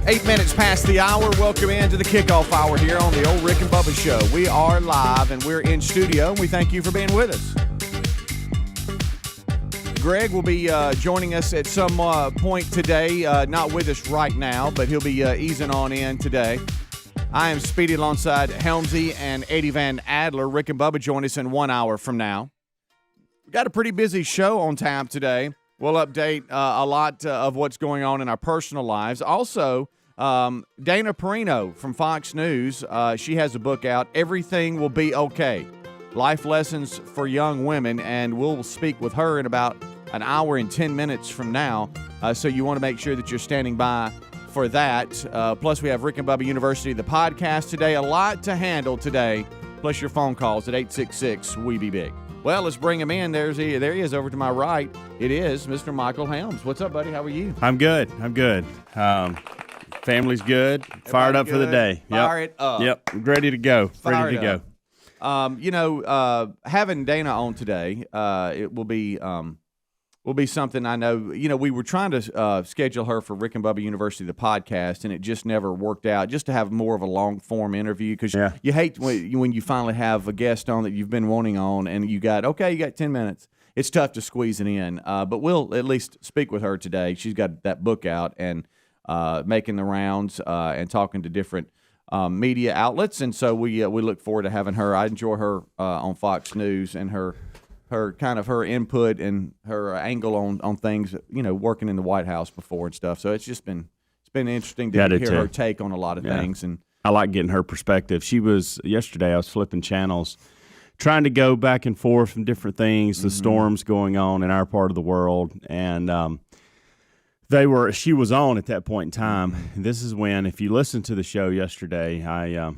8 minutes past the hour. Welcome into the kickoff hour here on the old Rick and Bubba Show. We are live and we're in studio, and we thank you for being with us. Greg will be joining us at some point today. Not with us right now, but he'll be easing on in today. I am Speedy alongside Helmsy and Eddie Van Adler. Rick and Bubba join us in 1 hour from now. We've got a pretty busy show on tap today. We'll update a lot of what's going on in our personal lives. Also, Dana Perino from Fox News, she has a book out, Everything Will Be Okay, Life Lessons for Young Women, and we'll speak with her in about an hour and 10 minutes from now. So you want to make sure that you're standing by for that. Plus, we have Rick and Bubba University, the podcast today. A lot to handle today, plus your phone calls at 866-WE-BE-BIG. Well, let's bring him in. There he is over to my right. It is Mr. Michael Helms. What's up, buddy? How are you? I'm good. Family's good. Fired up for the day. Fire it up. Yep. Ready to go. Ready to go. Having Dana on today, it will be something I know. We were trying to schedule her for Rick and Bubba University, the podcast, and it just never worked out. Just to have more of a long form interview, because you hate when you finally have a guest on that you've been wanting on, and you got 10 minutes. It's tough to squeeze it in, but we'll at least speak with her today. She's got that book out and making the rounds and talking to different media outlets, and so we look forward to having her. I enjoy her on Fox News and her input and her angle on things, working in the White House before and stuff. So it's been interesting to hear her take on a lot of things. And I like getting her perspective. Yesterday I was flipping channels, trying to go back and forth from different things, the storms going on in our part of the world. And she was on at that point in time. And this is when, if you listen to the show yesterday, I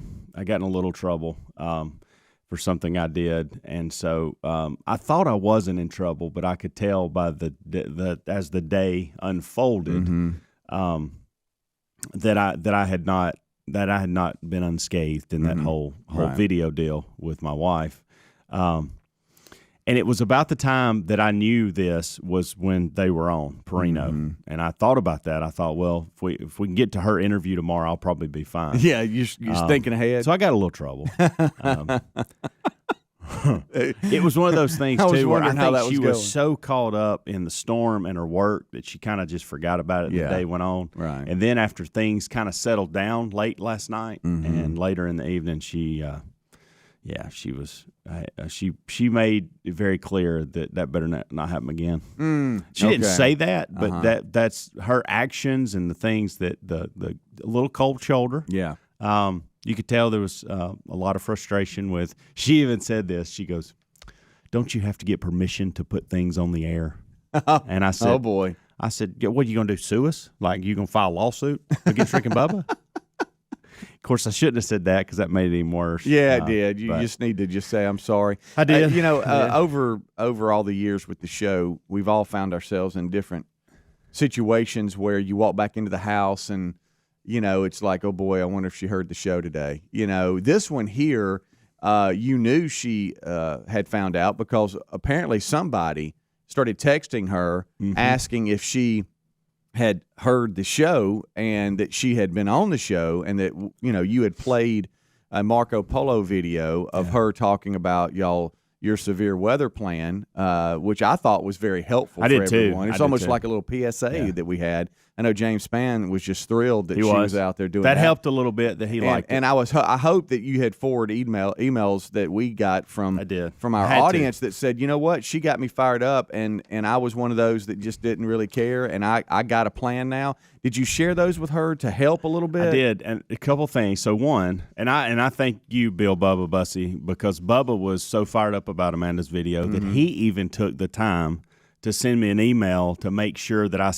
got in a little trouble for something I did, and so I thought I wasn't in trouble, but I could tell by as the day unfolded that I had not been unscathed in that whole video deal with my wife. And it was about the time that I knew this was when they were on Perino, and I thought about that. I thought, well, if we can get to her interview tomorrow, I'll probably be fine. Yeah, you're thinking ahead. So I got a little trouble. It was one of those things too, where I think she was so caught up in the storm and her work that she kind of just forgot about it. The day went on, right? And then after things kind of settled down late last night and later in the evening, she made it very clear that better not happen again. She didn't say that, but that's her actions and the things that the little cold shoulder. Yeah. You could tell there was a lot of frustration with. She even said this. She goes, "Don't you have to get permission to put things on the air?" And I said, "Oh boy." I said, "What are you going to do? Sue us? Like you going to file a lawsuit against Rick and Bubba?" Of course, I shouldn't have said that because that made it even worse. Yeah, it did. You just need to just say, I'm sorry. I did. Over all the years with the show, we've all found ourselves in different situations where you walk back into the house and, it's like, oh, boy, I wonder if she heard the show today. This one here, you knew she had found out because apparently somebody started texting her asking if she had heard the show and that she had been on the show and that, you had played a Marco Polo video of her talking about your severe weather plan, which I thought was very helpful for everyone. It's almost like a little PSA that we had. I know James Spann was just thrilled that she was out there doing that. That helped a little bit that he liked it. And I hope that you had forwarded emails that we got from our audience that said, you know what, she got me fired up, and I was one of those that just didn't really care, and I got a plan now. Did you share those with her to help a little bit? I did, and a couple things. So one, and I thank you, Bill Bubba Bussy, because Bubba was so fired up about Amanda's video that he even took the time to send me an email to make sure that I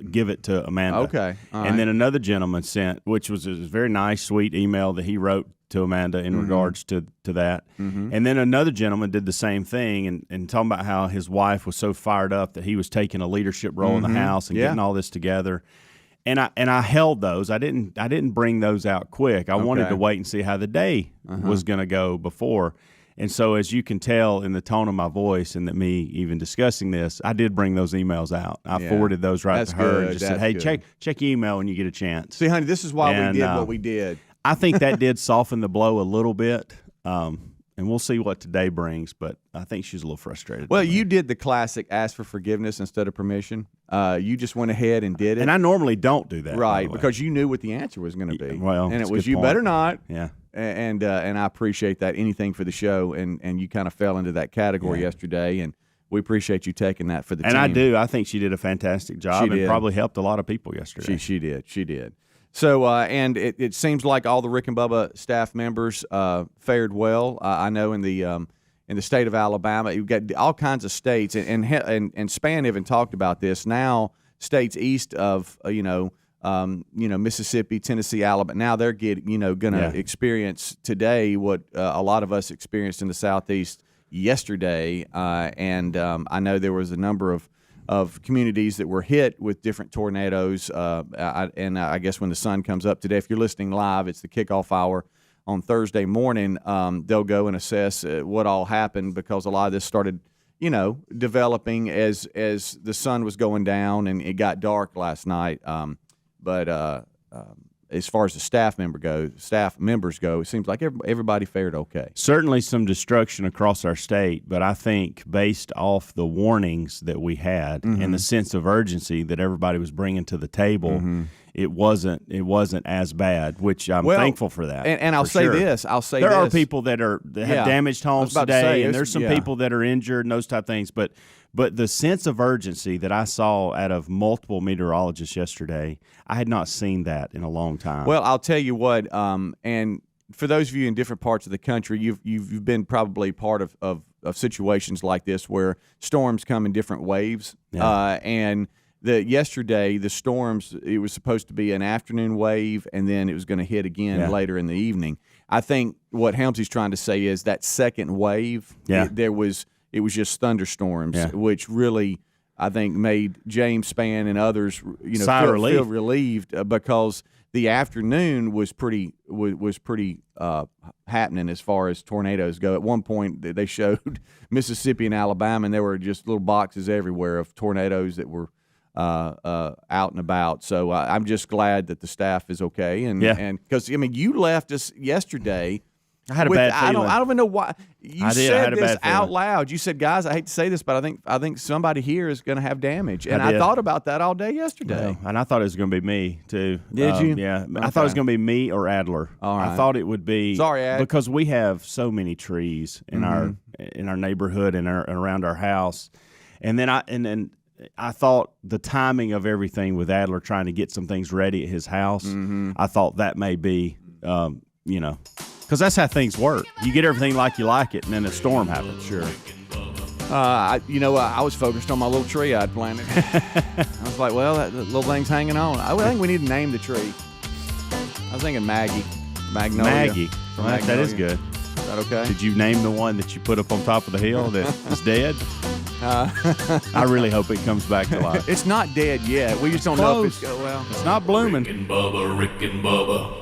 give it to Amanda. Okay. And then another gentleman sent, which was a very nice, sweet email that he wrote to Amanda in regards to that. And then another gentleman did the same thing and talking about how his wife was so fired up that he was taking a leadership role in the house and getting all this together. And I held those. I didn't bring those out quick. I wanted to wait and see how the day was going to go before. And so, as you can tell in the tone of my voice and that me even discussing this, I did bring those emails out. I forwarded those right to her and just said, "Hey, check your email when you get a chance." See, honey, this is why we did what we did. I think that did soften the blow a little bit. And we'll see what today brings, but I think she's a little frustrated. Well, you did the classic ask for forgiveness instead of permission. You just went ahead and did it. And I normally don't do that. Right, because you knew what the answer was going to be. Well, and it was you better not. Yeah. And I appreciate that. Anything for the show, and you kind of fell into that category yesterday, and we appreciate you taking that for the team. And I do. I think she did a fantastic job and probably helped a lot of people yesterday. She did. So, and it seems like all the Rick and Bubba staff members fared well. I know in the state of Alabama, you've got all kinds of states, and Span even talked about this. Now, states east of Mississippi, Tennessee, Alabama. Now they're going to experience today what a lot of us experienced in the Southeast yesterday. And I know there was a number of communities that were hit with different tornadoes. I guess when the sun comes up today, if you're listening live, it's the kickoff hour on Thursday morning. They'll go and assess what all happened, because a lot of this started, developing as the sun was going down and it got dark last night. But as far as the staff members go, it seems like everybody fared okay. Certainly some destruction across our state, but I think based off the warnings that we had and the sense of urgency that everybody was bringing to the table, it wasn't as bad, which I'm thankful for that. And I'll say this. There are people that have damaged homes today, and there's some people that are injured and those type of things, but the sense of urgency that I saw out of multiple meteorologists yesterday, I had not seen that in a long time. Well, I'll tell you what, and for those of you in different parts of the country, you've been probably part of situations like this where storms come in different waves. And yesterday, the storms, it was supposed to be an afternoon wave, and then it was going to hit again later in the evening. I think what Helmsley's trying to say is that second wave, it was just thunderstorms, which really, I think, made James Spann and others, feel relieved, because the afternoon was pretty happening as far as tornadoes go. At one point, they showed Mississippi and Alabama, and there were just little boxes everywhere of tornadoes that were out and about. So I'm just glad that the staff is okay, and because you left us yesterday. I had a bad feeling. I don't even know why you said this out loud. You said, "Guys, I hate to say this, but I think somebody here is going to have damage." And I thought about that all day yesterday. Yeah, and I thought it was going to be me too. Did you? Yeah, okay. I thought it was going to be me or Adler. All right. I thought it would be. Sorry, Ad. Because we have so many trees in our neighborhood and around our house, and then I thought the timing of everything with Adler trying to get some things ready at his house. I thought that may be, because that's how things work. You get everything like you like it, and then a storm happens. Sure. I was focused on my little tree I'd planted. I was like, well, that little thing's hanging on. I think we need to name the tree. I was thinking Maggie. Magnolia. Maggie. Well, that is good. Is that okay? Did you name the one that you put up on top of the hill that is dead? I really hope it comes back to life. It's not dead yet. We just don't know if it's not blooming. Rick and Bubba.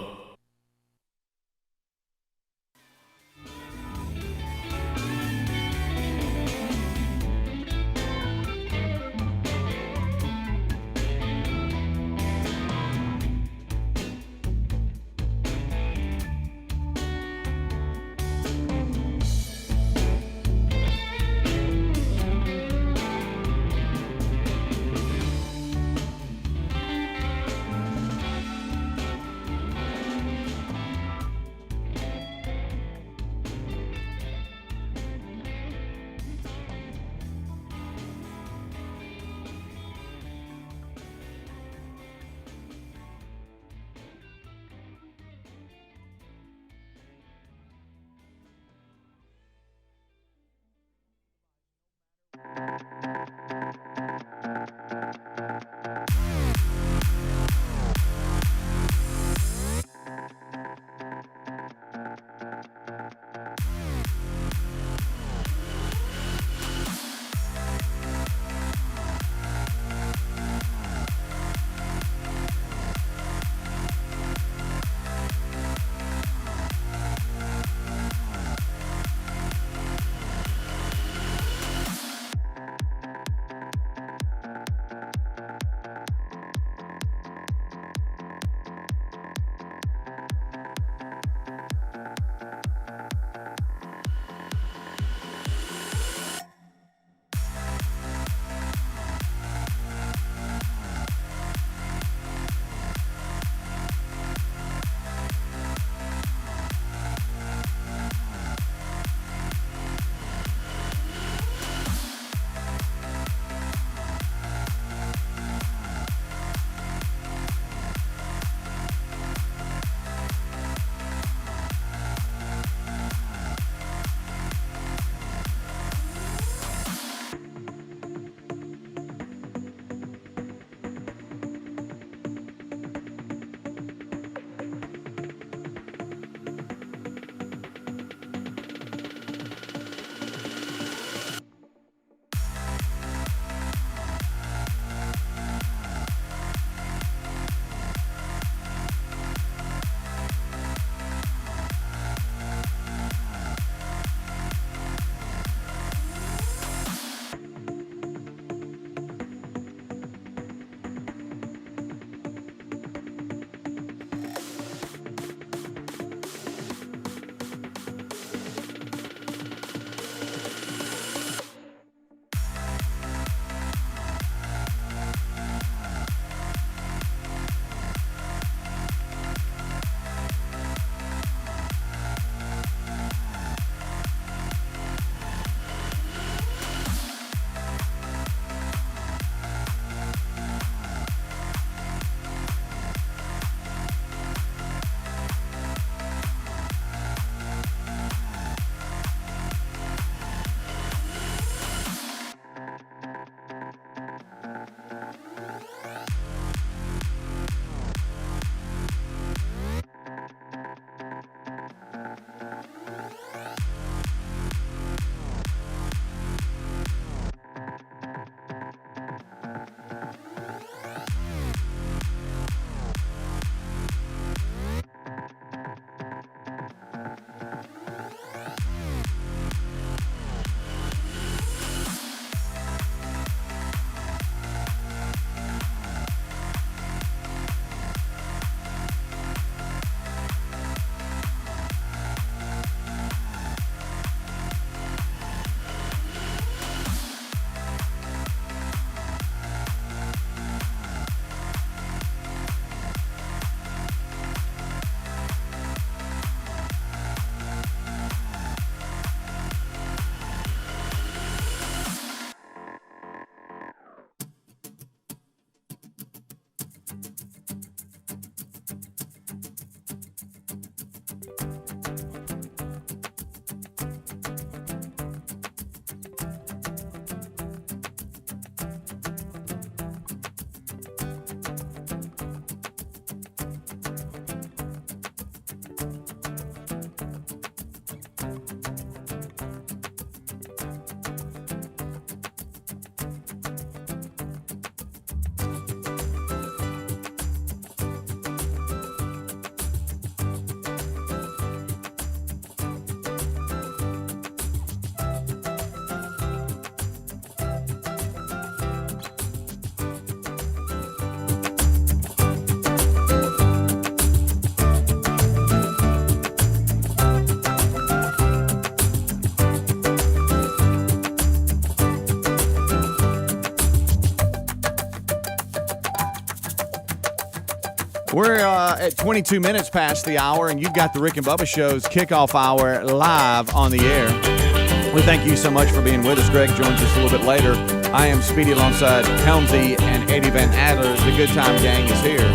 We're at 22 minutes past the hour, and you've got the Rick and Bubba Show's kickoff hour live on the air. We thank you so much for being with us. Greg joins us a little bit later. I am Speedy alongside Helmsy and Eddie Van Adler. The Good Time Gang is here.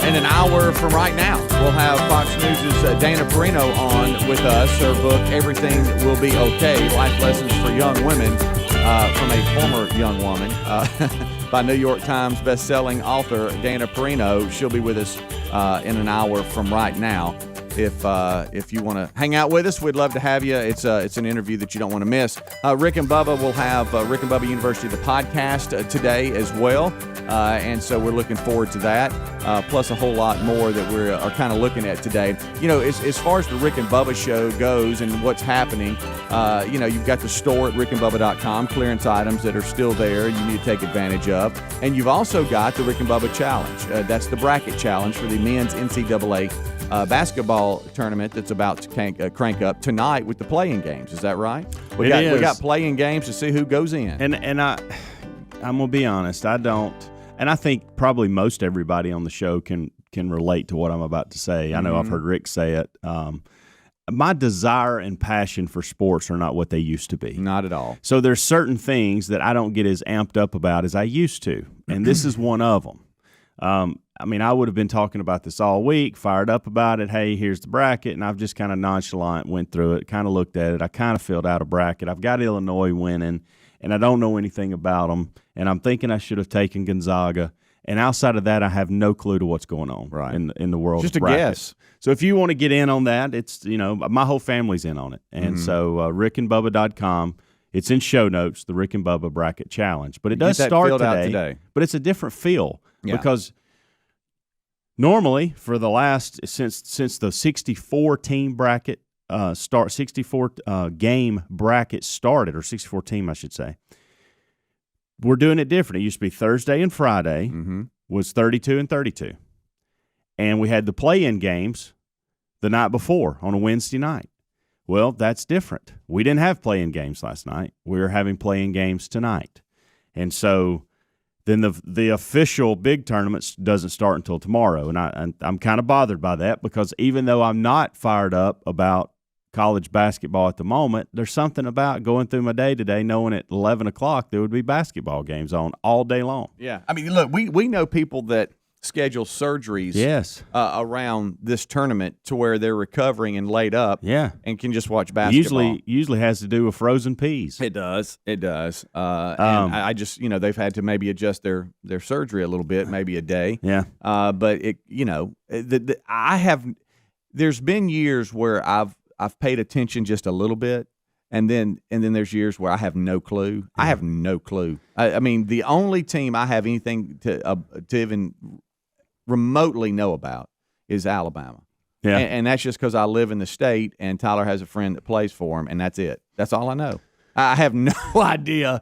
In an hour from right now, we'll have Fox News' Dana Perino on with us. Her book, Everything Will Be Okay, Life Lessons for Young Women, from a former young woman, by New York Times best-selling author Dana Perino. She'll be with us in an hour from right now. If you want to hang out with us, we'd love to have you. It's an interview that you don't want to miss. Rick and Bubba will have Rick and Bubba University, the podcast, today as well. And so we're looking forward to that, plus a whole lot more that we are kind of looking at today. You know, as far as the Rick and Bubba Show goes and what's happening, you know, you've got the store at rickandbubba.com, clearance items that are still there you need to take advantage of. And you've also got the Rick and Bubba Challenge. That's the bracket challenge for the men's NCAA basketball tournament that's about to crank up tonight with the play-in games. Is that right? We got play-in games to see who goes in. And I'm gonna be honest, I don't, and I think probably most everybody on the show can relate to what I'm about to say. I know I've heard Rick say it. My desire and passion for sports are not what they used to be. Not at all. So there's certain things that I don't get as amped up about as I used to, and this is one of them. I mean, I would have been talking about this all week, fired up about it. Hey, here's the bracket, and I've just kind of nonchalant went through it, kind of looked at it. I kind of filled out a bracket. I've got Illinois winning, and I don't know anything about them, and I'm thinking I should have taken Gonzaga. And outside of that, I have no clue to what's going on in the world. Just of a brackets. guess. So if you want to get in on that, it's, you know, my whole family's in on it. And so rickandbubba.com, it's in show notes, the Rick and Bubba Bracket Challenge. But it does start today, but it's a different feel because normally for the last, since the 64 team bracket 64 game bracket started, or 64 team, I should say, we're doing it different. It used to be Thursday and Friday was 32 and 32. And we had the play-in games the night before on a Wednesday night. Well, that's different. We didn't have play-in games last night. We're having play-in games tonight. And so then the official big tournament doesn't start until tomorrow. And I'm kind of bothered by that, because even though I'm not fired up about college basketball at the moment, there's something about going through my day today knowing at 11 o'clock there would be basketball games on all day long. Yeah. I mean, look, we know people that schedule surgeries around this tournament to where they're recovering and laid up and can just watch basketball. Usually has to do with frozen peas. It does. And I just, you know, they've had to maybe adjust their surgery a little bit, maybe a day. Yeah. But it, you know, there's been years where I've paid attention just a little bit, and then there's years where I have no clue. Yeah. I have no clue. I mean, the only team I have anything to even remotely know about is Alabama. Yeah, and that's just because I live in the state, and Tyler has a friend that plays for him, and that's it. That's all I know. I have no idea.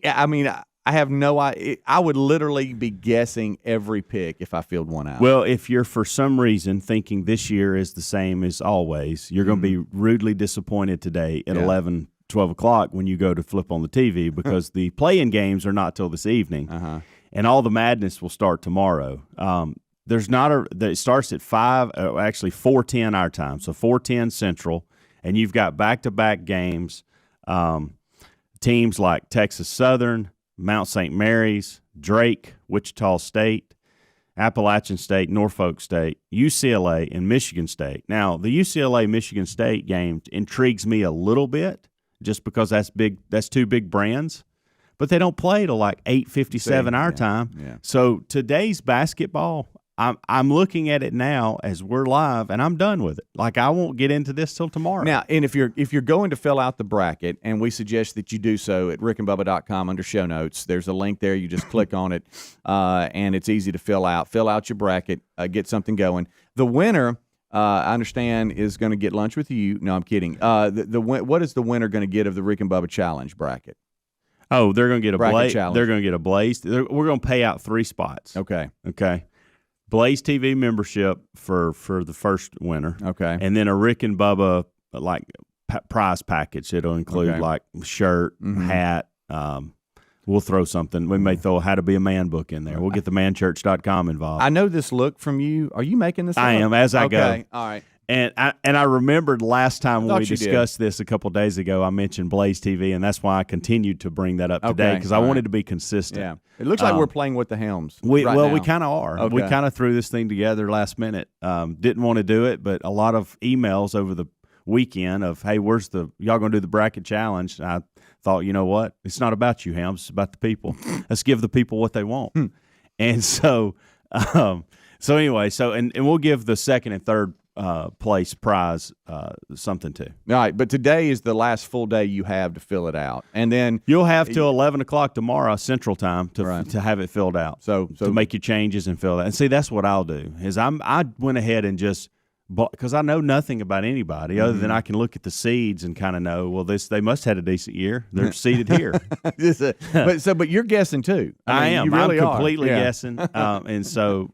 I mean, I have no idea. I would literally be guessing every pick if I filled one out. Well, if you're for some reason thinking this year is the same as always, you're going to be rudely disappointed today at 11, 12 o'clock when you go to flip on the TV, because the play-in games are not till this evening, and all the madness will start tomorrow. It starts at 4:10 our time, so 4:10 Central, and you've got back-to-back games. Teams like Texas Southern, Mount St. Mary's, Drake, Wichita State, Appalachian State, Norfolk State, UCLA, and Michigan State. Now, the UCLA-Michigan State game intrigues me a little bit, just because that's big. That's two big brands, but they don't play till like 8:57 our time. Yeah. So today's basketball, I'm looking at it now as we're live, and I'm done with it. Like, I won't get into this till tomorrow. Now, and if you're going to fill out the bracket, and we suggest that you do so at rickandbubba.com under show notes, there's a link there. You just click on it, and it's easy to fill out. Fill out your bracket, get something going. The winner, I understand, is going to get lunch with you. No, I'm kidding. What is the winner going to get of the Rick and Bubba Challenge bracket? Oh, they're going to get a Blaze. They're going to get a Blaze. We're going to pay out 3 spots. Okay. Blaze TV membership for the first winner. Okay. And then a Rick and Bubba prize package. It'll include like shirt, hat, We'll throw something. We may throw a How to Be a Man book in there. We'll get the manchurch.com involved. I know this look from you. Are you making this? I am, as I go. Okay, all right. And I remembered last time when we you discussed this a couple of days ago, I mentioned Blaze TV, and that's why I continued to bring that up today, because I wanted to be consistent. Yeah, it looks like we're playing with the helms. We now. kind of are. Okay. We kind of threw this thing together last minute. Didn't want to do it, but a lot of emails over the weekend of, hey, where's y'all going to do the bracket challenge? And I thought, you know what? It's not about you, Helms. It's about the people. Let's give the people what they want. And so anyway, and we'll give the second and third place prize something too. All right, but today is the last full day you have to fill it out, and then you'll have till 11 o'clock tomorrow Central Time to have it filled out. So to make your changes and fill that. And see, that's what I'll do. Is I went ahead and just, because I know nothing about anybody other than I can look at the seeds and kind of know, well, they must have had a decent year. They're seeded here. But you're guessing too. I am. You really I'm completely guessing, and so.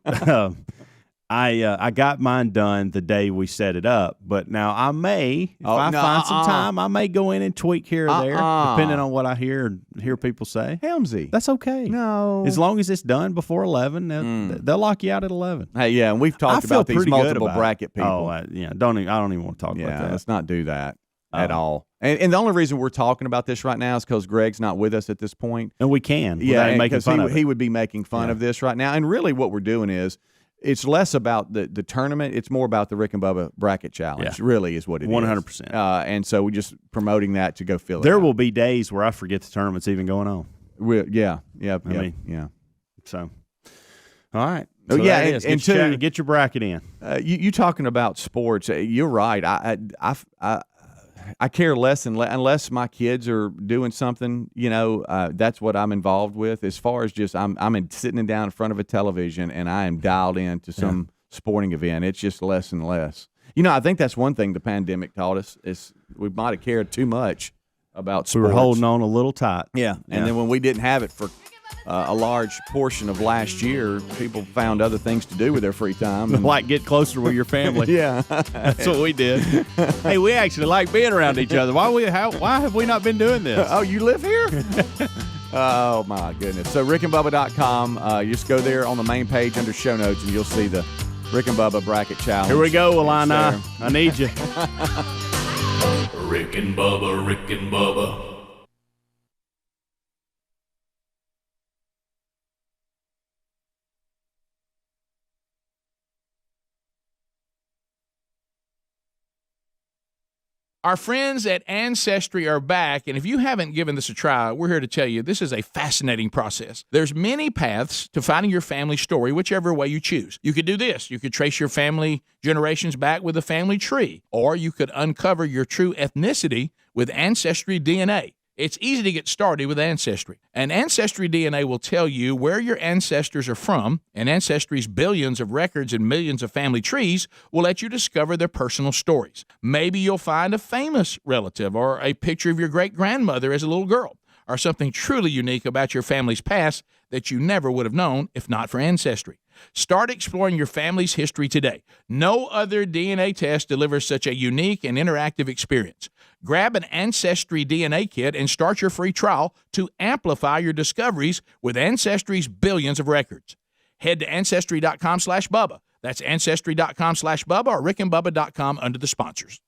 I got mine done the day we set it up, but now I may, if I find some time, I may go in and tweak here or there, depending on what I hear people say. Helmsy, that's okay. No, as long as it's done before 11, they'll lock you out at 11. Hey, yeah, and we've talked about these multiple bracket people. Oh, I don't even want to talk about that. Let's not do that at all. And the only reason we're talking about this right now is because Greg's not with us at this point, and we can, because he would be making fun of this right now. And really, what we're doing is, it's less about the tournament. It's more about the Rick and Bubba bracket challenge, really, is what it is. 100%. And so we're just promoting that to go fill it out. There will be days where I forget the tournament's even going on. Yeah. So, all right. So and get your bracket in. You talking about sports, you're right. I care less unless my kids are doing something, that's what I'm involved with. As far as just I'm sitting down in front of a television and I am dialed in to some sporting event. It's just less and less. I think that's one thing the pandemic taught us is we might have cared too much about sports. We were holding on a little tight. Yeah. And then when we didn't have it for a large portion of last year, people found other things to do with their free time. Like get closer with your family. Yeah. That's what we did. Hey, we actually like being around each other. Why have we not been doing this? Oh, you live here? Oh, my goodness. So rickandbubba.com, you just go there on the main page under show notes, and you'll see the Rick and Bubba bracket challenge. Here we go, Alana. I need you. Rick and Bubba, Rick and Bubba. Our friends at Ancestry are back, and if you haven't given this a try, we're here to tell you this is a fascinating process. There's many paths to finding your family story, whichever way you choose. You could do this. You could trace your family generations back with a family tree, or you could uncover your true ethnicity with Ancestry DNA. It's easy to get started with Ancestry. And Ancestry DNA will tell you where your ancestors are from, and Ancestry's billions of records and millions of family trees will let you discover their personal stories. Maybe you'll find a famous relative or a picture of your great-grandmother as a little girl, or something truly unique about your family's past that you never would have known if not for Ancestry. Start exploring your family's history today. No other DNA test delivers such a unique and interactive experience. Grab an Ancestry DNA kit and start your free trial to amplify your discoveries with Ancestry's billions of records. Head to Ancestry.com/Bubba. That's Ancestry.com/Bubba or RickandBubba.com under the sponsors.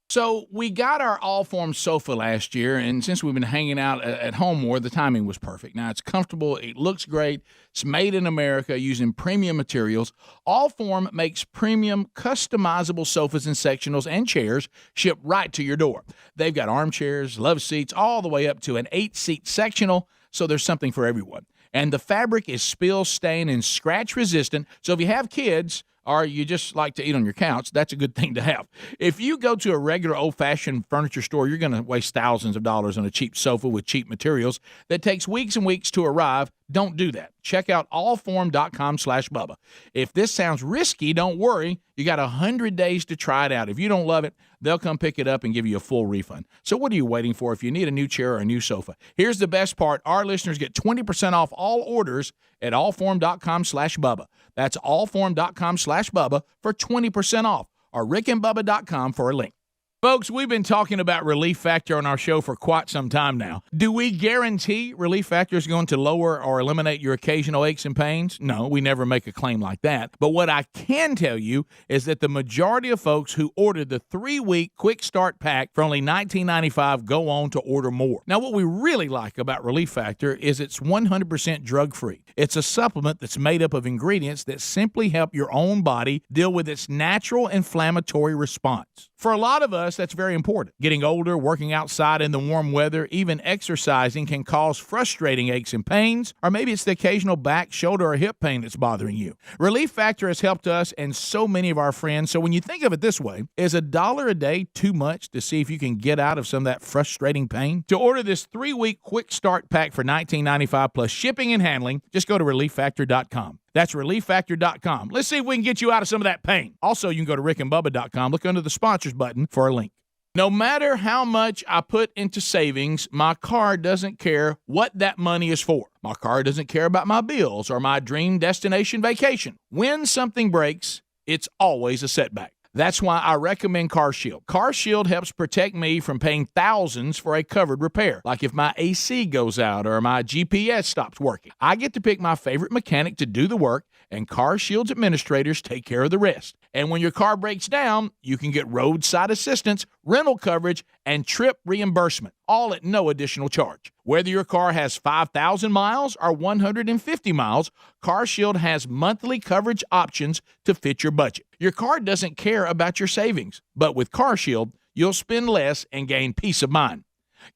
So we got our all-form sofa last year, and since we've been hanging out at home more, the timing was perfect. Now, it's comfortable. It looks great. It's made in America using premium materials. Allform makes premium, customizable sofas and sectionals and chairs shipped right to your door. They've got armchairs, love seats, all the way up to an 8-seat sectional, so there's something for everyone. And the fabric is spill, stain, and scratch-resistant, so if you have kids or you just like to eat on your couch, that's a good thing to have. If you go to a regular old-fashioned furniture store, you're going to waste thousands of dollars on a cheap sofa with cheap materials that takes weeks and weeks to arrive. Don't do that. Check out allform.com/Bubba. If this sounds risky, don't worry. You got 100 days to try it out. If you don't love it, they'll come pick it up and give you a full refund. So what are you waiting for if you need a new chair or a new sofa? Here's the best part. Our listeners get 20% off all orders at allform.com/Bubba. That's allform.com/Bubba for 20% off, or rickandbubba.com for a link. Folks, we've been talking about Relief Factor on our show for quite some time now. Do we guarantee Relief Factor is going to lower or eliminate your occasional aches and pains? No, we never make a claim like that. But what I can tell you is that the majority of folks who ordered the 3-week quick start pack for only $19.95 go on to order more. Now, what we really like about Relief Factor is it's 100% drug-free. It's a supplement that's made up of ingredients that simply help your own body deal with its natural inflammatory response. For a lot of us, that's very important. Getting older, working outside in the warm weather, even exercising can cause frustrating aches and pains, or maybe it's the occasional back, shoulder, or hip pain that's bothering you. Relief Factor has helped us and so many of our friends, so when you think of it this way, is $1 a day too much to see if you can get out of some of that frustrating pain? To order this 3-week quick start pack for $19.95 plus shipping and handling, just go to ReliefFactor.com. That's ReliefFactor.com. Let's see if we can get you out of some of that pain. Also, you can go to RickandBubba.com. Look under the sponsors button for a link. No matter how much I put into savings, my car doesn't care what that money is for. My car doesn't care about my bills or my dream destination vacation. When something breaks, it's always a setback. That's why I recommend CarShield. CarShield helps protect me from paying thousands for a covered repair, like if my AC goes out or my GPS stops working. I get to pick my favorite mechanic to do the work, and CarShield's administrators take care of the rest. And when your car breaks down, you can get roadside assistance, rental coverage, and trip reimbursement, all at no additional charge. Whether your car has 5,000 miles or 150 miles, CarShield has monthly coverage options to fit your budget. Your car doesn't care about your savings, but with CarShield, you'll spend less and gain peace of mind.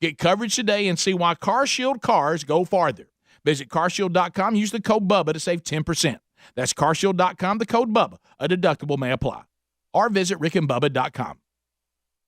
Get coverage today and see why CarShield cars go farther. Visit carshield.com, use the code BUBBA to save 10%. That's carshield.com, the code BUBBA. A deductible may apply. Or visit rickandbubba.com.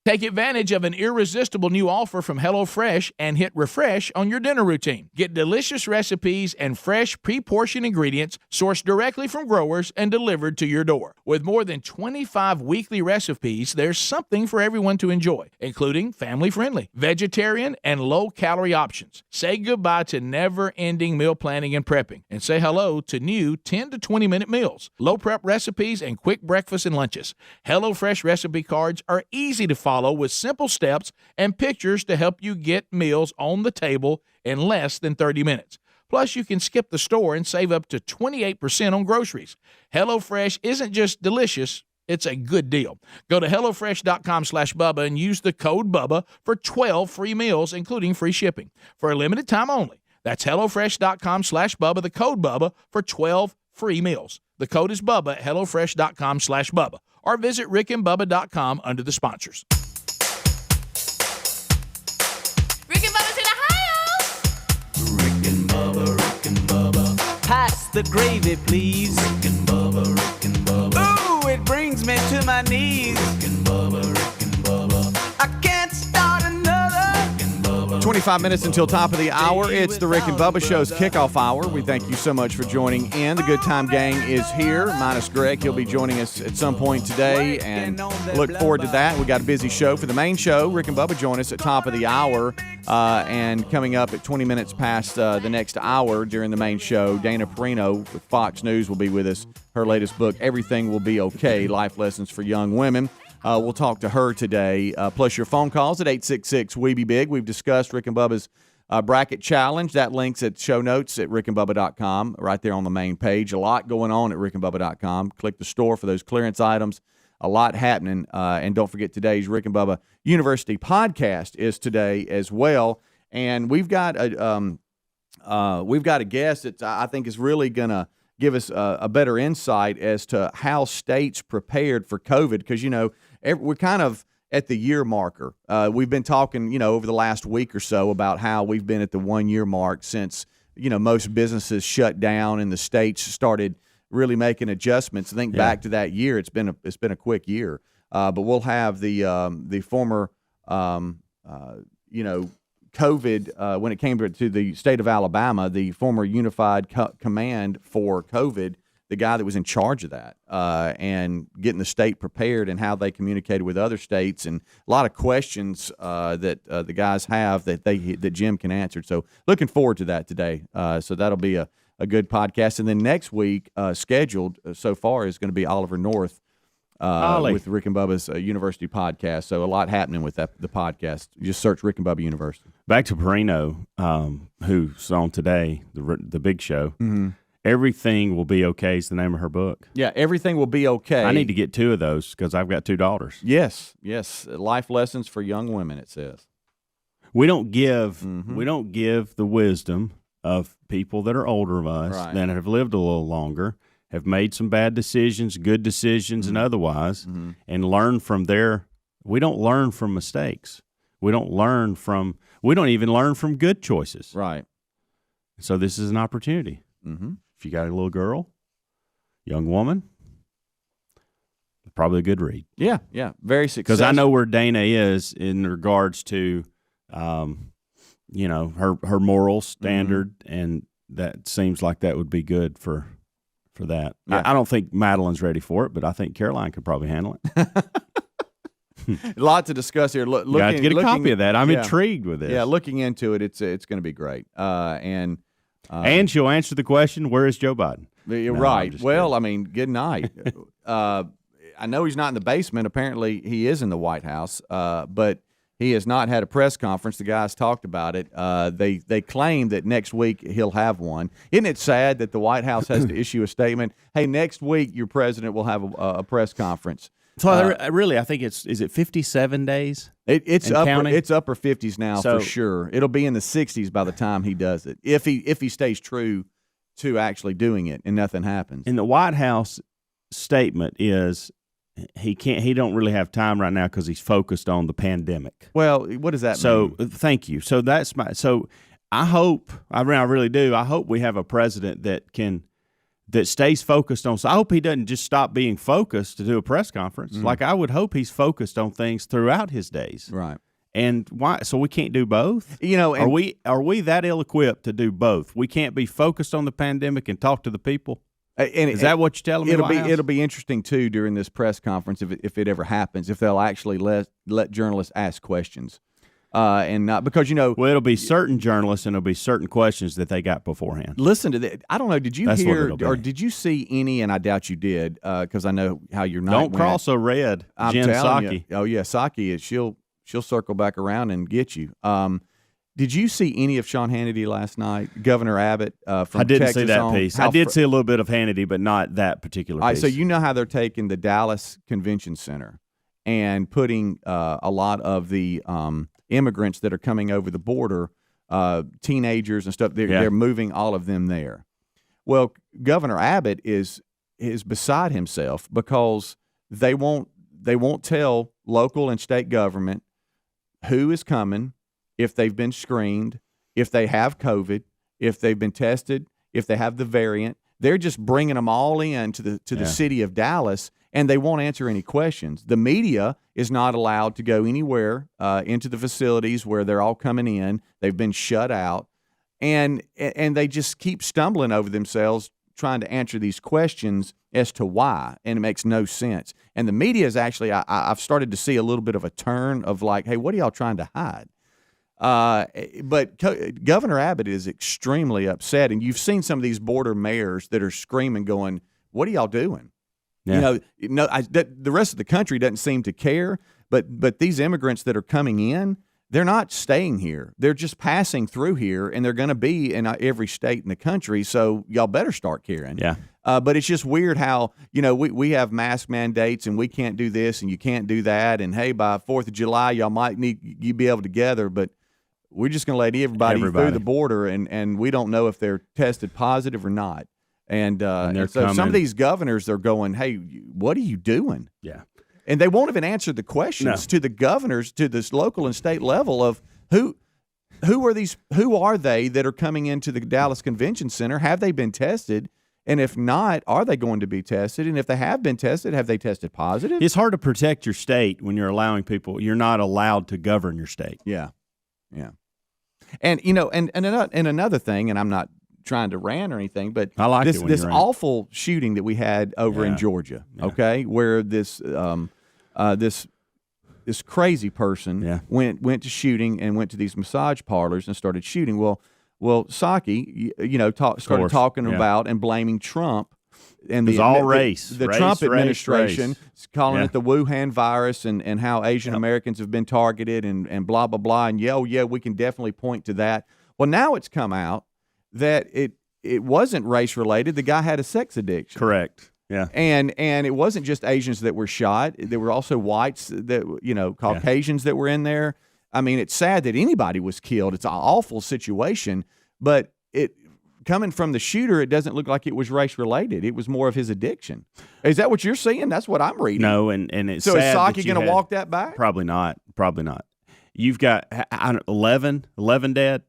Take advantage of an irresistible new offer from HelloFresh and hit refresh on your dinner routine. Get delicious recipes and fresh pre-portioned ingredients sourced directly from growers and delivered to your door. With more than 25 weekly recipes, there's something for everyone to enjoy, including family-friendly, vegetarian, and low-calorie options. Say goodbye to never-ending meal planning and prepping, and say hello to new 10 to 20-minute meals, low-prep recipes, and quick breakfasts and lunches. HelloFresh recipe cards are easy to follow with simple steps and pictures to help you get meals on the table in less than 30 minutes. Plus, you can skip the store and save up to 28% on groceries. HelloFresh isn't just delicious, it's a good deal. Go to HelloFresh.com/Bubba and use the code BUBBA for 12 free meals, including free shipping, for a limited time only. That's HelloFresh.com/Bubba, the code BUBBA for 12 free meals. The code is BUBBA at HelloFresh.com/Bubba, or visit RickandBubba.com under the sponsors. Rick and Bubba's in Ohio! Rick and Bubba. Pass the gravy, please. Rick and Bubba. Ooh, it brings me to my knees. Rick and Bubba. I can't start another. Rick and Bubba. 25 minutes until top of the hour. It's the Rick and Bubba Show's kickoff hour. We thank you so much for joining in. The Good Time Gang is here, minus Greg. He'll be joining us at some point today, and look forward to that. We got a busy show for the main show. Rick and Bubba join us at top of the hour, and coming up at 20 minutes past the next hour during the main show, Dana Perino with Fox News will be with us. Her latest book, Everything Will Be Okay, Life Lessons for Young Women. We'll talk to her today, plus your phone calls at 866-WE-BE-BIG. We've discussed Rick and Bubba's bracket challenge. That link's at show notes at rickandbubba.com, right there on the main page. A lot going on at rickandbubba.com. Click the store for those clearance items. A lot happening. And don't forget, today's Rick and Bubba University podcast is today as well. And we've got a guest that I think is really going to give us a better insight as to how states prepared for COVID, because, you know, we're kind of at the year marker. We've been talking, you know, over the last week or so about how we've been at the 1 year mark since, you know, most businesses shut down and the states started really making adjustments. I think back to that year, it's been a quick year. But we'll have the former, you know, COVID, when it came to the state of Alabama, the former Unified Command for COVID, the guy that was in charge of that, and getting the state prepared and how they communicated with other states, and a lot of questions that the guys have that Jim can answer. So looking forward to that today. So that'll be a good podcast. And then next week, scheduled so far, is going to be Oliver North Ollie. with Rick and Bubba's University podcast. So a lot happening with the podcast. You just search Rick and Bubba University. Back to Perino, who's on today, the big show. Mm-hmm. Everything Will Be Okay is the name of her book. Yeah, everything will be okay. I need to get 2 of those because I've got 2 daughters. Yes. Life lessons for young women, it says. We don't give the wisdom of people that are older of us Right. that have lived a little longer, have made some bad decisions, good decisions, and otherwise, and learn from we don't learn from mistakes. We don't even learn from good choices. Right. So this is an opportunity. Mm-hmm. If you got a little girl, young woman, probably a good read. Yeah. Very successful. Because I know where Dana is in regards to, her moral standard, and that seems like that would be good for that. Yeah. I don't think Madeline's ready for it, but I think Caroline could probably handle it. A lot to discuss here. You have to get a copy of that. I'm intrigued with this. Yeah, looking into it, it's going to be great. And she'll answer the question, where is Joe Biden? You're No, right. I'm just Well, kidding. I mean, good night. I know he's not in the basement. Apparently, he is in the White House, but he has not had a press conference. The guys talked about it. They claim that next week he'll have one. Isn't it sad that the White House has to issue a statement? Hey, next week your president will have a press conference. So I think is it 57 days? It's And counting? it's upper 50s now So- for sure. It'll be in the 60s by the time he does it. If he stays true to actually doing it and nothing happens. And the White House statement is he don't really have time right now because he's focused on the pandemic. Well, what does that So mean? thank you. So I really do. I hope we have a president that stays focused on. So I hope he doesn't just stop being focused to do a press conference. Like I would hope he's focused on things throughout his days. Right. And why? So we can't do both. And, Are we that ill-equipped to do both? We can't be focused on the pandemic and talk to the people. Is that what you're telling me? It'll be interesting too during this press conference if it ever happens, if they'll actually let journalists ask questions, and not because Well, it'll be certain journalists and it'll be certain questions that they got beforehand. Listen to that. I don't know. Did you That's what hear it'll be. or did you see any? And I doubt you did, because I know how your night Don't went. cross a red, I'm Jen telling Psaki. you. Oh yeah, Psaki is she'll circle back around and get you. Did you see any of Sean Hannity last night? Governor Abbott from I didn't Texas see that on piece. how I did see a little bit of Hannity, but not that particular All right, piece. so you know how they're taking the Dallas Convention Center and putting a lot of the immigrants that are coming over the border, teenagers and stuff. They're moving all of them there. Well, Governor Abbott is beside himself because they won't tell local and state government who is coming, if they've been screened, if they have COVID, if they've been tested, if they have the variant. They're just bringing them all in to the city of Dallas, and they won't answer any questions. The media is not allowed to go anywhere into the facilities where they're all coming in. They've been shut out, and they just keep stumbling over themselves trying to answer these questions as to why, and it makes no sense. And the media is actually, I've started to see a little bit of a turn of like, hey, what are y'all trying to hide? But Governor Abbott is extremely upset, and you've seen some of these border mayors that are screaming, going, "What are y'all doing?" Yeah. The rest of the country doesn't seem to care, but these immigrants that are coming in, they're not staying here. They're just passing through here, and they're going to be in every state in the country. So y'all better start caring. Yeah. But it's just weird how, we have mask mandates and we can't do this and you can't do that. And hey, by 4th of July, y'all might need you be able to gather, but we're just going to let everybody through the border, and we don't know if they're tested positive or not. And they're so some coming. of these governors are going, hey, what are you doing? Yeah. And they won't even answer the questions to the governors, to this local and state level of who are they that are coming into the Dallas Convention Center? Have they been tested? And if not, are they going to be tested? And if they have been tested, have they tested positive? It's hard to protect your state when you're allowing people. You're not allowed to govern your state. Yeah. And and another thing, and I'm not trying to rant or anything, but I like this it when you rant. awful shooting that we had over in Georgia, okay, where this crazy person went to shooting and went to these massage parlors and started shooting. Well, Psaki, started talking about and blaming Trump and It was all race. The Race, Trump race, administration race. is calling Yeah. it the Wuhan virus and how Asian Americans have been targeted and blah, blah, blah. And yeah, we can definitely point to that. Well, now it's come out that it wasn't race related. The guy had a sex addiction. Correct. Yeah. And it wasn't just Asians that were shot. There were also whites that, Caucasians that were in there. I mean, it's sad that anybody was killed. It's an awful situation, but coming from the shooter, it doesn't look like it was race related. It was more of his addiction. Is that what you're seeing? That's what I'm reading. No, and it's so sad is Psaki that you going to had- walk that back? Probably not. Probably not. You've got 11 dead.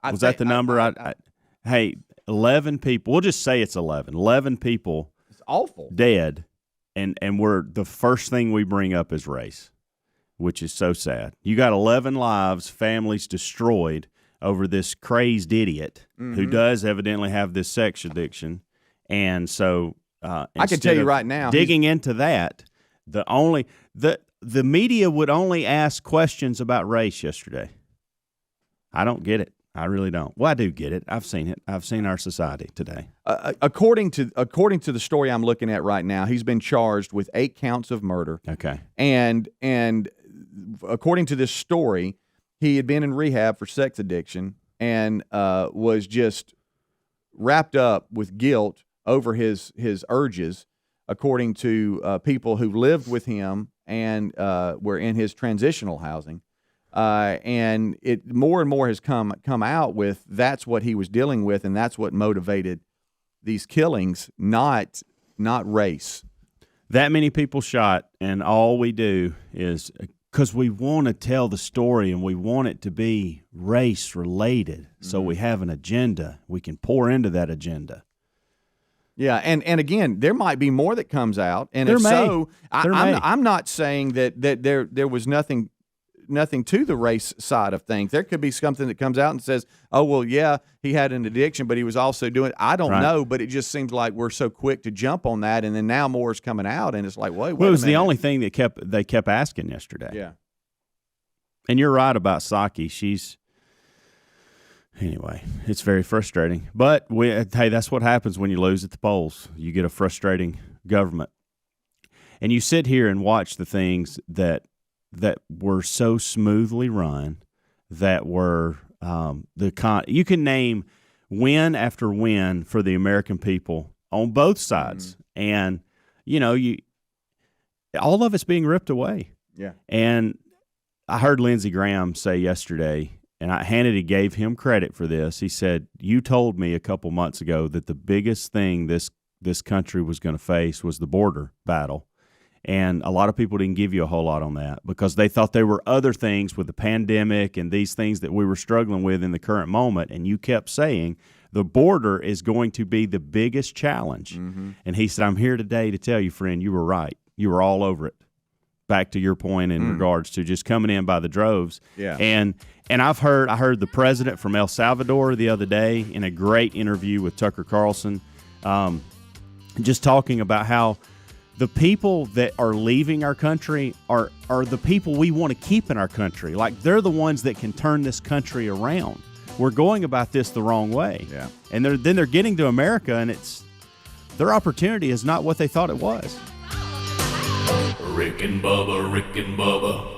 Was that the number? Hey, 11 people. We'll just say it's 11. 11 people. It's awful. Dead, and we're the first thing we bring up is race, which is so sad. You got 11 lives, families destroyed over this crazed idiot who does evidently have this sex addiction, and so I can tell you right now, digging into that, the media would only ask questions about race yesterday. I don't get it. I really don't. Well, I do get it. I've seen it. I've seen our society today. According to the story I'm looking at right now, he's been charged with 8 counts of murder. Okay. And according to this story, he had been in rehab for sex addiction and was just wrapped up with guilt over his urges, according to people who lived with him and were in his transitional housing. And it more and more has come out with that's what he was dealing with, and that's what motivated these killings, not race. That many people shot, and all we do is because we want to tell the story and we want it to be race related, so we have an agenda. We can pour into that agenda. Yeah, and again, there might be more that comes out, and There if may. so, There may. I'm not saying that there was nothing to the race side of things. There could be something that comes out and says, "Oh, well, yeah, he had an addiction, but he was also doing." I don't Right. know, but it just seems like we're so quick to jump on that, and then now more is coming out, and it's like, wait Well, it was a the minute. only thing that they kept asking yesterday. Yeah. And you're right about Psaki. Anyway, it's very frustrating. But hey, that's what happens when you lose at the polls. You get a frustrating government. And you sit here and watch the things that were so smoothly run, that were you can name win after win for the American people on both sides. And, all of it's being ripped away. Yeah. And I heard Lindsey Graham say yesterday, and Hannity gave him credit for this. He said, "You told me a couple months ago that the biggest thing this country was going to face was the border battle." And a lot of people didn't give you a whole lot on that because they thought there were other things with the pandemic and these things that we were struggling with in the current moment. And you kept saying the border is going to be the biggest challenge. And he said, "I'm here today to tell you, friend, you were right. You were all over it." Back to your point in regards to just coming in by the droves. Yeah. And I heard the president from El Salvador the other day in a great interview with Tucker Carlson, just talking about how the people that are leaving our country are the people we want to keep in our country. Like, they're the ones that can turn this country around. We're going about this the wrong way. Yeah. And then they're getting to America, and their opportunity is not what they thought it was. Rick and Bubba, Rick and Bubba.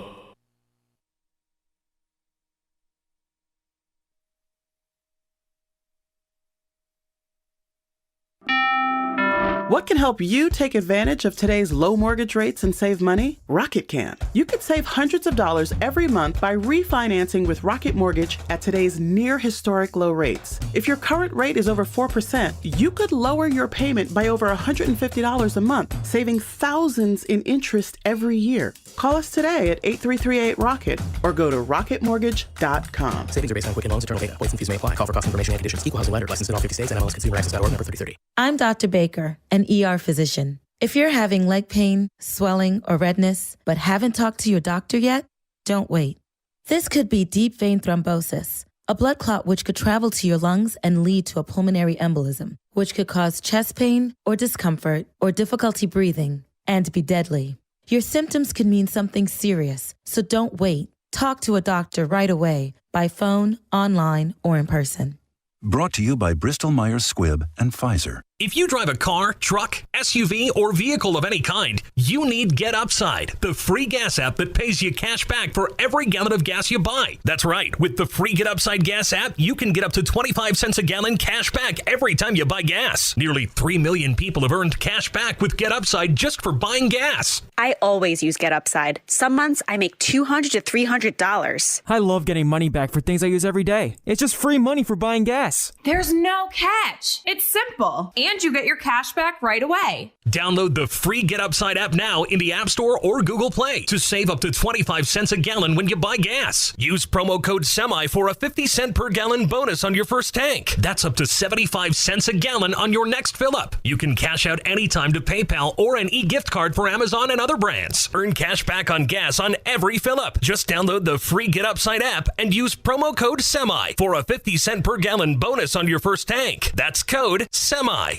What can help you take advantage of today's low mortgage rates and save money? Rocket can. You could save hundreds of dollars every month by refinancing with Rocket Mortgage at today's near historic low rates. If your current rate is over 4%, you could lower your payment by over $150 a month, saving thousands in interest every year. Call us today at 8338-ROCKET or go to rocketmortgage.com. Savings are based on Quicken Loans, internal data. Points and fees may apply. Call for cost information and conditions. Equal housing lender. Licensed in all 50 states. And NMLSConsumerAccess.org number 3030. I'm Dr. Baker, an ER physician. If you're having leg pain, swelling, or redness, but haven't talked to your doctor yet, don't wait. This could be deep vein thrombosis, a blood clot which could travel to your lungs and lead to a pulmonary embolism, which could cause chest pain or discomfort or difficulty breathing and be deadly. Your symptoms could mean something serious, so don't wait. Talk to a doctor right away, by phone, online, or in person. Brought to you by Bristol Myers Squibb and Pfizer. If you drive a car, truck, SUV, or vehicle of any kind, you need Get Upside, the free gas app that pays you cash back for every gallon of gas you buy. That's right. With the free Get Upside gas app, you can get up to 25 cents a gallon cash back every time you buy gas. Nearly 3 million people have earned cash back with Get Upside just for buying gas. I always use Get Upside. Some months I make $200 to $300. I love getting money back for things I use every day. It's just free money for buying gas. There's no catch. It's simple. And you get your cash back right away. Download the free Get Upside app now in the App Store or Google Play to save up to 25 cents a gallon when you buy gas. Use promo code SEMI for a 50-cent per gallon bonus on your first tank. That's up to 75 cents a gallon on your next fill-up. You can cash out anytime to PayPal or an e-gift card for Amazon and other brands. Earn cash back on gas on every fill-up. Just download the free Get Upside app and use promo code SEMI for a 50-cent per gallon bonus on your first tank. That's code SEMI.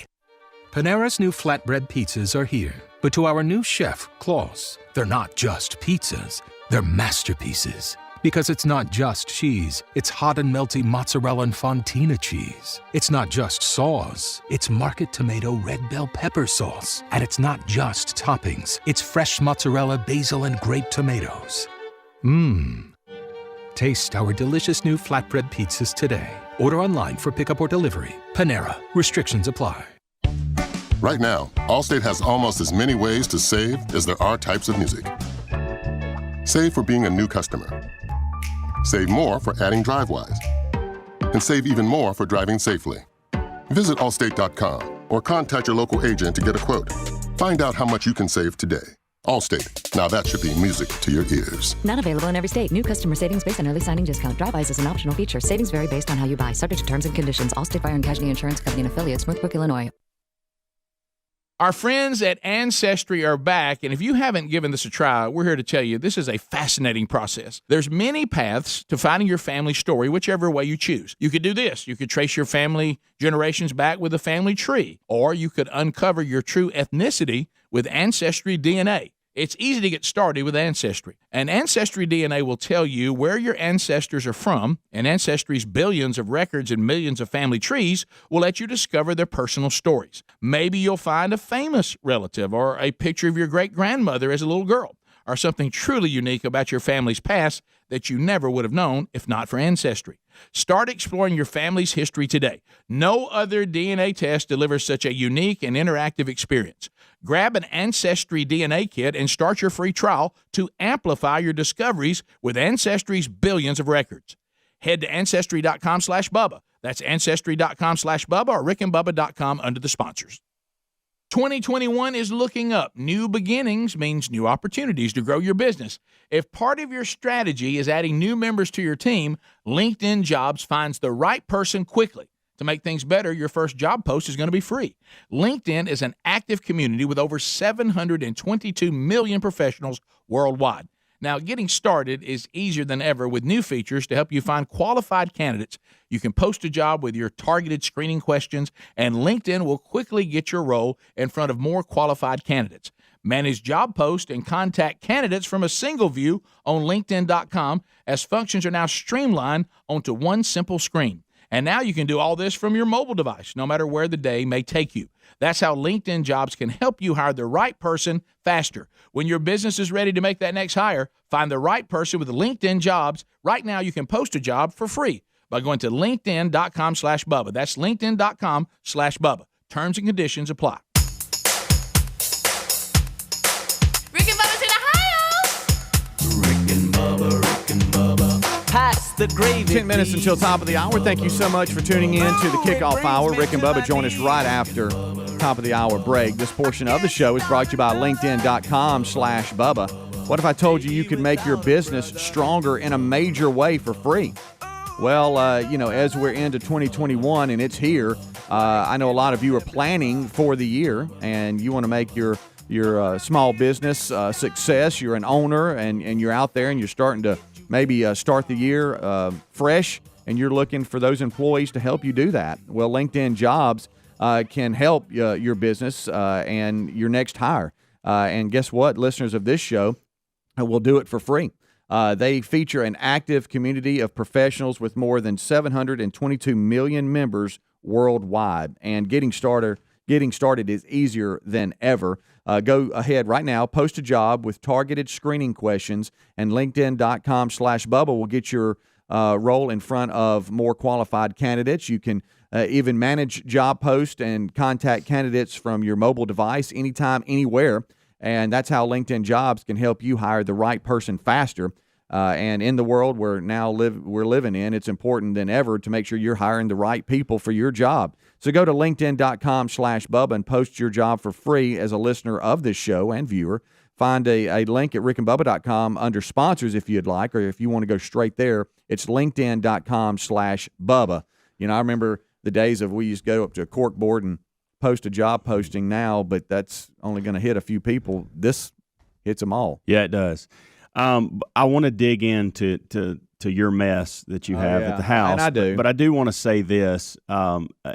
Panera's new flatbread pizzas are here. But to our new chef, Klaus, they're not just pizzas, they're masterpieces. Because it's not just cheese, it's hot and melty mozzarella and fontina cheese. It's not just sauce, it's market tomato red bell pepper sauce. And it's not just toppings, it's fresh mozzarella, basil, and grape tomatoes. Taste our delicious new flatbread pizzas today. Order online for pickup or delivery. Panera. Restrictions apply. Right now, Allstate has almost as many ways to save as there are types of music. Save for being a new customer. Save more for adding DriveWise. And save even more for driving safely. Visit Allstate.com or contact your local agent to get a quote. Find out how much you can save today. Allstate. Now that should be music to your ears. Not available in every state. New customer savings based on early signing discount. DriveWise is an optional feature. Savings vary based on how you buy. Subject to terms and conditions. Allstate Fire and Casualty Insurance Company and affiliates. Smoothbrook, Illinois. Our friends at Ancestry are back, and if you haven't given this a try, we're here to tell you this is a fascinating process. There's many paths to finding your family story, whichever way you choose. You could do this. You could trace your family generations back with a family tree, or you could uncover your true ethnicity with Ancestry DNA. It's easy to get started with Ancestry. And Ancestry DNA will tell you where your ancestors are from, and Ancestry's billions of records and millions of family trees will let you discover their personal stories. Maybe you'll find a famous relative or a picture of your great-grandmother as a little girl, or something truly unique about your family's past that you never would have known if not for Ancestry. Start exploring your family's history today. No other DNA test delivers such a unique and interactive experience. Grab an Ancestry DNA kit and start your free trial to amplify your discoveries with Ancestry's billions of records. Head to Ancestry.com/Bubba. That's Ancestry.com/Bubba or RickandBubba.com under the sponsors. 2021 is looking up. New beginnings means new opportunities to grow your business. If part of your strategy is adding new members to your team, LinkedIn Jobs finds the right person quickly. To make things better, your first job post is going to be free. LinkedIn is an active community with over 722 million professionals worldwide. Now, getting started is easier than ever with new features to help you find qualified candidates. You can post a job with your targeted screening questions, and LinkedIn will quickly get your role in front of more qualified candidates. Manage job posts and contact candidates from a single view on LinkedIn.com, as functions are now streamlined onto one simple screen. And now you can do all this from your mobile device, no matter where the day may take you. That's how LinkedIn Jobs can help you hire the right person faster. When your business is ready to make that next hire, find the right person with LinkedIn Jobs. Right now, you can post a job for free by going to linkedin.com/Bubba. That's linkedin.com/Bubba. Terms and conditions apply. Rick and Bubba's in Ohio. Rick and Bubba. Pass the gravy. 10 minutes until top of the hour. Thank you so much for tuning in to the kickoff hour. Rick and Bubba join us right after top of the hour break. This portion of the show is brought to you by linkedin.com/Bubba. What if I told you you could make your business stronger in a major way for free? Well, as we're into 2021 and it's here, I know a lot of you are planning for the year and you want to make your small business success. You're an owner and you're out there and you're starting to maybe start the year fresh, and you're looking for those employees to help you do that. Well, LinkedIn Jobs can help your business and your next hire. And guess what? Listeners of this show will do it for free. They feature an active community of professionals with more than 722 million members worldwide. And getting started Getting started is easier than ever. Go ahead right now, post a job with targeted screening questions, and LinkedIn.com/Bubba will get your role in front of more qualified candidates. You can even manage job posts and contact candidates from your mobile device anytime, anywhere. And that's how LinkedIn Jobs can help you hire the right person faster. And in the world we're living in, it's important than ever to make sure you're hiring the right people for your job. So go to LinkedIn.com/Bubba and post your job for free as a listener of this show and viewer. Find a link at rickandbubba.com under sponsors if you'd like, or if you want to go straight there, it's LinkedIn.com/Bubba. You know, I remember the days of we used to go up to a corkboard and post a job posting now, but that's only going to hit a few people. This hits them all. Yeah, it does. I want to dig into to your mess that you have at the house. And I do. But I do want to say this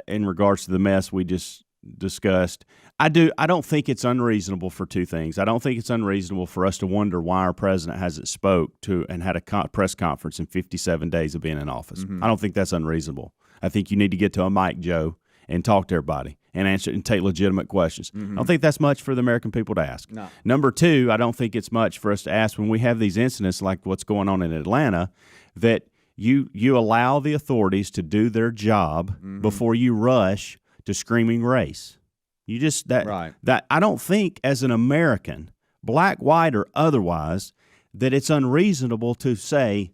in regards to the mess we just discussed. I don't think it's unreasonable for two things. I don't think it's unreasonable for us to wonder why our president hasn't spoke to and had a press conference in 57 days of being in office. Mm-hmm. I don't think that's unreasonable. I think you need to get to a mic, Joe, and talk to everybody and answer and take legitimate questions. Mm-hmm. I don't think that's much for the American people to ask. No. Number two, I don't think it's much for us to ask when we have these incidents like what's going on in Atlanta, that you allow the authorities to do their job before you rush to screaming race. You just that I don't think as an American, black, white, or otherwise, that it's unreasonable to say,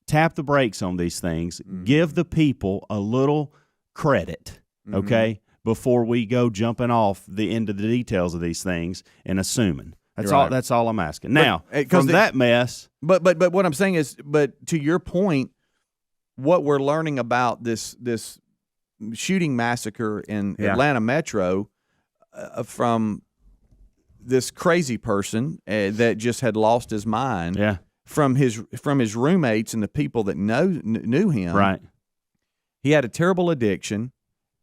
tap the brakes on these things, give the people a little credit, okay, before we go jumping off the end of the details of these things and assuming. That's all. That's all I'm asking. Now, from that mess. But what I'm saying is, but to your point, what we're learning about this shooting massacre in Atlanta Metro from this crazy person that just had lost his mind. Yeah. From his roommates and the people that knew him. Right. He had a terrible addiction,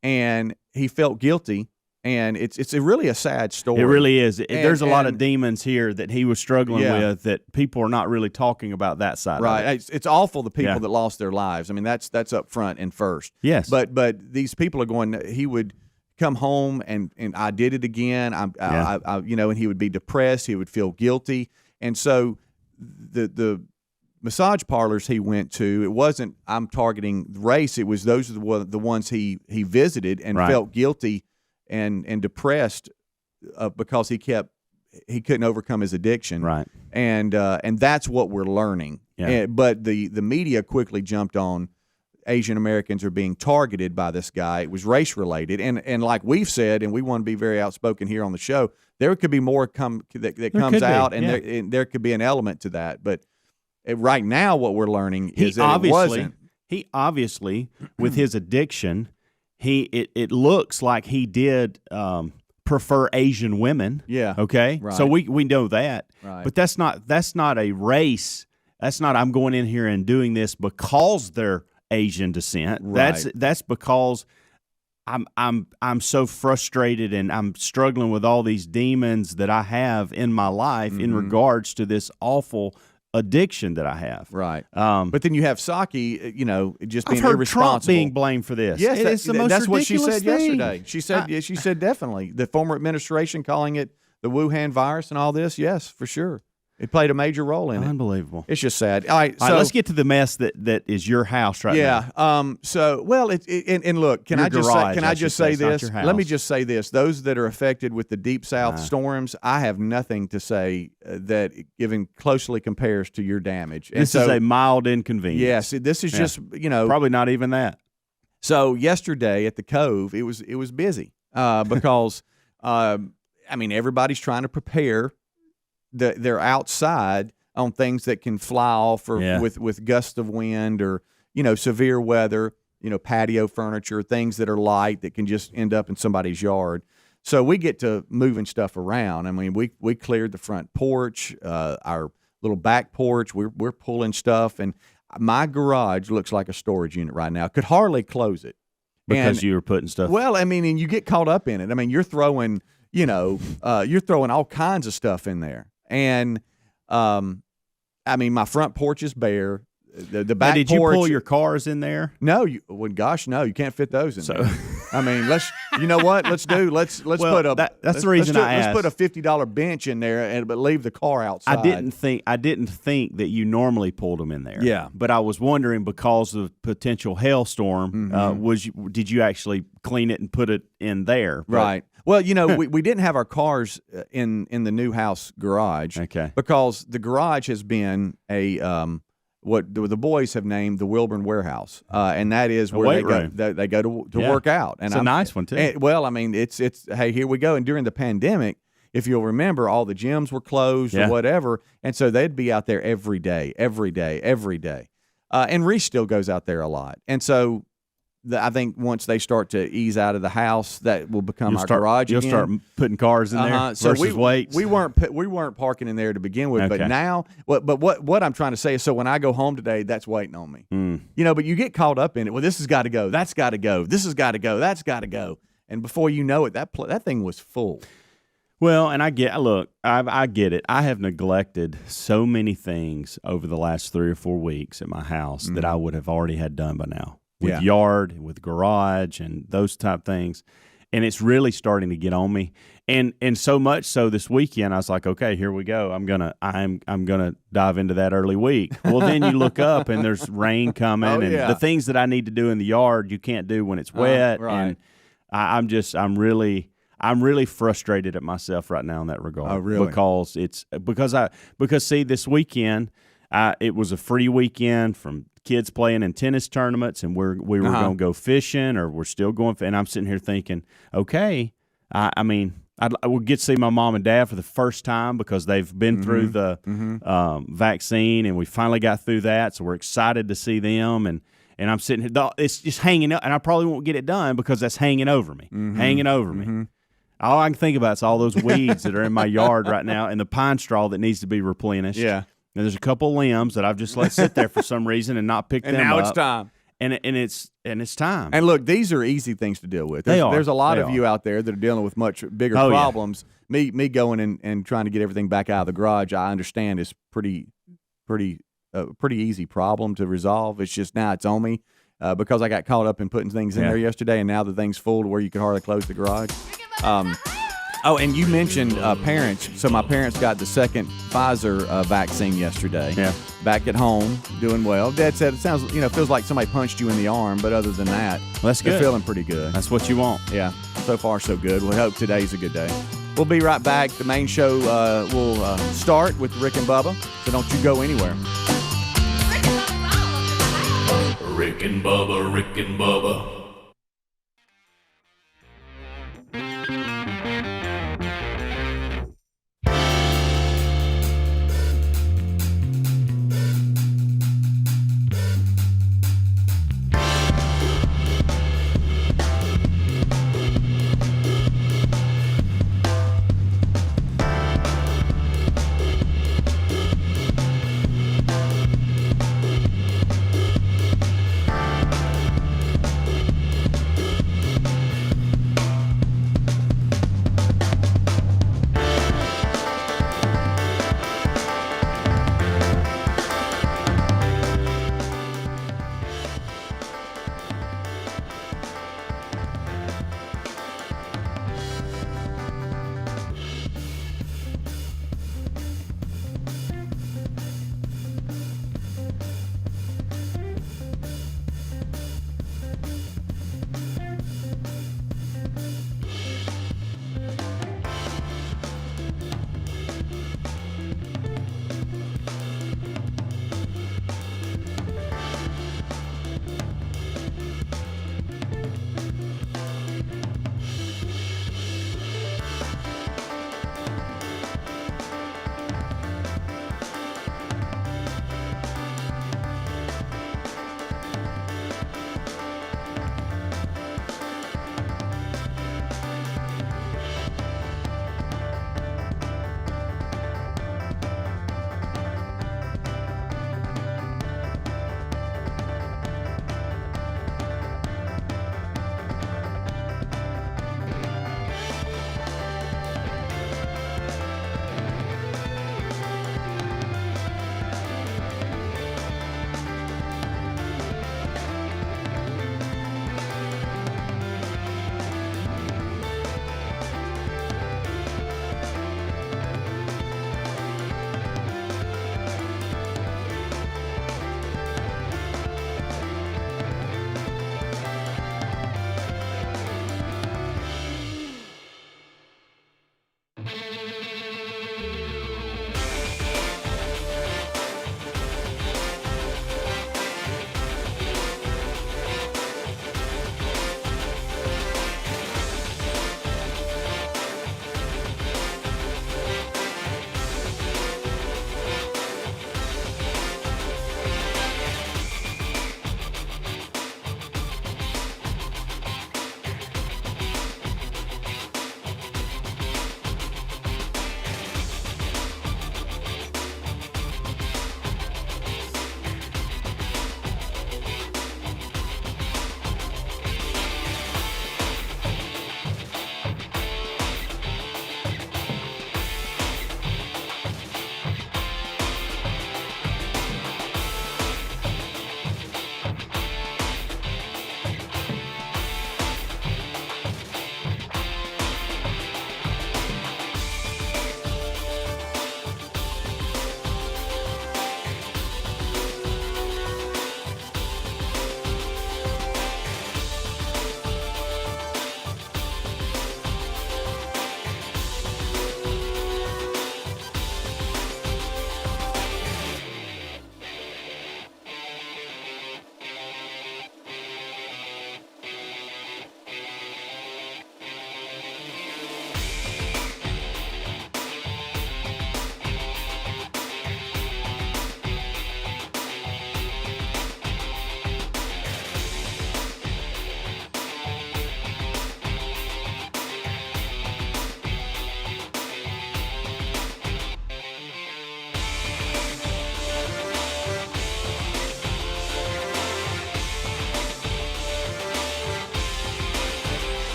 and he felt guilty. And it's really a sad story. It really is. There's a lot of demons here that he was struggling with that people are not really talking about that side. Right. Of it. It's awful, the people that lost their lives. I mean, that's up front and first. Yes. But these people are going. He would come home and I did it again. I and he would be depressed. He would feel guilty, and so the massage parlors he went to, it wasn't I'm targeting race. It was those are the ones he visited and felt guilty and depressed because he couldn't overcome his addiction. Right. And that's what we're learning. Yeah. But the media quickly jumped on Asian Americans are being targeted by this guy. It was race related. And like we've said, and we want to be very outspoken here on the show, there could be more that comes out, and there could be an element to that. But right now what we're learning is that it wasn't. He obviously, with his addiction, it looks like he did prefer Asian women. Yeah. Okay. Right. So we know that. Right. But that's not a race. That's not I'm going in here and doing this because they're Asian descent. Right. That's because I'm so frustrated and I'm struggling with all these demons that I have in my life in regards to this awful addiction that I have. Right. But then you have Psaki, just being I've heard irresponsible. Trump being blamed for this. Yes, it's the most that's what she ridiculous said thing. yesterday. She said definitely the former administration calling it the Wuhan virus and all this. Yes, for sure. It played a major role in it. Unbelievable. It's just sad. All right, let's get to the mess that is your house right now. Yeah. So, well, and look, can Your I just garage, say, I should say, say it's not this? your house. Let me just say this: those that are affected with the deep south storms, I have nothing to say that even closely compares to your damage. And This is a mild inconvenience. Yes, this is just probably not even that. So yesterday at the Cove, it was busy because everybody's trying to prepare. They're outside on things that can fly off or with gusts of wind or severe weather, patio furniture, things that are light that can just end up in somebody's yard. So we get to moving stuff around. I mean, we cleared the front porch, our little back porch. We're pulling stuff, and my garage looks like a storage unit right now. Could hardly close it because you were putting stuff. Well, and you get caught up in it. I mean, you're throwing all kinds of stuff in there. And, my front porch is bare. The back porch. Did you pull your cars in there? No, you can't fit those in there. I mean, you know what? Let's put a. That's the reason I asked. Let's put a $50 bench in there, but leave the car outside. I didn't think that you normally pulled them in there. Yeah, but I was wondering because of potential hailstorm, did you actually clean it and put it in there? But, right. Well, we didn't have our cars in the new house garage. Okay. Because the garage has been a what the boys have named the Wilburn Warehouse, and that is where they go to work out. And it's a nice one too. Well, I mean, it's hey, here we go. And during the pandemic, if you'll remember, all the gyms were closed or whatever, and so they'd be out there every day. And Reese still goes out there a lot, and so. I think once they start to ease out of the house, that will become our garage again. You'll start putting cars in there versus weights. We weren't parking in there to begin with, but now, what I'm trying to say is, so when I go home today, that's waiting on me. But you get caught up in it. Well, this has got to go. That's got to go. This has got to go. That's got to go. And before you know it, that thing was full. Well, and I get it. I have neglected so many things over the last 3 or 4 weeks at my house that I would have already had done by now. With yard, with garage, and those type things, and it's really starting to get on me. And so much so this weekend, I was like, okay, here we go. I'm gonna dive into that early week. Well, then you look up and there's rain coming, and the things that I need to do in the yard you can't do when it's wet. Right. And I'm really frustrated at myself right now in that regard. Oh, really? Because see, this weekend it was a free weekend from kids playing in tennis tournaments, and we were going to go fishing, or we're still going. And I'm sitting here thinking, okay, I would get to see my mom and dad for the first time because they've been through the vaccine, and we finally got through that. So we're excited to see them, and I'm sitting here. It's just hanging up, and I probably won't get it done because that's hanging over me, me. All I can think about is all those weeds that are in my yard right now, and the pine straw that needs to be replenished. Yeah. And there's a couple limbs that I've just let sit there for some reason and not picked them up. And now it's time. And it's time. And look, these are easy things to deal with. There's a lot of you out there that are dealing with much bigger problems. Me going and trying to get everything back out of the garage, I understand is pretty easy problem to resolve. It's just now it's on me because I got caught up in putting things in there yesterday, and now the thing's full to where you can hardly close the garage. Oh, and you mentioned parents. So my parents got the second Pfizer vaccine yesterday. Yeah. Back at home, doing well. Dad said it feels like somebody punched you in the arm, but other than that, that's good. They're feeling pretty good. That's what you want. Yeah. So far, so good. We hope today's a good day. We'll be right back. The main show will start with Rick and Bubba, so don't you go anywhere. Rick and Bubba, Rick and Bubba.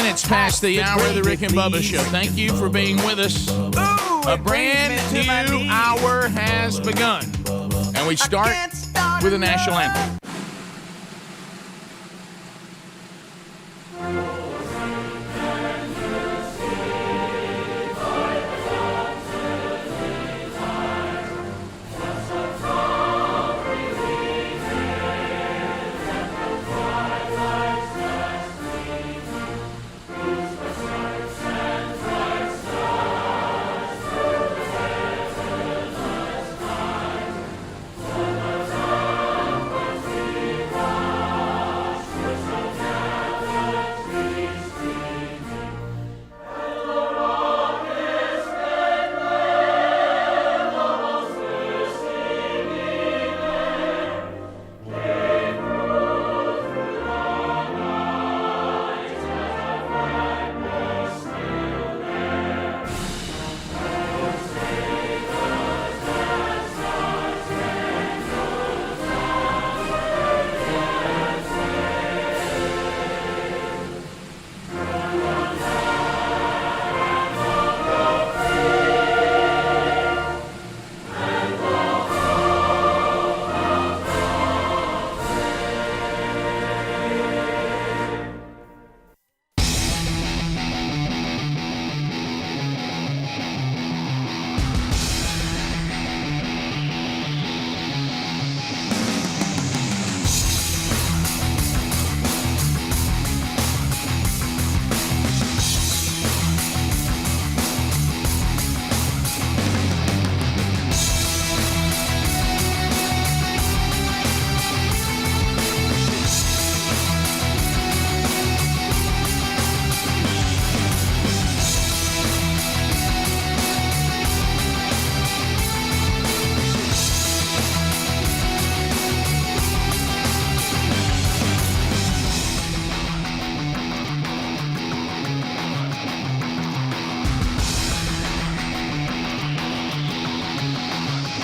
minutes past the hour of the Rick and Bubba Show. Thank you for being with us. A brand new hour has begun. And we start with the national anthem.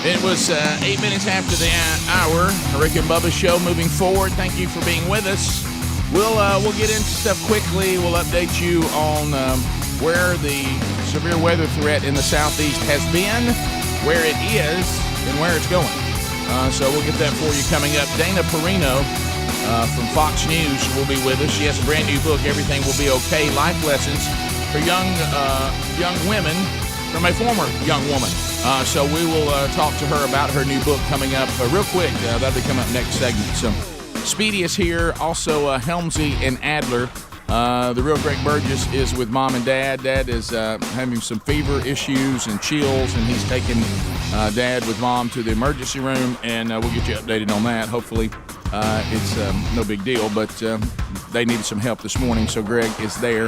It was 8 minutes after the hour. Rick and Bubba Show moving forward. Thank you for being with us. We'll get into stuff quickly. We'll update you on where the severe weather threat in the southeast has been, where it is, and where it's going. So we'll get that for you coming up. Dana Perino from Fox News will be with us. She has a brand new book, Everything Will Be Okay, Life Lessons for young women from a former young woman. So we will talk to her about her new book coming up real quick. That'll be coming up next segment. So Speedy is here. Also Helmsy and Adler. The real Greg Burgess is with Mom and Dad. Dad is having some fever issues and chills, and he's taking Dad with Mom to the emergency room, and we'll get you updated on that. Hopefully it's no big deal, but they needed some help this morning, so Greg is there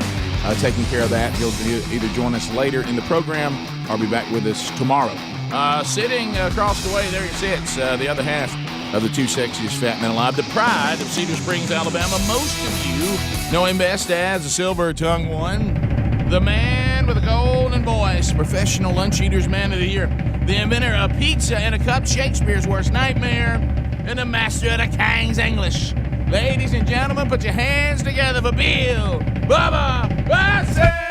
taking care of that. He'll either join us later in the program or be back with us tomorrow. Sitting across the way, there he sits, the other half of the two sexiest fat men alive, the pride of Cedar Springs, Alabama. Most of you know him best as the silver-tongued one, the man with a golden voice, professional lunch eaters man of the year, the inventor of pizza in a cup, Shakespeare's worst nightmare, and the master of the King's English. Ladies and gentlemen, put your hands together for Bill Bubba Bussey!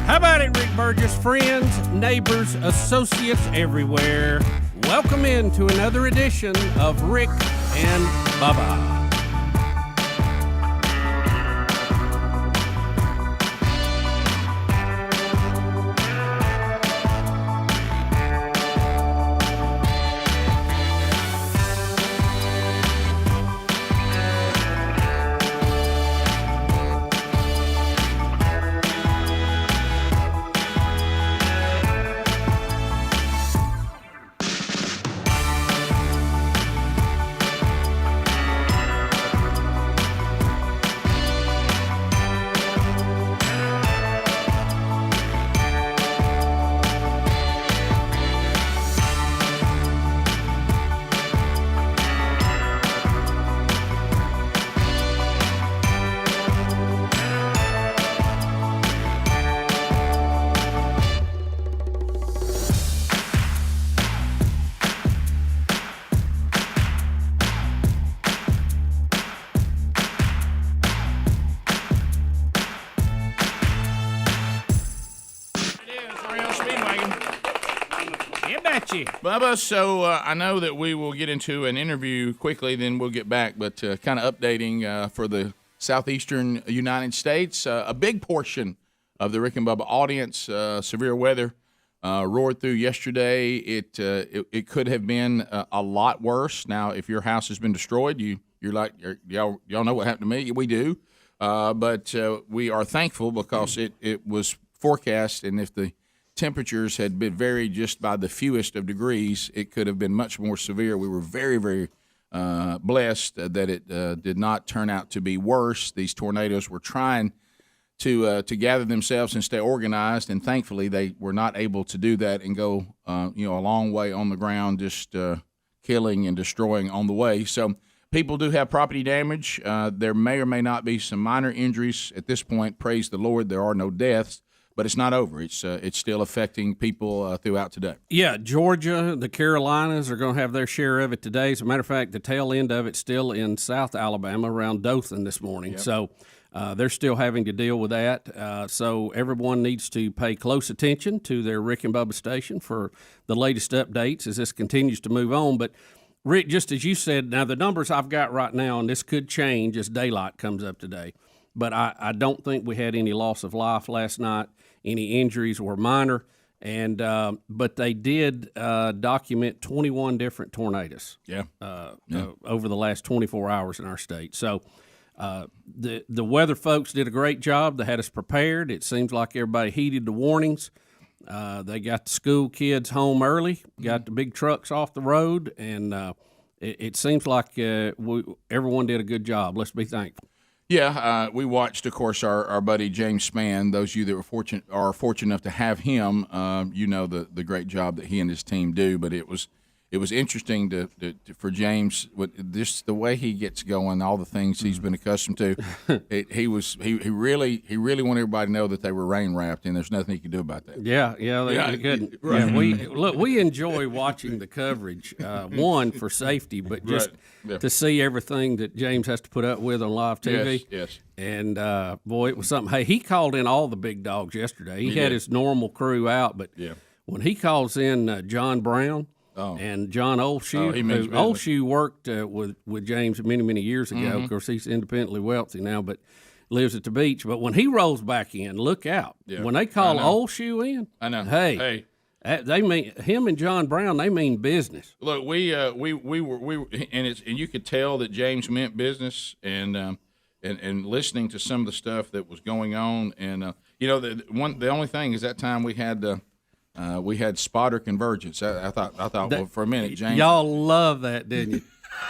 How about it, Rick Burgess? Friends, neighbors, associates everywhere. Welcome into another edition of Rick and Bubba. Hey, Bubba, so I know that we will get into an interview quickly, then we'll get back, but kind of updating for the southeastern United States. A big portion of the Rick and Bubba audience, severe weather roared through yesterday. It could have been a lot worse. Now, if your house has been destroyed, you're like, y'all know what happened to me. We do. But we are thankful because it was forecast, and if the temperatures had been varied just by the fewest of degrees, it could have been much more severe. We were very, very blessed that it did not turn out to be worse. These tornadoes were trying to gather themselves and stay organized, and thankfully they were not able to do that and go a long way on the ground, just killing and destroying on the way. So people do have property damage. There may or may not be some minor injuries at this point. Praise the Lord, there are no deaths. But it's not over. It's still affecting people throughout today. Yeah, Georgia, the Carolinas are going to have their share of it today. As a matter of fact, the tail end of it's still in South Alabama around Dothan this morning. Yep. So they're still having to deal with that. So everyone needs to pay close attention to their Rick and Bubba station for the latest updates as this continues to move on. But Rick, just as you said, now the numbers I've got right now, and this could change as daylight comes up today, but I don't think we had any loss of life last night. Any injuries were minor, and but they did document 21 different tornadoes. Over the last 24 hours in our state. So the weather folks did a great job. They had us prepared. It seems like everybody heeded the warnings. They got the school kids home early, got the big trucks off the road, and it seems like everyone did a good job. Let's be thankful. Yeah, we watched, of course, our buddy James Spann. Those of you that are fortunate enough to have him, the great job that he and his team do. But it was interesting for James, with just the way he gets going, all the things he's been accustomed to. He really wanted everybody to know that they were rain wrapped, and there's nothing he could do about that. They couldn't. Right. Yeah, we enjoy watching the coverage. One, for safety, but just to see everything that James has to put up with on live TV. Yes. And boy, it was something. Hey, he called in all the big dogs yesterday. He had his normal crew out, but when he calls in John Brown. And John Olshoe. Olshoe worked with James many years ago. Of course, he's independently wealthy now, but lives at the beach. But when he rolls back in, look out. Yeah. When they call Olshoe in, I know. Hey. They mean him and John Brown. They mean business. Look, we were, and you could tell that James meant business, and listening to some of the stuff that was going on, and the only thing is that time we had spotter convergence. I thought well, for a minute, James. Y'all love that, didn't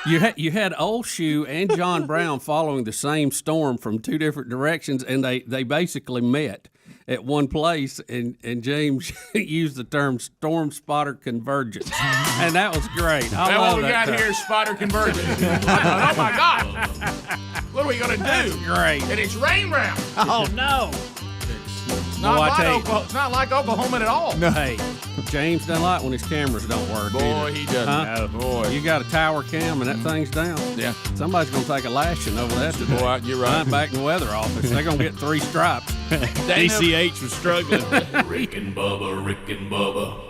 you? You had Olshoe and John Brown following the same storm from two different directions, and they basically met at one place, and James used the term storm spotter convergence, and that was great. I love what we got here is spotter convergence. Oh my God! What are we gonna do? That's great. And it's rain wrapped. Oh no! It's not like Oklahoma at all. No. Hey, James doesn't like when his cameras don't work. Boy, he doesn't. Huh? Boy, you got a tower cam and that thing's down. Yeah, somebody's gonna take a lashing over that today. Boy, you're right. I'm back in the weather office. They're gonna get 3 stripes. DCH was struggling. Rick and Bubba, Rick and Bubba.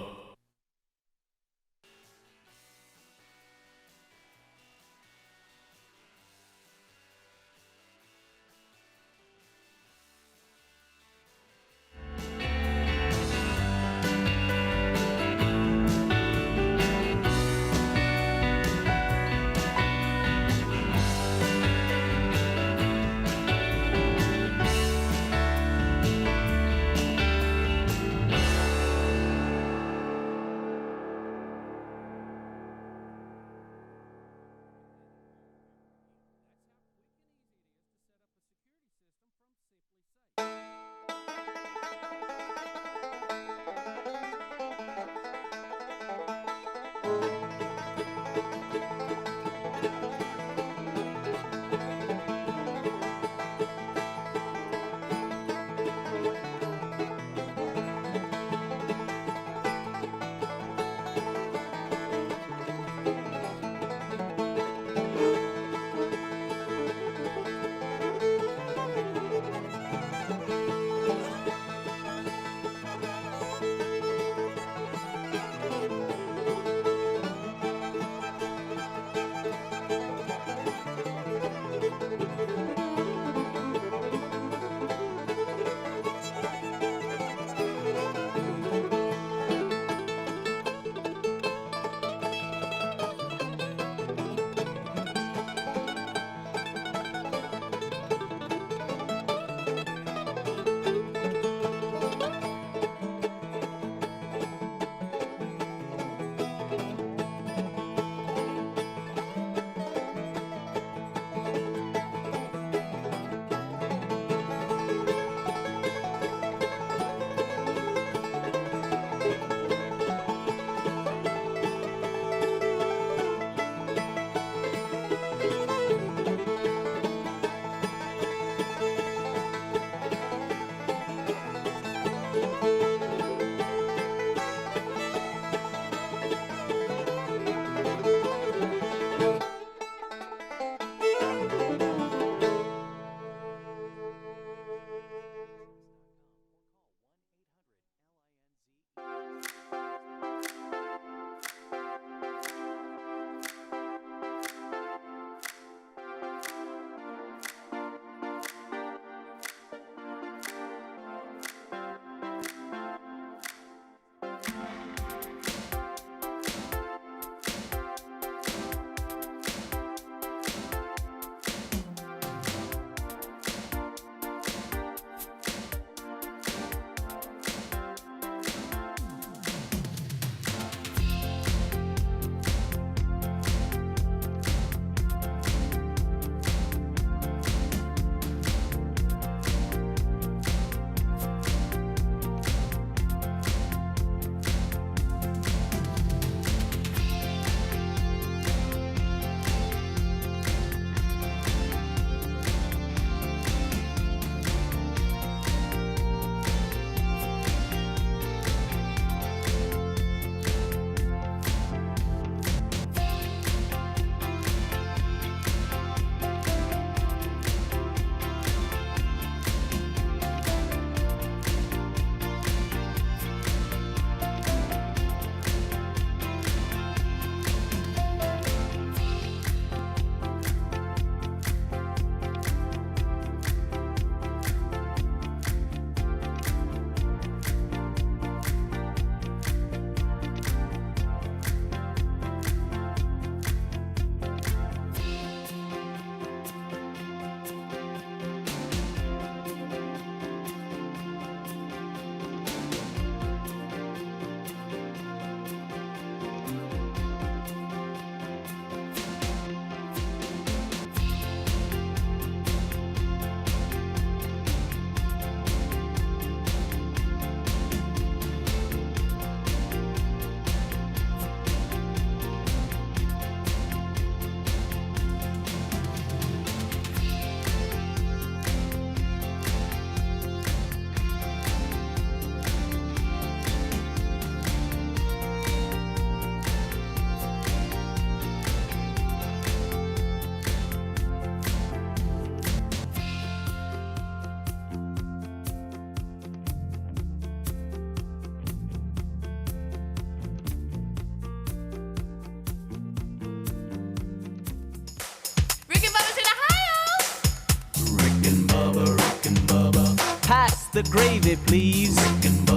the gravy, please.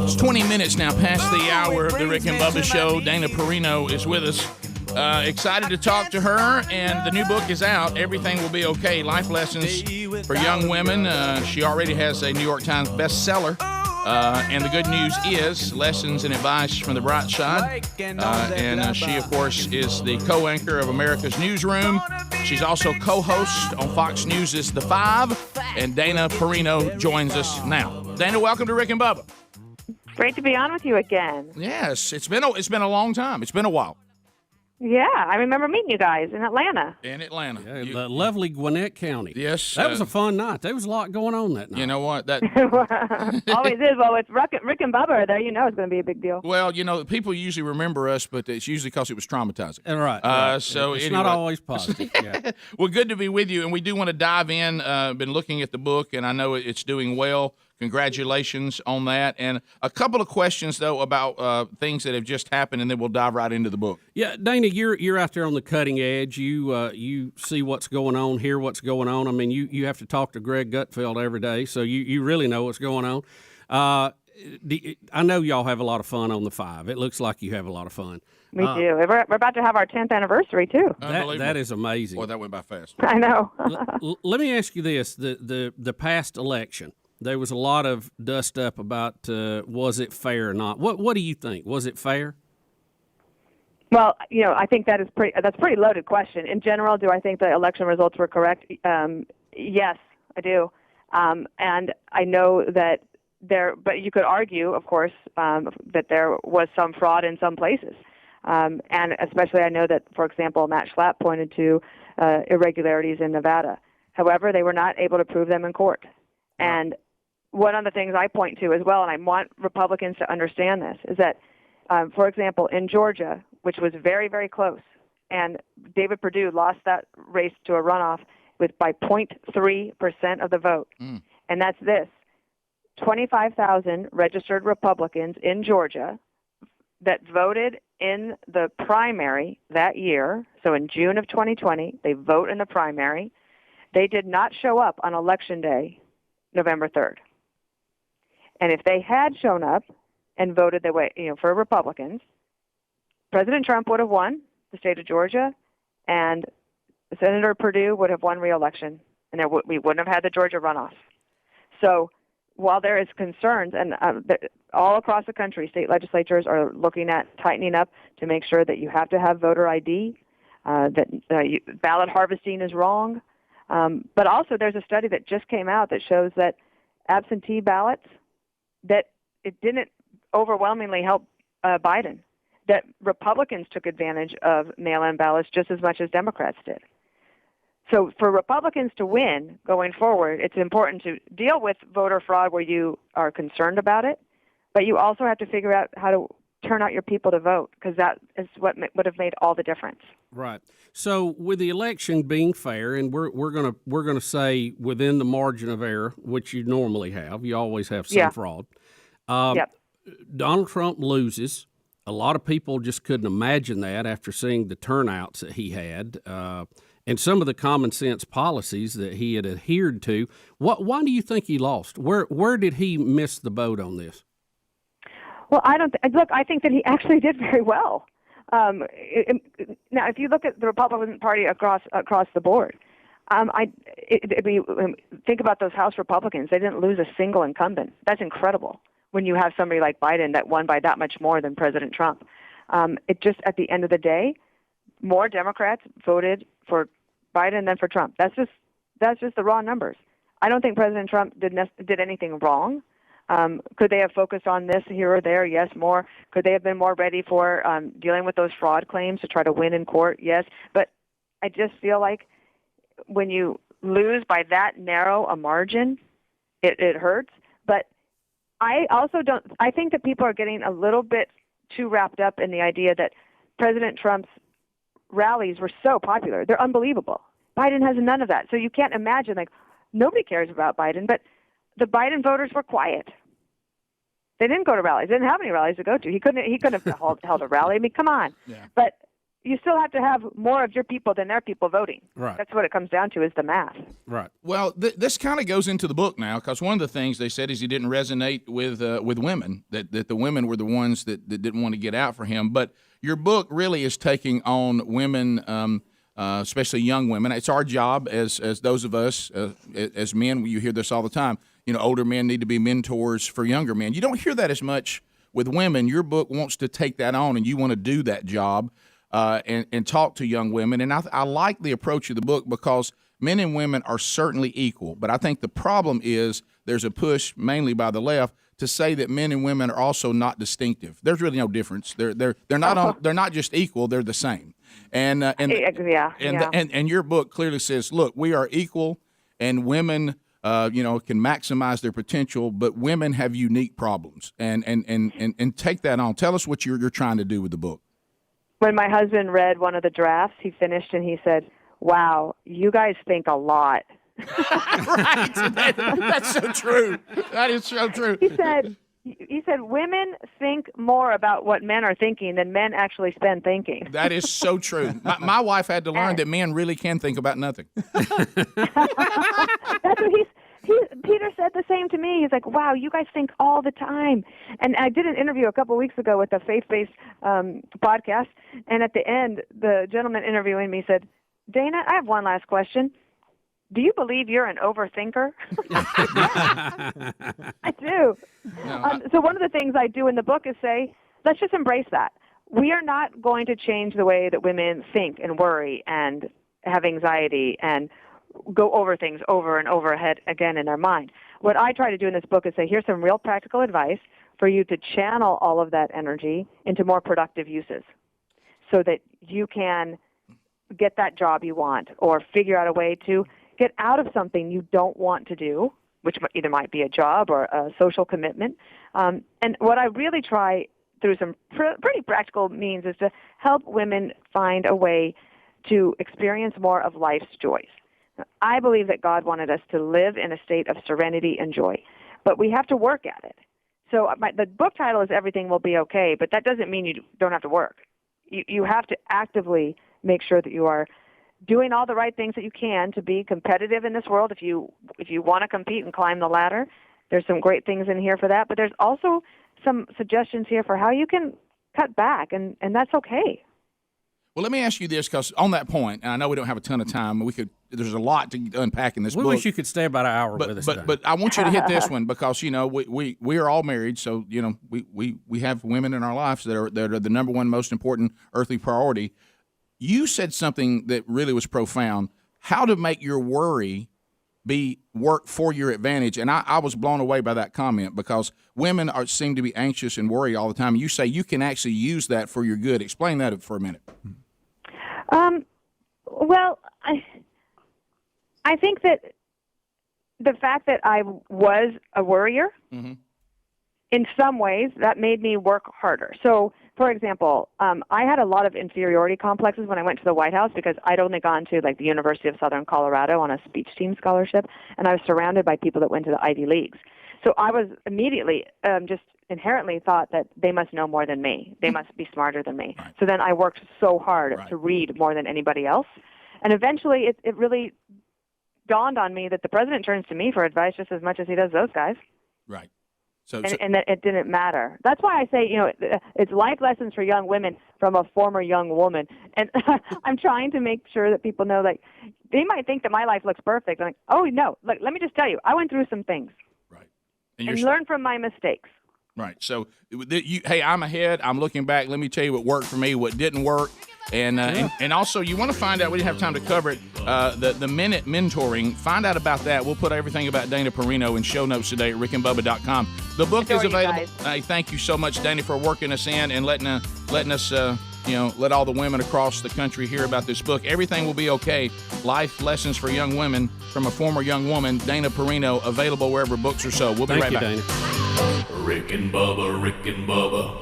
It's 20 minutes now past the hour of the Rick and Bubba Show. Dana Perino is with us. Excited to talk to her, and the new book is out, Everything Will Be Okay, Life Lessons for Young Women. She already has a New York Times bestseller. And the good news is lessons and advice from the bright side. And she, of course, is the co-anchor of America's Newsroom. She's also co-host on Fox News' The Five. And Dana Perino joins us now. Dana, welcome to Rick and Bubba. Great to be on with you again. Yes, it's been a long time. It's been a while. Yeah, I remember meeting you guys in Atlanta. Yeah, the lovely Gwinnett County. Yes. That was a fun night. There was a lot going on that night. You know what? That Always is. Well, it's Rick and Bubba are there. You know it's going to be a big deal. Well, people usually remember us, but it's usually because it was traumatizing. Right. So it's anyway. not always positive. Yeah. Well, good to be with you, and we do want to dive in. Been looking at the book, and I know it's doing well. Congratulations on that. And a couple of questions, though, about things that have just happened, and then we'll dive right into the book. Yeah, Dana, you're out there on the cutting edge. You see what's going on, hear what's going on. I mean, you have to talk to Greg Gutfeld every day, so you really know what's going on. I know y'all have a lot of fun on the Five. It looks like you have a lot of fun. We do. We're about to have our 10th anniversary, too. That is amazing. Boy, that went by fast. I know. Let me ask you this. The past election, there was a lot of dust up about was it fair or not. What do you think? Was it fair? Well, I think that's a pretty loaded question. In general, do I think the election results were correct? Yes, I do. And I know that but you could argue, of course, that there was some fraud in some places. And especially I know that, for example, Matt Schlapp pointed to irregularities in Nevada. However, they were not able to prove them in court. And one of the things I point to as well, and I want Republicans to understand this, is that, for example, in Georgia, which was very, very close, and David Perdue lost that race to a runoff by 0.3% of the vote. And that's this. 25,000 registered Republicans in Georgia that voted in the primary that year, so in June of 2020, they vote in the primary. They did not show up on Election Day, November 3rd. And if they had shown up and voted the way, for Republicans, President Trump would have won the state of Georgia, and Senator Perdue would have won re-election, and we wouldn't have had the Georgia runoff. So while there is concerns, and all across the country, state legislatures are looking at tightening up to make sure that you have to have voter ID, that ballot harvesting is wrong. But also there's a study that just came out that shows that absentee ballots, that it didn't overwhelmingly help Biden, that Republicans took advantage of mail-in ballots just as much as Democrats did. So for Republicans to win going forward, it's important to deal with voter fraud where you are concerned about it, but you also have to figure out how to turn out your people to vote, because that is what would have made all the difference. Right. So with the election being fair, and we're gonna say within the margin of error, which you normally have, you always have some fraud. Donald Trump loses. A lot of people just couldn't imagine that after seeing the turnouts that he had. And some of the common sense policies that he had adhered to. Why do you think he lost? Where did he miss the boat on this? Well, I think that he actually did very well. Now, if you look at the Republican Party across the board, think about those House Republicans. They didn't lose a single incumbent. That's incredible when you have somebody like Biden that won by that much more than President Trump. It just, at the end of the day, more Democrats voted for Biden than for Trump. That's just the raw numbers. I don't think President Trump did anything wrong. Could they have focused on this here or there? Yes, more. Could they have been more ready for dealing with those fraud claims to try to win in court? Yes. But I just feel like when you lose by that narrow a margin, it hurts. But I think that people are getting a little bit too wrapped up in the idea that President Trump's rallies were so popular. They're unbelievable. Biden has none of that. So you can't imagine, nobody cares about Biden, but the Biden voters were quiet. They didn't go to rallies. They didn't have any rallies to go to. He couldn't have held a rally. I mean, come on. Yeah. But you still have to have more of your people than their people voting. Right. That's what it comes down to, is the math. Right. Well, this kind of goes into the book now, because one of the things they said is he didn't resonate with women, that the women were the ones that didn't want to get out for him. But your book really is taking on women, especially young women. It's our job as those of us, as men, you hear this all the time, older men need to be mentors for younger men. You don't hear that as much with women. Your book wants to take that on, and you want to do that job. And talk to young women. And I like the approach of the book because men and women are certainly equal. But I think the problem is there's a push, mainly by the left, to say that men and women are also not distinctive. There's really no difference. They're not just equal. They're the same. And your book clearly says, look, we are equal, and women can maximize their potential, but women have unique problems. And take that on. Tell us what you're trying to do with the book. When my husband read one of the drafts, he finished and he said, "Wow, you guys think a lot." Right. That's so true. That is so true. He said, "Women think more about what men are thinking than men actually spend thinking." That is so true. My wife had to learn that men really can think about nothing. That's what Peter said the same to me. He's like, "Wow, you guys think all the time." And I did an interview a couple weeks ago with a faith-based podcast, and at the end, the gentleman interviewing me said, "Dana, I have one last question. Do you believe you're an overthinker?" I do. So one of the things I do in the book is say, let's just embrace that. We are not going to change the way that women think and worry and have anxiety and go over things over and over again in their mind. What I try to do in this book is say, here's some real practical advice for you to channel all of that energy into more productive uses so that you can get that job you want or figure out a way to get out of something you don't want to do, which either might be a job or a social commitment. And what I really try through some pretty practical means is to help women find a way to experience more of life's joys. I believe that God wanted us to live in a state of serenity and joy, but we have to work at it. So the book title is Everything Will Be Okay, but that doesn't mean you don't have to work. You have to actively make sure that you are doing all the right things that you can to be competitive in this world. If you want to compete and climb the ladder, there's some great things in here for that, but there's also some suggestions here for how you can cut back, and that's okay. Well, let me ask you this, because on that point, and I know we don't have a ton of time, there's a lot to unpack in this book. We wish you could stay about an hour with us. But I want you to hit this one, because we are all married, so we have women in our lives that are the number one most important earthly priority. You said something that really was profound: how to make your worry work for your advantage. And I was blown away by that comment, because women seem to be anxious and worry all the time. You say you can actually use that for your good. Explain that for a minute. Well, I think that the fact that I was a worrier, in some ways, that made me work harder. So, for example, I had a lot of inferiority complexes when I went to the White House, because I'd only gone to the University of Southern Colorado on a speech team scholarship, and I was surrounded by people that went to the Ivy Leagues. So I was immediately just inherently thought that they must know more than me. They must be smarter than me. Right. So then I worked so hard to read more than anybody else. And eventually it really dawned on me that the president turns to me for advice just as much as he does those guys. Right. And that it didn't matter. That's why I say, it's life lessons for young women from a former young woman. And I'm trying to make sure that people know, they might think that my life looks perfect. I'm like, oh, no, look, let me just tell you, I went through some things. Right. And learn from my mistakes. Right. So, hey, I'm ahead. I'm looking back. Let me tell you what worked for me, what didn't work. And also, you want to find out, we didn't have time to cover it, the Minute Mentoring. Find out about that. We'll put everything about Dana Perino in show notes today at rickandbubba.com. The book is available. Hey, thank you so much, Dana, for working us in and letting us, let all the women across the country hear about this book. Everything Will Be Okay, Life Lessons for Young Women from a Former Young Woman, Dana Perino, available wherever books are sold. We'll be right back. Dana. Rick and Bubba, Rick and Bubba.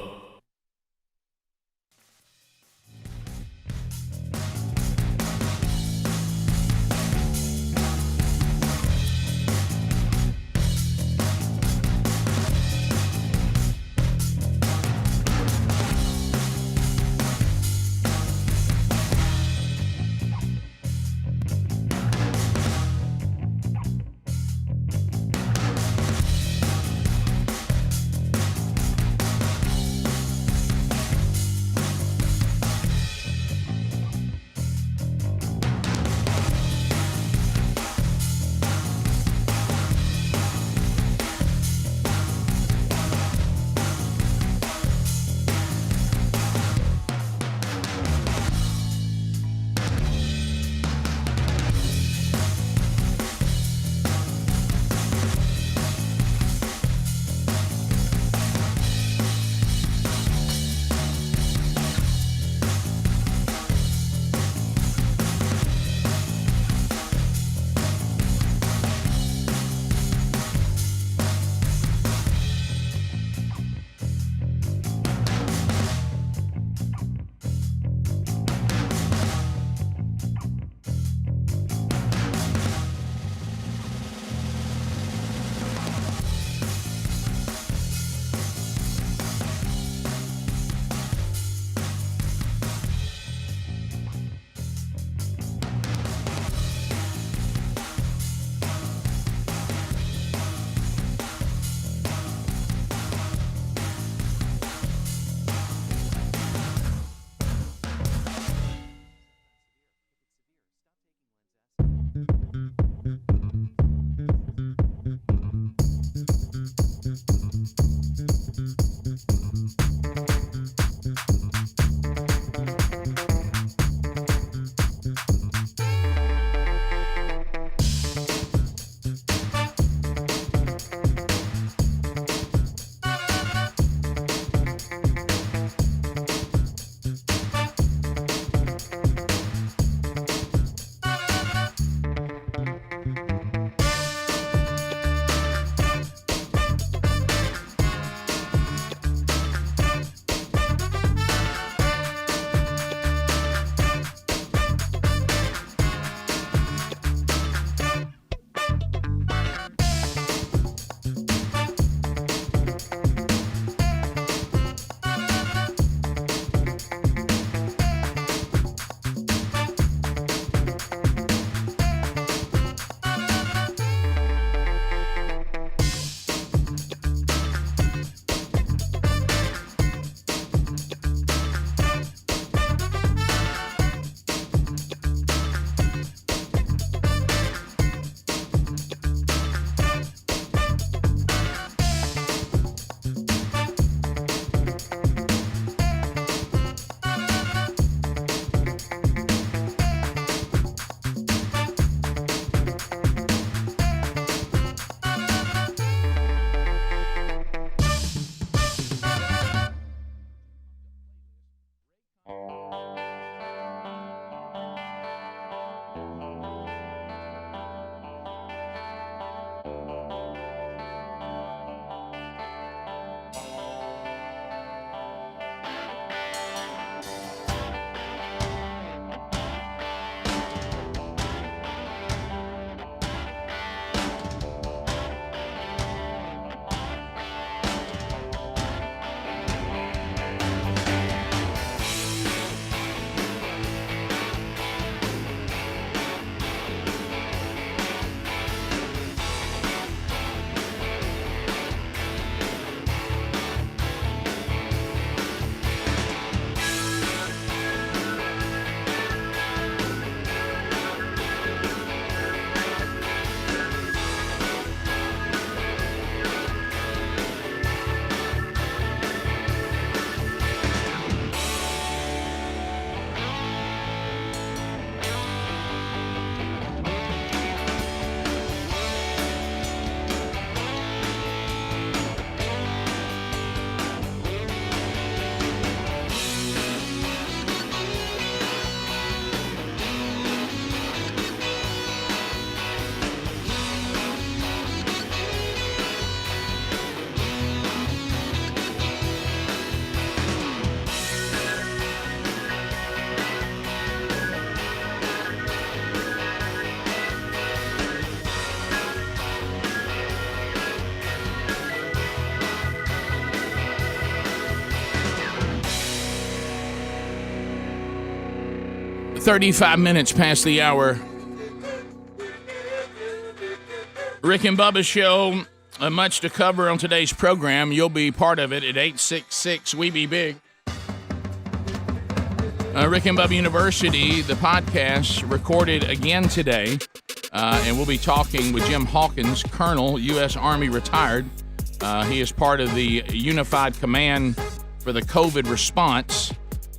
35 minutes past the hour. Rick and Bubba Show. Much to cover on today's program. You'll be part of it at 866 We Be Big. Rick and Bubba University, the podcast, recorded again today. And we'll be talking with Jim Hawkins, Colonel, U.S. Army retired. He is part of the Unified Command for the COVID response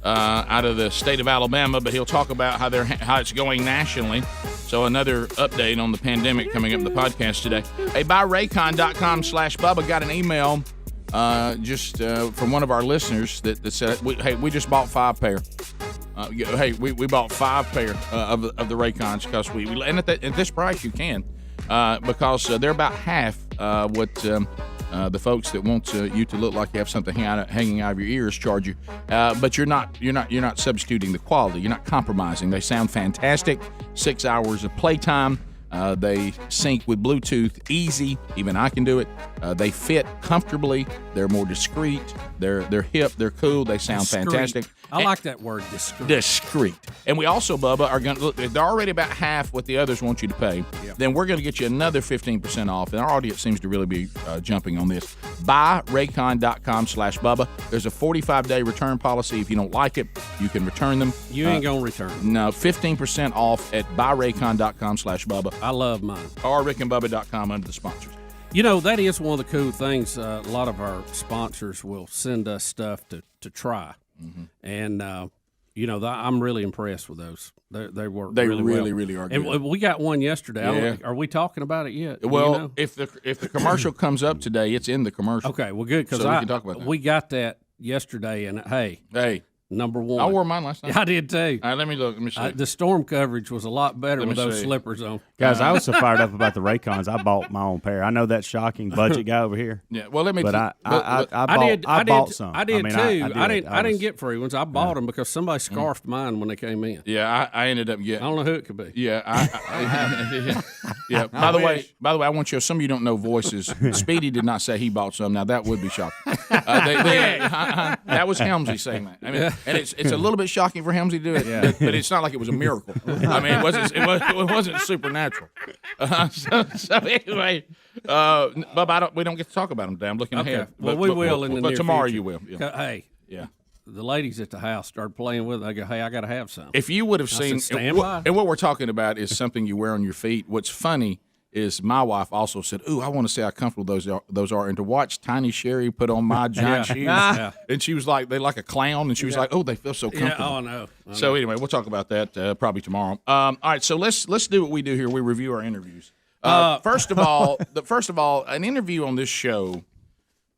out of the state of Alabama, but he'll talk about how it's going nationally. So another update on the pandemic coming up in the podcast today. Hey, buyraycon.com/Bubba. Got an email just from one of our listeners that said, hey, we just bought 5 pair. Hey, we bought 5 pair of the Raycons because and at this price you can because they're about half what the folks that want you to look like you have something hanging out of your ears charge you, but you're not substituting the quality. You're not compromising. They sound fantastic. 6 hours of playtime. They sync with Bluetooth easy. Even I can do it. They fit comfortably. They're more discreet. They're hip. They're cool. They sound fantastic. I like that word, discreet. Discreet. And we also, Bubba, are going to look. They're already about half what the others want you to pay. Yep. Then we're going to get you another 15% off. And our audience seems to really be jumping on this. BuyRaycon.com/Bubba. There's a 45-day return policy. If you don't like it, you can return them. You ain't going to return them. No, 15% off at BuyRaycon.com/Bubba. I love mine. Or RickandBubba.com under the sponsors. You know, that is one of the cool things. A lot of our sponsors will send us stuff to try. Mm-hmm. And, I'm really impressed with those. They work really well. They really are good. And we got one yesterday. Yeah. Are we talking about it yet? Well, if the commercial comes up today, it's in the commercial. Okay, well, good, because we can talk about that. We got that yesterday, and hey. Number one. I wore mine last night. I did too. All right, let me look. Let me see. The storm coverage was a lot better with those slippers on. Guys, I was so fired up about the Raycons. I bought my own pair. I know that's shocking. Budget guy over here. Yeah. Well, let me. But I bought some. I did too. I didn't get free ones. I bought them because somebody scarfed mine when they came in. Yeah, I ended up getting. I don't know who it could be. Yeah. Yeah. By the way, I want you. Some of you don't know voices. Speedy did not say he bought some. Now that would be shocking. That was Helmsy saying that. I mean, and it's a little bit shocking for Helmsy to do it, but it's not like it was a miracle. I mean, it wasn't supernatural. So anyway, Bubba, we don't get to talk about them today. I'm looking ahead. Well, we will in the near But tomorrow future. you will. Yeah. Hey. Yeah. The ladies at the house started playing with it. I go, hey, I got to have some. If you would have seen, and what we're talking about is something you wear on your feet. What's funny is my wife also said, "Ooh, I want to see how comfortable those are." And to watch Tiny Sherry put on my giant shoes, and she was like, "They like a clown," and she was like, "Oh, they feel so comfortable." Yeah, I know. So anyway, we'll talk about that probably tomorrow. All right, so let's do what we do here. We review our interviews. First of all, an interview on this show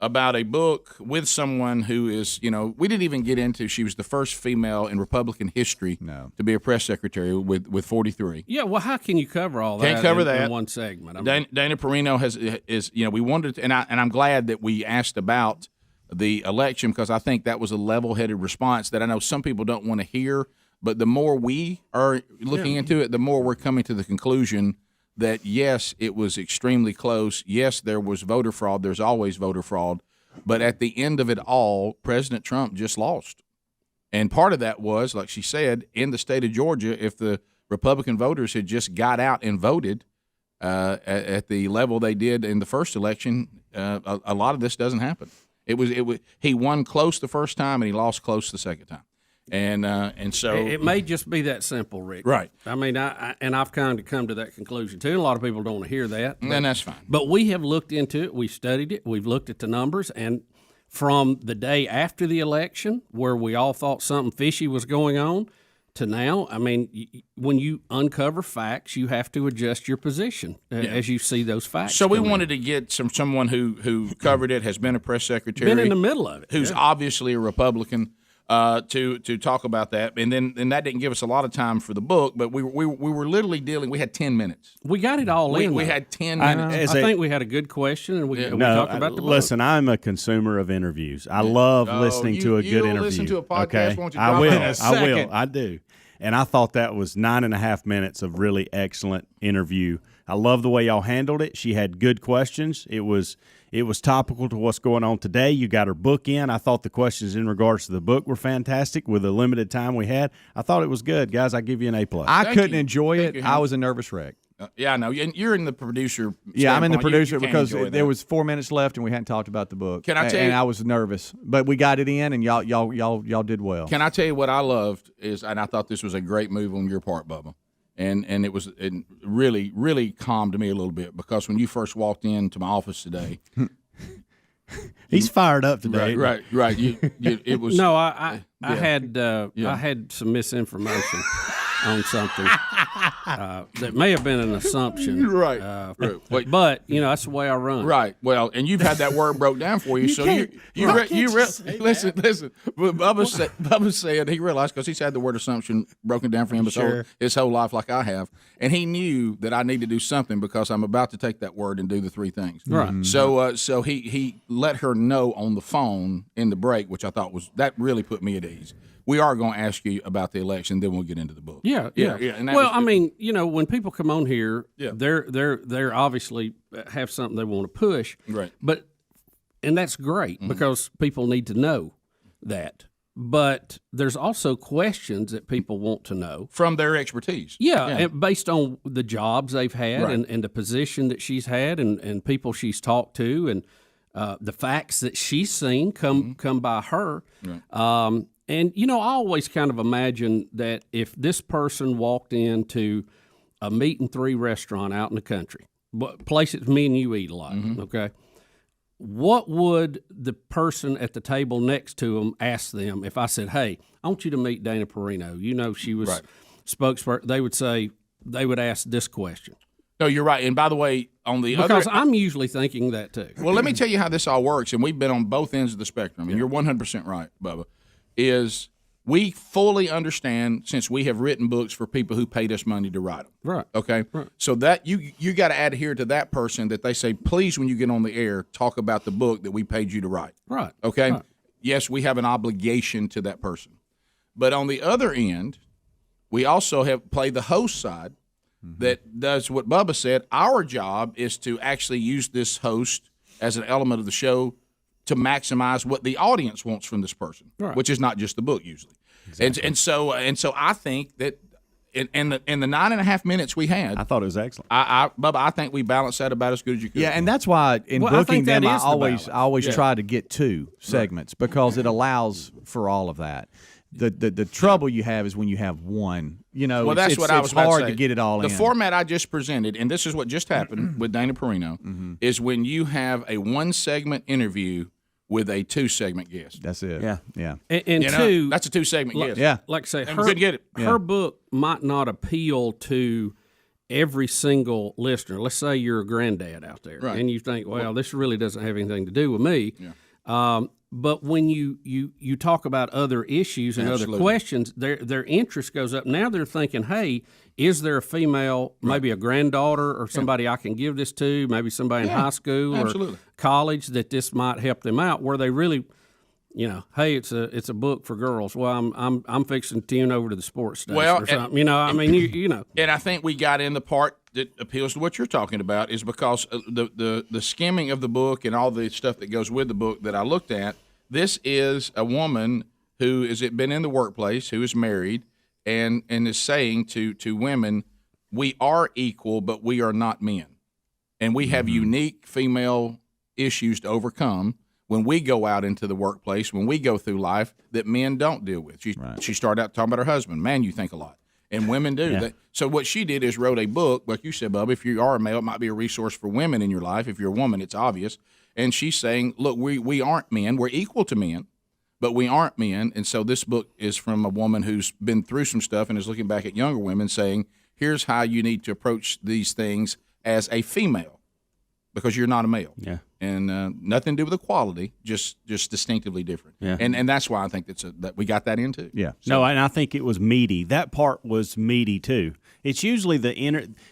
about a book with someone who is, we didn't even get into. She was the first female in Republican history to be a press secretary with 43. Yeah, well, how can you cover all that? Can't cover that in one segment. Dana Perino is we wanted to, and I'm glad that we asked about the election because I think that was a level-headed response that I know some people don't want to hear. But the more we are looking into it, the more we're coming to the conclusion that, yes, it was extremely close. Yes, there was voter fraud. There's always voter fraud. But at the end of it all, President Trump just lost. And part of that was, like she said, in the state of Georgia, if the Republican voters had just got out and voted at the level they did in the first election, a lot of this doesn't happen. He won close the first time and he lost close the second time. And so it may just be that simple, Rick. Right. I mean, I've kind of come to that conclusion too. A lot of people don't want to hear that, and that's fine. But we have looked into it. We've studied it. We've looked at the numbers, and from the day after the election, where we all thought something fishy was going on, to now, I mean, when you uncover facts, you have to adjust your position as you see those facts. So we wanted to get someone who covered it, has been a press secretary, been in the middle of it, who's obviously a Republican. To talk about that, and that didn't give us a lot of time for the book, but we were literally dealing. We had 10 minutes. We got it all in. We had 10 minutes. I think we had a good question, and we talked about the book. Listen, I'm a consumer of interviews. I love listening to a good interview. Listen to a podcast. Okay? Won't you I will. I do. And I thought that was 9.5 minutes of really excellent interview. I love the way y'all handled it. She had good questions. It was topical to what's going on today. You got her book in. I thought the questions in regards to the book were fantastic with the limited time we had. I thought it was good. Guys, I give you an A+. I couldn't enjoy it. I was a nervous wreck. Yeah, I know. And you're in the producer. Yeah, I'm in the standpoint. producer You can't because enjoy there that. was 4 minutes left and we hadn't talked about the book. Can I tell and you- I was nervous, but we got it in, and y'all did well. Can I tell you what I loved is, and I thought this was a great move on your part, Bubba, and it really, really calmed me a little bit, because when you first walked into my office today, He's fired up today. Right. It was No, I yeah. had some misinformation on something that may have been an assumption. Right. But that's the way I run. Right. Well, and you've had that word broke down for you, so you listen. Bubba said he realized, because he's had the word assumption broken down for him his whole life, like I have, and he knew that I need to do something because I'm about to take that word and do the three things. Right. Mm-hmm. So he let her know on the phone in the break, which I thought that really put me at ease. We are going to ask you about the election, then we'll get into the book. Yeah. And Well, I mean, when people come on here, they're obviously have something they want to push, right? And that's great because people need to know that. But there's also questions that people want to know from their expertise. Yeah. And based on the jobs they've had Right. and the position that she's had and people she's talked to and the facts that she's seen come by her. Right. And, I always kind of imagine that if this person walked into a meat and three restaurant out in the country, places me and you eat a lot, okay, what would the person at the table next to them ask them if I said, hey, I want you to meet Dana Perino? She was spokesperson. They would ask this question. No, you're right. And by the way, on the because I'm usually thinking that too. Well, let me tell you how this all works, and we've been on both ends of the spectrum, and you're 100% right, Bubba, is we fully understand, since we have written books for people who paid us money to write them. Right. Okay? Right. So that you got to adhere to that person that they say, please, when you get on the air, talk about the book that we paid you to write. Right. Okay? Right. Yes, we have an obligation to that person. But on the other end, we also have played the host side that does what Bubba said. Our job is to actually use this host as an element of the show to maximize what the audience wants from this person, which is not just the book usually. Exactly. And so I think that in the 9.5 minutes we had, I thought it was excellent. Bubba, I think we balanced that about as good as you could. Yeah, and that's why in booking them, I always try to get 2 segments because it allows for all of that. The trouble you have is when you have one. Well, that's what I was about hard to say. to get it all in. The format I just presented, and this is what just happened with Dana Perino, is when you have a 1-segment interview with a 2-segment guest. That's it. Yeah. And that's a 2-segment guest. Yeah. Like I say, And we couldn't get it. Her book might not appeal to every single listener. Let's say you're a granddad out there, and you think, well, this really doesn't have anything to do with me. Yeah. But when you talk about other issues and other questions, their interest goes up. Now they're thinking, hey, is there a female, maybe a granddaughter or somebody I can give this to, maybe somebody in high school or college that this might help them out, where they really, hey, it's a book for girls. Well, I'm fixing to tune over to the sports station or something. And I think we got in the part that appeals to what you're talking about is because the skimming of the book and all the stuff that goes with the book that I looked at. This is a woman who has been in the workplace, who is married, and is saying to women, we are equal, but we are not men. And we have unique female issues to overcome when we go out into the workplace, when we go through life that men don't deal with. She started out talking about her husband. Man, you think a lot. And women do. Yeah. So what she did is wrote a book, like you said, Bubba. If you are a male, it might be a resource for women in your life. If you're a woman, it's obvious. And she's saying, look, we aren't men. We're equal to men, but we aren't men. And so this book is from a woman who's been through some stuff and is looking back at younger women saying, here's how you need to approach these things as a female, because you're not a male. Yeah. And nothing to do with equality, just distinctively different. Yeah. And that's why I think that we got that in too. Yeah. So, no, and I think it was meaty. That part was meaty too. It's usually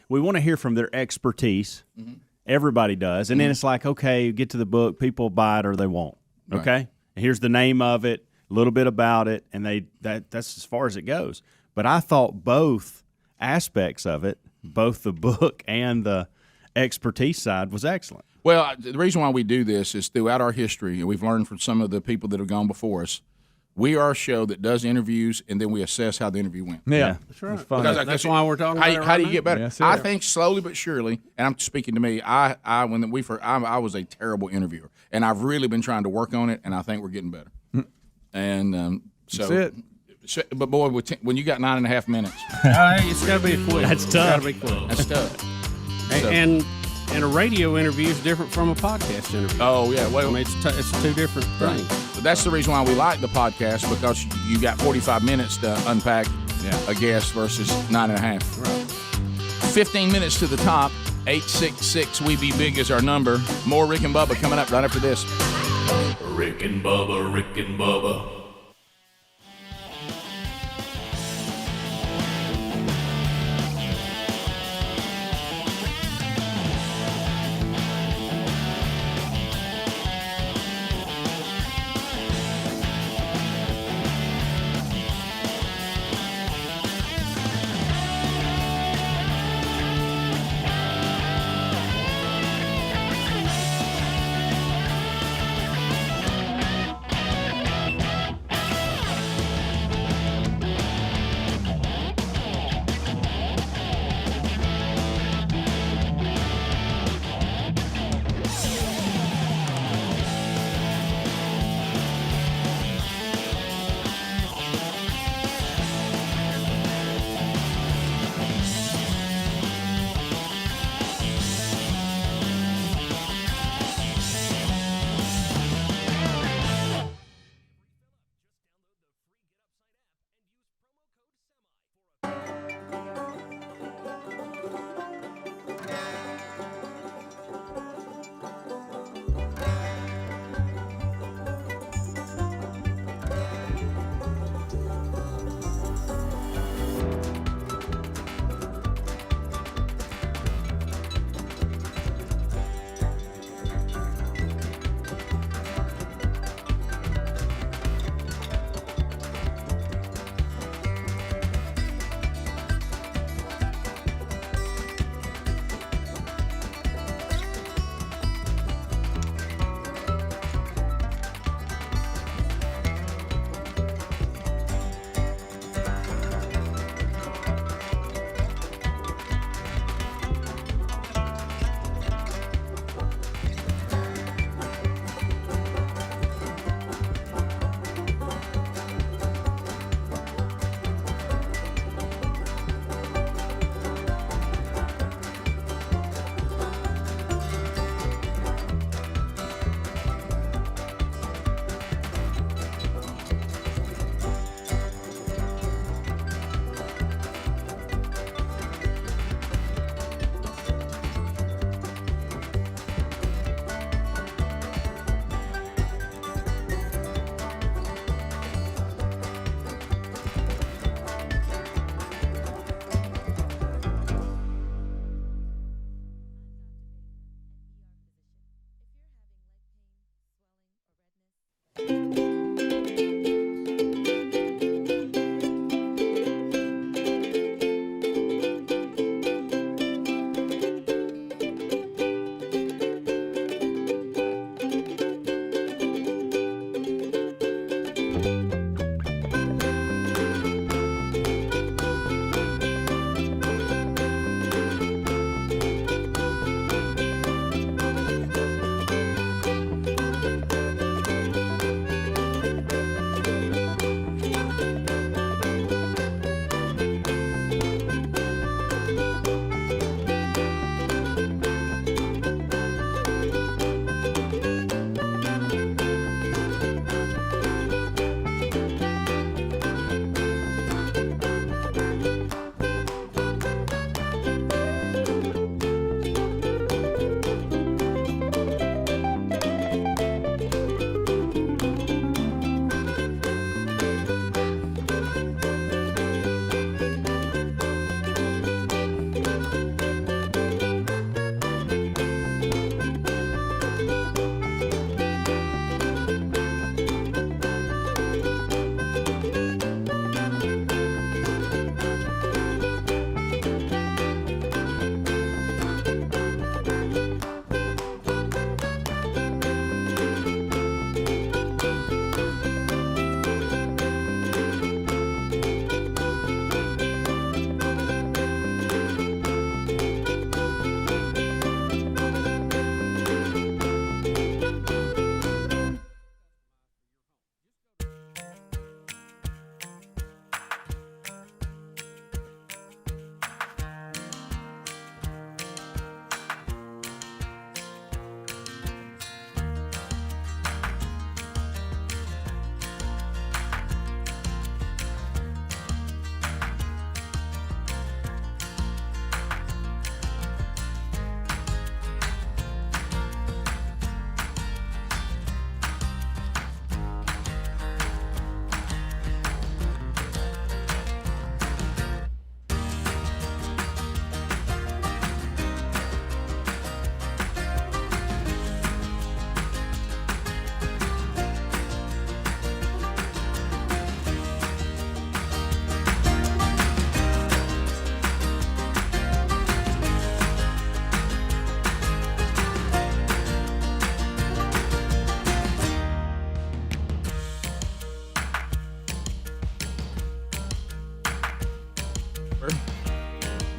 we want to hear from their expertise. Mm-hmm. Everybody does. And then it's like, okay, you get to the book, people buy it or they won't. Okay? Right. Here's the name of it, a little bit about it, and that's as far as it goes. But I thought both aspects of it, both the book and the expertise side, was excellent. Well, the reason why we do this is throughout our history, and we've learned from some of the people that have gone before us, we are a show that does interviews, and then we assess how the interview went. Yeah. That's right. That's why we're talking about it how do you right get now. better? Yes, I sir. think slowly but surely, and I'm speaking to me, I was a terrible interviewer, and I've really been trying to work on it, and I think we're getting better. And so, That's so, but boy, when you got 9.5 minutes, It's got to be quick. That's It's tough. gotta be quick. that's tough. So- And a radio interview is different from a podcast interview. Oh yeah, well, I mean, it's two different things. But that's the reason why we like the podcast, because you got 45 minutes to unpack a guest versus 9.5. Right. 15 minutes to the top. 866 We Be Big is our number. More Rick and Bubba coming up right after this. Rick and Bubba, Rick and Bubba.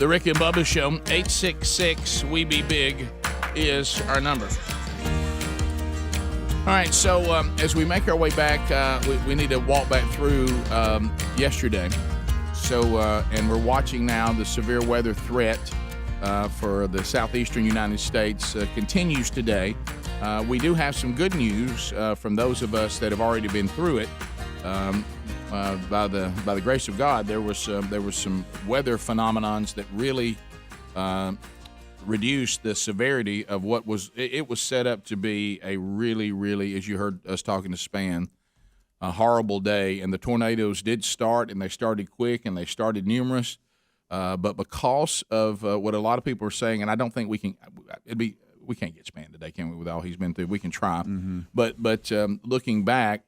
The Rick and Bubba Show, 866-WE-BE-BIG is our number. All right, so as we make our way back, we need to walk back through yesterday. So, and we're watching now the severe weather threat for the southeastern United States continues today. We do have some good news from those of us that have already been through it. By the grace of God, there was some weather phenomenons that really reduced the severity of what was. It was set up to be a really, as you heard us talking to Span, a horrible day. And the tornadoes did start, and they started quick, and they started numerous. But because of what a lot of people are saying, and I don't think we can. We can't get Span today, can we? With all he's been through, we can try. Mm-hmm. But looking back.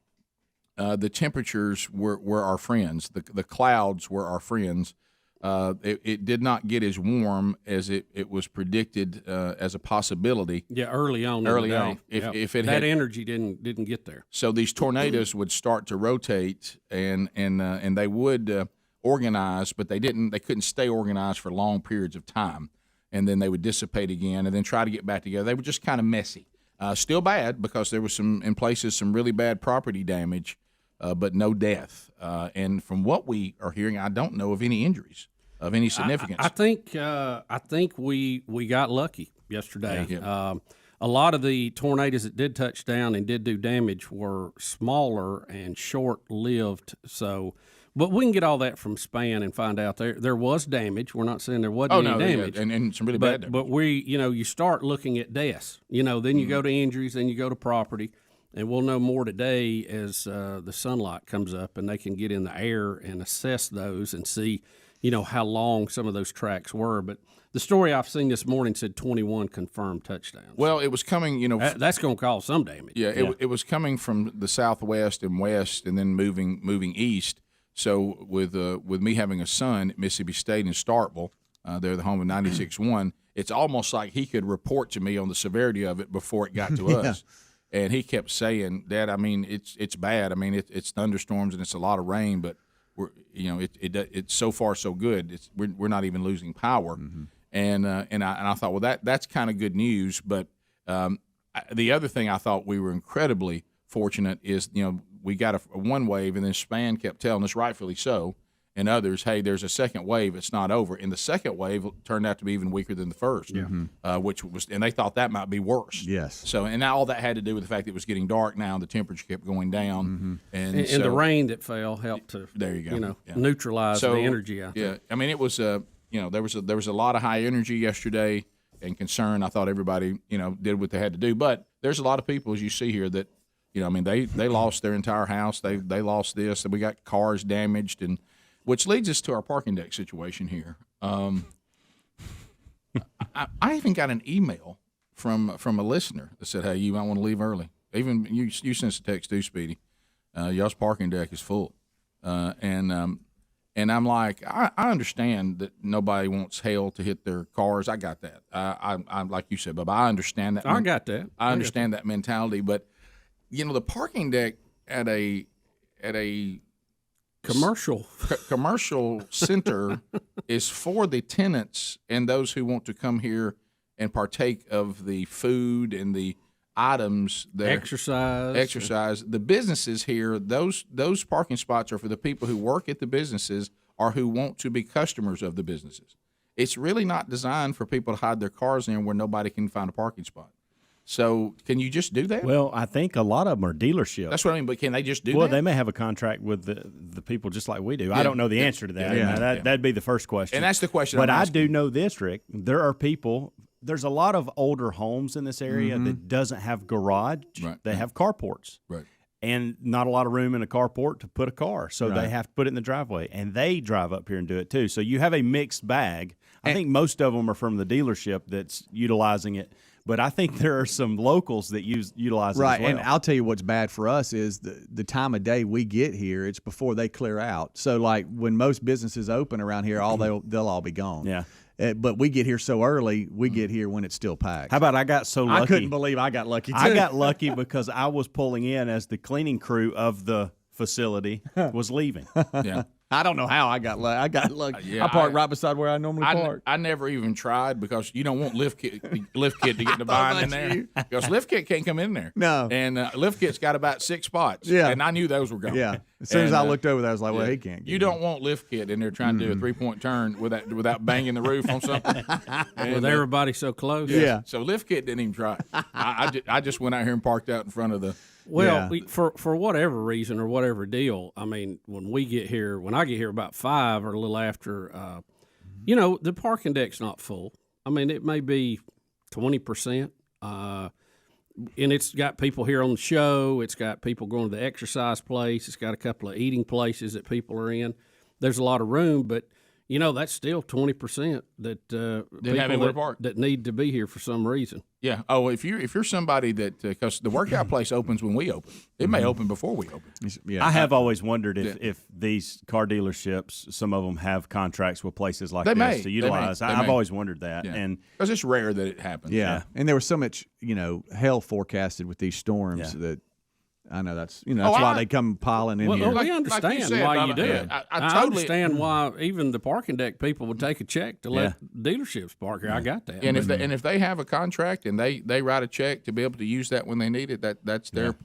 The temperatures were our friends. The clouds were our friends. It did not get as warm as it was predicted as a possibility. Yeah, early on. If it that had, energy didn't get there. So these tornadoes would start to rotate and they would organize, but they didn't. They couldn't stay organized for long periods of time, and then they would dissipate again and then try to get back together. They were just kind of messy. Still bad because there was some really bad property damage. But no death. And from what we are hearing, I don't know of any injuries of any significance. I think we got lucky yesterday. Yeah. A lot of the tornadoes that did touch down and did do damage were smaller and short-lived. So, but we can get all that from Span and find out there was damage. We're not saying there wasn't any damage. Yeah. And some really bad damage. But you start looking at deaths. Then you go to injuries, then you go to property. And we'll know more today as the sunlight comes up and they can get in the air and assess those and see, how long some of those tracks were. But the story I've seen this morning said 21 confirmed touchdowns. Well, it was coming, that's going to cause some damage. Yeah, it was coming from the southwest and west and then moving east. So with me having a son at Mississippi State in Starkville, they're the home of 96.1, it's almost like he could report to me on the severity of it before it got to us. And he kept saying, "Dad, I mean, it's bad. I mean, it's thunderstorms and it's a lot of rain, but it's so far so good. We're not even losing power." Mm-hmm. And I thought, well, that's kind of good news. But the other thing I thought we were incredibly fortunate is we got a one wave, and then Span kept telling us, rightfully so, and others, hey, there's a second wave. It's not over. And the second wave turned out to be even weaker than the first, which was, and they thought that might be worse. Yes. So, and now all that had to do with the fact that it was getting dark now, and the temperature kept going down, and the rain that fell helped to there you go, neutralize the energy out there. Yeah, I mean, it was there was a lot of high energy yesterday and concern. I thought everybody did what they had to do, but there's a lot of people, as you see here, that they lost their entire house. They lost this, and we got cars damaged and. Which leads us to our parking deck situation here. I even got an email from a listener that said, "Hey, you might want to leave early." Even you sent us a text too, Speedy. Y'all's parking deck is full, and I'm like, I understand that nobody wants hail to hit their cars. I got that. I'm like you said, Bubba. I understand that. I got that. I understand that mentality, but the parking deck at a commercial center is for the tenants and those who want to come here and partake of the food and the items that exercise. The businesses here, those parking spots are for the people who work at the businesses or who want to be customers of the businesses. It's really not designed for people to hide their cars in where nobody can find a parking spot. So can you just do that? Well, I think a lot of them are dealerships. That's what I mean, but can they just do that? Well, they may have a contract with the people just like we do. Yeah. I don't know the answer to that. That'd be the first question. And that's the question But I do know this, Rick. There are people – there's a lot of older homes in this area that doesn't have garage. Right. They have carports. Right. And not a lot of room in a carport to put a car. So they have to put it in the driveway. And they drive up here and do it too. So you have a mixed bag. I think most of them are from the dealership that's utilizing it. But I think there are some locals that utilize it as well. And I'll tell you what's bad for us is the time of day we get here, it's before they clear out. So, like, when most businesses open around here, they'll all be gone. Yeah. But we get here so early, we get here when it's still packed. How about I got so lucky? I couldn't believe I got lucky, too. I got lucky because I was pulling in as the cleaning crew of the facility was leaving. Yeah. I don't know how I got lucky. Yeah, I parked right beside where I normally park. I never even tried because you don't want lift kit to get in the bind in there because lift kit can't come in there. No, and lift kit's got about 6 spots. Yeah, and I knew those were gone. Yeah, as soon as I looked over there, I was like, well, he can't. You don't want lift kit in there trying to do a 3-point turn without banging the roof on something. With everybody so close. Yeah. So lift kit didn't even try. I just went out here and parked out in front of the. Well, for whatever reason or whatever deal, I mean, when I get here about 5 or a little after, the parking deck's not full. I mean, it may be 20%, and it's got people here on the show. It's got people going to the exercise place. It's got a couple of eating places that people are in. There's a lot of room, but that's still 20% that that need to be here for some reason. Yeah. Oh, if you're somebody that because the workout place opens when we open, it may open before we open. Yeah, I have always wondered if these car dealerships, some of them have contracts with places like this to utilize. I've always wondered that, and because it's rare that it happens. Yeah, and there was so much hell forecasted with these storms that. I know that's why they come piling in here. Well, we understand why you do it. I understand why even the parking deck people would take a check to let dealerships park here. I got that. And if they have a contract and they write a check to be able to use that when they need it, that's their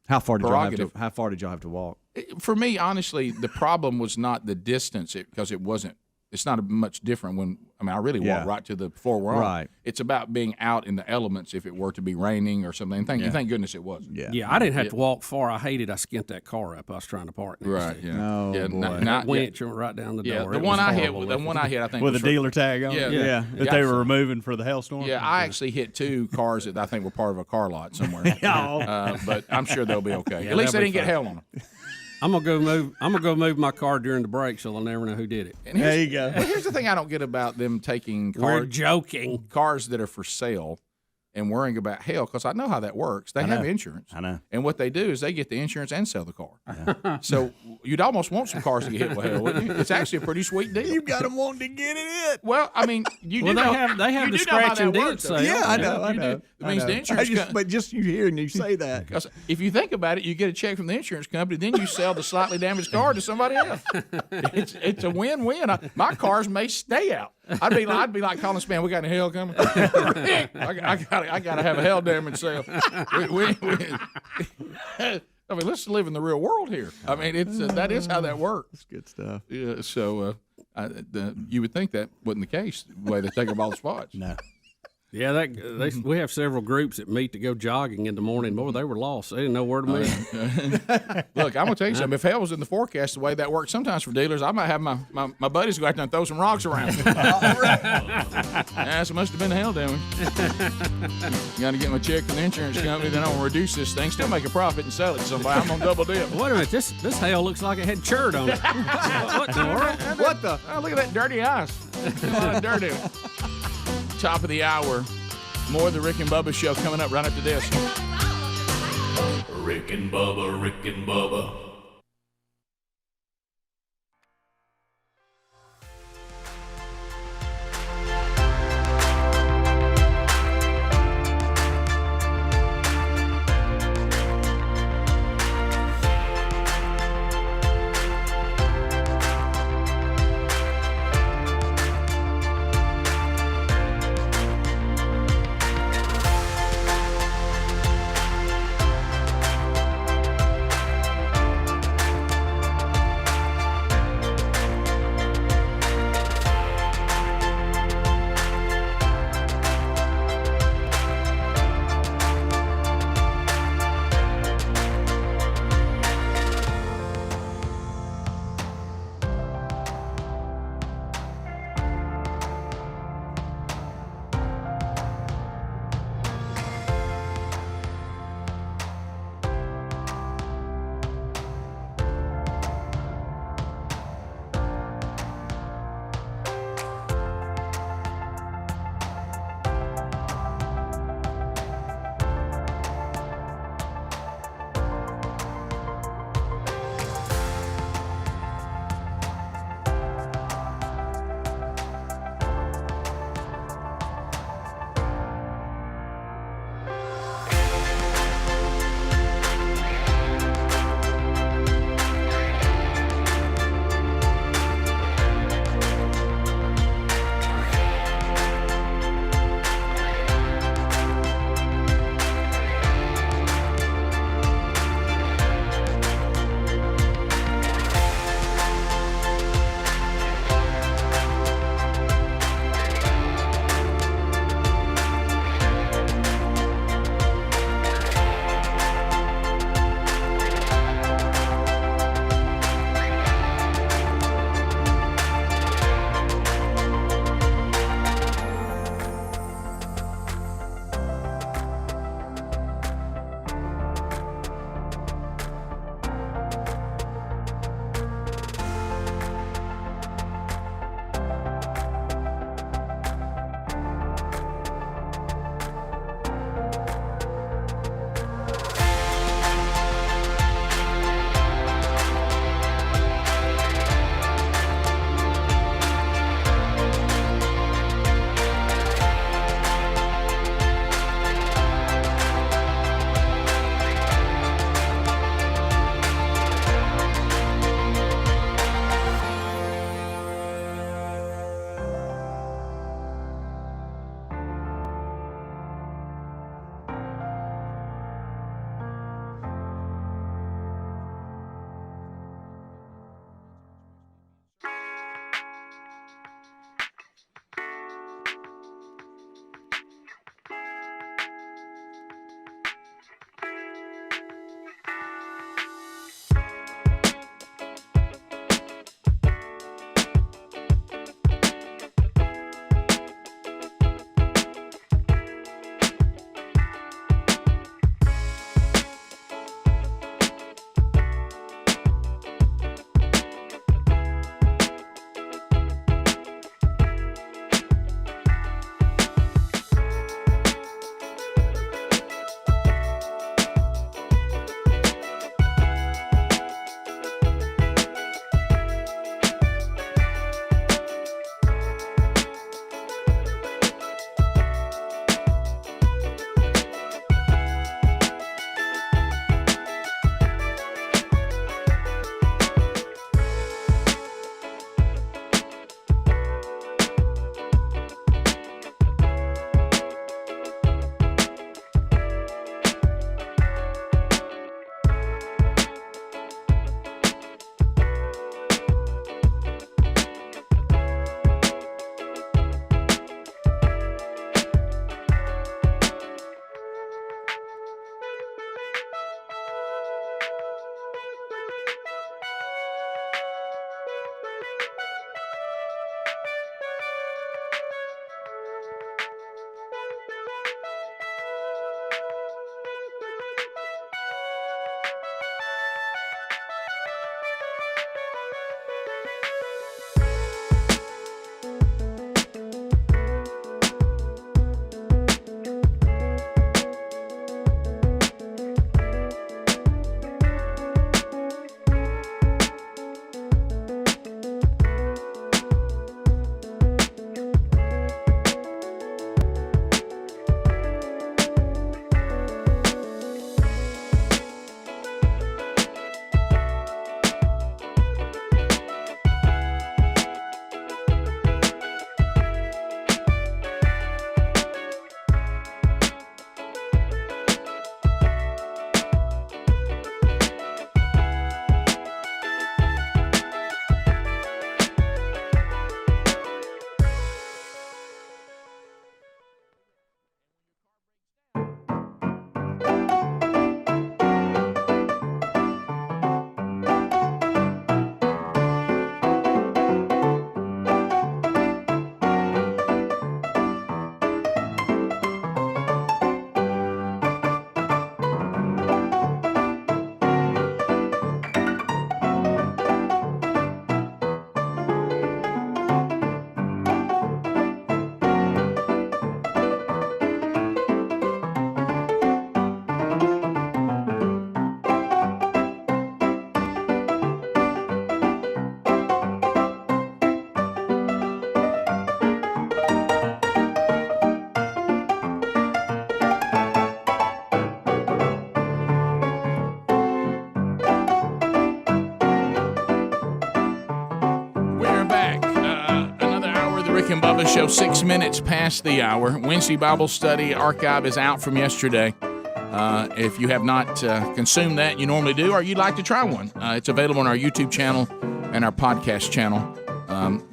How far did prerogative. How far did y'all have to walk? For me, honestly, the problem was not the distance because it wasn't. It's not much different I really walked right to the floor we're on. Right. It's about being out in the elements if it were to be raining or something. Thank goodness it wasn't. Yeah, I didn't have to walk far. I skint that car up. I was trying to park next right. to. Yeah. No, yeah, boy. That winch went right down the door. Yeah, the one I hit, I think with a dealer tag on. Yeah. That they were removing for the hailstorm. Yeah, I actually hit 2 cars that I think were part of a car lot somewhere. But I'm sure they'll be okay. At least they didn't get hail on them. I'm gonna go move my car during the break, so they'll never know who did it. And there you go. Well, here's the thing I don't get about them taking We're joking cars that are for sale and worrying about hail because I know how that works. They have insurance. I know. And what they do is they get the insurance and sell the car. Yeah. So you'd almost want some cars to get hit with hail, wouldn't you? It's actually a pretty sweet deal. You've got them wanting to get it in. Well, I mean, they have the scratch and dent sale. Yeah, I know. It means the insurance but just you hearing you say that. Because if you think about it, you get a check from the insurance company, then you sell the slightly damaged car to somebody else. It's a win-win. My cars may stay out. I'd be like calling Span. We got any hail coming? I gotta have a hail damage sale. I mean, let's live in the real world here. I mean, that is how that works. That's good stuff. Yeah. So you would think that wasn't the case. The way they take up all the spots. No. Yeah, we have several groups that meet to go jogging in the morning. Boy, they were lost. They didn't know where to meet. Look, I'm going to tell you something. If hell was in the forecast the way that works sometimes for dealers, I might have my buddies go out there and throw some rocks around. Yeah, so it must have been the hail damage. Got to get my check from the insurance company, then I'm going to reduce this thing, still make a profit and sell it to somebody. I'm going to double dip. Wait a minute. This hail looks like it had churd on it. What in the world? What the? Oh, look at that dirty ice. A lot of dirt in it. Top of the hour. More of the Rick and Bubba show coming up right after this. Rick and Bubba, Rick and Bubba. show 6 minutes past the hour. Wednesday Bible study archive is out from yesterday. If you have not consumed that, you normally do, or you'd like to try one, it's available on our YouTube channel and our podcast channel.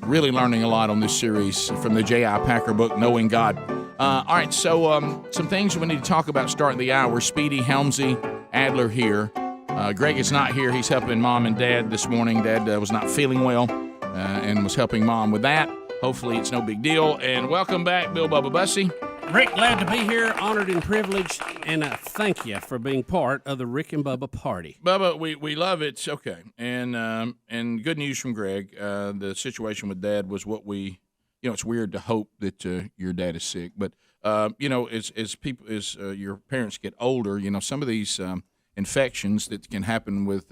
Really learning a lot on this series from the J.I. Packer book, Knowing God. All right, so some things we need to talk about starting the hour. Speedy, Helmsy, Adler here. Greg is not here. He's helping Mom and Dad this morning. Dad was not feeling well and was helping Mom with that. Hopefully it's no big deal. And welcome back, Bill Bubba Bussey. Rick, glad to be here, honored and privileged, and thank you for being part of the Rick and Bubba party. Bubba, we love it. Okay, and good news from Greg. The situation with Dad was what we, it's weird to hope that your dad is sick, but as your parents get older, some of these infections that can happen with,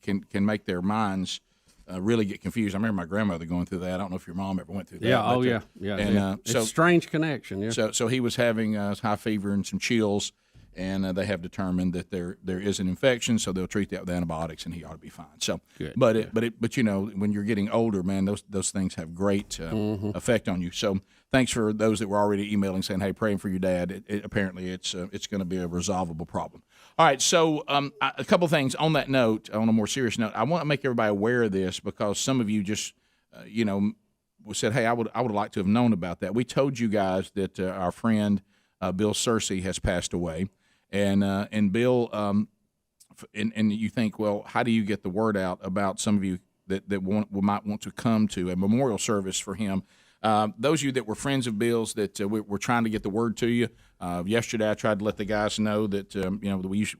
can make their minds really get confused. I remember my grandmother going through that. I don't know if your mom ever went through that. Yeah, yeah. And it's a strange connection. Yeah. So he was having high fever and some chills, and they have determined that there is an infection, so they'll treat that with antibiotics, and he ought to be fine. So, good. But when you're getting older, man, those things have great effect on you. So thanks for those that were already emailing saying, hey, praying for your dad. Apparently it's going to be a resolvable problem. All right, so a couple things on that note, on a more serious note. I want to make everybody aware of this because some of you just, said, hey, I would like to have known about that. We told you guys that our friend Bill Cersei has passed away, and Bill, and you think, well, how do you get the word out about some of you that might want to come to a memorial service for him? Those of you that were friends of Bill's that we're trying to get the word to you. Yesterday, I tried to let the guys know that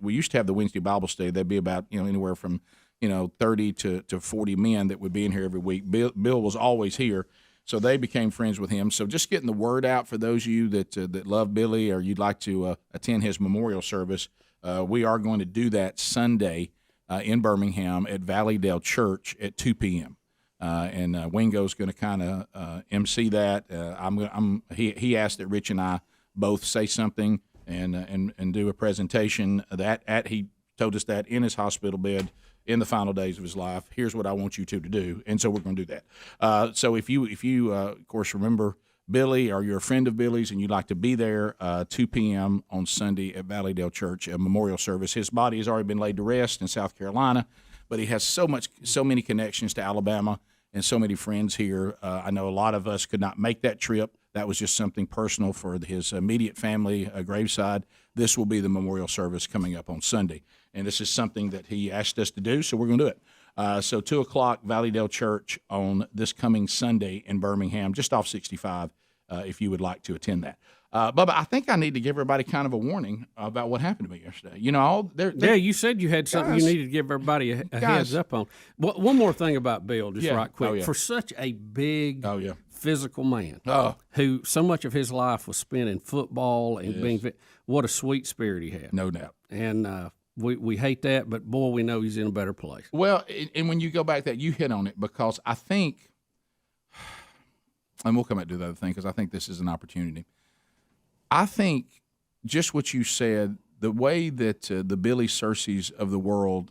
we used to have the Wednesday Bible study. There'd be about anywhere from 30 to 40 men that would be in here every week. Bill was always here, so they became friends with him. So just getting the word out for those of you that love Billy or you'd like to attend his memorial service. We are going to do that Sunday in Birmingham at Valleydale Church at 2 p.m. And Wingo's going to kind of MC that. He asked that Rich and I both say something and do a presentation. He told us that in his hospital bed in the final days of his life. Here's what I want you two to do, and so we're going to do that. So if you of course remember Billy or you're a friend of Billy's and you'd like to be there, 2 p.m. on Sunday at Valleydale Church, a memorial service. His body has already been laid to rest in South Carolina, but he has so many connections to Alabama and so many friends here. I know a lot of us could not make that trip. That was just something personal for his immediate family graveside. This will be the memorial service coming up on Sunday, and this is something that he asked us to do, so we're going to do it. So 2 o'clock, Valleydale Church on this coming Sunday in Birmingham, just off 65, if you would like to attend that. Bubba, I think I need to give everybody kind of a warning about what happened to me yesterday. You said you had something you needed to give everybody a heads up on. One more thing about Bill, just right quick. Oh, yeah. For such a big physical man who so much of his life was spent in football and being fit, what a sweet spirit he had. No doubt. And we hate that, but, boy, we know he's in a better place. Well, and when you go back you hit on it because I think, and we'll come back to the other thing because I think this is an opportunity. I think just what you said, the way that the Billy Cerseis of the world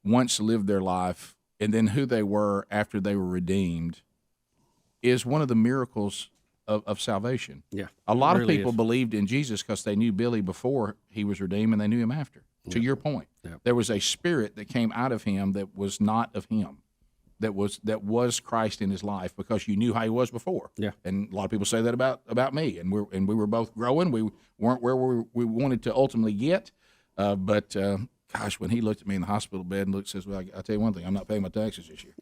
once lived their life and then who they were after they were redeemed is one of the miracles of salvation. Yeah, a lot of people believed in Jesus because they knew Billy before he was redeemed and they knew him after. To your point, there was a spirit that came out of him that was not of him. That was Christ in his life because you knew how he was before. Yeah, and a lot of people say that about me. And we were both growing. We weren't where we wanted to ultimately get. But gosh, when he looked at me in the hospital bed and says, "Well, I tell you one thing, I'm not paying my taxes this year.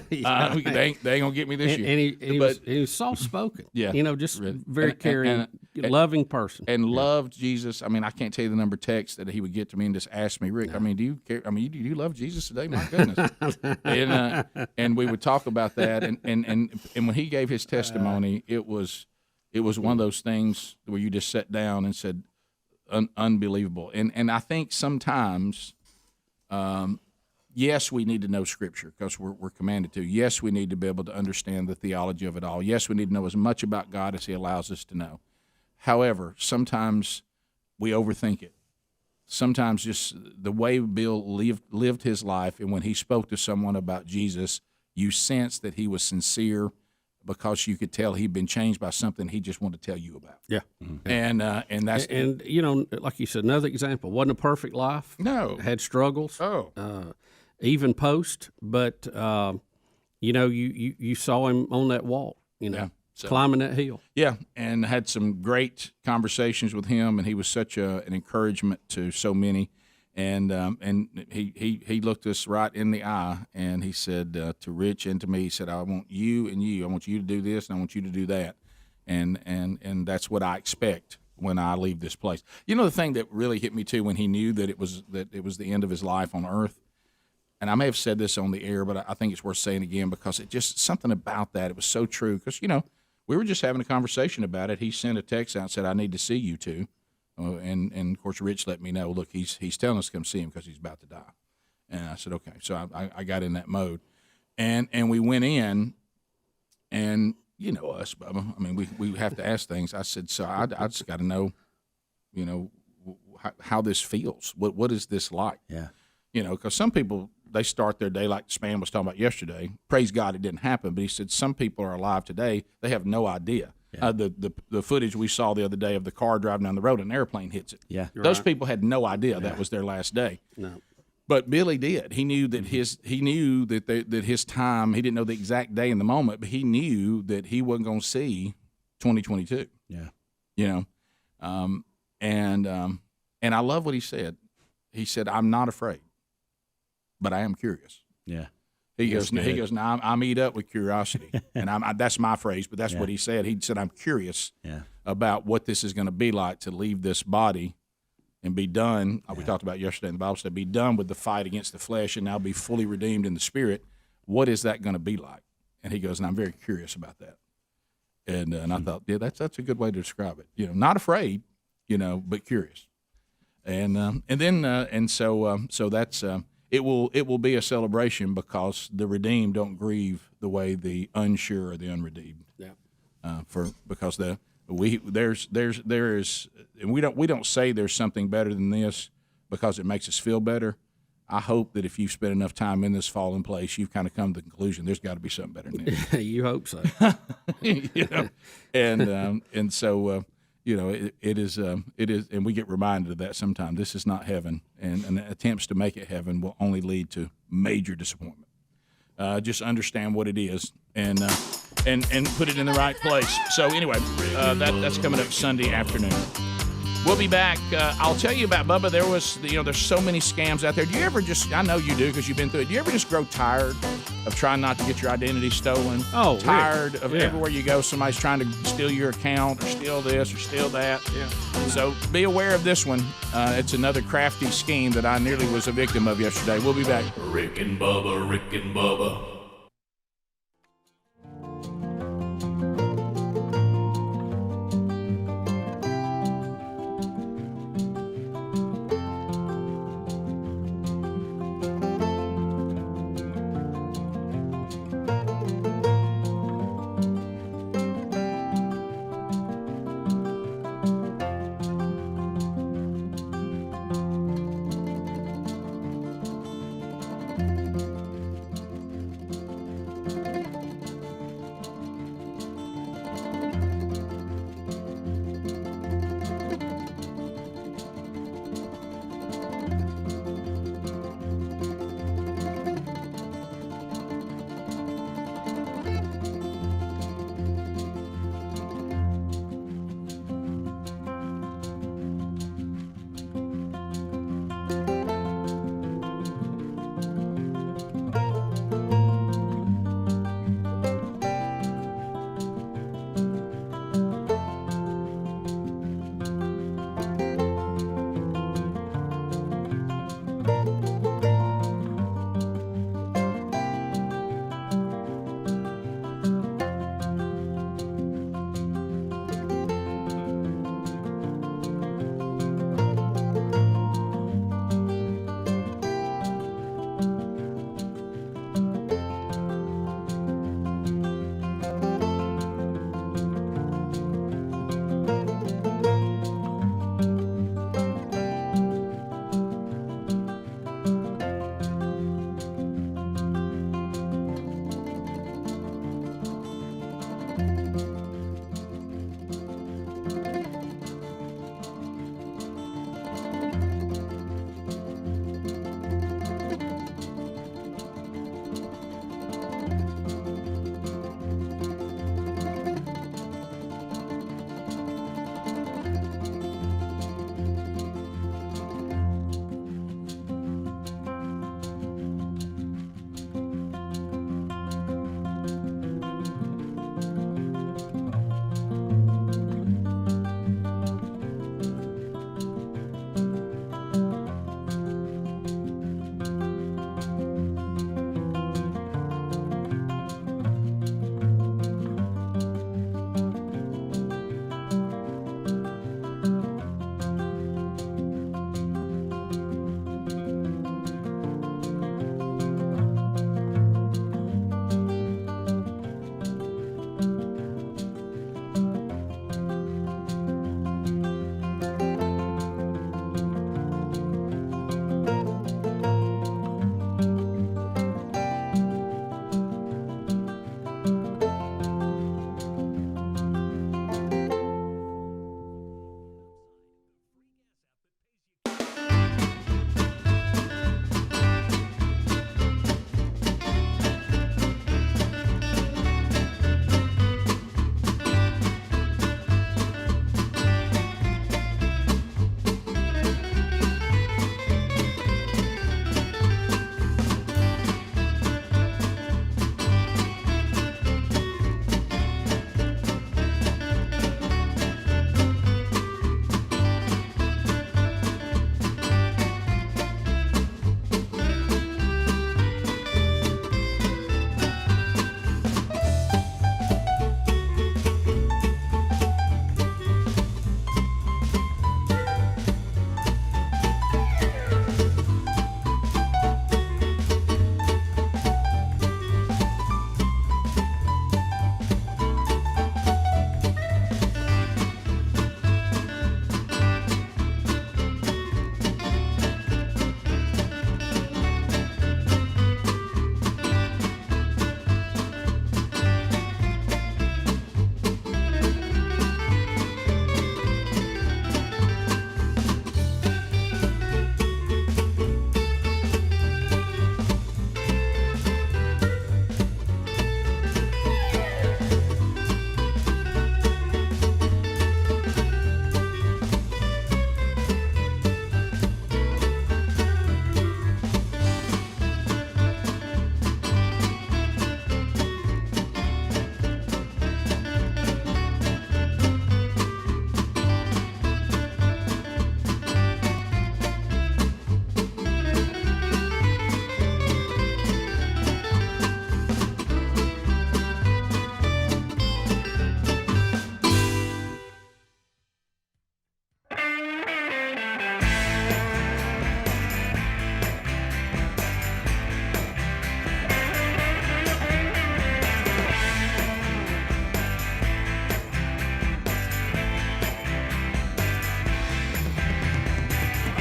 They ain't gonna get me this year." And he was soft spoken. Yeah, just very caring, loving person, and loved Jesus. I mean, I can't tell you the number of texts that he would get to me and just ask me, Rick. No. I mean, do you care? I mean, do you love Jesus today? My goodness. and we would talk about that. And when he gave his testimony, it was one of those things where you just sat down and said, unbelievable. And I think sometimes, yes, we need to know Scripture because we're commanded to. Yes, we need to be able to understand the theology of it all. Yes, we need to know as much about God as he allows us to know. However, sometimes we overthink it. Sometimes just the way Bill lived his life, and when he spoke to someone about Jesus, you sense that he was sincere because you could tell he'd been changed by something he just wanted to tell you about. Yeah. And that's and you know, like you said, another example. Wasn't a perfect life. No. Had struggles. Oh. Even post, but you know, you saw him on that walk. You know, climbing that hill. Yeah, and had some great conversations with him, and he was such an encouragement to so many. And he looked us right in the eye, and he said to Rich and to me, he said, "I want you and you. I want you to do this, and I want you to do that." And that's what I expect when I leave this place. You know, the thing that really hit me too, when he knew that it was the end of his life on earth. And I may have said this on the air, but I think it's worth saying again because it just something about that. It was so true because, you know, we were just having a conversation about it. He sent a text out and said, "I need to see you two." And of course, Rich let me know, look, he's telling us to come see him because he's about to die. And I said, okay. So I got in that mode. And we went in, and you know us, Bubba. I mean, we have to ask things. I said, so I just got to know, you know, how this feels. What is this like? Yeah. You know, because some people, they start their day like Span was talking about yesterday. Praise God it didn't happen. But he said some people are alive today. They have no idea. Yeah. The footage we saw the other day of the car driving down the road, an airplane hits it. Yeah. Those people had no idea that was their last day. No. But Billy did. He knew that his time. He didn't know the exact day and the moment, but he knew that he wasn't going to see 2022. Yeah. You know, and I love what he said. He said, "I'm not afraid, but I am curious." Yeah. He goes, "Now I'm eat up with curiosity," and that's my phrase, but that's what he said. He said, "I'm curious about what this is going to be like to leave this body and be done." We talked about yesterday in the Bible study, be done with the fight against the flesh and now be fully redeemed in the spirit. What is that going to be like? And he goes, "And I'm very curious about that." And I thought, yeah, that's a good way to describe it. You know, not afraid, you know, but curious. And so that's. It will be a celebration because the redeemed don't grieve the way the unsure or the unredeemed. Yeah. Because there is, and we don't say there's something better than this because it makes us feel better. I hope that if you've spent enough time in this fallen place, you've kind of come to the conclusion there's got to be something better than this. You hope so. You know, and so. You know, it is, and we get reminded of that sometimes. This is not heaven, and attempts to make it heaven will only lead to major disappointment. Just understand what it is, and put it in the right place. So anyway, that's coming up Sunday afternoon. We'll be back. I'll tell you about Bubba. There's so many scams out there. Do you ever I know you do because you've been through it. Do you ever just grow tired of trying not to get your identity stolen? Oh, tired of everywhere you go, somebody's trying to steal your account or steal this or steal that. Yeah. So be aware of this one. It's another crafty scheme that I nearly was a victim of yesterday. We'll be back. Rick and Bubba, Rick and Bubba.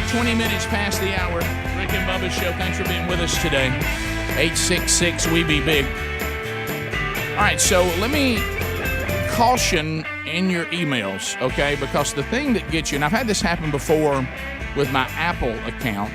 20 minutes past the hour. Rick and Bubba Show. Thanks for being with us today. 866-WE-BE-BIG. All right, so let me caution in your emails, okay? Because the thing that gets you, and I've had this happen before with my Apple account,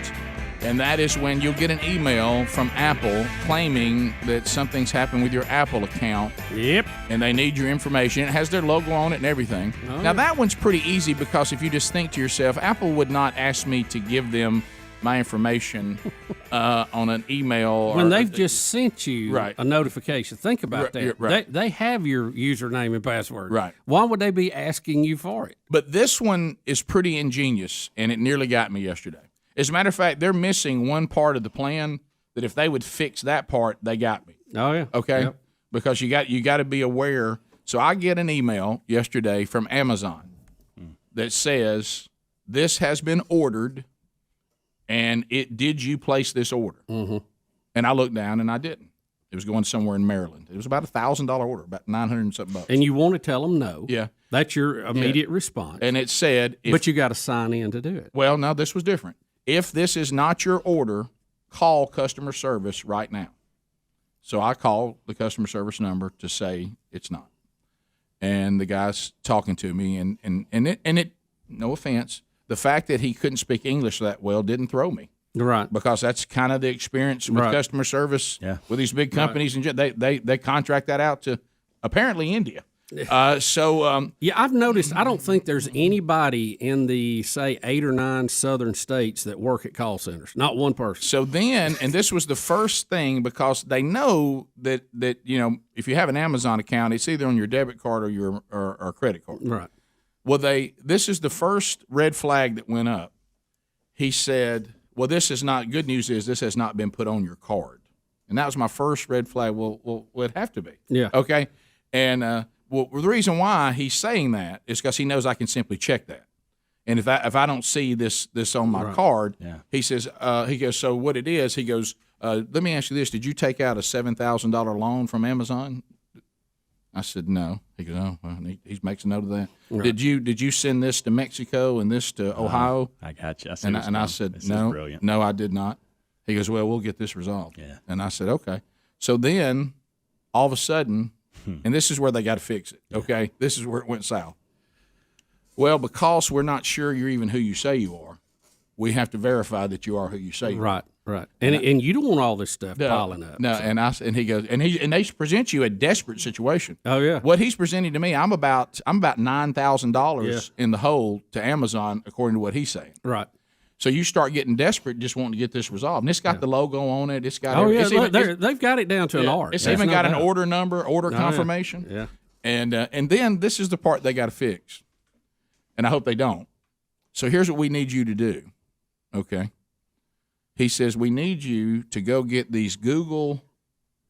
and that is when you'll get an email from Apple claiming that something's happened with your Apple account. Yep. And they need your information. It has their logo on it and everything. Oh. Now, that one's pretty easy because if you just think to yourself, Apple would not ask me to give them my information on an email. When they've just sent you a notification. Think about that. Right. They have your username and password. Right. Why would they be asking you for it? But this one is pretty ingenious, and it nearly got me yesterday. As a matter of fact, they're missing one part of the plan that if they would fix that part, they got me. Oh, yeah. Okay? Yep. Because you got to be aware. So I get an email yesterday from Amazon that says, this has been ordered, and did you place this order? Mm-hmm. And I looked down, and I didn't. It was going somewhere in Maryland. It was about $1,000 order, about $900 and something bucks. And you want to tell them no. Yeah. That's your immediate response. And it said... but you got to sign in to do it. Well, no, this was different. If this is not your order, call customer service right now. So I call the customer service number to say it's not. And the guy's talking to me, and it, no offense, the fact that he couldn't speak English that well didn't throw me. Right. Because that's kind of the experience with customer service with these big companies. And they contract that out to apparently India. Yeah, I've noticed. I don't think there's anybody in the, say, 8 or 9 southern states that work at call centers. Not one person. So then, and this was the first thing, because they know that if you have an Amazon account, it's either on your debit card or your or credit card. Right. Well, this is the first red flag that went up. He said, "Well, this is not good news. Is this has not been put on your card?" And that was my first red flag. Well, it'd have to be. Yeah. Okay. And well, the reason why he's saying that is because he knows I can simply check that. And if I don't see this on my card, he says, he goes, so what it is, he goes, let me ask you this. Did you take out a $7,000 loan from Amazon? I said, no. He goes, oh, well, he makes a note of that. Right. Did you send this to Mexico and this to Ohio? I got you. And I said, no, I did not. He goes, well, we'll get this resolved. Yeah. And I said, okay. So then all of a sudden, and this is where they got to fix it, okay? This is where it went south. Well, because we're not sure you're even who you say you are, we have to verify that you are who you say you are. Right. And you don't want all this stuff piling up. No, so. and he goes, and they present you a desperate situation. Oh yeah. What he's presenting to me, I'm about $9,000 in the hole to Amazon, according to what he's saying. Right. So you start getting desperate, just wanting to get this resolved. And it's got the logo on it. It's got they've got it down to an art. It's even got an order number, confirmation. Yeah. And then this is the part they got to fix, and I hope they don't. So here's what we need you to do. Okay. He says we need you to go get these Google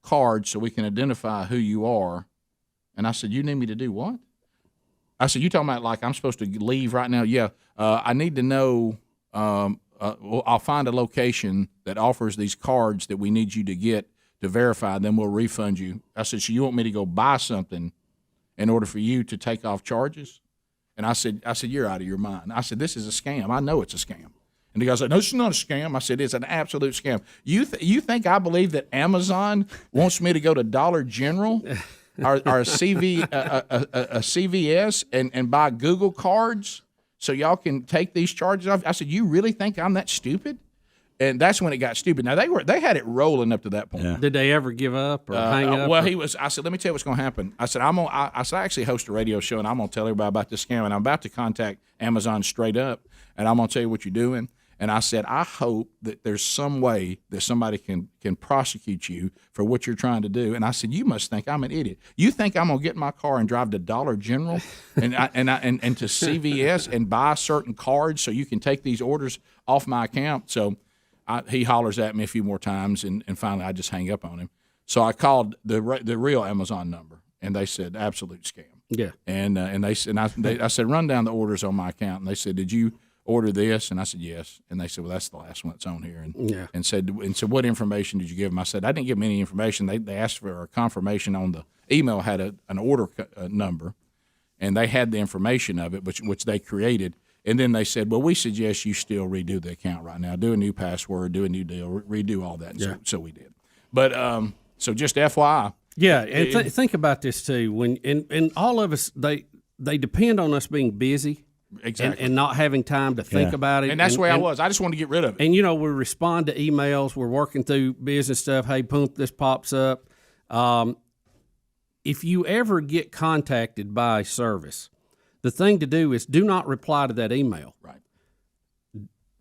cards so we can identify who you are. And I said, you need me to do what? I said, you talking about like I'm supposed to leave right now? Yeah. I need to know. I'll find a location that offers these cards that we need you to get to verify. Then we'll refund you. I said, so you want me to go buy something in order for you to take off charges? And I said, you're out of your mind. I said, this is a scam. I know it's a scam. And the guy said, no, it's not a scam. I said, it's an absolute scam. You think I believe that Amazon wants me to go to Dollar General or a CVS and buy Google cards so y'all can take these charges off? I said, you really think I'm that stupid? And that's when it got stupid. Now they had it rolling up to that point. Yeah. Did they ever give up or hang up? Well, I said, let me tell you what's going to happen. I said, I actually host a radio show, and I'm going to tell everybody about this scam, and I'm about to contact Amazon straight up, and I'm going to tell you what you're doing. And I said, I hope that there's some way that somebody can prosecute you for what you're trying to do. And I said, you must think I'm an idiot. You think I'm going to get in my car and drive to Dollar General and to CVS and buy certain cards so you can take these orders off my account? So he hollers at me a few more times, and finally I just hang up on him. So I called the real Amazon number, and they said, absolute scam. Yeah. And I said, run down the orders on my account. And they said, did you order this? And I said, yes. And they said, well, that's the last one that's on here. And said, what information did you give them? I said, I didn't give them any information. They asked for a confirmation on the email, had an order number, and they had the information of it, which they created. And then they said, well, we suggest you still redo the account right now. Do a new password, do a new deal, redo all that. Yeah. So we did. But so just FYI. Yeah, and think about this too. When and all of us, they depend on us being busy. Exactly. And not having time to think about it. And that's the way I was. I just wanted to get rid of it. And, we respond to emails. We're working through business stuff. Hey, pump, this pops up. If you ever get contacted by a service, the thing to do is do not reply to that email. Right.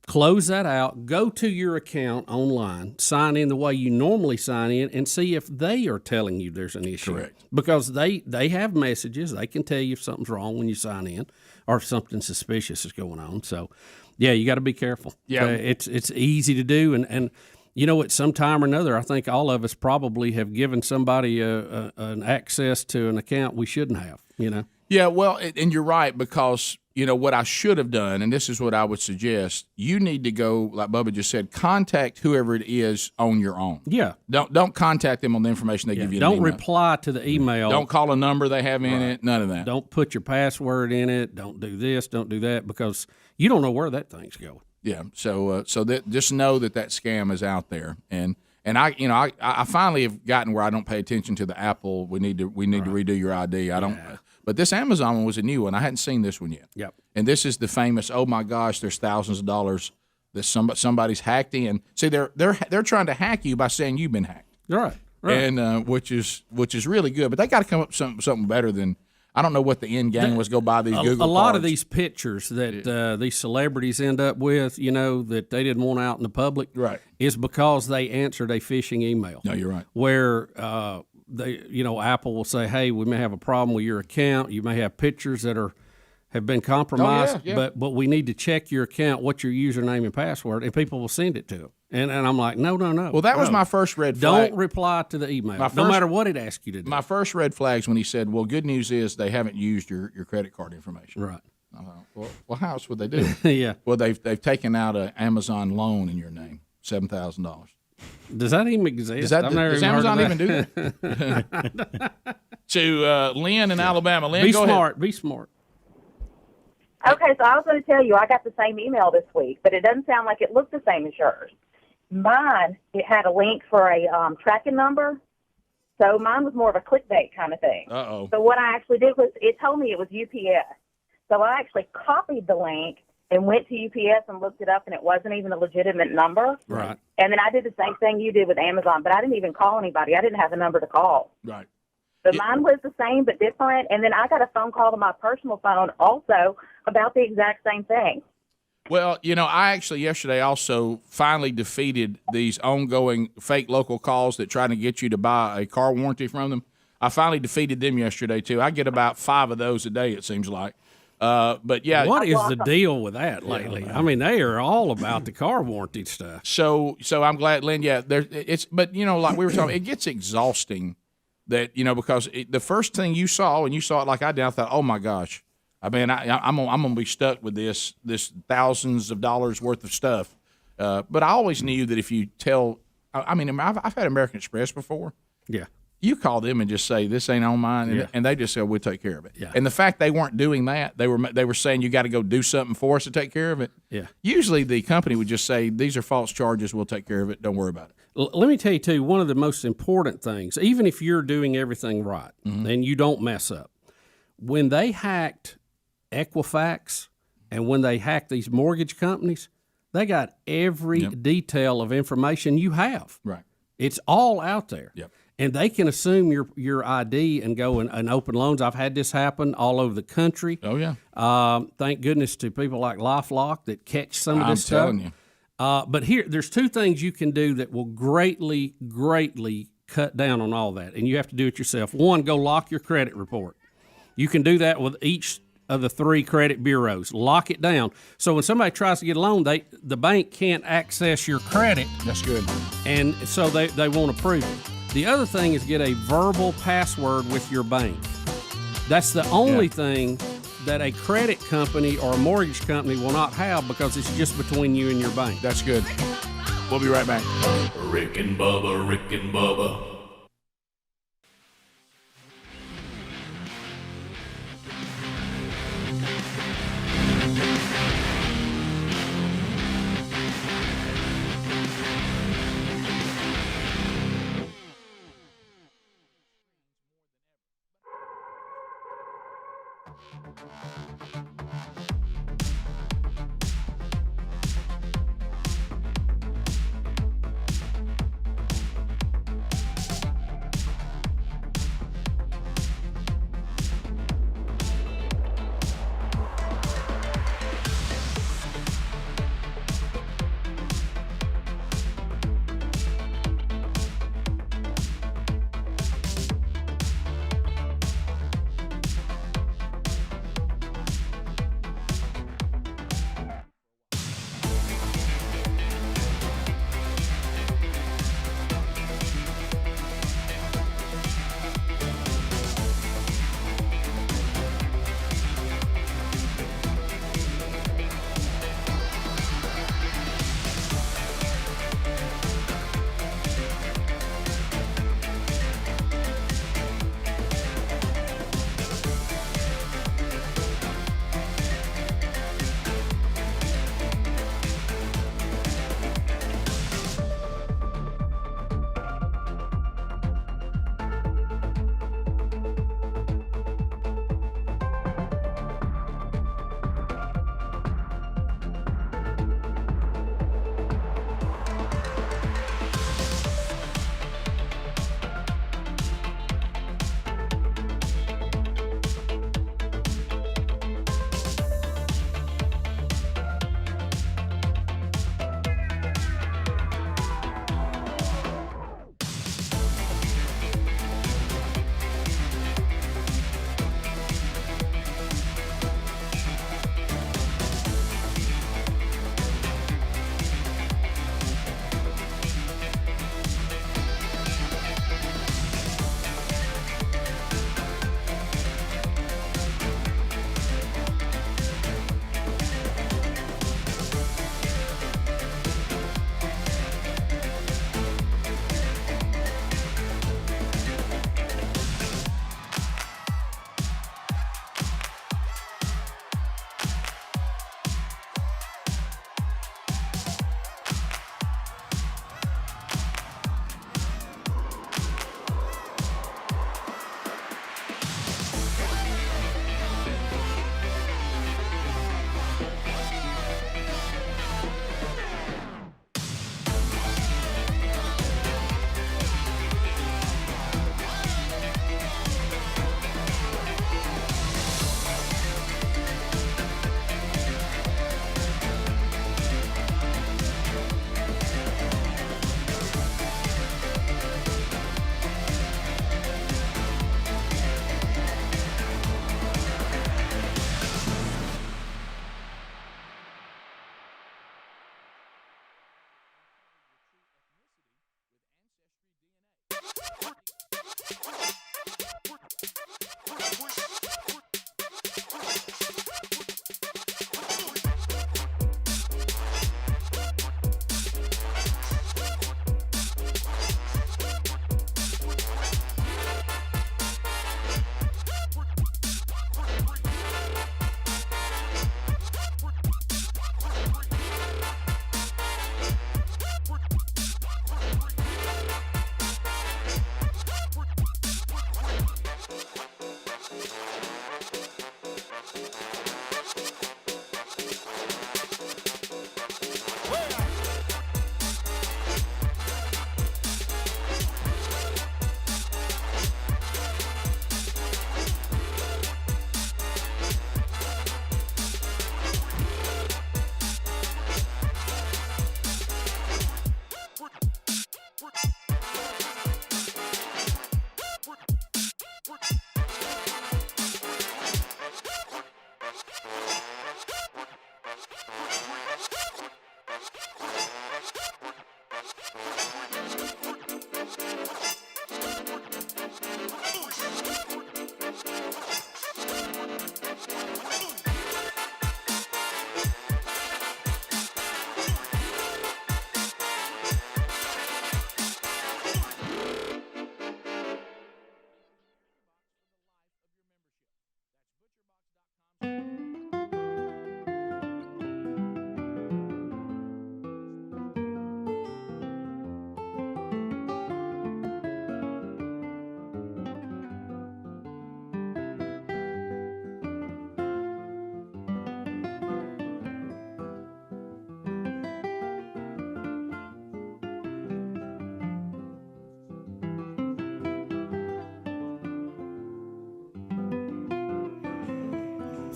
Close that out. Go to your account online. Sign in the way you normally sign in and see if they are telling you there's an issue. Correct. Because they have messages. They can tell you if something's wrong when you sign in or if something suspicious is going on. So, yeah, you got to be careful. Yeah. It's easy to do. And at some time or another, I think all of us probably have given somebody an access to an account we shouldn't have, Yeah, well, and you're right, because what I should have done, and this is what I would suggest, you need to go, like Bubba just said, contact whoever it is on your own. Yeah. Don't contact them on the information they give you. Don't reply to the email. Don't call a number they have in it. None of that. Don't put your password in it. Don't do this. Don't do that, because you don't know where that thing's going. Yeah. So that just know that scam is out there, and I finally have gotten where I don't pay attention to the Apple. We need to redo your ID. I don't. But this Amazon one was a new one. I hadn't seen this one yet. Yep. And this is the famous. Oh my gosh! There's thousands of dollars that somebody's hacked in. See, they're trying to hack you by saying you've been hacked. Right. And which is really good. But they got to come up with something better than. I don't know what the end game was. Go buy these Google A lot cards. of these pictures that these celebrities end up with, that they didn't want out in the public, right, is because they answered a phishing email. No, you're right. Where Apple will say, "Hey, we may have a problem with your account. You may have pictures that have been compromised, but we need to check your account, what's your username and password," and people will send it to them. And I'm like, no. Well, that was my first red flag. Don't reply to the email, no matter what it asks you to do. My first red flags when he said, well, good news is they haven't used your credit card information. Right. Well, how else would they do? Yeah. Well, they've taken out an Amazon loan in your name, $7,000. Does that even exist? Does Amazon even do that? To Lynn in Alabama. Lynn, be go smart. ahead. Be smart. Okay, so I was going to tell you I got the same email this week, but it doesn't sound like it looked the same as yours. Mine, it had a link for a tracking number, so mine was more of a clickbait kind of thing. Uh-oh. So what I actually did was it told me it was UPS. So I actually copied the link and went to UPS and looked it up, and it wasn't even a legitimate number. Right. And then I did the same thing you did with Amazon, but I didn't even call anybody. I didn't have a number to call. Right. But mine was the same but different, and then I got a phone call to my personal phone also about the exact same thing. Well, I actually yesterday also finally defeated these ongoing fake local calls that try to get you to buy a car warranty from them. I finally defeated them yesterday, too. I get about 5 of those a day, it seems like. But, yeah. What is the deal with that lately? I mean, they are all about the car warranty stuff. So I'm glad, Lynn, but, like we were talking, it gets exhausting that, because the first thing you saw, and you saw it like I did, I thought, oh, my gosh. I mean, I'm going to be stuck with this thousands of dollars worth of stuff. But I always knew that if you tell, I've had American Express before. Yeah. You call them and just say, this ain't on mine, and they just say, we'll take care of it. Yeah. And the fact they weren't doing that, they were saying you got to go do something for us to take care of it. Yeah. Usually the company would just say, these are false charges, we'll take care of it, don't worry about it. Let me tell you, too, one of the most important things, even if you're doing everything right and you don't mess up, when they hacked Equifax and when they hacked these mortgage companies, they got every detail of information you have. Right. It's all out there. Yep. And they can assume your ID and go and open loans. I've had this happen all over the country. Oh, yeah. Thank goodness to people like LifeLock that catch some of this stuff. I'm telling you. But there's 2 things you can do that will greatly, greatly cut down on all that. And you have to do it yourself. 1, go lock your credit report. You can do that with each of the 3 credit bureaus. Lock it down. So when somebody tries to get a loan, the bank can't access your credit. That's good. And so they won't approve it. The other thing is get a verbal password with your bank. That's the only thing that a credit company or a mortgage company will not have because it's just between you and your bank. That's good. We'll be right back. Rick and Bubba, Rick and Bubba.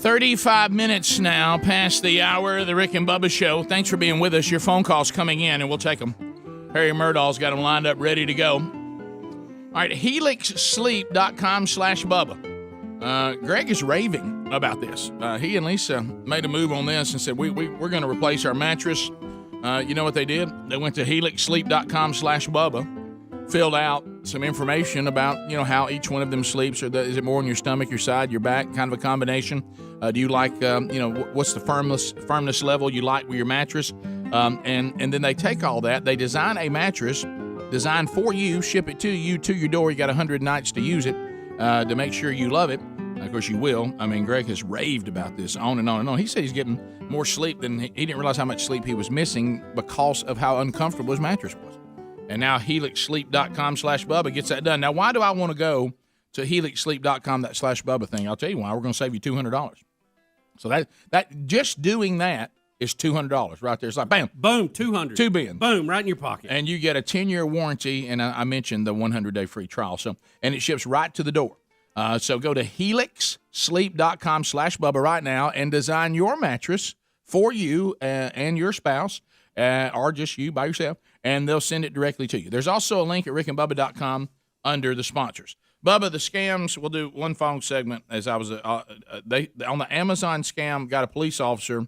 35 minutes now past the hour of the Rick and Bubba Show. Thanks for being with us. Your phone calls coming in, and we'll take them. Harry Murdahl's got them lined up, ready to go. All right, helixsleep.com/Bubba. Greg is raving about this. He and Lisa made a move on this and said, we're going to replace our mattress. You know what they did? They went to helixsleep.com/Bubba, filled out some information about, how each one of them sleeps. Or is it more on your stomach, your side, your back, kind of a combination? Do you like, what's the firmness level you like with your mattress? And then they take all that. They design a mattress designed for you, ship it to you, to your door. You got 100 nights to use it to make sure you love it. Of course, you will. I mean, Greg has raved about this on and on and on. He said he's getting more sleep than he didn't realize how much sleep he was missing because of how uncomfortable his mattress was. And now helixsleep.com/Bubba gets that done. Now, why do I want to go to helixsleep.com/Bubba thing? I'll tell you why. We're going to save you $200. So that just doing that is $200 right there. It's like, bam. Boom, $200. $2 billion. Boom, right in your pocket. And you get a 10-year warranty, and I mentioned the 100-day free trial. And it ships right to the door. So go to helixsleep.com/Bubba right now and design your mattress for you and your spouse, or just you by yourself, and they'll send it directly to you. There's also a link at rickandbubba.com under the sponsors. Bubba, the scams, we'll do one phone segment. As I was, they on the Amazon scam, got a police officer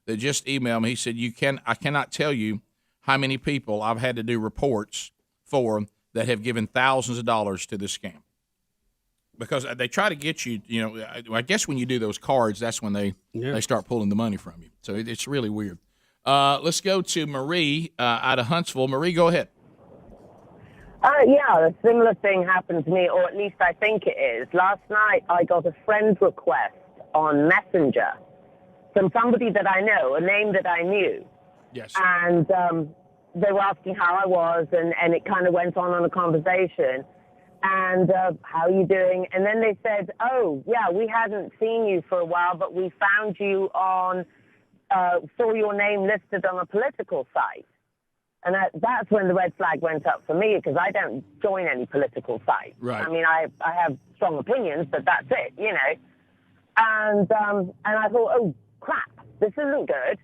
that just emailed me. He said, I cannot tell you how many people I've had to do reports for that have given thousands of dollars to this scam. Because they try to get you, I guess when you do those cards, that's when they start pulling the money from you. So it's really weird. Let's go to Marie out of Huntsville. Marie, go ahead. Yeah, a similar thing happened to me, or at least I think it is. Last night, I got a friend request on Messenger from somebody that I know, a name that I knew. Yes. And they were asking how I was, and it kind of went on a conversation. And how are you doing? And then they said, oh, yeah, we hadn't seen you for a while, but we found you saw your name listed on a political site. And that's when the red flag went up for me, because I don't join any political site. Right. I mean, I have strong opinions, but that's it, And I thought, oh, crap, this isn't good.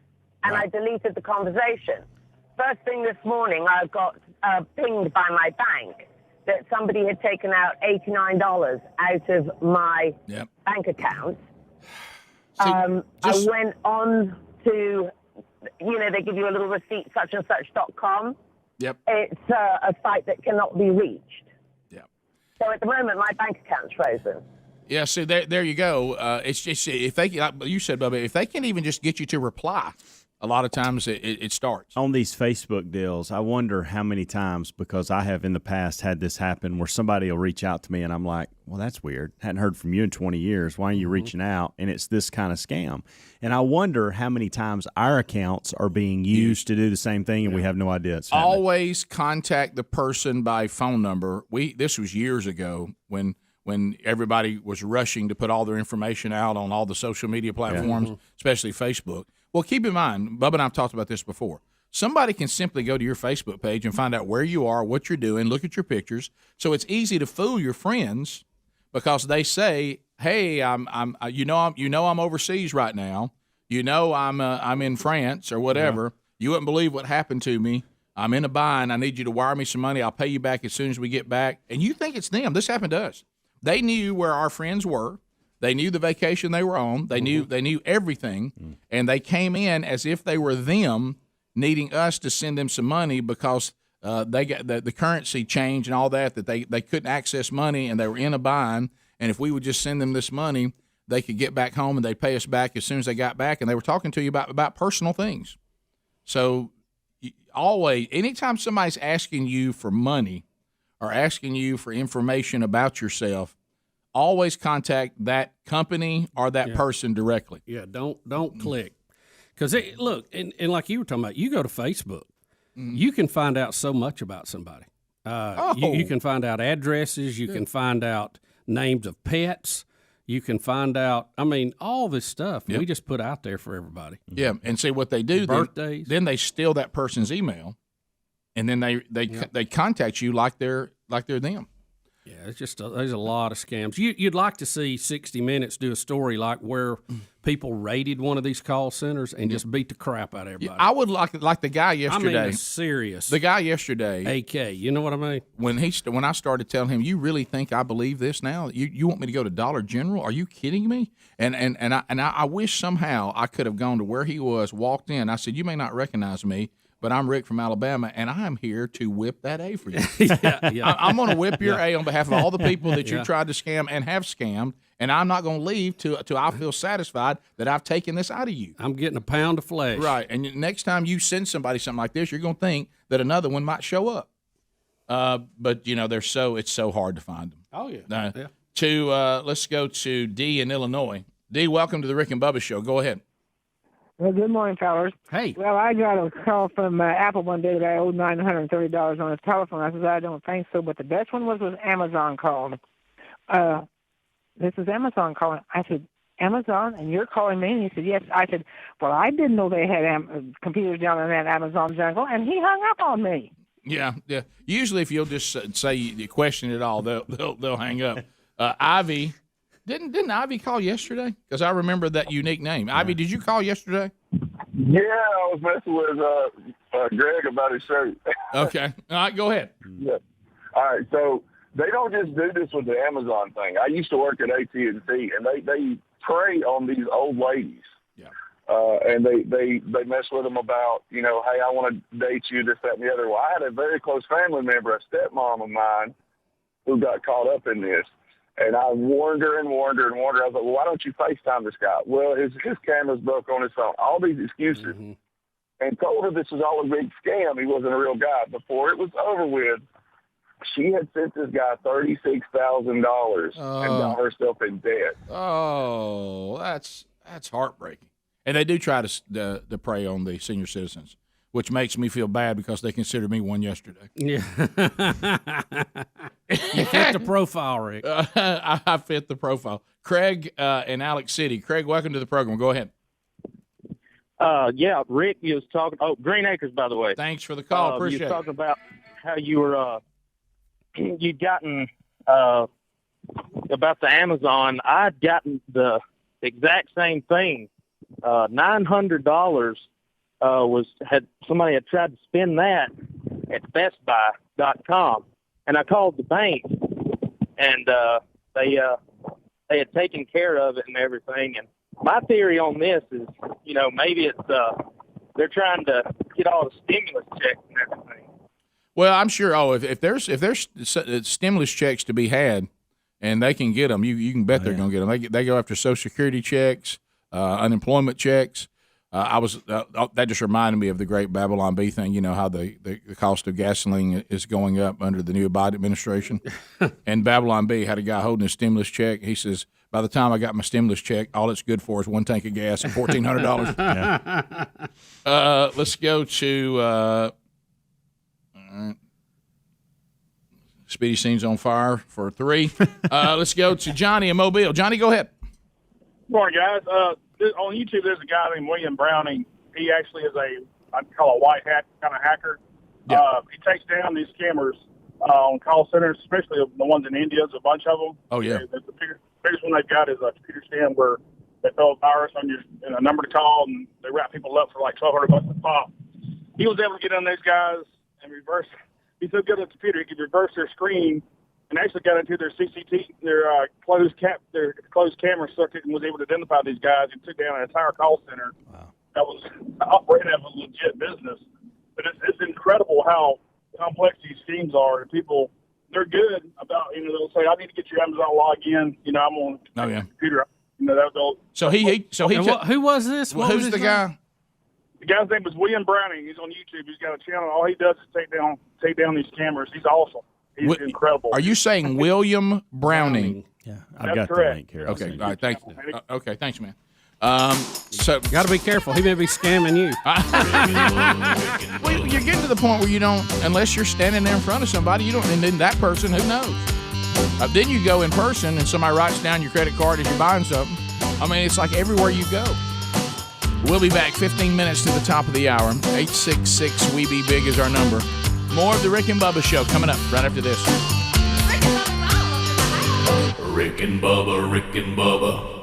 And I deleted the conversation. First thing this morning, I got pinged by my bank that somebody had taken out $89 out of my bank account. I went on to, they give you a little receipt, suchandsuch.com. Yep. It's a site that cannot be reached. Yep. So at the moment, my bank account's frozen. Yeah, so there you go. It's just, if they, like you said, Bubba, if they can even just get you to reply, a lot of times it starts. On these Facebook deals, I wonder how many times, because I have in the past had this happen where somebody will reach out to me and I'm like, well, that's weird. Hadn't heard from you in 20 years. Why are you reaching out? And it's this kind of scam. And I wonder how many times our accounts are being used to do the same thing and we have no idea it's happening. Always contact the person by phone number. This was years ago when everybody was rushing to put all their information out on all the social media platforms, especially Facebook. Well, keep in mind, Bubba and I have talked about this before. Somebody can simply go to your Facebook page and find out where you are, what you're doing, look at your pictures. So it's easy to fool your friends because they say, "Hey, I'm overseas right now. I'm in France or whatever. Yeah. You wouldn't believe what happened to me. I'm in a bind. I need you to wire me some money. I'll pay you back as soon as we get back." And you think it's them. This happened to us. They knew where our friends were. They knew the vacation they were on. They knew everything, and they came in as if they were them, needing us to send them some money because they got the currency change and all that they couldn't access money and they were in a bind. And if we would just send them this money, they could get back home and they'd pay us back as soon as they got back. And they were talking to you about personal things. So always, anytime somebody's asking you for money or asking you for information about yourself, always contact that company or that person directly. Yeah, don't click. Because, look, and like you were talking about, you go to Facebook, you can find out so much about somebody. You can find out addresses. You can find out names of pets. You can find out, all this stuff we just put out there for everybody. Yeah, and see what they do. Birthdays. Then they steal that person's email, and then they contact you like they're them. Yeah, it's just there's a lot of scams. You'd like to see 60 Minutes do a story like where people raided one of these call centers and just beat the crap out of everybody. I would like the guy yesterday. I mean, serious. The guy yesterday. AK, you know what I mean? When I started telling him, you really think I believe this now? You want me to go to Dollar General? Are you kidding me? And I wish somehow I could have gone to where he was, walked in. I said, you may not recognize me, but I'm Rick from Alabama, and I am here to whip that A for you. I'm going to whip your A on behalf of all the people that you tried to scam and have scammed, and I'm not going to leave till I feel satisfied that I've taken this out of you. I'm getting a pound of flesh. Right, and next time you send somebody something like this, you're going to think that another one might show up. But, it's so hard to find them. Oh, yeah. Let's go to D in Illinois. D, welcome to the Rick and Bubba Show. Go ahead. Well, good morning, fellas. Hey. Well, I got a call from Apple one day that I owed $930 on the telephone. I said, I don't think so, but the best one was Amazon called. This is Amazon calling. I said, Amazon, and you're calling me? And he said, yes. I said, well, I didn't know they had computers down in that Amazon jungle, and he hung up on me. Yeah. Usually, if you'll just say you question it all, they'll hang up. Ivy. Didn't Ivy call yesterday? Because I remember that unique name. Ivy, did you call yesterday? Yeah, I was messing with Greg about his shirt. Okay. All right, go ahead. Yeah. All right, so they don't just do this with the Amazon thing. I used to work at AT&T, and they prey on these old ladies. Yeah. And they mess with them about, hey, I want to date you, this, that, and the other. Well, I had a very close family member, a stepmom of mine, who got caught up in this. And I warned her. I was like, well, why don't you FaceTime this guy? Well, his camera's broke on his phone. All these excuses. Mm-hmm. And told her this was all a big scam. He wasn't a real guy. Before it was over with, she had sent this guy $36,000 and got herself in debt. Oh, that's heartbreaking. And they do try to prey on the senior citizens, which makes me feel bad because they considered me one yesterday. Yeah. You fit the profile, Rick. I fit the profile. Craig in Alex City. Craig, welcome to the program. Go ahead. Yeah, Rick, you was talking. Oh, Green Acres, by the way. Thanks for the call. Appreciate it. You was talking about how you were you'd gotten about the Amazon. I'd gotten the exact same thing. $900 somebody had tried to spend that at BestBuy.com, and I called the bank, and they had taken care of it and everything. And my theory on this is, maybe it's they're trying to get all the stimulus checks and everything. Well, I'm sure. If there's stimulus checks to be had, and they can get them, you can bet they're going to get them. They go after Social Security checks, unemployment checks. That just reminded me of the great Babylon Bee thing. You know how the cost of gasoline is going up under the new Biden administration. And Babylon Bee had a guy holding his stimulus check. He says, by the time I got my stimulus check, all it's good for is one tank of gas and $1,400. Let's go to Speedy Scene's on fire for 3. Let's go to Johnny in Mobile. Johnny, go ahead. Morning, guys. On YouTube, there's a guy named William Browning. He actually is I'd call a white hat kind of hacker. Yeah. He takes down these scammers on call centers, especially the ones in India. There's a bunch of them. Oh, yeah. The biggest one they've got is a computer scam where they throw a virus on a number to call, and they wrap people up for like $1,200 a pop. He was able to get on these guys and reverse. He's so good at the computer, he could reverse their screen and actually got into their their closed camera circuit, and was able to identify these guys and took down an entire call center. Wow. That was operating as a legit business. But it's incredible how complex these schemes are. And people, they're good about, they'll say, I need to get your Amazon login. I'm on the computer. Who was this? Who's the guy? The guy's name is William Browning. He's on YouTube. He's got a channel. All he does is take down these cameras. He's awesome. He's incredible. Are you saying William Browning? Yeah, I've got the link here. Okay, all right, thank you. Okay, thanks, man. So got to be careful. He may be scamming you. Well, you're getting to the point where you don't, unless you're standing there in front of somebody, you don't, and then that person, who knows? Then you go in person and somebody writes down your credit card as you're buying something. I mean, it's like everywhere you go. We'll be back 15 minutes to the top of the hour. 866-WE-BE-BIG is our number. More of the Rick and Bubba Show coming up right after this. Rick and Bubba's Rick and Bubba, Rick and Bubba.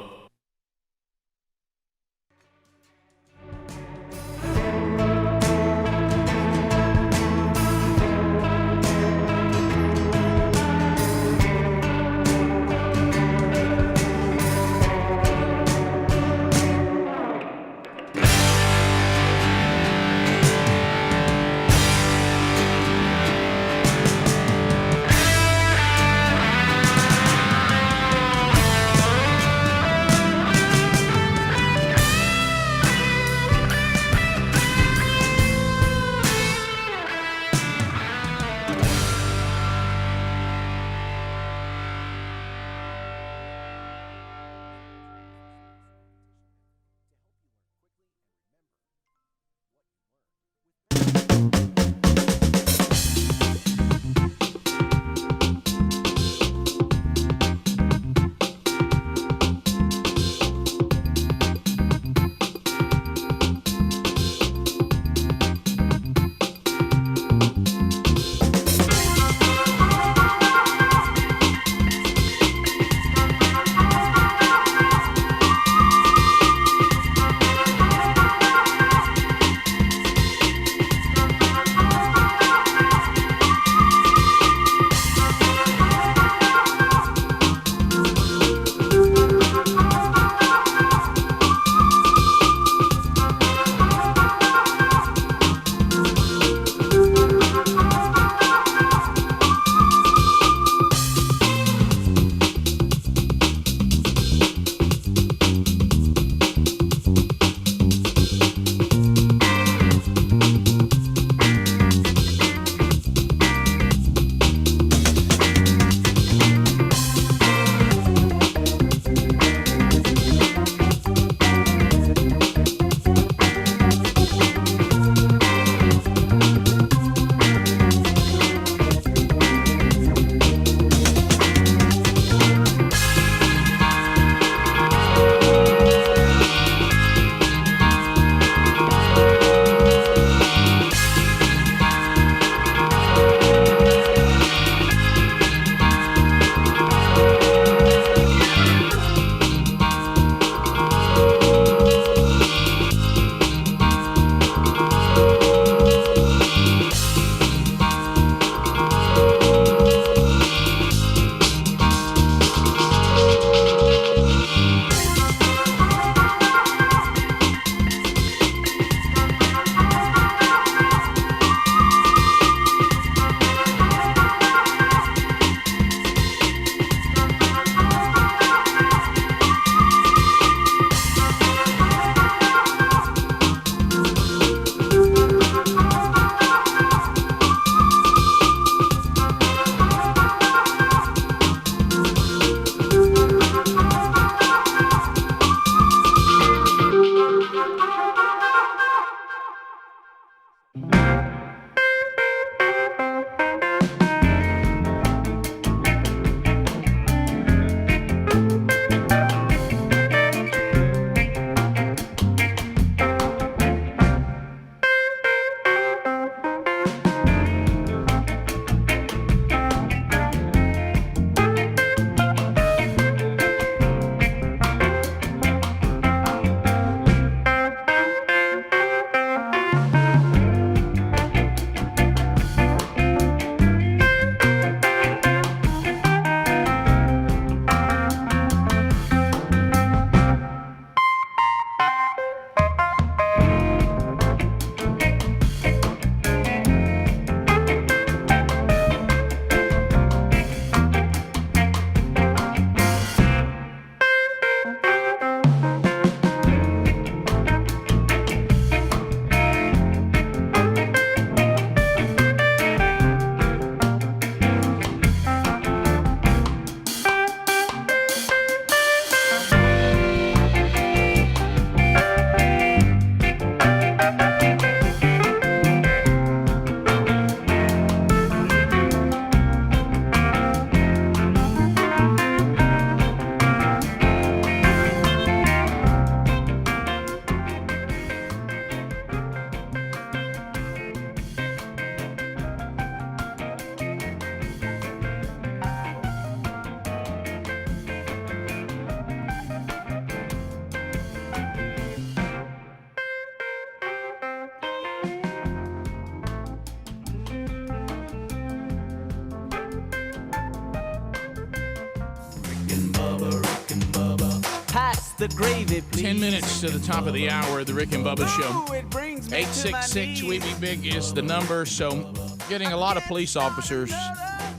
the gravy, please. 10 minutes to the top of the hour of the Rick and Bubba Show. Ooh, it brings me to my 866 We Be Big is the number. So, getting a lot of police officers.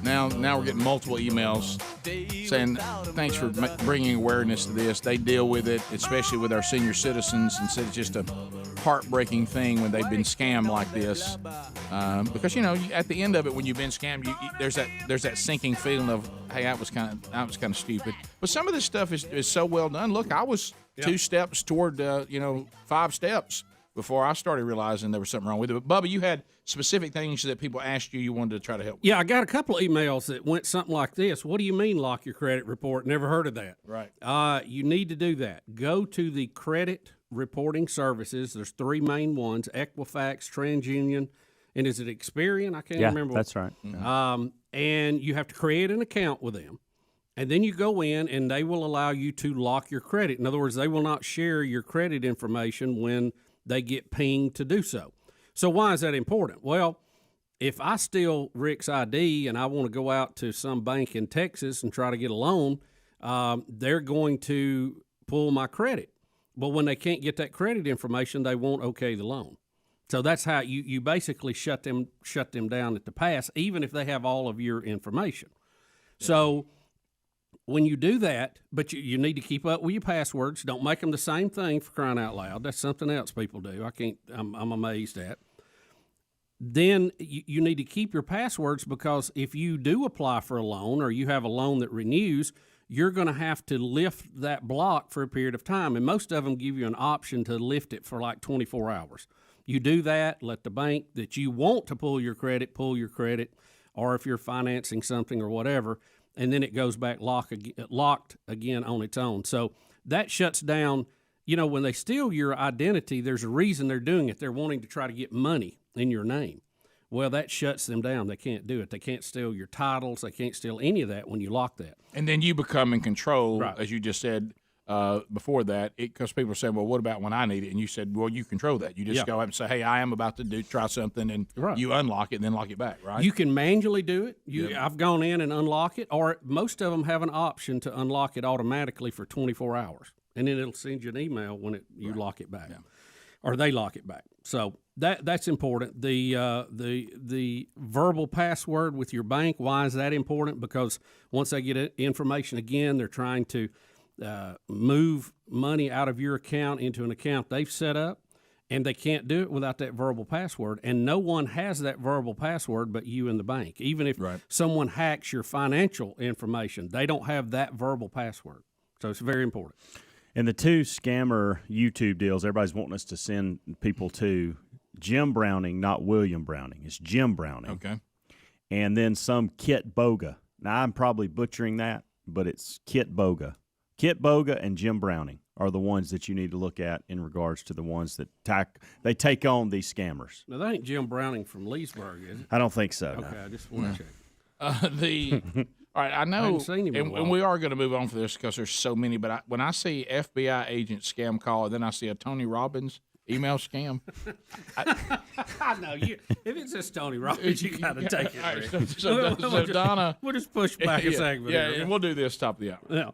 Now we're getting multiple emails saying thanks for bringing awareness to this. They deal with it, especially with our senior citizens, and said it's just a heartbreaking thing when they've been scammed like this. Because at the end of it, when you've been scammed, there's that sinking feeling of, hey, I was kind of stupid. But some of this stuff is so well done. Look, I was 2 steps toward 5 steps before I started realizing there was something wrong with it. But Bubba, you had specific things that people asked you wanted to try to help. Yeah, I got a couple of emails that went something like this. What do you mean lock your credit report? Never heard of that. Right. You need to do that. Go to the credit reporting services. There's 3 main ones: Equifax, TransUnion, and is it Experian? I can't remember. That's right. And you have to create an account with them. And then you go in, and they will allow you to lock your credit. In other words, they will not share your credit information when they get pinged to do so. So why is that important? Well, if I steal Rick's ID and I want to go out to some bank in Texas and try to get a loan, they're going to pull my credit. But when they can't get that credit information, they won't okay the loan. So that's how you basically shut them down at the pass, even if they have all of your information. Yeah. So when you do that, but you need to keep up with your passwords. Don't make them the same thing, for crying out loud. That's something else people do. I'm amazed at. Then you need to keep your passwords, because if you do apply for a loan or you have a loan that renews, you're going to have to lift that block for a period of time. And most of them give you an option to lift it for like 24 hours. You do that, let the bank that you want to pull your credit, or if you're financing something or whatever, and then it goes back locked again on its own. So that shuts down, when they steal your identity, there's a reason they're doing it. They're wanting to try to get money in your name. Well, that shuts them down. They can't do it. They can't steal your titles. They can't steal any of that when you lock that. And then you become in control, right, as you just said before that, because people are saying, well, what about when I need it? And you said, well, you control that. You just go up and say, hey, I am about to try something, and you unlock it and then lock it back, right? You can manually do it. I've gone in and unlock it, or most of them have an option to unlock it automatically for 24 hours. And then it'll send you an email when you lock it back, or they lock it back. So that's important. The verbal password with your bank, why is that important? Because once they get information again, they're trying to move money out of your account into an account they've set up, and they can't do it without that verbal password. And no one has that verbal password but you and the bank. Even if someone hacks your financial information, they don't have that verbal password. So it's very important. And the 2 scammer YouTube deals everybody's wanting us to send people to, Jim Browning, not William Browning. It's Jim Browning. Okay. And then some Kit Boga. Now, I'm probably butchering that, but it's Kit Boga. Kit Boga and Jim Browning are the ones that you need to look at in regards to the ones that they take on these scammers. Now, that ain't Jim Browning from Leesburg, is it? I don't think so. Okay, no. I just want to check. All right, I know, I haven't seen him in a while. and we are going to move on for this because there's so many, but when I see FBI agent scam call, and then I see a Tony Robbins email scam. I know. If it's just Tony Robbins, you got to take it. Right, so Donna, we'll just push back a segment. Yeah, and we'll do this top of the hour. Yeah.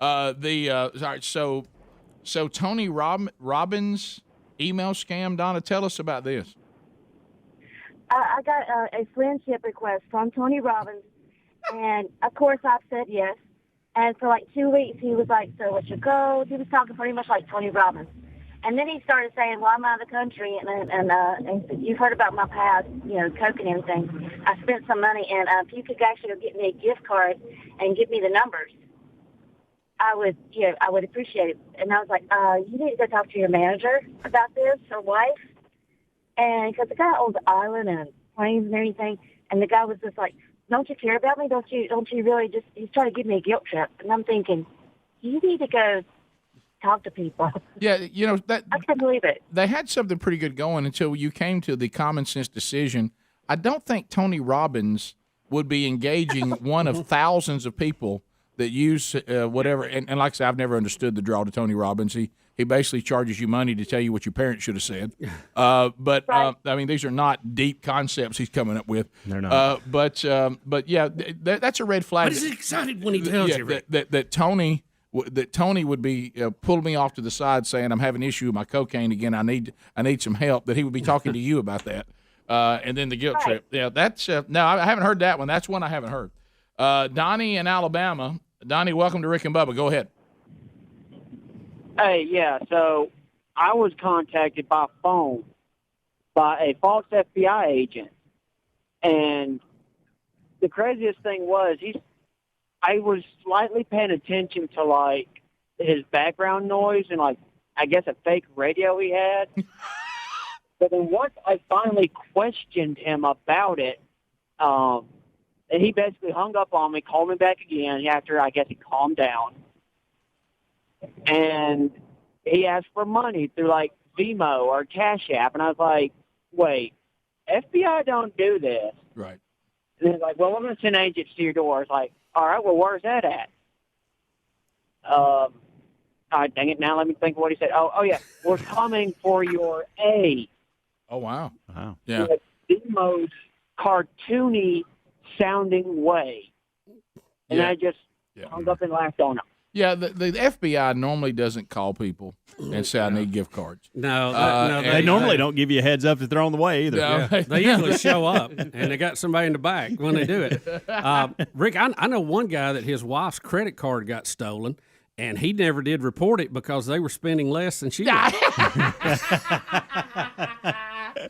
All right, so Tony Robbins email scam. Donna, tell us about this. I got a friendship request from Tony Robbins, and of course I've said yes. And for like 2 weeks, he was like, so what's your code? He was talking pretty much like Tony Robbins. And then he started saying, well, I'm out of the country, and you've heard about my past, coke and everything. I spent some money, and if you could actually get me a gift card and give me the numbers, I would appreciate it. And I was like, you need to go talk to your manager about this, or wife. And because the guy owns the island and planes and everything, and the guy was just like, don't you care about me? Don't you really just, he's trying to give me a guilt trip. And I'm thinking, you need to go talk to people. Yeah, that I can't believe it. They had something pretty good going until you came to the common sense decision. I don't think Tony Robbins would be engaging one of thousands of people that use whatever. And like I said, I've never understood the draw to Tony Robbins. He basically charges you money to tell you what your parents should have said. But I mean, these are not deep concepts he's coming up with. They're not. But yeah, that's a red flag. But he's excited when he tells you that Tony that Tony would be pulling me off to the side saying, I'm having an issue with my cocaine again. I need some help, that he would be talking to you about that. And then the guilt trip. Yeah, that's no, I haven't heard that one. That's one I haven't heard. Donnie in Alabama. Donnie, welcome to Rick and Bubba. Go ahead. Hey, yeah, so I was contacted by phone by a false FBI agent. And the craziest thing was I was slightly paying attention to, like, his background noise and, like, I guess a fake radio he had. But then once I finally questioned him about it, and he basically hung up on me, called me back again after I guess he calmed down. And he asked for money through, like, Venmo or Cash App. And I was like, wait, FBI don't do this. Right. And he's like, well, we're going to send agents to your door. It's like, all right, well, where's that at? All right, dang it. Now let me think of what he said. Oh, yeah, we're coming for your A. Oh, wow. Wow. Yeah. The most cartoony-sounding way. And I just hung up and laughed on him. Yeah, the FBI normally doesn't call people and say, I need gift cards. No, they normally don't give you a heads up if they're on the way either. No. Yeah. They usually show up, and they got somebody in the back when they do it. Rick, I know one guy that his wife's credit card got stolen, and he never did report it because they were spending less than she was.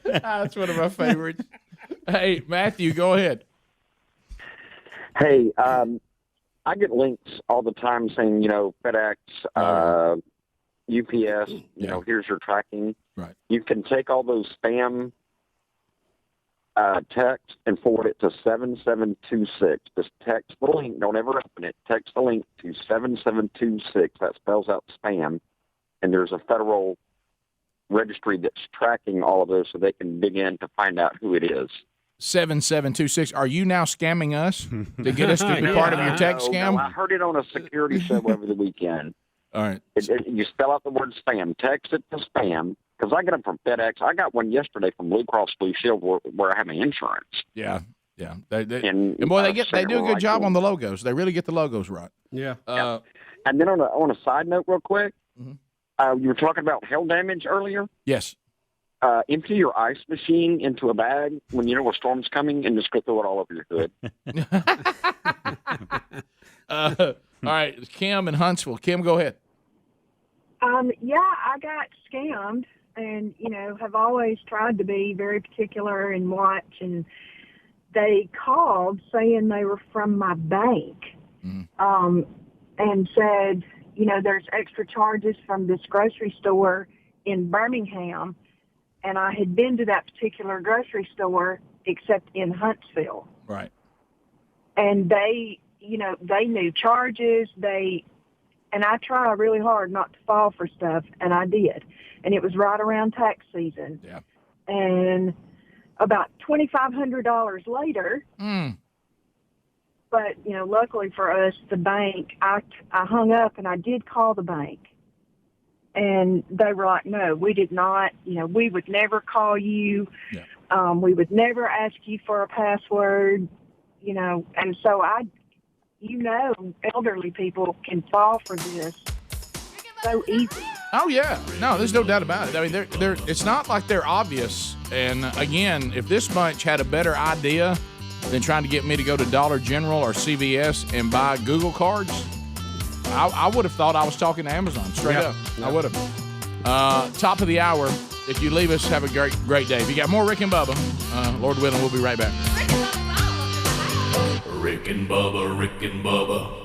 That's one of my favorites. Hey, Matthew, go ahead. Hey, I get links all the time saying, FedEx, UPS, here's your tracking. Right. You can take all those spam text and forward it to 7726. Just text the link. Don't ever open it. Text the link to 7726. That spells out spam. And there's a federal registry that's tracking all of those so they can dig in to find out who it is. 7726. Are you now scamming us to get us to be part of your text scam? No, I heard it on a security show over the weekend. All right. You spell out the word spam. Text it to spam. Because I get them from FedEx. I got one yesterday from Blue Cross Blue Shield where I have my insurance. Yeah. They do a good job on the logos. They really get the logos right. Yeah. And then on a side note real quick, you were talking about hail damage earlier. Yes. Empty your ice machine into a bag when you know a storm's coming and just go throw it all over your hood. All right, Kim in Huntsville. Kim, go ahead. Yeah, I got scammed and, have always tried to be very particular and watch. And they called saying they were from my bank and said, there's extra charges from this grocery store in Birmingham. And I had been to that particular grocery store except in Huntsville. Right. And they knew charges. And I try really hard not to fall for stuff, and I did. And it was right around tax season. Yeah. And about $2,500 later, but, luckily for us, the bank, I hung up and I did call the bank. And they were like, no, we did not, we would never call you. Yeah. We would never ask you for a password, and so elderly people can fall for this so easy. Oh, yeah. No, there's no doubt about it. I mean, it's not like they're obvious. And, again, if this bunch had a better idea than trying to get me to go to Dollar General or CVS and buy Google cards, I would have thought I was talking to Amazon, straight up. I would have. Top of the hour. If you leave us, have a great day. If you got more Rick and Bubba, Lord willing, we'll be right back. Rick and Bubba, Rick and Bubba.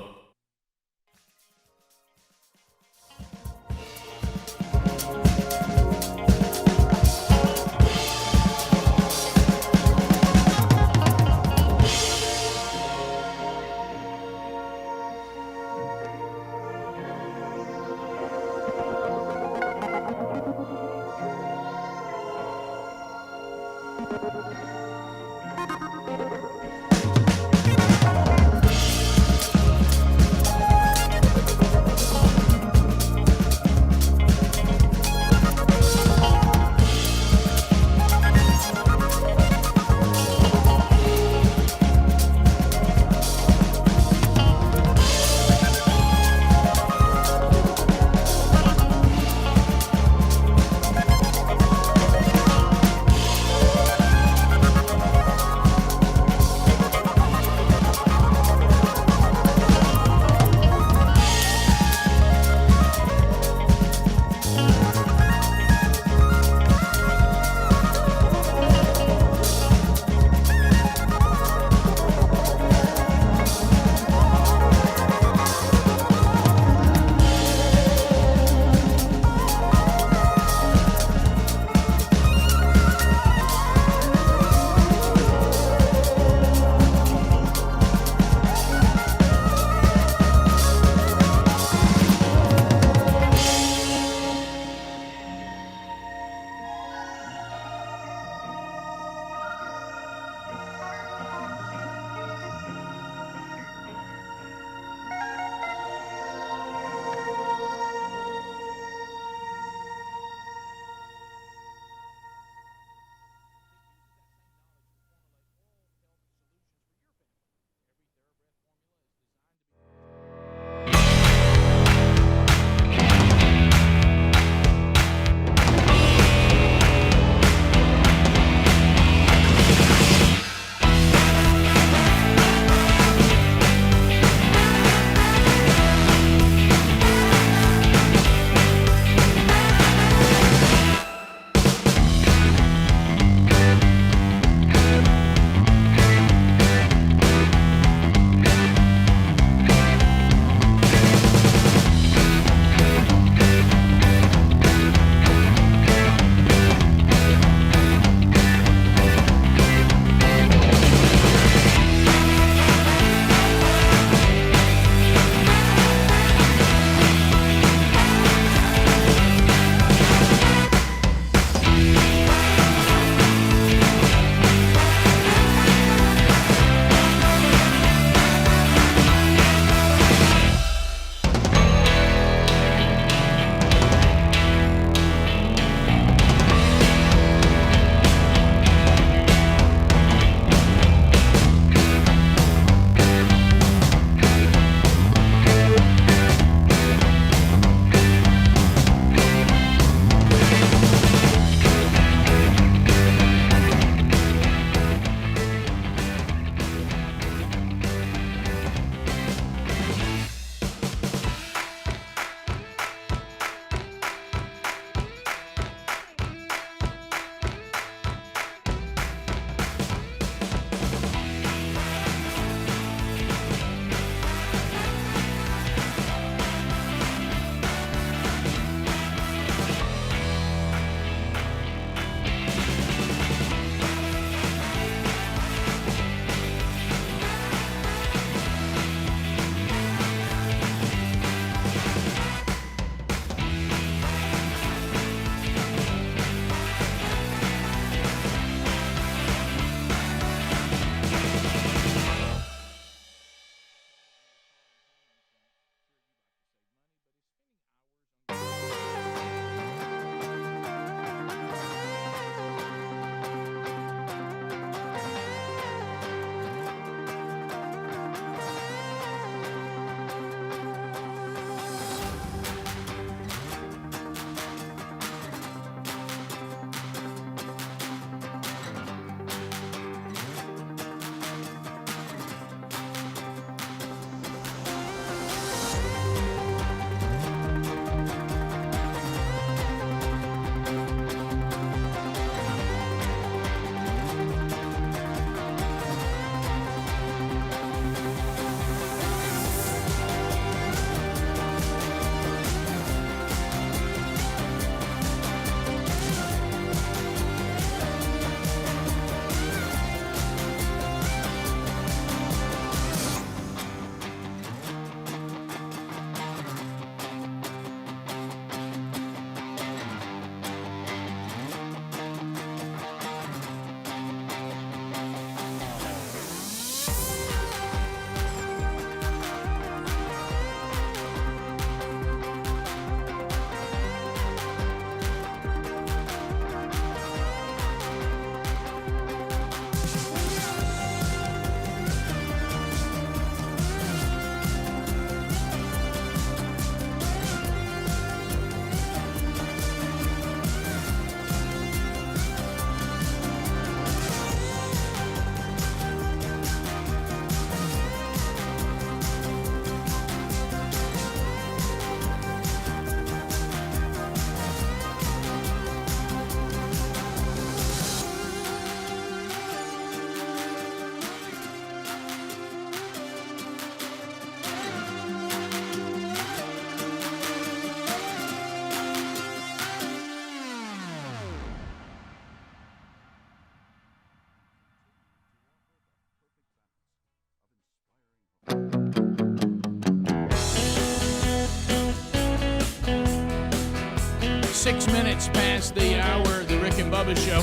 6 minutes past the hour of the Rick and Bubba Show.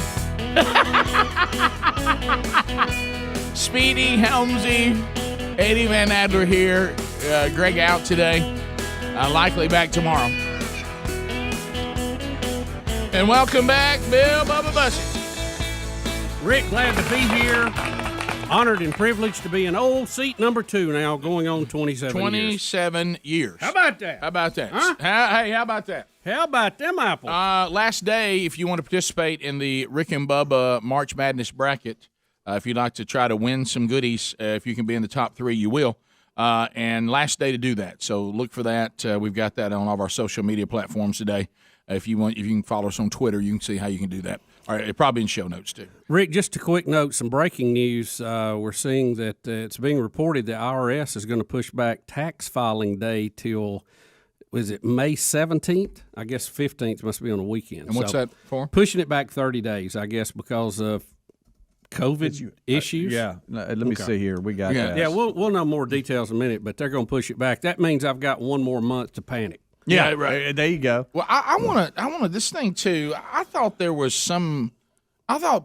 Speedy, Helmsy, Eddie Van Adler here. Greg out today. Likely back tomorrow. And welcome back, Bill Bubba Bussey. Rick, glad to be here. Honored and privileged to be in old seat number 2 now, going on 27 years. How about that? How about that? Huh? Hey, how about that? How about them apples? Last day, if you want to participate in the Rick and Bubba March Madness bracket, if you'd like to try to win some goodies, if you can be in the top 3, you will. And last day to do that. So look for that. We've got that on all of our social media platforms today. If you can follow us on Twitter, you can see how you can do that. All right, probably in show notes too. Rick, just a quick note, some breaking news. We're seeing that it's being reported the IRS is going to push back tax filing day till, was it May 17th? I guess 15th must be on a weekend. And what's that for? Pushing it back 30 days, I guess, because of COVID issues. Let me see here. We got that. Yeah, we'll know more details in a minute, but they're going to push it back. That means I've got one more month to panic. Yeah, right. There you go. Well, I want this thing too. I thought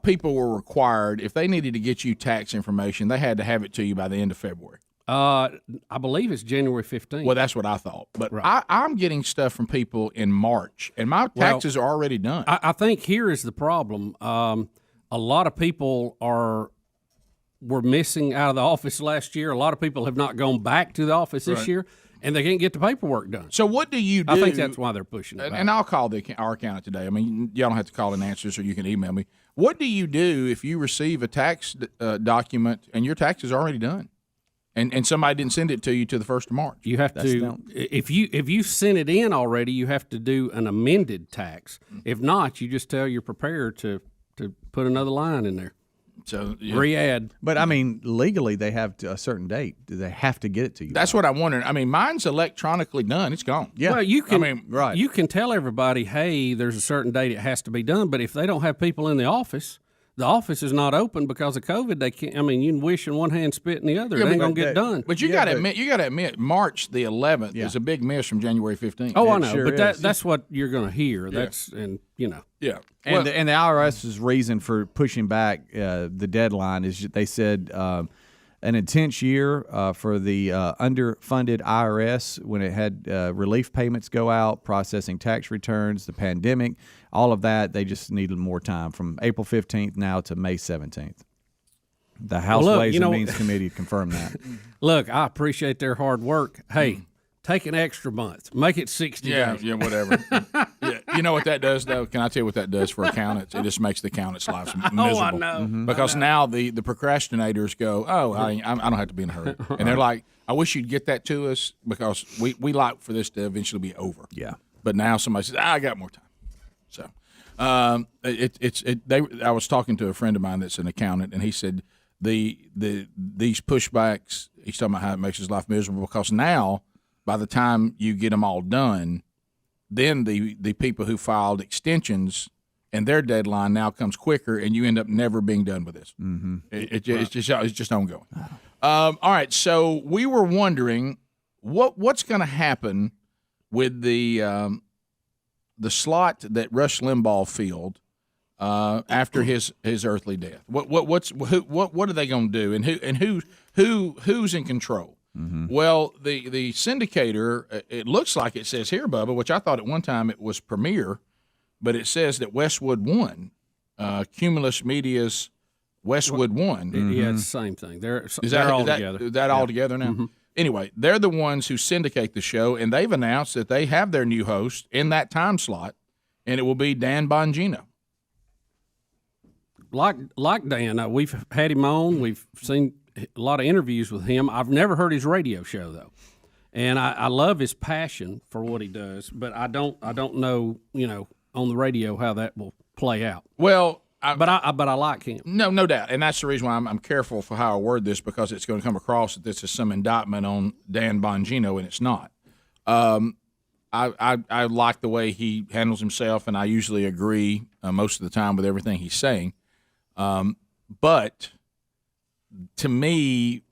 people were required, if they needed to get you tax information, they had to have it to you by the end of February. I believe it's January 15th. Well, that's what I thought. But I'm getting stuff from people in March, and my taxes are already done. I think here is the problem. A lot of people were missing out of the office last year. A lot of people have not gone back to the office this year. And they can't get the paperwork done. So what do you do? I think that's why they're pushing it back. And I'll call our accountant today. I mean, y'all don't have to call and answer this, or you can email me. What do you do if you receive a tax document and your tax is already done, and somebody didn't send it to you to the 1st of March? You have to if you sent it in already, you have to do an amended tax. If not, you just tell your preparer to put another line in there. So re-add. But I mean, legally they have a certain date. Do they have to get it to you? That's what I'm wondering. I mean, mine's electronically done. It's gone. Yeah. Well, you can. You can tell everybody, hey, there's a certain date it has to be done. But if they don't have people in the office is not open because of COVID. They can't. I mean, you can wish in one hand, spit in the other. It ain't gonna get done. But you got to admit, March the 11th is a big miss from January 15th. Oh, I know. But that's what you're going to hear. Yeah. Yeah. And the IRS's reason for pushing back the deadline is they said an intense year for the underfunded IRS when it had relief payments go out, processing tax returns, the pandemic, all of that. They just needed more time from April 15th now to May 17th. The House Ways and Means Committee confirmed that. Look, I appreciate their hard work. Hey, take an extra month. Make it 60 days. Yeah, whatever. You know what that does, though? Can I tell you what that does for accountants? It just makes the accountants' lives miserable. Oh, I know. Because now the procrastinators go, I don't have to be in a hurry. And they're like, I wish you'd get that to us because we like for this to eventually be over. Yeah. But now somebody says, I got more time. So I was talking to a friend of mine that's an accountant, and he said these pushbacks, he's talking about how it makes his life miserable because now, by the time you get them all done, then the people who filed extensions and their deadline now comes quicker, and you end up never being done with this. Mm-hmm. It's just ongoing. All right, so we were wondering what's going to happen with the slot that Rush Limbaugh filled after his earthly death. What are they going to do, and who's in control? Mm-hmm. Well, the syndicator, it looks like it says here, Bubba, which I thought at one time it was Premier, but it says that Westwood won. Cumulus Media's Westwood won. Yeah, it's the same thing. They're all together. Is that all together now? Mm-hmm. Anyway, they're the ones who syndicate the show, and they've announced that they have their new host in that time slot, and it will be Dan Bongino. Like Dan, we've had him on. We've seen a lot of interviews with him. I've never heard his radio show though, and I love his passion for what he does. But I don't know, on the radio how that will play out. Well, but I like him. No doubt, and that's the reason why I'm careful for how I word this because it's going to come across that this is some indictment on Dan Bongino, and it's not. I like the way he handles himself, and I usually agree most of the time with everything he's saying. But to me,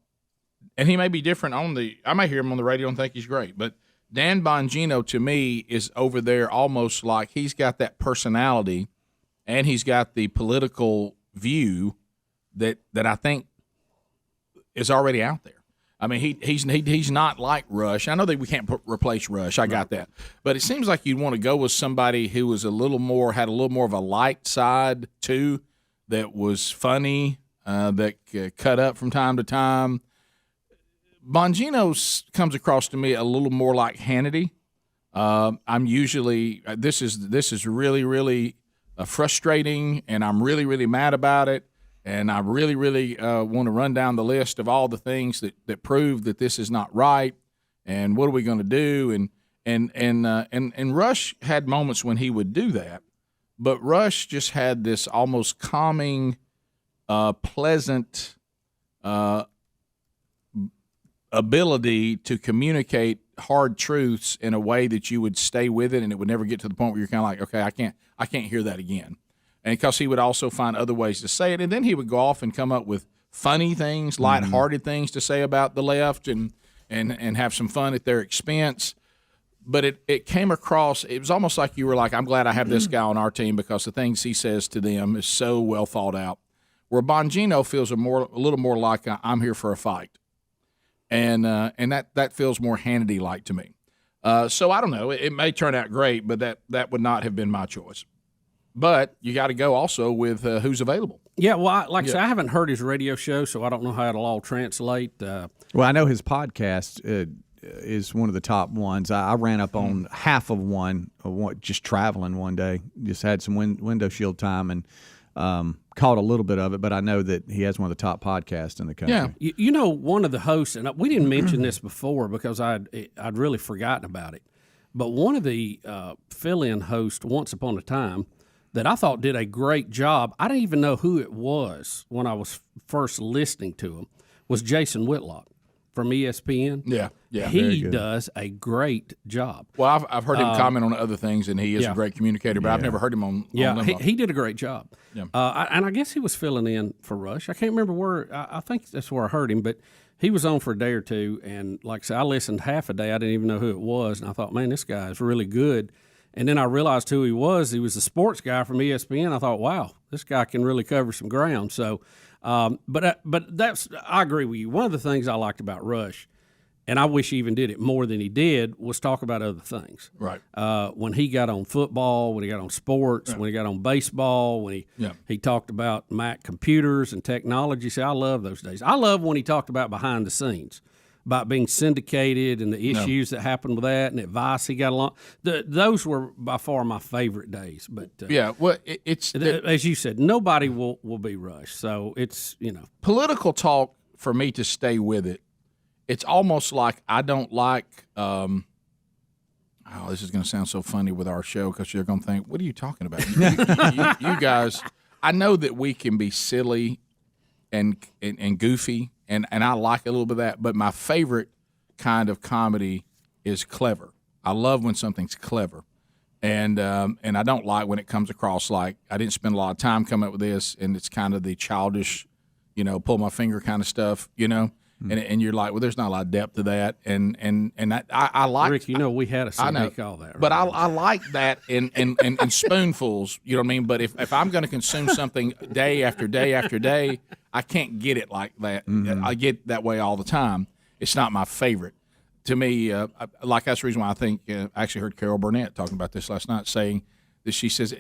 and he may be different I may hear him on the radio and think he's great, but Dan Bongino, to me, is over there almost like he's got that personality and he's got the political view that I think is already out there. I mean, he's not like Rush. I know that we can't replace Rush. I got that. But it seems like you'd want to go with somebody who was had a little more of a light side, too, that was funny, that cut up from time to time. Bongino comes across to me a little more like Hannity. I'm usually this is really, really frustrating, and I'm really, really mad about it. And I really, really want to run down the list of all the things that prove that this is not right, and what are we going to do? And Rush had moments when he would do that, but Rush just had this almost calming, pleasant ability to communicate hard truths in a way that you would stay with it, and it would never get to the point where you're kind of like, okay, I can't hear that again. And because he would also find other ways to say it, and then he would go off and come up with funny things, lighthearted things to say about the left, and have some fun at their expense. But it came across, it was almost like you were like, I'm glad I have this guy on our team because the things he says to them is so well thought out. Where Bongino feels a little more like I'm here for a fight, and that feels more Hannity-like to me. So I don't know. It may turn out great, but that would not have been my choice. But you got to go also with who's available. Yeah, well, I said, I haven't heard his radio show, so I don't know how it'll all translate. Well, I know his podcast is one of the top ones. I ran up on half of one, just traveling one day. Just had some window shield time and caught a little bit of it, but I know that he has one of the top podcasts in the country. Yeah, you know, one of the hosts, and we didn't mention this before because I'd really forgotten about it, but one of the fill-in hosts once upon a time that I thought did a great job, I didn't even know who it was when I was first listening to him, was Jason Whitlock from ESPN. Yeah. He does a great job. Well, I've heard him comment on other things, and he is a great communicator, but I've never heard him on he did a great job. Yeah. And I guess he was filling in for Rush. I can't remember where. I think that's where I heard him, but he was on for a day or two, and like I said, I listened half a day. I didn't even know who it was, and I thought, man, this guy is really good. And then I realized who he was. He was the sports guy from ESPN. I thought, wow, this guy can really cover some ground. So, but I agree with you. One of the things I liked about Rush, and I wish he even did it more than he did, was talk about other things. Right. When he got on football, when he got on sports, when he got on baseball, when he talked about Mac computers and technology. See, I love those days. I love when he talked about behind the scenes, about being syndicated and the issues that happened with that and the advice he got along. Those were by far my favorite days. But it's as you said, nobody will be Rush. So it's, political talk for me to stay with it. It's almost like I don't like. This is going to sound so funny with our show because you're going to think, "What are you talking about?" you guys, I know that we can be silly and goofy. And I like a little bit of that, but my favorite kind of comedy is clever. I love when something's clever, and I don't like when it comes across like I didn't spend a lot of time coming up with this, and it's kind of the childish, pull my finger kind of stuff, and you're like, well, there's not a lot of depth to that, and I like Rick, we had a segment call that, right? But I like that in spoonfuls, you know what I mean? But if I'm going to consume something day after day after day, I can't get it like that. I get that way all the time. It's not my favorite. To me, that's the reason why I think I actually heard Carol Burnett talking about this last night, saying that she says,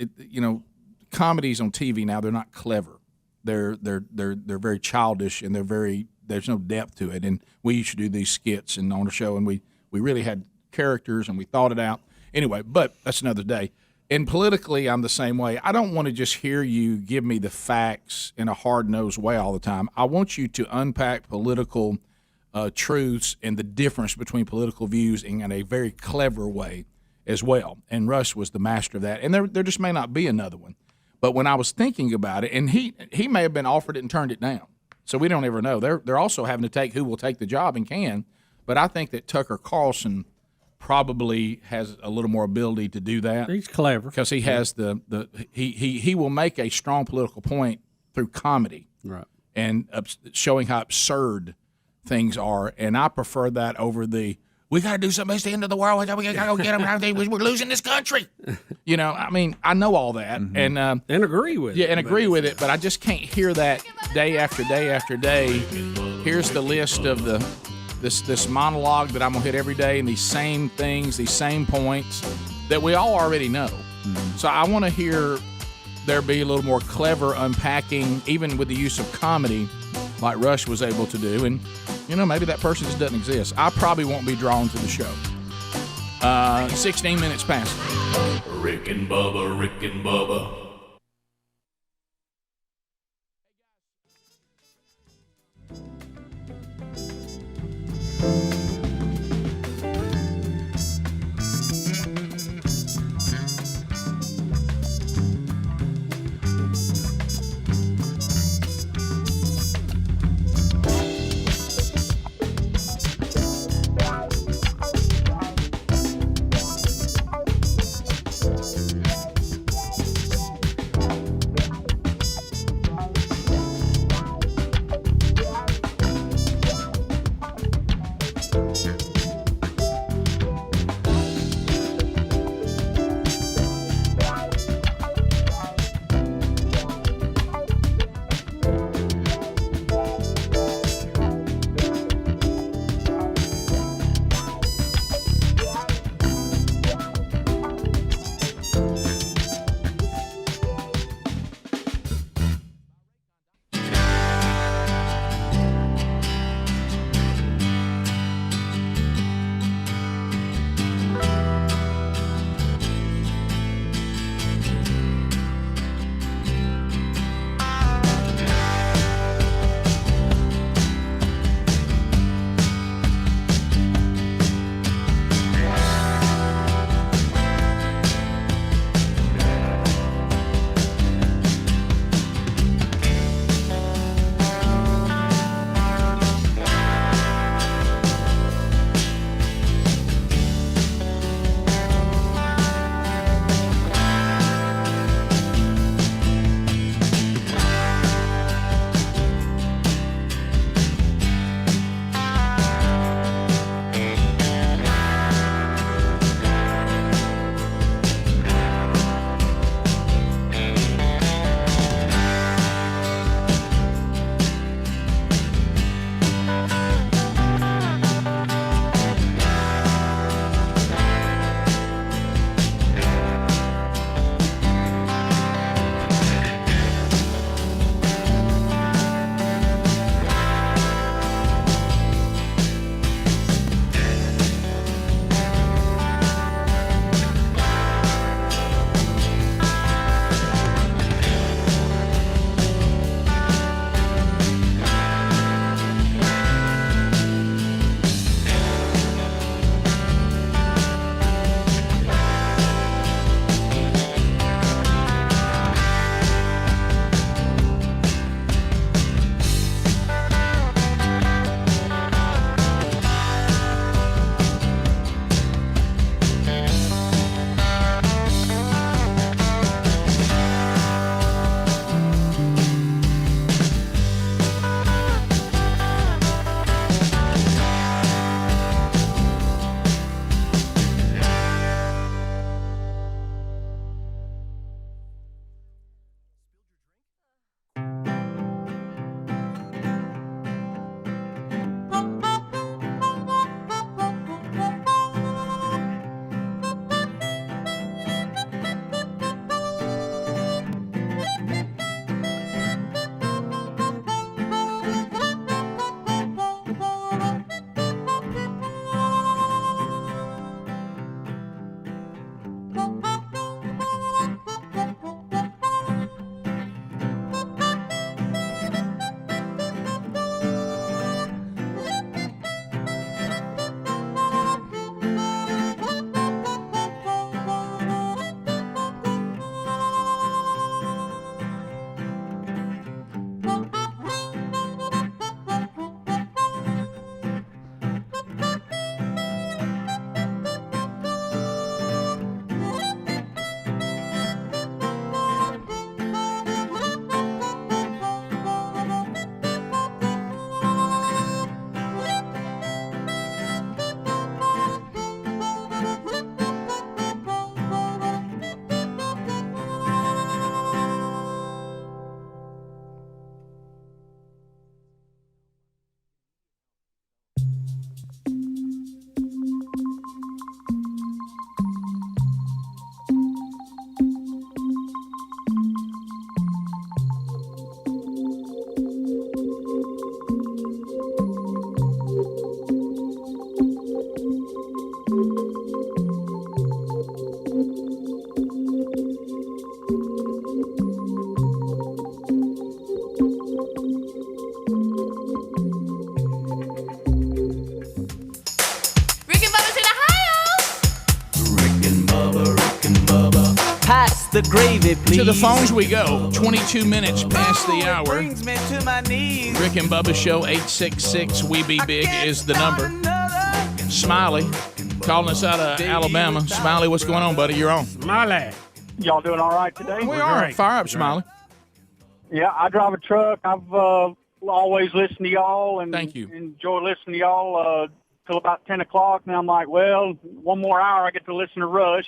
comedies on TV now, they're not clever. They're very childish, and there's no depth to it. And we used to do these skits and on the show, and we really had characters and we thought it out. Anyway, but that's another day. And politically, I'm the same way. I don't want to just hear you give me the facts in a hard-nosed way all the time. I want you to unpack political truths and the difference between political views in a very clever way as well. And Rush was the master of that. And there just may not be another one. But when I was thinking about it, and he may have been offered it and turned it down. So we don't ever know. They're also having to take who will take the job and can. But I think that Tucker Carlson probably has a little more ability to do that. He's clever because he has he will make a strong political point through comedy, right? And showing how absurd things are. And I prefer that over the we got to do something. It's the end of the world. We got to go get them. We're losing this country. You know, I mean, I know all that and agree with it. Yeah, and agree with it, but I just can't hear that day after day after day. Here's the list of this monologue that I'm gonna hit every day, and these same things, these same points that we all already know. So I want to hear there be a little more clever unpacking, even with the use of comedy, like Rush was able to do. And you know, maybe that person just doesn't exist. I probably won't be drawn to the show. 16 minutes past. Rick and Bubba, Rick and Bubba. the gravy, please. To the phones we go. 22 minutes past the hour. Brings me to my knees. Rick and Bubba Show, 866-WE-BE-BIG is the number. Smiley, calling us out of Alabama. Smiley, what's going on, buddy? You're on. Smiley. Y'all doing all right today? We are. Fire up, Smiley. Yeah, I drive a truck. I've always listened to y'all and Thank you. Enjoy listening to y'all till about 10 o'clock. Now I'm like, well, one more hour I get to listen to Rush.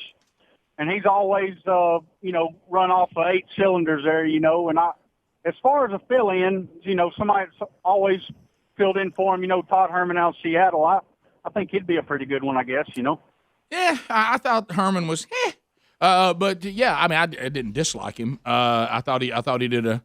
And he's always, run off of 8 cylinders there, and as far as a fill-in, somebody's always filled in for him, Todd Herman out of Seattle. I think he'd be a pretty good one, I guess, Yeah, I thought Herman was, but yeah, I mean, I didn't dislike him. I thought he did a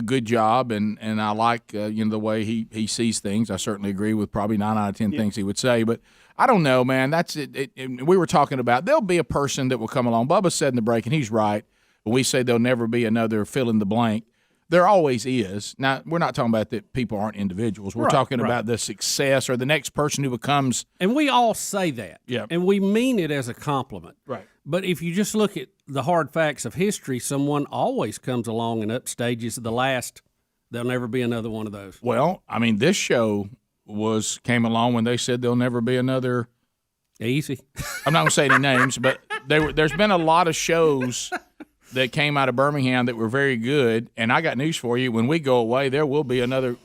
good job, and I like the way he sees things. I certainly agree with probably 9 out of 10 things he would say, but I don't know, man. That's it. We were talking about there'll be a person that will come along. Bubba said in the break, and he's right. When we say there'll never be another fill in the blank, there always is. Now, we're not talking about that people aren't individuals. We're talking about the success or the next person who becomes. And we all say that. Yeah. And we mean it as a compliment. Right. But if you just look at the hard facts of history, someone always comes along and upstages the last. There'll never be another one of those. Well, I mean, this show came along when they said there'll never be another. Easy. I'm not going to say any names, but there's been a lot of shows that came out of Birmingham that were very good, and I got news for you. When we go away, there will be another.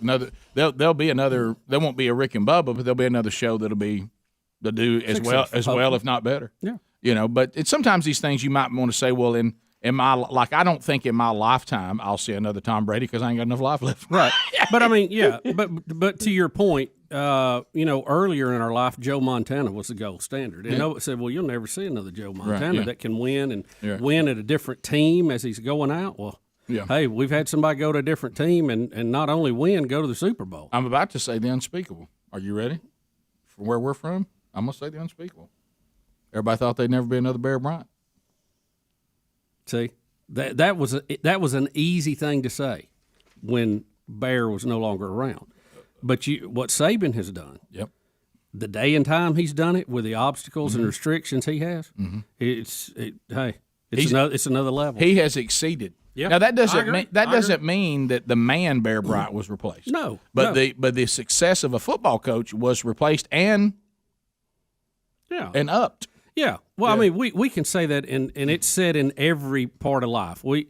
There'll be another. There won't be a Rick and Bubba, but there'll be another show that'll do as well, if not better. Yeah. But it's sometimes these things you might want to say. Well, in my I don't think in my lifetime I'll see another Tom Brady because I ain't got enough life left. Right. But I mean, yeah. But to your point, earlier in our life, Joe Montana was the gold standard. And Noah said, well, you'll never see another Joe Montana that can win and win at a different team as he's going out. Well, hey, we've had somebody go to a different team and not only win, go to the Super Bowl. I'm about to say the unspeakable. Are you ready? From where we're from, I'm going to say the unspeakable. Everybody thought they'd never be another Bear Bryant. See, that was an easy thing to say when Bear was no longer around. But what Saban has done, the day and time he's done it with the obstacles and restrictions he has, it's another level. He has exceeded. Yeah. Now that doesn't mean that the man Bear Bryant was replaced. No, but the success of a football coach was replaced and upped. Yeah. Well, I mean, we can say that, and it's said in every part of life. We've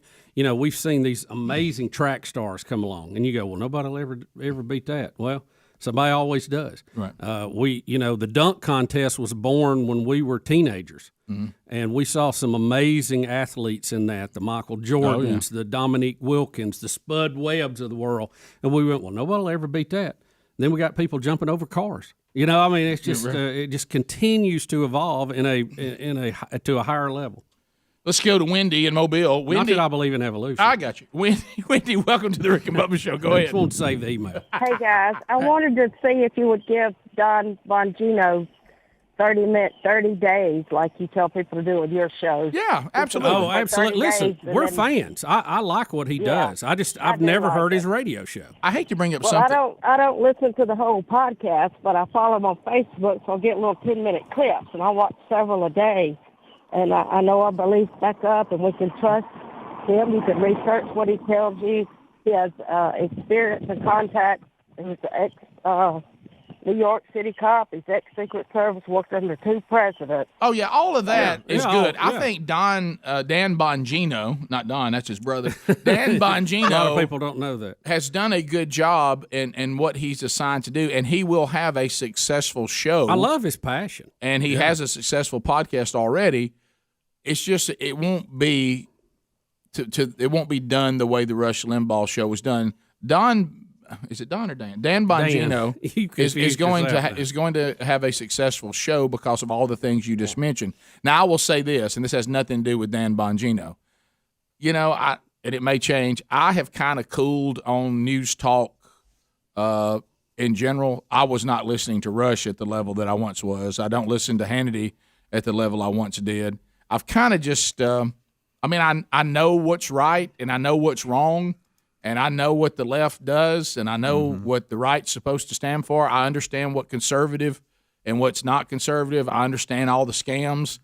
seen these amazing track stars come along, and you go, well, nobody will ever beat that. Well, somebody always does. Right. The dunk contest was born when we were teenagers, and we saw some amazing athletes in that, the Michael Jordans, the Dominique Wilkins, the Spud Webbs of the world, and we went, well, nobody will ever beat that. And then we got people jumping over cars. I mean, it's just it just continues to evolve to a higher level. Let's go to Wendy in Mobile. Wendy, not that I believe in evolution. I got you. Wendy, welcome to the Rick and Bubba Show. Go ahead. I just want to save the email. Hey, guys. I wanted to see if you would give Don Bongino 30 days like you tell people to do with your shows. Yeah, absolutely. Oh, absolutely. Listen, we're fans. I like what he does. I've never heard his radio show. I hate to bring up something. I don't listen to the whole podcast, but I follow him on Facebook, so I get little 10-minute clips, and I watch several a day. And I know our beliefs back up, and we can trust him. You can research what he tells you. He has experience and contacts. He's an ex-New York City cop. He's ex-Secret Service, worked under 2 presidents. Oh, yeah, all of that is good. I think Dan Bongino, not Don, that's his brother, Dan Bongino. A lot of people don't know that. Has done a good job in what he's assigned to do, and he will have a successful show. I love his passion. And he has a successful podcast already. It's just it won't be it won't be done the way the Rush Limbaugh show was done. Is it Don or Dan? Dan Bongino is going to have a successful show because of all the things you just mentioned. Now I will say this, and this has nothing to do with Dan Bongino. And it may change. I have kind of cooled on news talk in general. I was not listening to Rush at the level that I once was. I don't listen to Hannity at the level I once did. I've kind of just, I know what's right and I know what's wrong, and I know what the left does, and I know what the right's supposed to stand for. I understand what conservative and what's not conservative. I understand all the scams.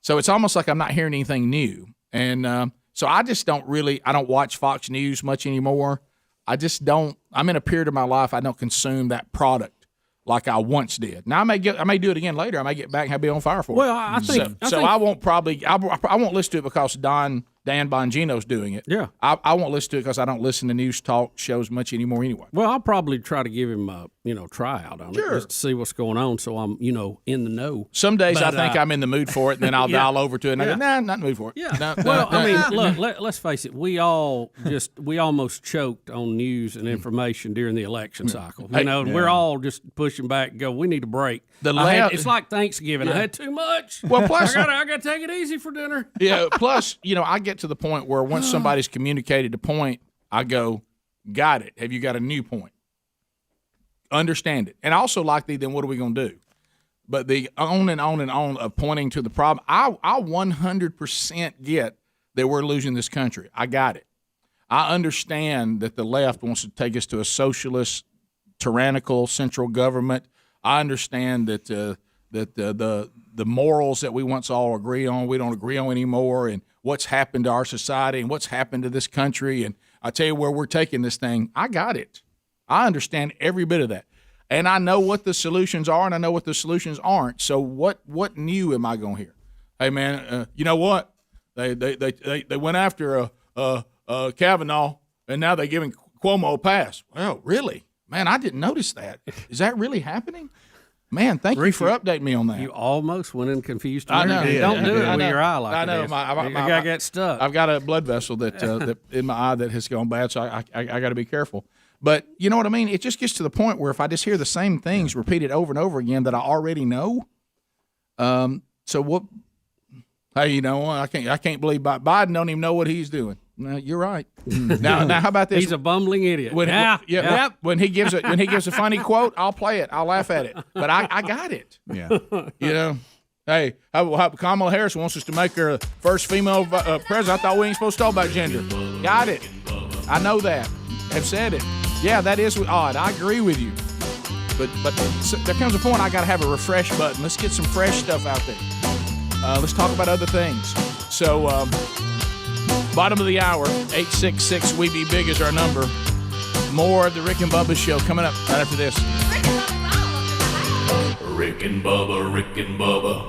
So it's almost like I'm not hearing anything new. And so I just don't watch Fox News much anymore. I just don't. I'm in a period of my life I don't consume that product like I once did. Now I may do it again later. I may get back and be on fire for it. Well, I think I won't probably I won't listen to it because Dan Bongino's doing it. Yeah. I won't listen to it because I don't listen to news talk shows much anymore anyway. Well, I'll probably try to give him a tryout on it just to see what's going on, so I'm in the know. Some days I think I'm in the mood for it, and then I'll dial over to it, and I go, nah, I'm not in the mood for it. Yeah. I mean, look, let's face it. We almost choked on news and information during the election cycle. We're all just pushing back and go, we need a break. It's like Thanksgiving. I had too much. Well, plus I got to take it easy for dinner. Yeah. Plus, I get to the point where once somebody's communicated a point, I go, got it. Have you got a new point? Understand it. And also like then what are we going to do? But the on and on and on of pointing to the problem, I 100% get that we're losing this country. I got it. I understand that the left wants to take us to a socialist, tyrannical central government. I understand that the morals that we once all agree on, we don't agree on anymore, and what's happened to our society and what's happened to this country. And I tell you where we're taking this thing. I got it. I understand every bit of that. And I know what the solutions are, and I know what the solutions aren't. So what new am I going to hear? Hey, man, you know what? They went after Kavanaugh, and now they're giving Cuomo a pass. Well, really? Man, I didn't notice that. Is that really happening? Man, thank you for updating me on that. You almost went in confused. I know. Don't do it with your eye like I know. that. My guy got stuck. I've got a blood vessel that in my eye that has gone bad, so I got to be careful. But you know what I mean? It just gets to the point where if I just hear the same things repeated over and over again that I already know, so what? Hey, I can't believe Biden don't even know what he's doing. No, you're right. Now, how about this? He's a bumbling idiot. When he gives a funny quote, I'll play it. I'll laugh at it. But I got it. Yeah. Hey, how Kamala Harris wants us to make her first female president. I thought we ain't supposed to talk about gender. Got it. I know that. Have said it. Yeah, that is odd. I agree with you. But there comes a point I got to have a refresh button. Let's get some fresh stuff out there. Let's talk about other things. So, bottom of the hour, 866-WE-BE-BIG is our number. More of the Rick and Bubba Show coming up right after this. Rick and Bubba, Rick and Bubba.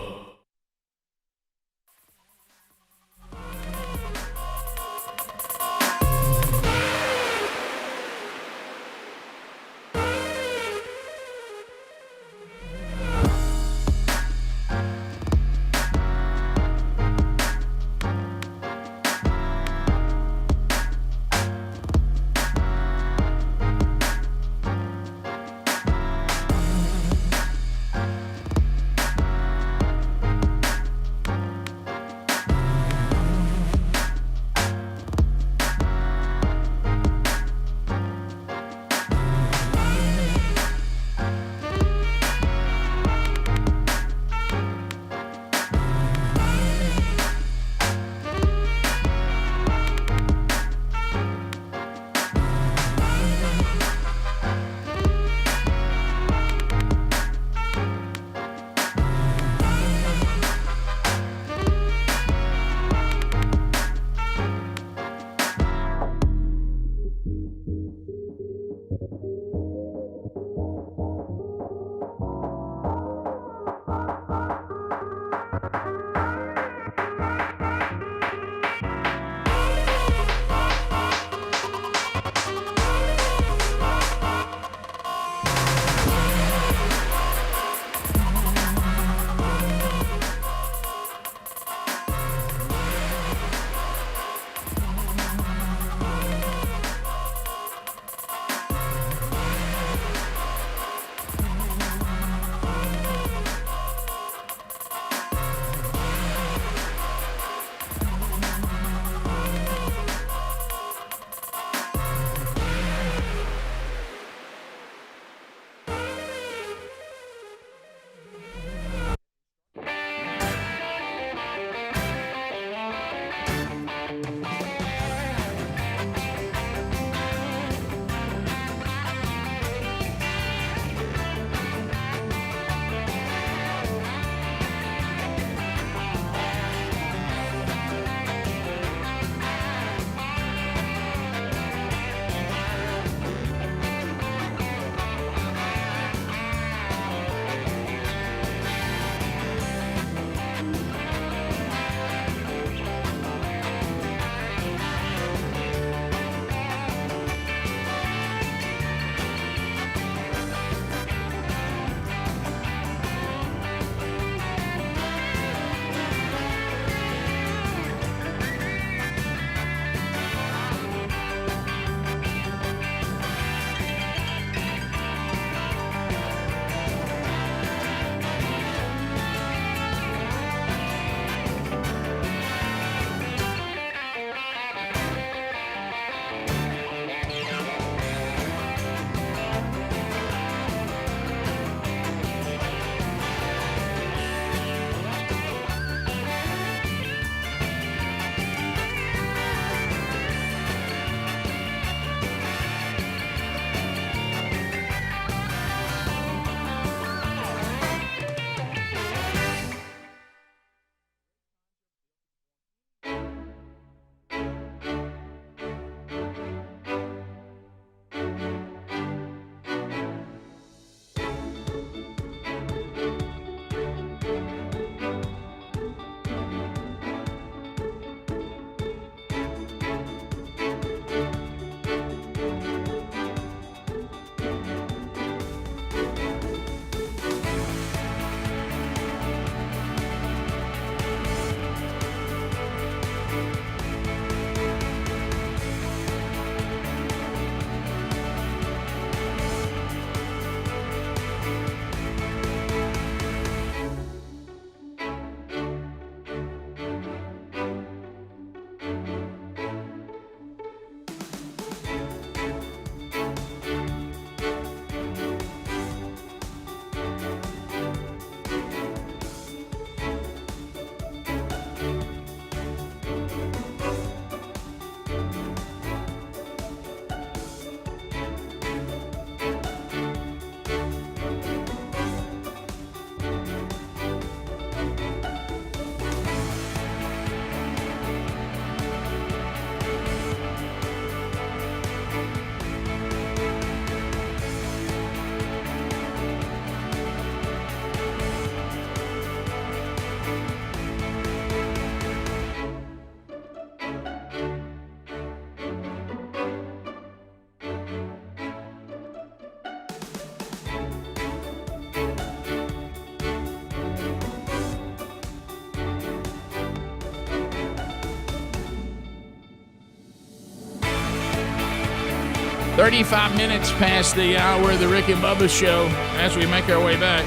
35 minutes past the hour of the Rick and Bubba show as we make our way back.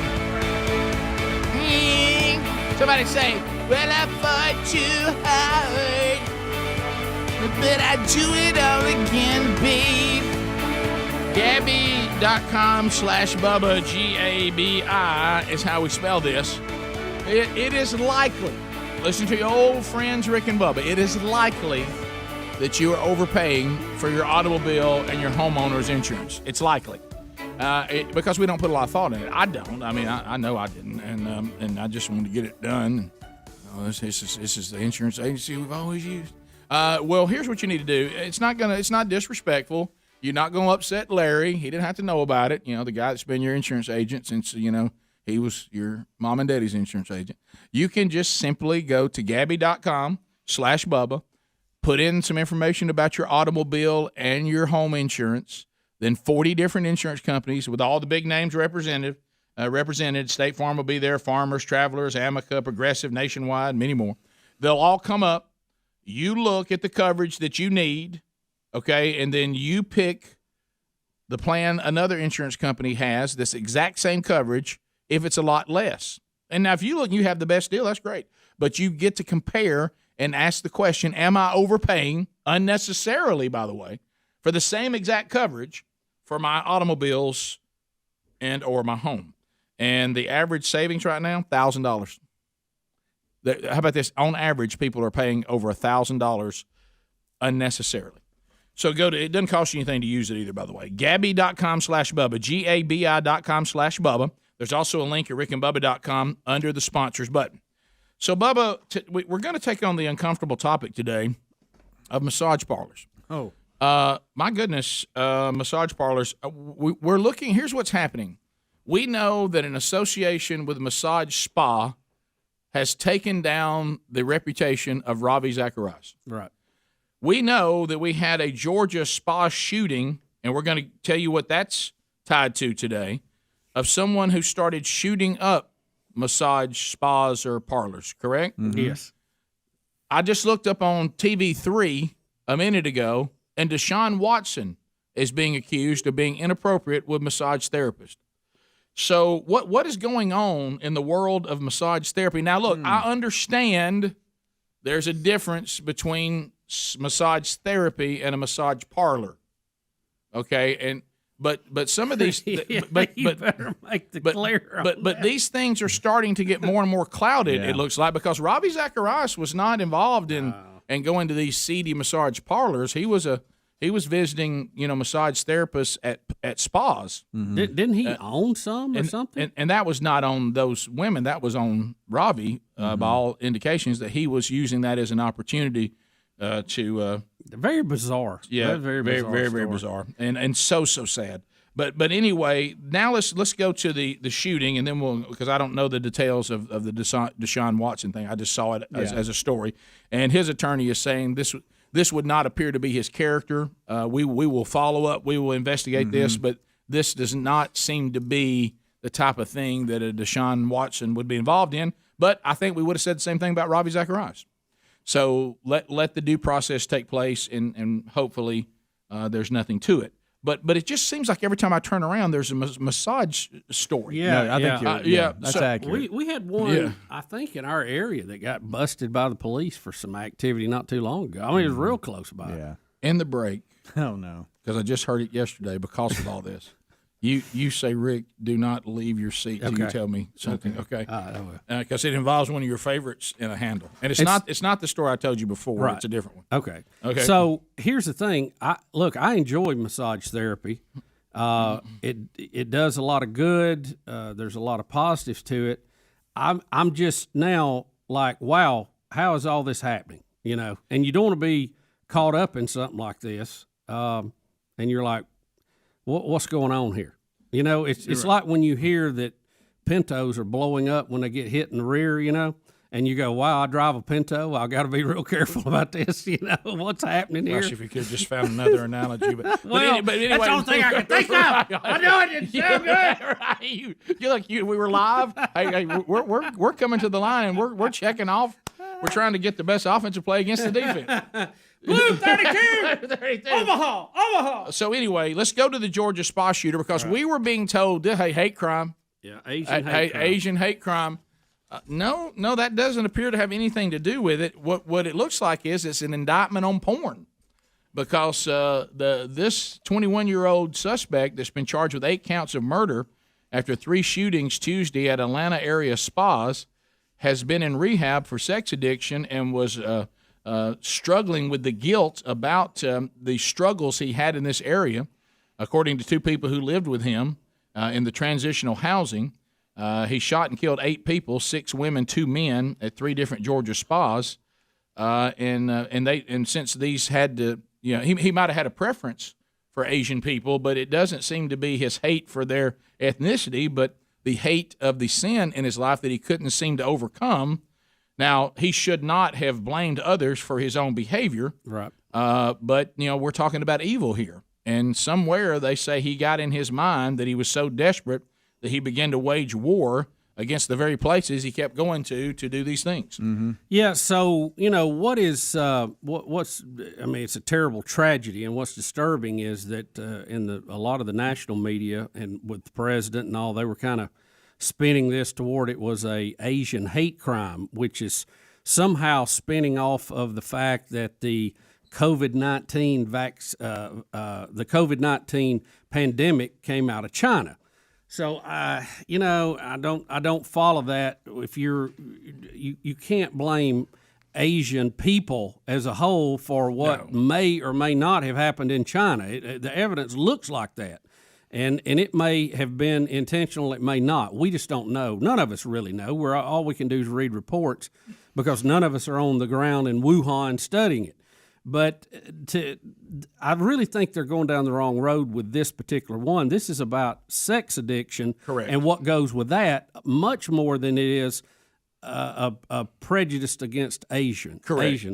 Somebody say, well, I fought too hard, but I do it all again, babe. Gabby.com/Bubba, G-A-B-I, is how we spell this. It is likely, listen to your old friends Rick and Bubba, it is likely that you are overpaying for your automobile and your homeowner's insurance. It's likely. Because we don't put a lot of thought in it. I don't. I mean, I know I didn't, and I just wanted to get it done. This is the insurance agency we've always used. Well, here's what you need to do. It's not disrespectful. You're not gonna upset Larry. He didn't have to know about it. The guy that's been your insurance agent since he was your mom and daddy's insurance agent. You can just simply go to Gabby.com/Bubba, put in some information about your automobile and your home insurance. Then 40 different insurance companies with all the big names represented. State Farm will be there, Farmers, Travelers, Amica, Progressive, Nationwide, many more. They'll all come up. You look at the coverage that you need, okay, and then you pick the plan another insurance company has, this exact same coverage, if it's a lot less. And now if you look and you have the best deal, that's great. But you get to compare and ask the question, am I overpaying unnecessarily, by the way, for the same exact coverage for my automobiles and or my home? And the average savings right now, $1,000. How about this? On average, people are paying over $1,000 unnecessarily. So it doesn't cost you anything to use it either, by the way. Gabby.com/Bubba, Gabi.com/Bubba. There's also a link at rickandbubba.com under the sponsors button. So, Bubba, we're going to take on the uncomfortable topic today of massage parlors. Oh. My goodness, massage parlors. We're looking. Here's what's happening. We know that an association with a massage spa has taken down the reputation of Ravi Zacharias. Right. We know that we had a Georgia spa shooting, and we're going to tell you what that's tied to today, of someone who started shooting up massage spas or parlors, correct? Mm-hmm. Yes. I just looked up on TV3 a minute ago, and Deshaun Watson is being accused of being inappropriate with massage therapists. So what is going on in the world of massage therapy? Now, look, I understand there's a difference between massage therapy and a massage parlor. Okay, but some of these, but these things are starting to get more and more clouded. Yeah. It looks like, because Ravi Zacharias was not involved in and going to these seedy massage parlors. He was visiting massage therapists at spas. Mm-hmm. Didn't he own some or something? And that was not on those women. That was on Ravi. By all indications, that he was using that as an opportunity to. Very bizarre. Yeah, very bizarre, and so sad. But anyway, now let's go to the shooting, and then because I don't know the details of the Deshaun Watson thing. I just saw it as a story, and his attorney is saying this would not appear to be his character. We will follow up. We will investigate this, but this does not seem to be the type of thing that a Deshaun Watson would be involved in. But I think we would have said the same thing about Ravi Zacharias. So let the due process take place, and hopefully there's nothing to it. But it just seems like every time I turn around, there's a massage story. I think that's accurate. We had one, I think, in our area that got busted by the police for some activity not too long ago. I mean, it was real close by. Yeah. In the break. Oh, no. Because I just heard it yesterday because of all this. You say, Rick, do not leave your seat till you tell me something, okay? Because it involves one of your favorites in a handle. And it's not the story I told you before. Right. It's a different one. Okay. Okay. So here's the thing. I enjoy massage therapy. It does a lot of good. There's a lot of positives to it. I'm just now like, wow, how is all this happening? And you don't want to be caught up in something like this. And you're like, what's going on here? It's like when you hear that Pintos are blowing up when they get hit in the rear, and you go, wow, I drive a Pinto. I got to be real careful about this. What's happening here? Gosh, if you could have just found another analogy. But anyway, that's the only thing I can think of. I know it didn't sound good. We were live. Hey, we're coming to the line, and we're checking off. We're trying to get the best offensive play against the defense. Blue 32. Omaha. So anyway, let's go to the Georgia spa shooter because we were being told, hey, hate crime. Yeah, Asian hate crime. No, that doesn't appear to have anything to do with it. What it looks like is it's an indictment on porn, because this 21-year-old suspect that's been charged with 8 counts of murder after 3 shootings Tuesday at Atlanta area spas has been in rehab for sex addiction and was struggling with the guilt about the struggles he had in this area, according to 2 people who lived with him in the transitional housing. He shot and killed 8 people, 6 women, 2 men, at 3 different Georgia spas, and since these had to, he might have had a preference for Asian people, but it doesn't seem to be his hate for their ethnicity, but the hate of the sin in his life that he couldn't seem to overcome. Now, he should not have blamed others for his own behavior, right? But we're talking about evil here, and somewhere they say he got in his mind that he was so desperate that he began to wage war against the very places he kept going to do these things. Mm-hmm. Yeah, so what is what's? I mean, it's a terrible tragedy, and what's disturbing is that in a lot of the national media and with the president and all, they were kind of spinning this toward it was a Asian hate crime, which is somehow spinning off of the fact that the COVID-19 the COVID-19 pandemic came out of China. So I don't follow that. If you can't blame Asian people as a whole for what may or may not have happened in China. The evidence looks like that, and it may have been intentional. It may not. We just don't know. None of us really know. All we can do is read reports because none of us are on the ground in Wuhan studying it. But I really think they're going down the wrong road with this particular one. This is about sex addiction, correct, and what goes with that, much more than it is a prejudice against Asian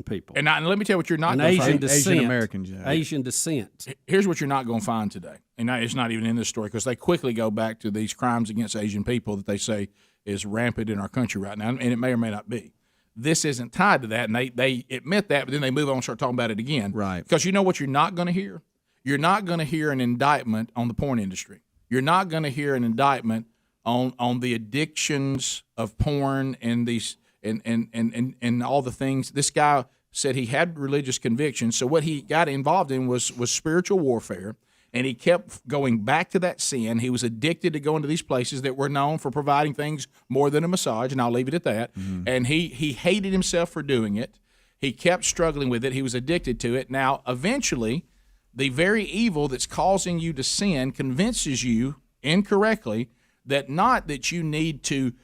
people. And let me tell you what you're not going to find. Asian Americans. Asian descent. Here's what you're not going to find today, and it's not even in this story because they quickly go back to these crimes against Asian people that they say is rampant in our country right now, and it may or may not be. This isn't tied to that, and they admit that, but then they move on and start talking about it again. Right. Because you know what you're not going to hear? You're not going to hear an indictment on the porn industry. You're not going to hear an indictment on the addictions of porn and these and all the things. This guy said he had religious convictions, so what he got involved in was spiritual warfare. And he kept going back to that sin. He was addicted to going to these places that were known for providing things more than a massage, and I'll leave it at that. Mm-hmm. And he hated himself for doing it. He kept struggling with it. He was addicted to it. Now, eventually, the very evil that's causing you to sin convinces you incorrectly that not that you need to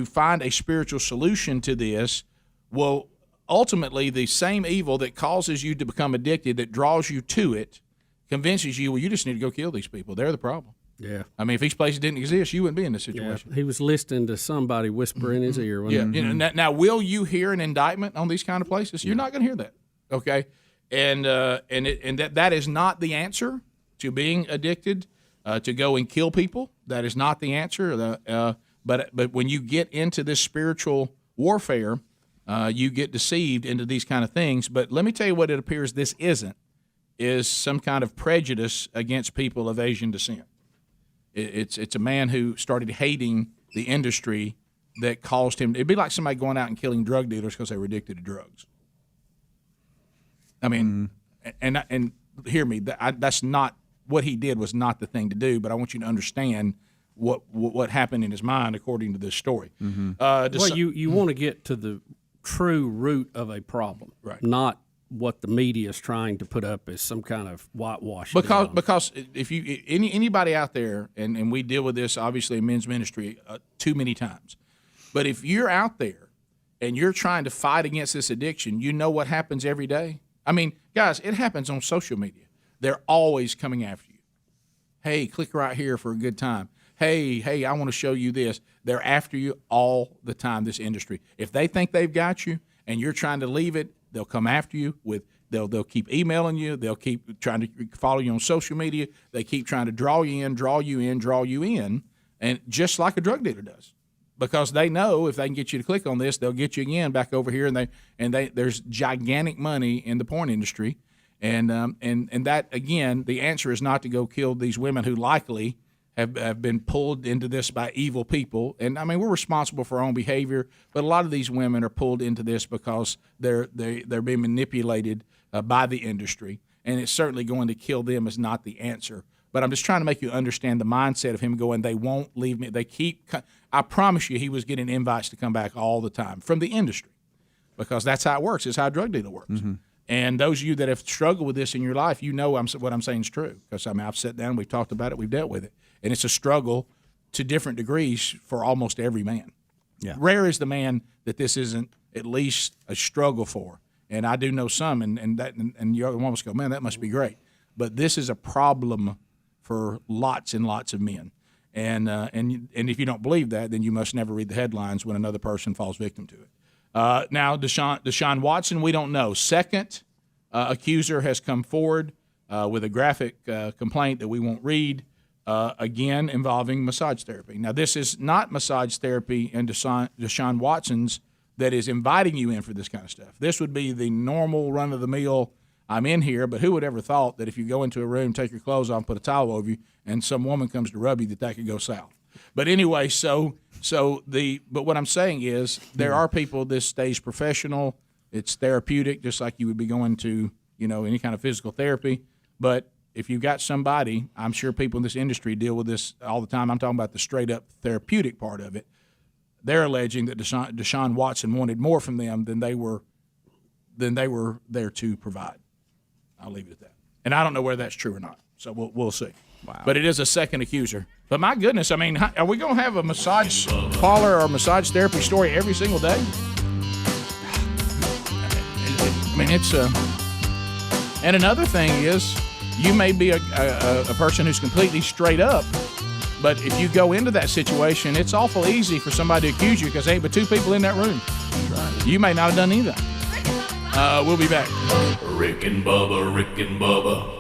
find a spiritual solution to this. Well, ultimately, the same evil that causes you to become addicted, that draws you to it, convinces you, well, you just need to go kill these people. They're the problem. Yeah. I mean, if these places didn't exist, you wouldn't be in this situation. Yeah. He was listening to somebody whisper in his ear. Yeah. Now, will you hear an indictment on these kind of places? You're not going to hear that. Okay. And that is not the answer to being addicted, to go and kill people. That is not the answer. But when you get into this spiritual warfare, you get deceived into these kind of things. But let me tell you what it appears this isn't. Is some kind of prejudice against people of Asian descent. It's a man who started hating the industry that caused him. It'd be like somebody going out and killing drug dealers because they were addicted to drugs. I mean, and hear me. That's not what he did. Was not the thing to do. But I want you to understand what happened in his mind according to this story. Mm-hmm. You want to get to the true root of a problem, right? Not what the media is trying to put up as some kind of whitewash. Because if you anybody out there, and we deal with this obviously in men's ministry too many times, but if you're out there and you're trying to fight against this addiction, you know what happens every day. I mean, guys, it happens on social media. They're always coming after you. Hey, click right here for a good time. Hey, I want to show you this. They're after you all the time. This industry, if they think they've got you and you're trying to leave it, they'll come after you with. They'll keep emailing you. They'll keep trying to follow you on social media. They keep trying to draw you in, and just like a drug dealer does. because they know if they can get you to click on this, they'll get you again back over here, and there's gigantic money in the porn industry, and that again, the answer is not to go kill these women who likely have been pulled into this by evil people. And I mean, we're responsible for our own behavior, but a lot of these women are pulled into this because they're being manipulated by the industry, and it's certainly going to kill them is not the answer. But I'm just trying to make you understand the mindset of him going, they won't leave me. They keep, I promise you, he was getting invites to come back all the time from the industry, because that's how it works. It's how a drug dealer works. Mm-hmm. And those of you that have struggled with this in your life, you know what I'm saying is true. Because, I mean, I've sat down, we've talked about it, we've dealt with it. And it's a struggle to different degrees for almost every man. Yeah. Rare is the man that this isn't at least a struggle for. And I do know some, and you almost go, man, that must be great. But this is a problem for lots and lots of men. And if you don't believe that, then you must never read the headlines when another person falls victim to it. Now, Deshaun Watson, we don't know. Second accuser has come forward with a graphic complaint that we won't read, again involving massage therapy. Now, this is not massage therapy in Deshaun Watson's that is inviting you in for this kind of stuff. This would be the normal run-of-the-mill, I'm in here, but who would ever thought that if you go into a room, take your clothes off, put a towel over you, and some woman comes to rub you, that could go south. But anyway, but what I'm saying is there are people, this stays professional, it's therapeutic, just like you would be going to, any kind of physical therapy. But if you've got somebody, I'm sure people in this industry deal with this all the time. I'm talking about the straight up therapeutic part of it. They're alleging that Deshaun Watson wanted more from them than they were there to provide. I'll leave it at that. And I don't know whether that's true or not. So we'll see. Wow. But it is a second accuser. But my goodness, I mean, are we going to have a massage parlor or massage therapy story every single day? I mean, it's and another thing is, you may be a person who's completely straight up, but if you go into that situation, it's awful easy for somebody to accuse you because there ain't but two people in that room. Right. You may not have done either. We'll be back. Rick and Bubba, Rick and Bubba.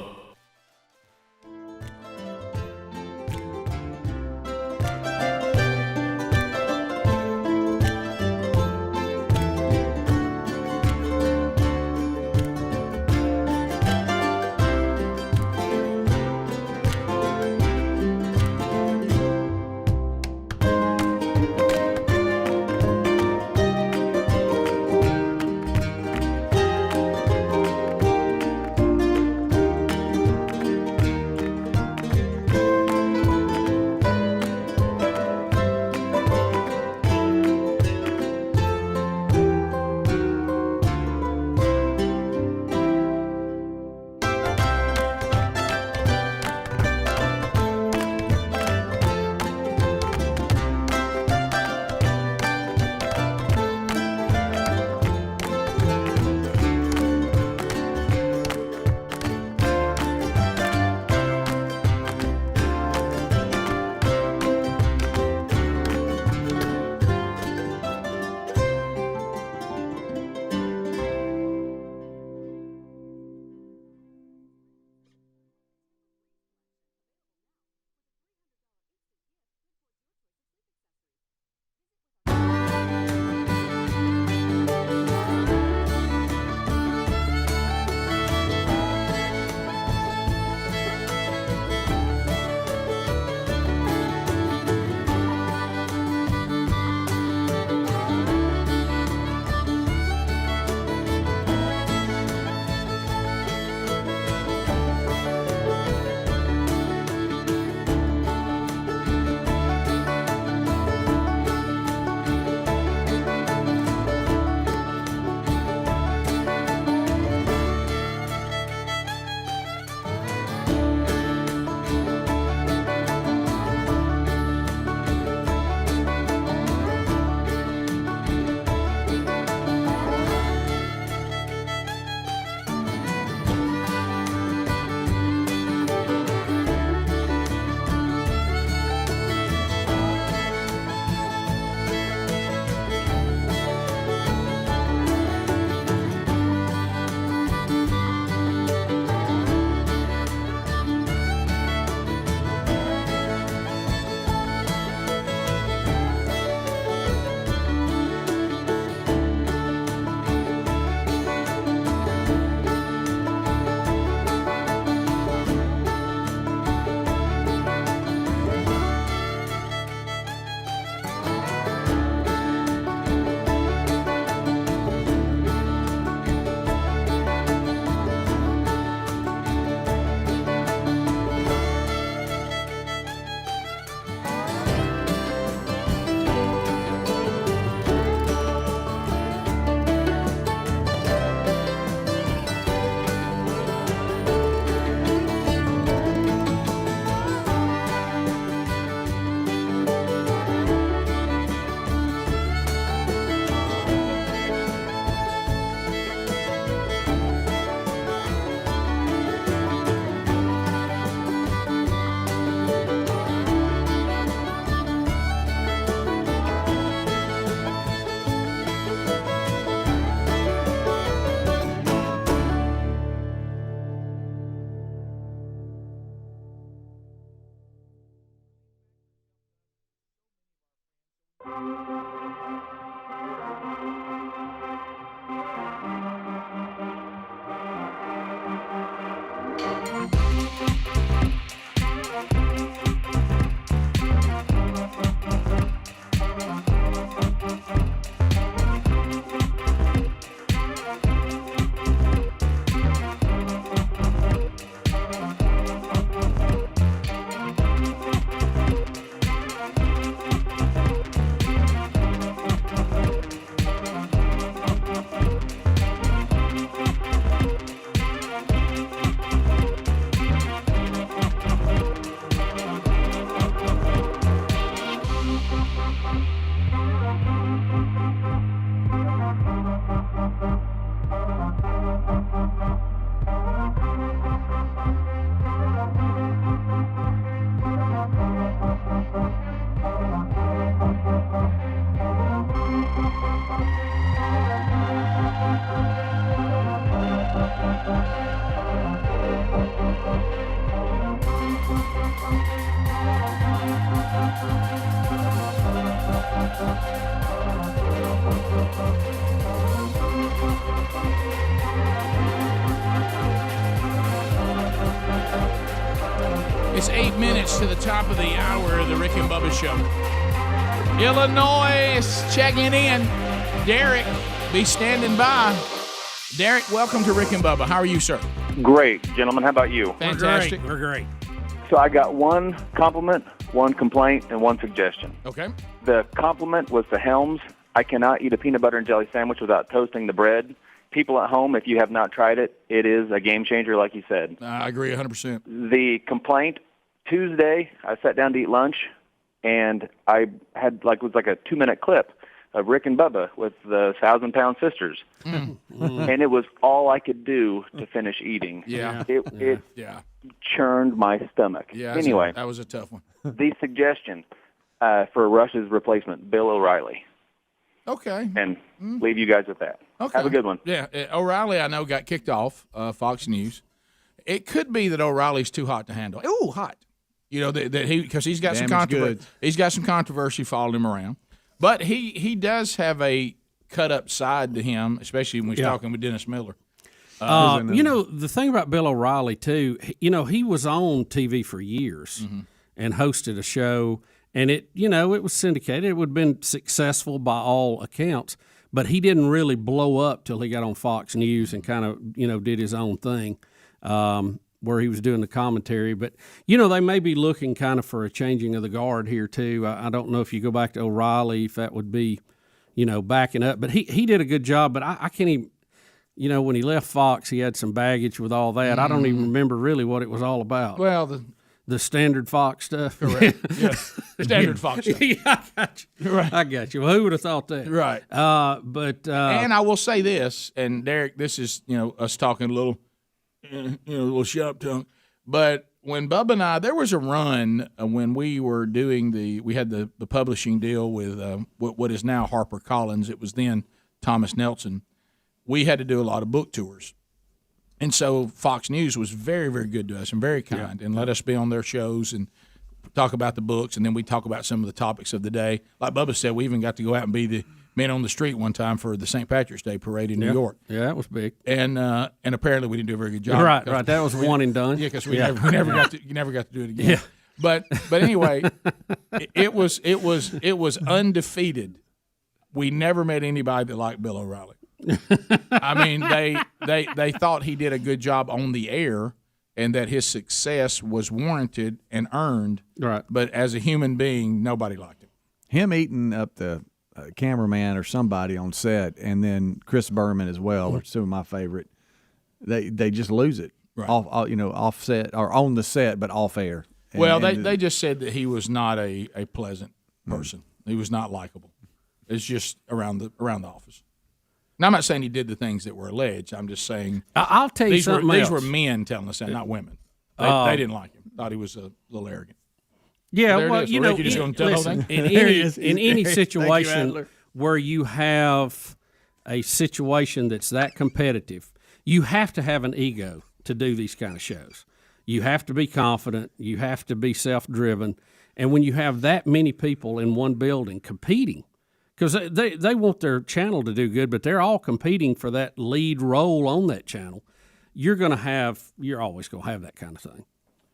It's 8 minutes to the top of the hour of the Rick and Bubba Show. Illinois is checking in. Derek, be standing by. Derek, welcome to Rick and Bubba. How are you, sir? Great, gentlemen. How about you? Fantastic. We're great. So I got one compliment, one complaint, and one suggestion. Okay. The compliment was to Helms. I cannot eat a peanut butter and jelly sandwich without toasting the bread. People at home, if you have not tried it, it is a game changer, like you said. I agree 100%. The complaint, Tuesday, I sat down to eat lunch, and I had it was like a 2-minute clip of Rick and Bubba with the 1,000-pound sisters. And it was all I could do to finish eating. Yeah. It Yeah. churned my stomach. Yeah. Anyway, That was a tough one. the suggestion for Rush's replacement, Bill O'Reilly. Okay. And leave you guys with that. Okay. Have a good one. Yeah. O'Reilly, I know, got kicked off Fox News. It could be that O'Reilly's too hot to handle. Ooh, hot. You know, that he, because he's got some Damaged controversy. goods. He's got some controversy following him around. But he does have a cut up side to him, especially when he's talking with Dennis Miller. You know, the thing about Bill O'Reilly, too, he was on TV for years and hosted a show, and it was syndicated. It would have been successful by all accounts, but he didn't really blow up till he got on Fox News and kind of, did his own thing where he was doing the commentary. But, they may be looking kind of for a changing of the guard here, too. I don't know if you go back to O'Reilly, if that would be, backing up. But he did a good job, but I can't even – when he left Fox, he had some baggage with all that. I don't even remember really what it was all about. Well, the standard Fox stuff. Correct. Yes. Standard Fox stuff. Yeah, I got you. Right. I got you. Well, who would have thought that? Right. And I will say this, and Derek, this is, us talking a little, a little shop talk. But when Bubba and I, there was a run when we were doing we had the publishing deal with what is now HarperCollins. It was then Thomas Nelson. We had to do a lot of book tours. And so Fox News was very, very good to us and very kind and let us be on their shows and talk about the books, and then we talk about some of the topics of the day. Like Bubba said, we even got to go out and be the men on the street one time for the St. Patrick's Day parade in New York. Yeah, that was big. And apparently we didn't do a very good job. Right. That was one and done. Yeah, because you never got to do it again. Yeah. But anyway, it was undefeated. We never met anybody that liked Bill O'Reilly. I mean, they thought he did a good job on the air and that his success was warranted and earned. Right. But as a human being, nobody liked him. Him eating up the cameraman or somebody on set, and then Chris Berman as well, are two of my favorite. They just lose it. Right. Off set or on the set, but off air. They just said that he was not a pleasant person. He was not likable. It's just around the office. Now, I'm not saying he did the things that were alleged. I'm just saying I'll tell you something else. These were men telling us that, not women. They didn't like him. Thought he was a little arrogant. Yeah, There it well, is. Rick, you just gonna tell the whole thing? in any situation where you have a situation that's that competitive, you have to have an ego to do these kind of shows. You have to be confident. You have to be self-driven. And when you have that many people in one building competing, because they want their channel to do good, but they're all competing for that lead role on that channel, you're always going to have that kind of thing.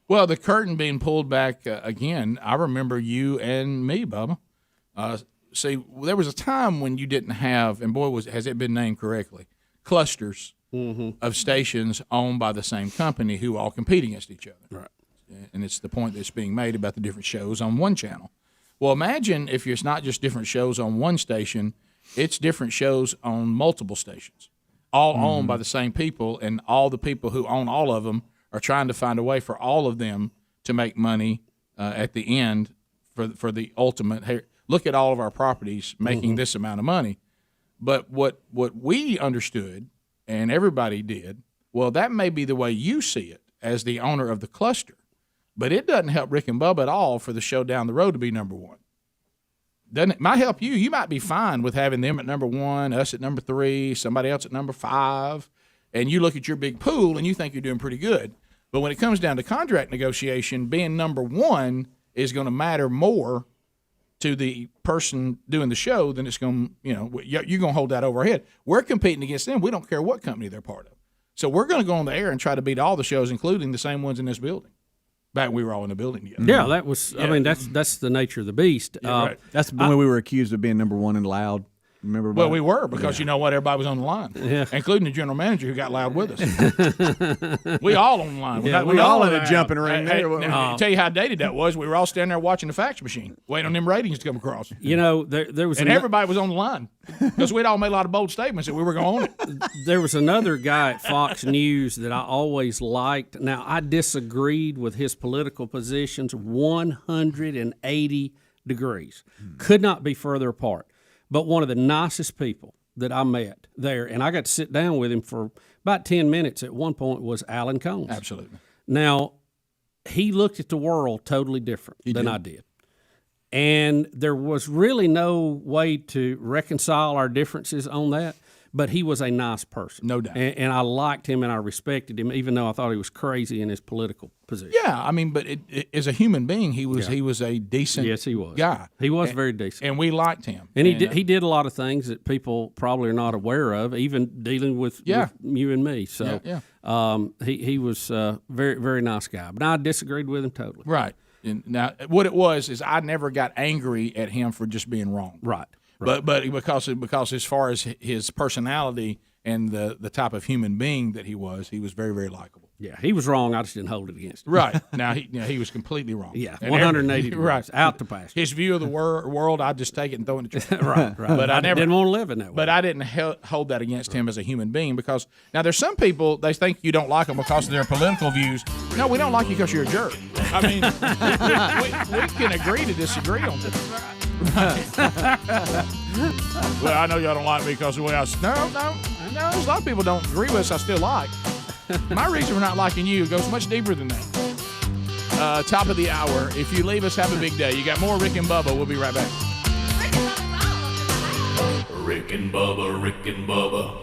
Well, the curtain being pulled back again, I remember you and me, Bubba. See, there was a time when you didn't have, and boy, has it been named correctly, clusters of stations owned by the same company who all compete against each other. Right. And it's the point that's being made about the different shows on one channel. Well, imagine if it's not just different shows on one station, it's different shows on multiple stations, all owned by the same people, and all the people who own all of them are trying to find a way for all of them to make money at the end for the ultimate, hey, look at all of our properties making this amount of money. But what we understood, and everybody did, well, that may be the way you see it as the owner of the cluster, but it doesn't help Rick and Bubba at all for the show down the road to be number one. Doesn't it? Might help you. You might be fine with having them at number one, us at number 3, somebody else at number 5, and you look at your big pool and you think you're doing pretty good. But when it comes down to contract negotiation, being number one is going to matter more to the person doing the show than it's going to, you're going to hold that over our head. We're competing against them. We don't care what company they're part of. So we're going to go on the air and try to beat all the shows, including the same ones in this building. Back when we were all in the building together. Yeah, that was. I mean, that's the nature of the beast. Yeah, right. That's when we were accused of being number one and loud. Remember? Well, we were because you know what? Everybody was on the line, including the general manager who got loud with us. We all on the line. We all in a jumping ring. I'll tell you how dated that was. We were all standing there watching the fax machine, waiting on them ratings to come across. There was, everybody was on the line because we'd all made a lot of bold statements that we were going to own it. There was another guy at Fox News that I always liked. Now, I disagreed with his political positions 180 degrees. Could not be further apart. But one of the nicest people that I met there, and I got to sit down with him for about 10 minutes at one point, was Alan Combs. Absolutely. Now, he looked at the world totally different than I did. And there was really no way to reconcile our differences on that, but he was a nice person. No doubt. And I liked him and I respected him, even though I thought he was crazy in his political position. Yeah, I mean, but as a human being, he was a decent guy. He was very decent. And we liked him. And he did a lot of things that people probably are not aware of, even dealing with you and me. So he was a very, very nice guy. But I disagreed with him totally. Right. And now, what it was is I never got angry at him for just being wrong. Right. But because as far as his personality and the type of human being that he was very, very likable. Yeah, he was wrong. I just didn't hold it against him. Right. Now, he was completely wrong. Yeah, 180 degrees. Right. Out the pasture. His view of the world, I'd just take it and throw it in the trash. Right. But I never didn't want to live in that way. But I didn't hold that against him as a human being because now there's some people, they think you don't like them because of their political views. No, we don't like you because you're a jerk. I mean, we can agree to disagree on this. Well, I know y'all don't like me because of the way I... No, there's a lot of people don't agree with us I still like. My reason for not liking you goes much deeper than that. Top of the hour. If you leave us, have a big day. You got more Rick and Bubba. We'll be right back. Rick and Bubba, Rick and Bubba.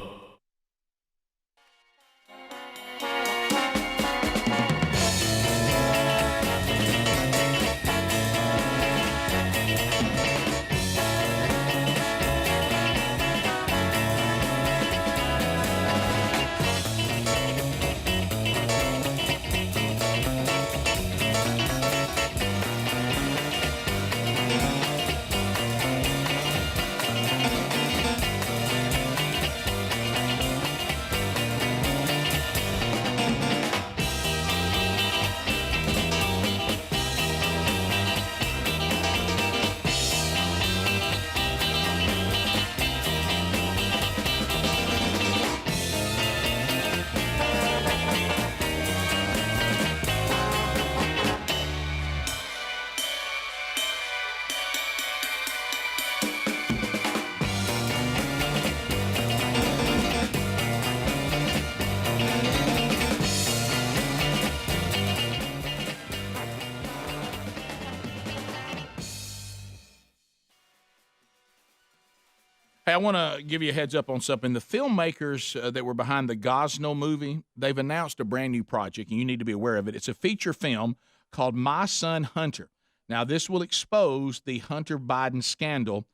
Hey, I want to give you a heads up on something. The filmmakers that were behind the Gosnell movie, they've announced a brand new project, and you need to be aware of it. It's a feature film called My Son Hunter. Now, this will expose the Hunter Biden scandal.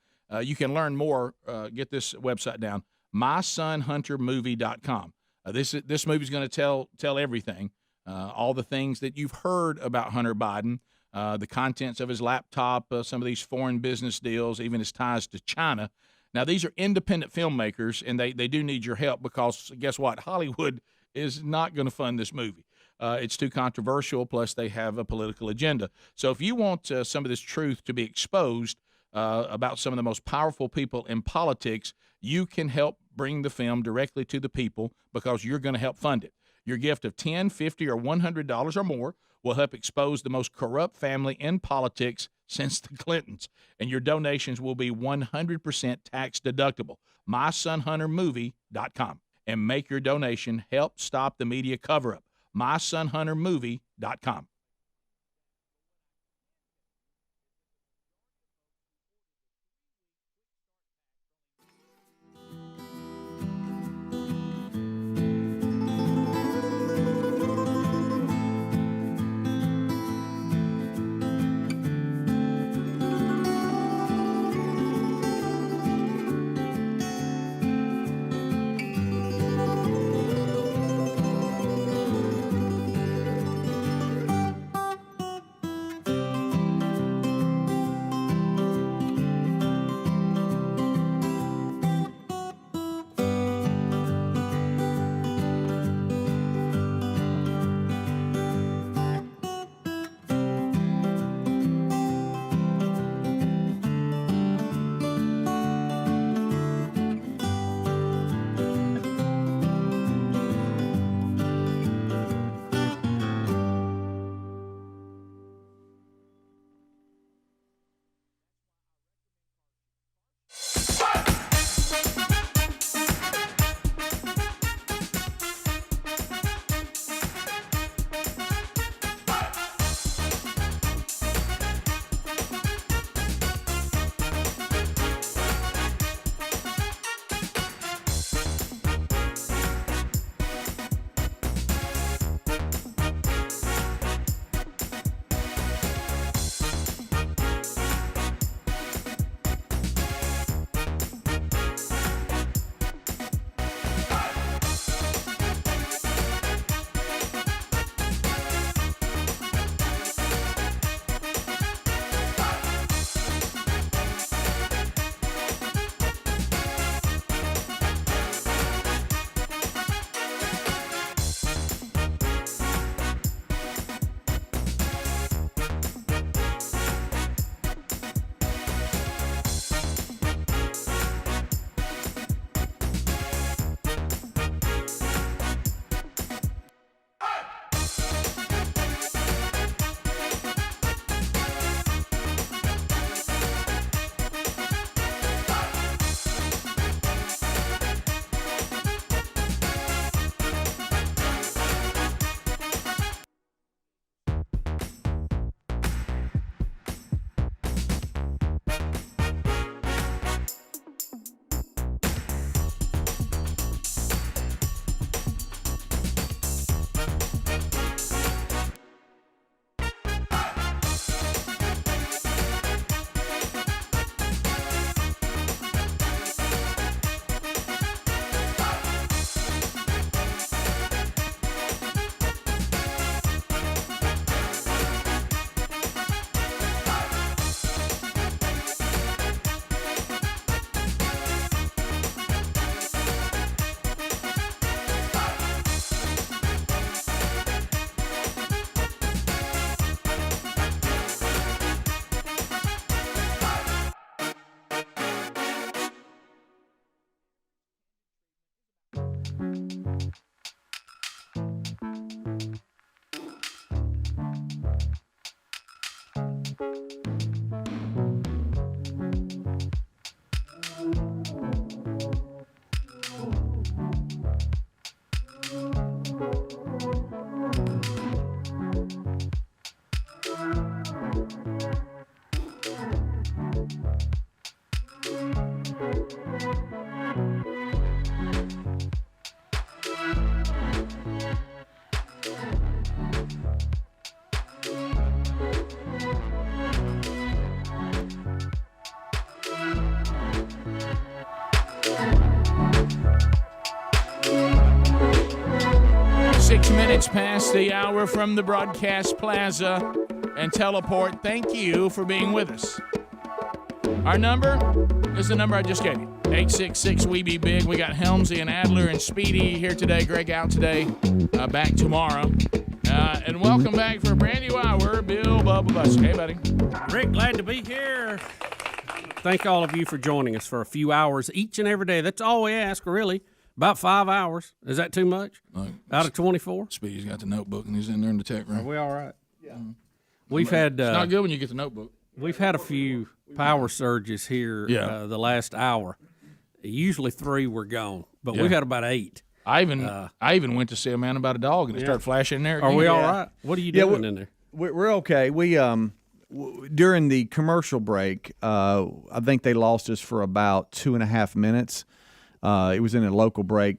You can learn more. Get this website down, mysonhuntermovie.com. This movie is going to tell everything, all the things that you've heard about Hunter Biden, the contents of his laptop, some of these foreign business deals, even his ties to China. Now, these are independent filmmakers, and they do need your help because, guess what? Hollywood is not going to fund this movie. It's too controversial, plus they have a political agenda. So if you want some of this truth to be exposed about some of the most powerful people in politics, you can help bring the film directly to the people because you're going to help fund it. Your gift of $10, $50, or $100 or more will help expose the most corrupt family in politics since the Clintons, and your donations will be 100% tax deductible. MySonHunterMovie.com, and make your donation. Help stop the media cover-up. MySonHunterMovie.com. minutes past the hour from the broadcast plaza and teleport. Thank you for being with us. Our number is the number I just gave you. 866-WE-BE-BIG. We got Helmsy and Adler and Speedy here today. Greg out today. Back tomorrow. And welcome back for a brand new hour, Bill Bubba Buster. Hey, buddy. Rick, glad to be here. Thank all of you for joining us for a few hours each and every day. That's all we ask, really. About 5 hours. Is that too much? Out of 24? Speedy's got the notebook, and he's in there in the tech room. Are we all right? Yeah. We've had... it's not good when you get the notebook. We've had a few power surges here the last hour. Usually 3 were gone, but we've had about 8. I even went to see a man about a dog, and it started flashing in there. Are we all right? What are you doing in there? We're okay. We during the commercial break, I think they lost us for about 2.5 minutes. It was in a local break.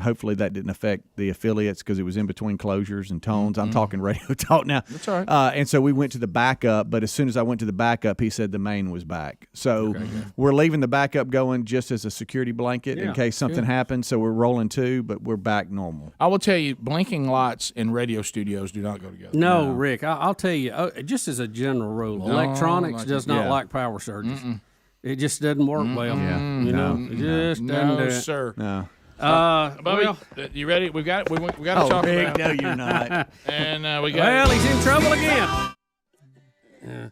Hopefully that didn't affect the affiliates because it was in between closures and tones. I'm talking radio talk now. That's all right. And so we went to the backup, but as soon as I went to the backup, he said the main was back. So we're leaving the backup going just as a security blanket in case something happens. So we're rolling 2, but we're back normal. I will tell you, blinking lights and radio studios do not go together. No, Rick, I'll tell you, just as a general rule, electronics does not like power surges. It just doesn't work well. Yeah. It just doesn't do it. Sir. No. Bubby, you ready? We got to talk about. No, you're not. And we got. Well, he's in trouble again. Yeah.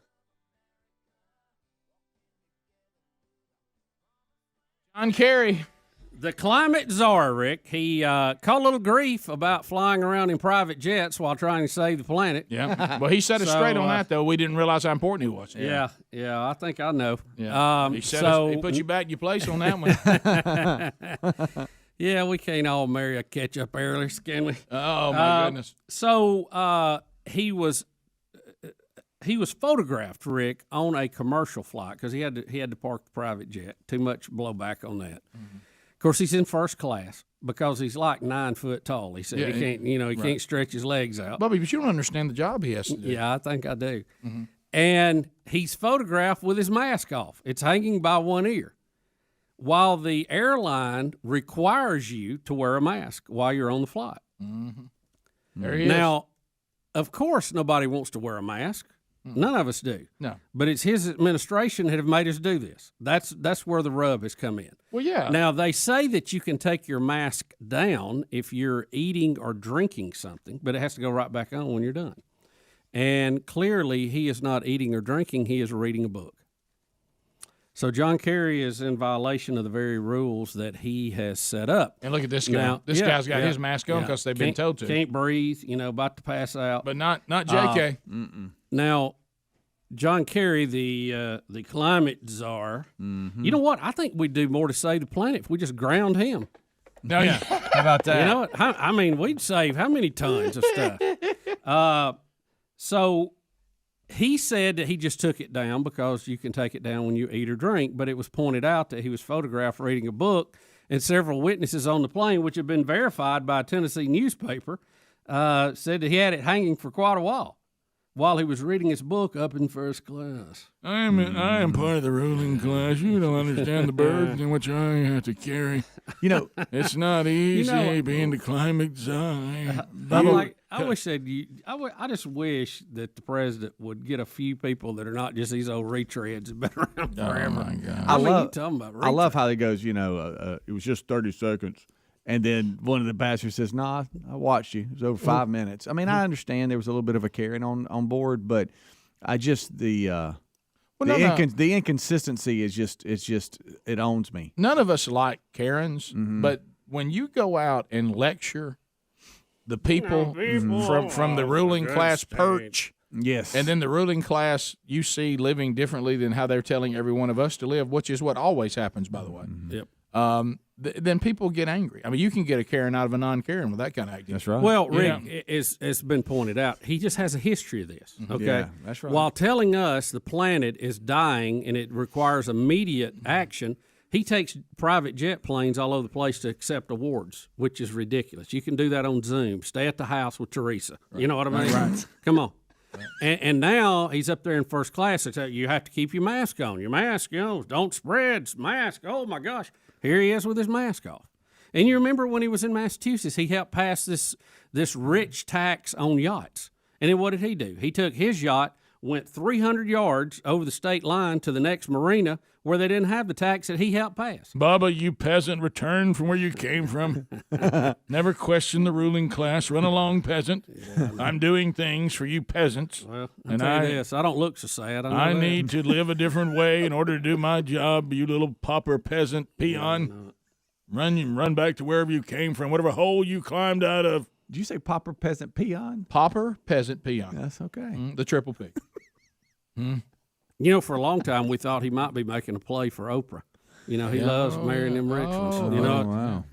John Kerry, the climate czar, Rick. He caught a little grief about flying around in private jets while trying to save the planet. Yeah. Well, he set us straight on that, though. We didn't realize how important he was. Yeah. I think I know. Yeah. He put you back in your place on that one. Yeah, we can't all marry a ketchup heiress, can we? Oh my goodness! So he was photographed, Rick, on a commercial flight because he had to park the private jet. Too much blowback on that. Mm-hmm. Of course, he's in first class because he's like 9 foot tall. He said he can't, he can't stretch his legs out. Bubby, but you don't understand the job he has to do. Yeah, I think I do. Mm-hmm. And he's photographed with his mask off. It's hanging by one ear. While the airline requires you to wear a mask while you're on the flight. Mm-hmm. There he is. Now, of course, nobody wants to wear a mask. None of us do. No. But it's his administration that have made us do this. That's where the rub has come in. Well, yeah. Now, they say that you can take your mask down if you're eating or drinking something, but it has to go right back on when you're done. And clearly, he is not eating or drinking. He is reading a book. So John Kerry is in violation of the very rules that he has set up. And look at this guy. Now, this guy's got his mask on because they've been told to. Can't breathe, about to pass out. But not JK. Now, John Kerry, the climate czar, you know what? I think we'd do more to save the planet if we just ground him. No, yeah. How about that? You know what? I mean, we'd save how many tons of stuff? So he said that he just took it down because you can take it down when you eat or drink, but it was pointed out that he was photographed reading a book, and several witnesses on the plane, which had been verified by a Tennessee newspaper, said that he had it hanging for quite a while he was reading his book up in first class. I am part of the ruling class. You don't understand the burden in which I have to carry. It's not easy being the climate czar. I wish I just wish that the president would get a few people that are not just these old retreads that have been around forever. Oh my God! I love how it goes. It was just 30 seconds. And then one of the pastors says, "Nah, I watched you. It was over 5 minutes." I mean, I understand there was a little bit of a carrying on board, but I just the inconsistency is just it owns me. None of us like Karens, but when you go out and lecture the people from the ruling class perch, yes, and then the ruling class you see living differently than how they're telling every one of us to live, which is what always happens, by the way. Yep. Then people get angry. I mean, you can get a Karen out of a non-Karen with that kind of acting. That's right. Well, Rick, it's been pointed out, he just has a history of this, okay? Yeah, that's right. While telling us the planet is dying and it requires immediate action, he takes private jet planes all over the place to accept awards, which is ridiculous. You can do that on Zoom. Stay at the house with Teresa. Right. You know what I mean? Right. Come on. Right. And now he's up there in first class. They say, you have to keep your mask on. Your mask, don't spread. Mask. Oh, my gosh. Here he is with his mask off. And you remember when he was in Massachusetts, he helped pass this rich tax on yachts. And then what did he do? He took his yacht, went 300 yards over the state line to the next marina where they didn't have the tax that he helped pass. Bubba, you peasant, return from where you came from. Never question the ruling class. Run along, peasant. I'm doing things for you peasants. Well, I'll tell you this, I don't look so sad. I need to live a different way in order to do my job, you little pauper peasant peon. Run back to wherever you came from, whatever hole you climbed out of. Did you say pauper peasant peon? Pauper peasant peon. That's okay. The triple P. You know, for a long time, we thought he might be making a play for Oprah. You know, he loves marrying them rich ones. You know, wow.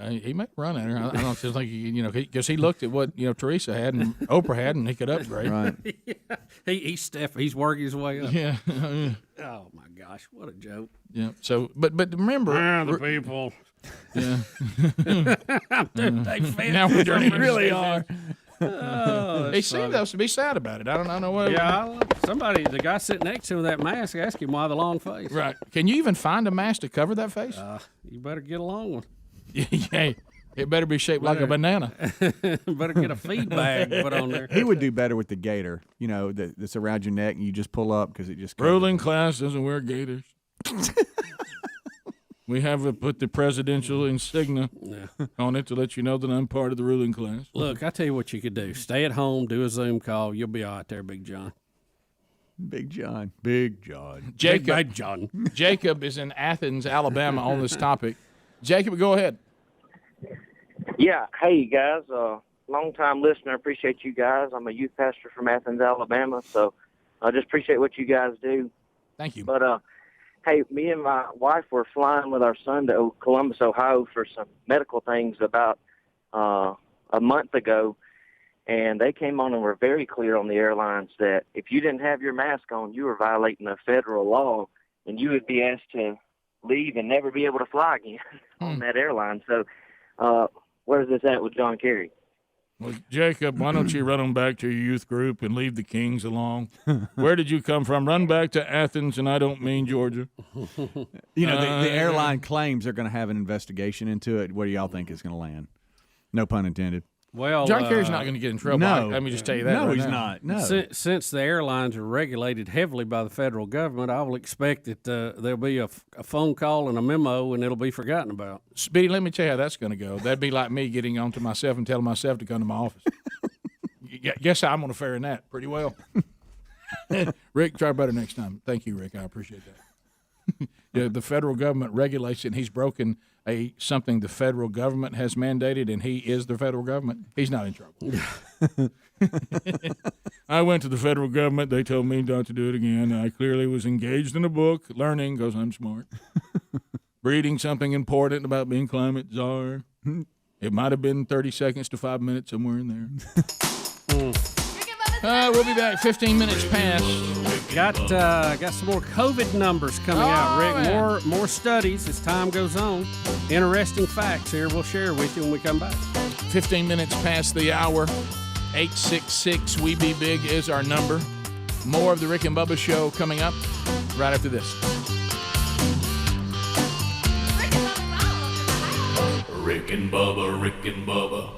He might run at her. I don't just think, because he looked at what, Teresa had and Oprah had, and he could upgrade. Right. He's working his way up. Yeah. Oh, my gosh. What a joke. Yeah. So, but remember. The people. Yeah. Dude, they fit. Now we're They really are. Oh, he seemed to be sad about it. I don't know what. Yeah, the guy sitting next to him with that mask, asked him why the long face. Right. Can you even find a mask to cover that face? You better get a long one. Yeah. It better be shaped like a banana. Better get a feed bag put on there. He would do better with the gator, that's around your neck, and you just pull up because it just covers. Ruling class doesn't wear gaiters. We have put the presidential insignia on it to let you know that I'm part of the ruling class. Look, I tell you what you could do. Stay at home, do a Zoom call. You'll be all right there, Big John. Big John. Big John. Jacob. John. Jacob is in Athens, Alabama on this topic. Jacob, go ahead. Yeah. Hey, guys. Long-time listener. Appreciate you guys. I'm a youth pastor from Athens, Alabama, so I just appreciate what you guys do. Thank you. But, hey, me and my wife were flying with our son to Columbus, Ohio for some medical things about a month ago, and they came on and were very clear on the airlines that if you didn't have your mask on, you were violating a federal law, and you would be asked to leave and never be able to fly again on that airline. So where's this at with John Kerry? Well, Jacob, why don't you run them back to your youth group and leave the Kings alone? Where did you come from? Run back to Athens, and I don't mean Georgia. The airline claims they're going to have an investigation into it. What do y'all think is going to land? No pun intended. Well, John Kerry's not going to get in trouble. No. Let me just tell you that. No, right he's now. not. No. Since the airlines are regulated heavily by the federal government, I will expect that there'll be a phone call and a memo, and it'll be forgotten about. Speedy, let me tell you how that's going to go. That'd be like me getting onto myself and telling myself to come to my office. Guess I'm going to fare in that pretty well. Rick, try better next time. Thank you, Rick. I appreciate that. The federal government regulates it, and he's broken something the federal government has mandated, and he is the federal government. He's not in trouble. I went to the federal government. They told me not to do it again. I clearly was engaged in a book, learning because I'm smart, reading something important about being climate czar. It might have been 30 seconds to 5 minutes, somewhere in there. We'll be back 15 minutes past. Got some more COVID numbers coming out, Rick. Man. More studies as time goes on. Interesting facts here we'll share with you when we come back. 15 minutes past the hour. 866-WE-BE-BIG is our number. More of the Rick and Bubba Show coming up right after this. Rick and Bubba, Rick and Bubba.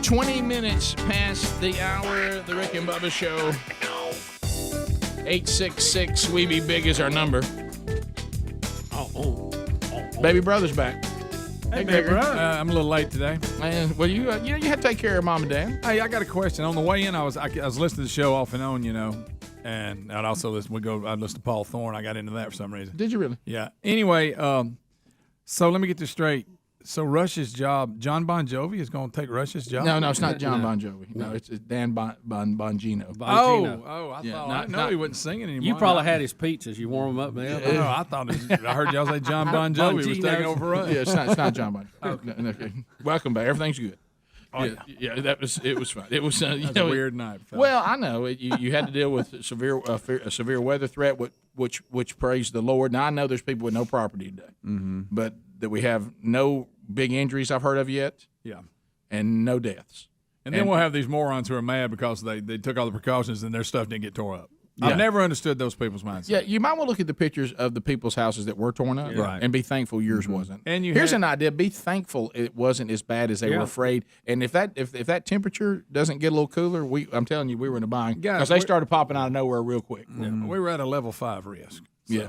20 minutes past the hour, the Rick and Bubba Show. 866 We Be Big is our number. Baby brother's back. Hey, baby brother. I'm a little late today. Well, you had to take care of mom and dad. Hey, I got a question. On the way in, I was listening to the show off and on, and I'd also listen. I'd listen to Paul Thorne. I got into that for some reason. Did you really? Yeah. Anyway, so let me get this straight. So Rush's job, John Bon Jovi is going to take Rush's job? No, it's not John Bon Jovi. No, it's Dan Bongino. I Yeah, thought I know he wasn't singing anymore. You probably had his pizzas. You warm them up there. No, I thought I heard y'all say John Bon Jovi was taking over us. Yeah, it's not John Bon Jovi. No, okay. Welcome back. Everything's good. Oh, yeah, it was fine. It was a weird night. Fellas. Well, I know you had to deal with a severe weather threat, which praise the Lord. Now I know there's people with no property today, but that we have no big injuries I've heard of yet. Yeah, and no deaths. And then we'll have these morons who are mad because they took all the precautions and their stuff didn't get tore up. Yeah. I've never understood those people's mindset. Yeah, you might want to look at the pictures of the people's houses that were torn up, Right. and be thankful yours wasn't. And here's an idea: be thankful it wasn't as bad as they were afraid. And if that temperature doesn't get a little cooler, I'm telling you, we were in a bind because they started popping out of nowhere real quick. Yeah, we were at a level 5 risk. So. Yeah.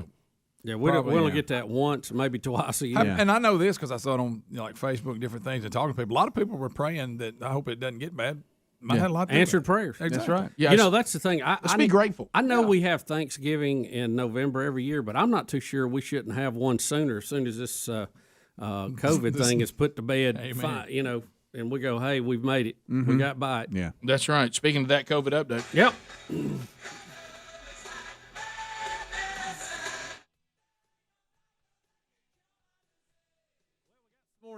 We only get that once, maybe twice a year. And I know this because I saw it on like Facebook, different things, and talking to people. A lot of people were praying that I hope it doesn't get bad. I had a lot of answered prayers. Exactly. That's right. Yeah, that's the thing. Let's be grateful. I know we have Thanksgiving in November every year, but I'm not too sure we shouldn't have one sooner. As soon as this COVID thing is put to bed, and we go, hey, we've made it. We got by it. Yeah, that's right. Speaking of that COVID update. Yep.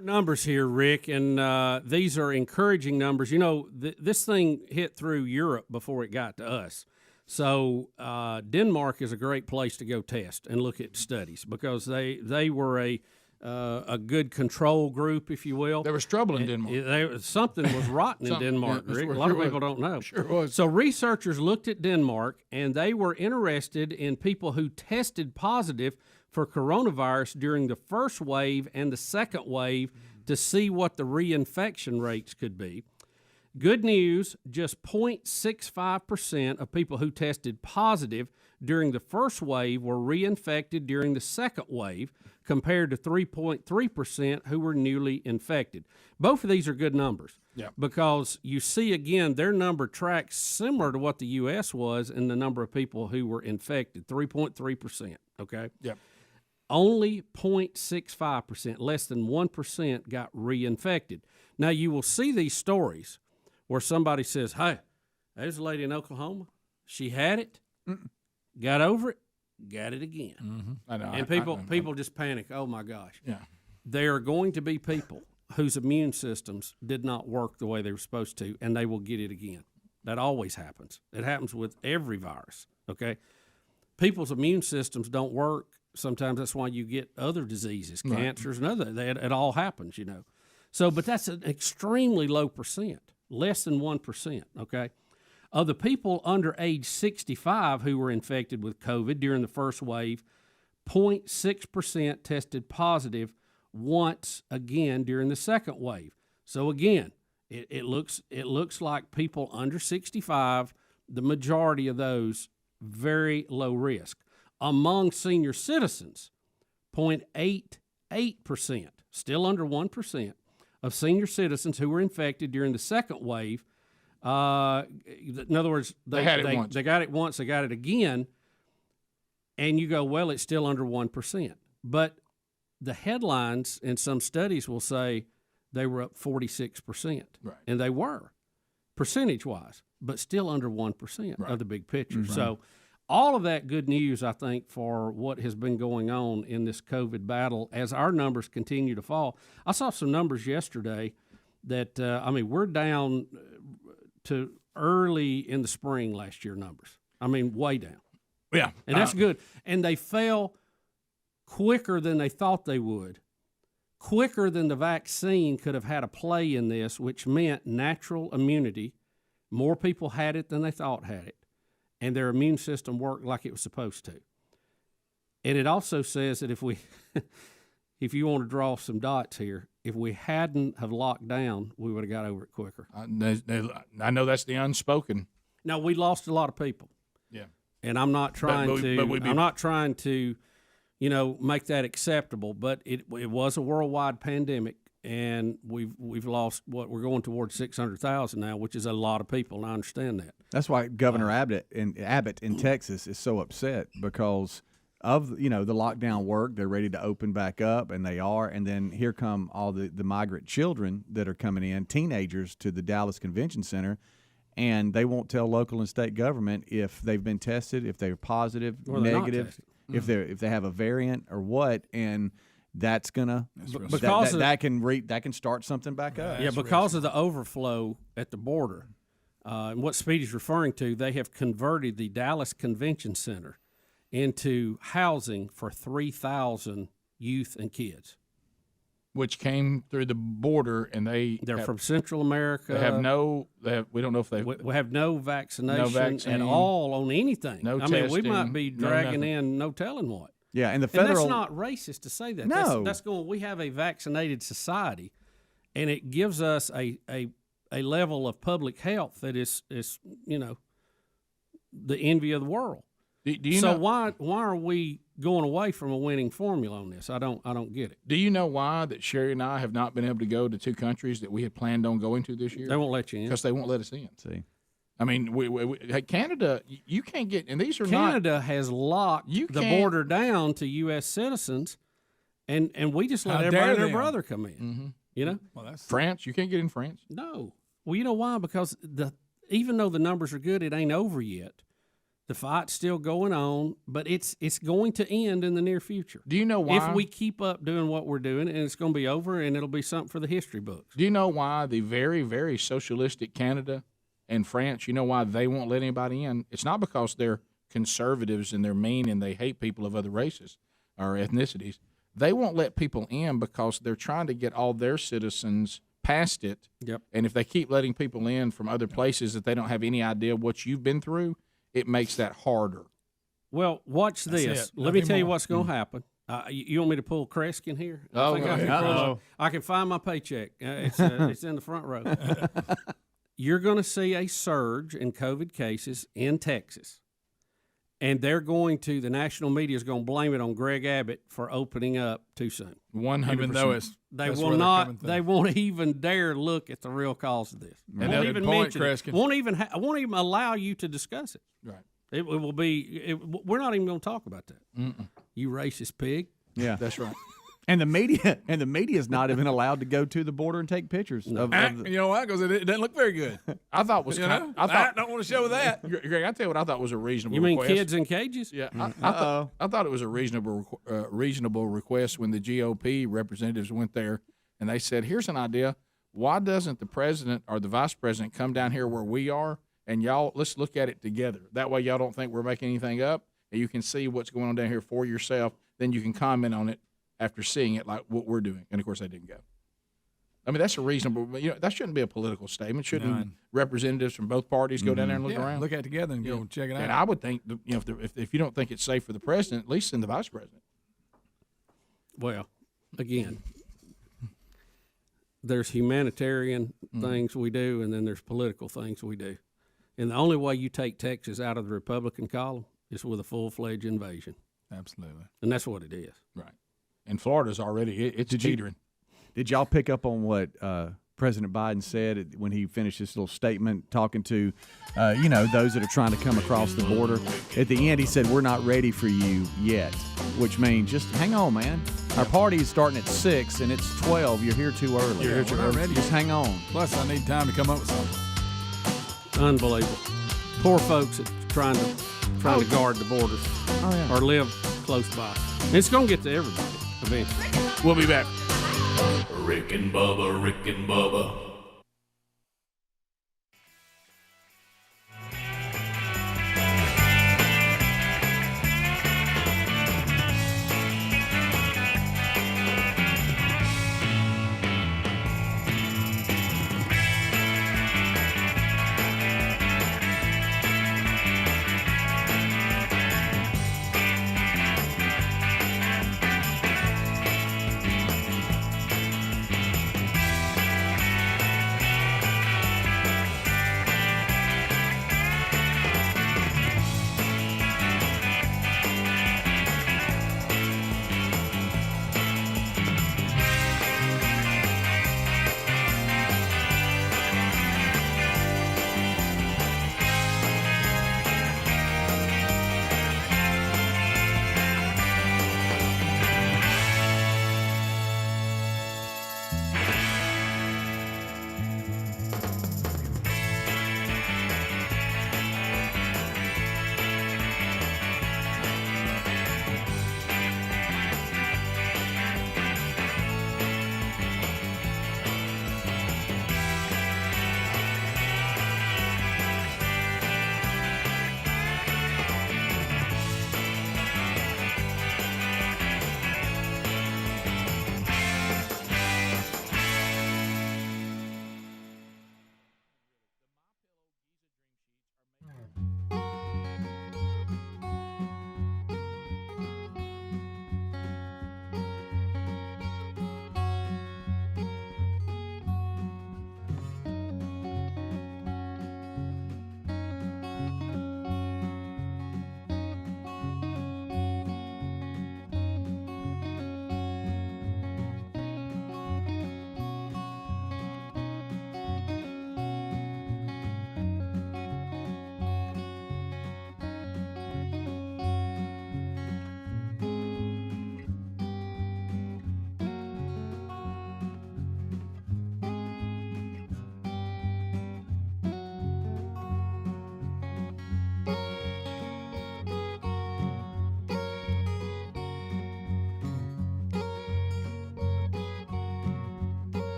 Numbers here, Rick, and these are encouraging numbers. This thing hit through Europe before it got to us. So Denmark is a great place to go test and look at studies because they were a good control group, if you will. There was trouble in Denmark. Something was rotten in Denmark, Rick. A lot of people don't know. Sure was. So researchers looked at Denmark, and they were interested in people who tested positive for coronavirus during the first wave and the second wave to see what the reinfection rates could be. Good news, just 0.65% of people who tested positive during the first wave were reinfected during the second wave, compared to 3.3% who were newly infected. Both of these are good numbers because you see, again, their number tracks similar to what the U.S. was in the number of people who were infected, 3.3%, okay? Yep. Only 0.65%, less than 1%, got reinfected. Now, you will see these stories where somebody says, hey, there's a lady in Oklahoma. She had it, got over it, got it again. Mm-hmm. I know. And people just panic. Oh, my gosh. Yeah. There are going to be people whose immune systems did not work the way they were supposed to, and they will get it again. That always happens. It happens with every virus, okay? People's immune systems don't work. Sometimes that's why you get other diseases, cancers and other. It all happens, So, but that's an extremely low percent, less than 1%, okay? Of the people under age 65 who were infected with COVID during the first wave, 0.6% tested positive once again during the second wave. So again, it looks like people under 65, the majority of those, very low risk. Among senior citizens, 0.88%, still under 1%, of senior citizens who were infected during the second wave. In other words, they had it once. They got it once, they got it again, and you go, well, it's still under 1%. But the headlines in some studies will say they were up 46%. Right. And they were, percentage-wise, but still under 1% of the big picture. Right. So all of that good news, I think, for what has been going on in this COVID battle as our numbers continue to fall. I saw some numbers yesterday that, we're down to early in the spring last year numbers. Way down. Yeah. And that's good. And they fell quicker than they thought they would, quicker than the vaccine could have had a play in this, which meant natural immunity. More people had it than they thought had it, and their immune system worked like it was supposed to. And it also says that if you want to draw some dots here, if we hadn't have locked down, we would have got over it quicker. I know that's the unspoken. No, we lost a lot of people. Yeah. And I'm not trying to make that acceptable, but it was a worldwide pandemic, and we've lost we're going towards 600,000 now, which is a lot of people, and I understand that. That's why Governor Abbott in Texas is so upset because of the lockdown work. They're ready to open back up, and they are. And then here come all the migrant children that are coming in, teenagers, to the Dallas Convention Center. And they won't tell local and state government if they've been tested, if they're positive, or they're negative, if they have a variant or what, and that's gonna that can start something back up. Yeah, because of the overflow at the border, and what Speedy's referring to, they have converted the Dallas Convention Center into housing for 3,000 youth and kids, which came through the border, and they're from Central America. We don't know if we have no vaccination at all on anything. No testing, we might be dragging in no telling what. Yeah, and the federal. And that's not racist to say that. No, that's going. We have a vaccinated society, and it gives us a level of public health that is the envy of the world. Do you so know why are we going away from a winning formula on this? I don't get it. Do you know why that Sherry and I have not been able to go to 2 countries that we had planned on going to this year? They won't let you in because they won't let us in. See, Canada, you can't get, and these are Canada has locked the border down to U.S. citizens, and we just let everybody and their brother come in. Mm-hmm. Well, that's France. You can't get in France. No. Well, you know why? Because even though the numbers are good, it ain't over yet. The fight's still going on, but it's going to end in the near future. Do you know why? If we keep up doing what we're doing, and it's going to be over, and it'll be something for the history books. Do you know why the very, very socialistic Canada and France, you know why they won't let anybody in? It's not because they're conservatives and they're mean and they hate people of other races or ethnicities. They won't let people in because they're trying to get all their citizens past it. Yep. And if they keep letting people in from other places that they don't have any idea what you've been through, it makes that harder. Well, watch this. Let me tell you what's going to happen. You want me to pull Kreskin here? I can find my paycheck. It's in the front row. You're going to see a surge in COVID cases in Texas. And the national media is going to blame it on Greg Abbott for opening up too soon. 100%. Even though they won't even dare look at the real cause of this. And won't even mention it. Won't even allow you to discuss it. Right. It will be. We're not even going to talk about that. Mm-mm. You racist pig. Yeah, that's right. And the media is not even allowed to go to the border and take pictures. You know why? Because it doesn't look very good. I thought was I don't want to show that. Greg, I tell you what I thought was a reasonable. You mean request. kids in cages? Yeah, I thought it was a reasonable request when the GOP representatives went there and they said, "Here's an idea. Why doesn't the president or the vice president come down here where we are and let's look at it together? That way, y'all don't think we're making anything up, and you can see what's going on down here for yourself. Then you can comment on it." After seeing it, like what we're doing, and of course they didn't go. I mean, that's a reasonable. That shouldn't be a political statement. Shouldn't representatives from both parties go down there and look around, look at it together, and go check it out? And I would think, if you don't think it's safe for the president, at least send the vice president. Well, again, there's humanitarian things we do, and then there's political things we do, and the only way you take Texas out of the Republican column is with a full-fledged invasion. Absolutely, and that's what it is. Right. And Florida's already, it's teetering. Did y'all pick up on what President Biden said when he finished his little statement talking to, those that are trying to come across the border? At the end, he said, "We're not ready for you yet," which means just hang on, man. Our party is starting at 6, and it's 12. You're here too early. You're here too early. Ready. Just hang on. Plus, I need time to come up with something. Unbelievable. Poor folks that trying to guard the borders or live close by. And it's going to get to everybody eventually. We'll be back. Rick and Bubba, Rick and Bubba.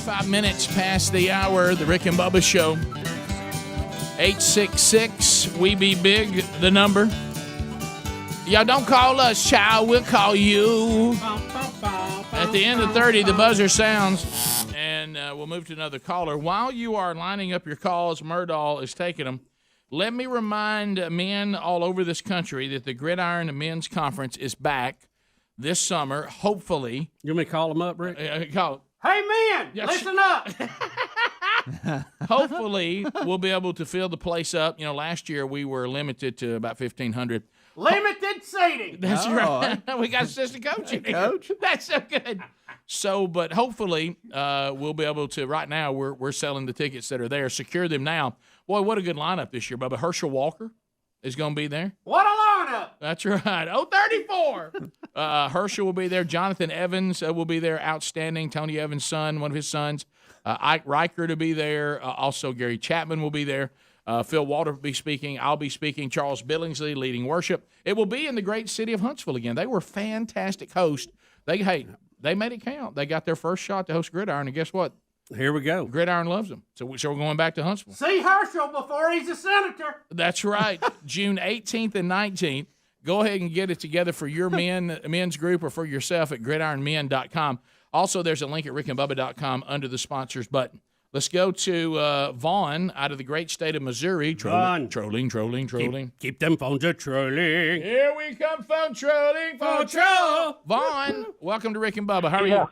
5 minutes past the hour, the Rick and Bubba Show. 866 We Be Big, the number. Y'all don't call us, child. We'll call you. At the end of 30, the buzzer sounds, and we'll move to another caller. While you are lining up your calls, Murdahl is taking them. Let me remind men all over this country that the Gridiron Men's Conference is back this summer, hopefully. You want me to call them up, Rick? Call. Hey, men, listen up. Hopefully, we'll be able to fill the place up. You know, last year we were limited to about 1,500. Limited seating. That's right. We got assistant coach in here. Coach. That's so good. So, but hopefully we'll be able to. Right now, we're selling the tickets that are there. Secure them now. Boy, what a good lineup this year, Bubba. Herschel Walker is going to be there. What a lineup. That's right. 34. Herschel will be there. Jonathan Evans will be there. Outstanding. Tony Evans' son, one of his sons. Ike Riker to be there. Also, Gary Chapman will be there. Phil Walter will be speaking. I'll be speaking. Charles Billingsley leading worship. It will be in the great city of Huntsville again. They were fantastic hosts. They made it count. They got their first shot to host Gridiron, and guess what? Here we go. Gridiron loves them. So we're going back to Huntsville. See Herschel before he's a senator. That's right. June 18th and 19th. Go ahead and get it together for your men's group or for yourself at gridironmen.com. Also, there's a link at rickandbubba.com under the sponsors button. Let's go to Vaughn out of the great state of Missouri. Trolling. Keep them phones a trolling. Here we come, phone trolling. Phone troll. Vaughn, welcome to Rick and Bubba. How are you?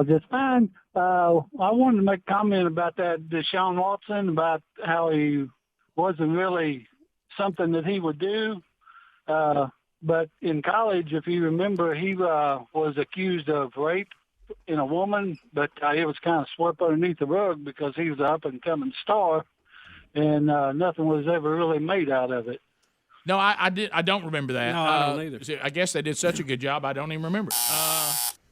Just fine. I wanted to make a comment about that Deshaun Watson, about how he wasn't really something that he would do. But in college, if you remember, he was accused of rape in a woman, but it was kind of swept underneath the rug because he was an up-and-coming star, and nothing was ever really made out of it. No, I don't remember that. No, I don't either. I guess they did such a good job, I don't even remember.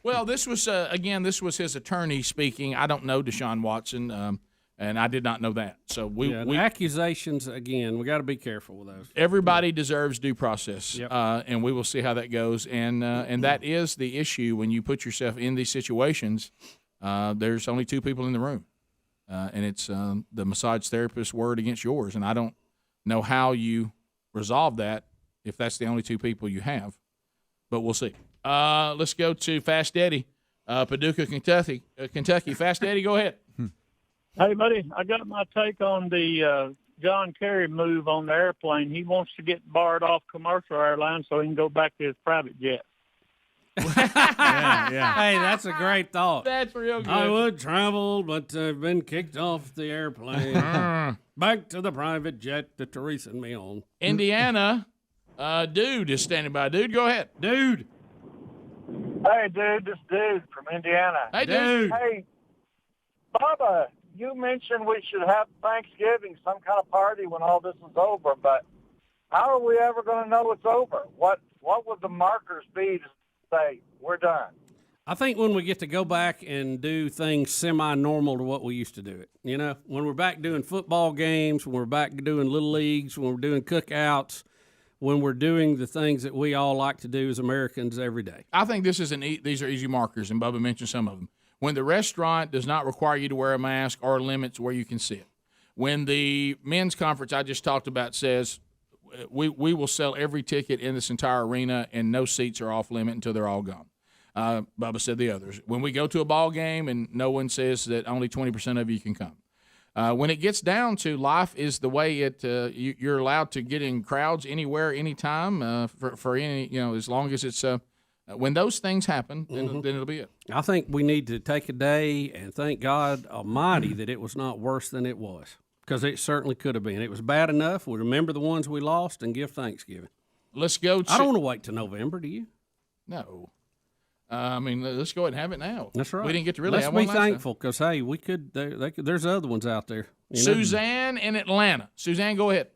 Well, this was, this was his attorney speaking. I don't know Deshaun Watson, and I did not know that. So we accusations, again, we got to be careful with those. Everybody deserves due process, Yep. And we will see how that goes. And that is the issue when you put yourself in these situations. There's only two people in the room, and it's the massage therapist's word against yours. And I don't know how you resolve that if that's the only two people you have, but we'll see. Let's go to Fast Eddie, Paducah, Kentucky. Fast Eddie, go ahead. Hey, buddy, I got my take on the John Kerry move on the airplane. He wants to get barred off commercial airlines so he can go back to his private jet. Yeah. Hey, that's a great thought. That's real good. I would travel, but I've been kicked off the airplane. Back to the private jet that Teresa and me on. Indiana, Dude is standing by. Dude, go ahead. Dude. Hey, dude, this dude from Indiana. Hey, dude. Hey, Bubba, you mentioned we should have Thanksgiving, some kind of party when all this is over, but how are we ever going to know it's over? What would the markers be to say we're done? I think when we get to go back and do things semi-normal to what we used to do it. You know, when we're back doing football games, when we're back doing little leagues, when we're doing cookouts, when we're doing the things that we all like to do as Americans every day. I think these are easy markers, and Bubba mentioned some of them. When the restaurant does not require you to wear a mask or limits where you can sit. When the men's conference I just talked about says we will sell every ticket in this entire arena and no seats are off limit until they're all gone. Bubba said the others. When we go to a ball game and no one says that only 20% of you can come. When it gets down to life is the way you're allowed to get in crowds anywhere, anytime, for any, as long as it's when those things happen, then it'll be it. I think we need to take a day and thank God Almighty that it was not worse than it was, because it certainly could have been. It was bad enough. We remember the ones we lost and give Thanksgiving. Let's go. I don't want to wait till November. Do you? No. Let's go ahead and have it now. That's right. We didn't get to really have one. Let's be thankful, because, hey, we could. There's other ones out there. Suzanne in Atlanta. Suzanne, go ahead.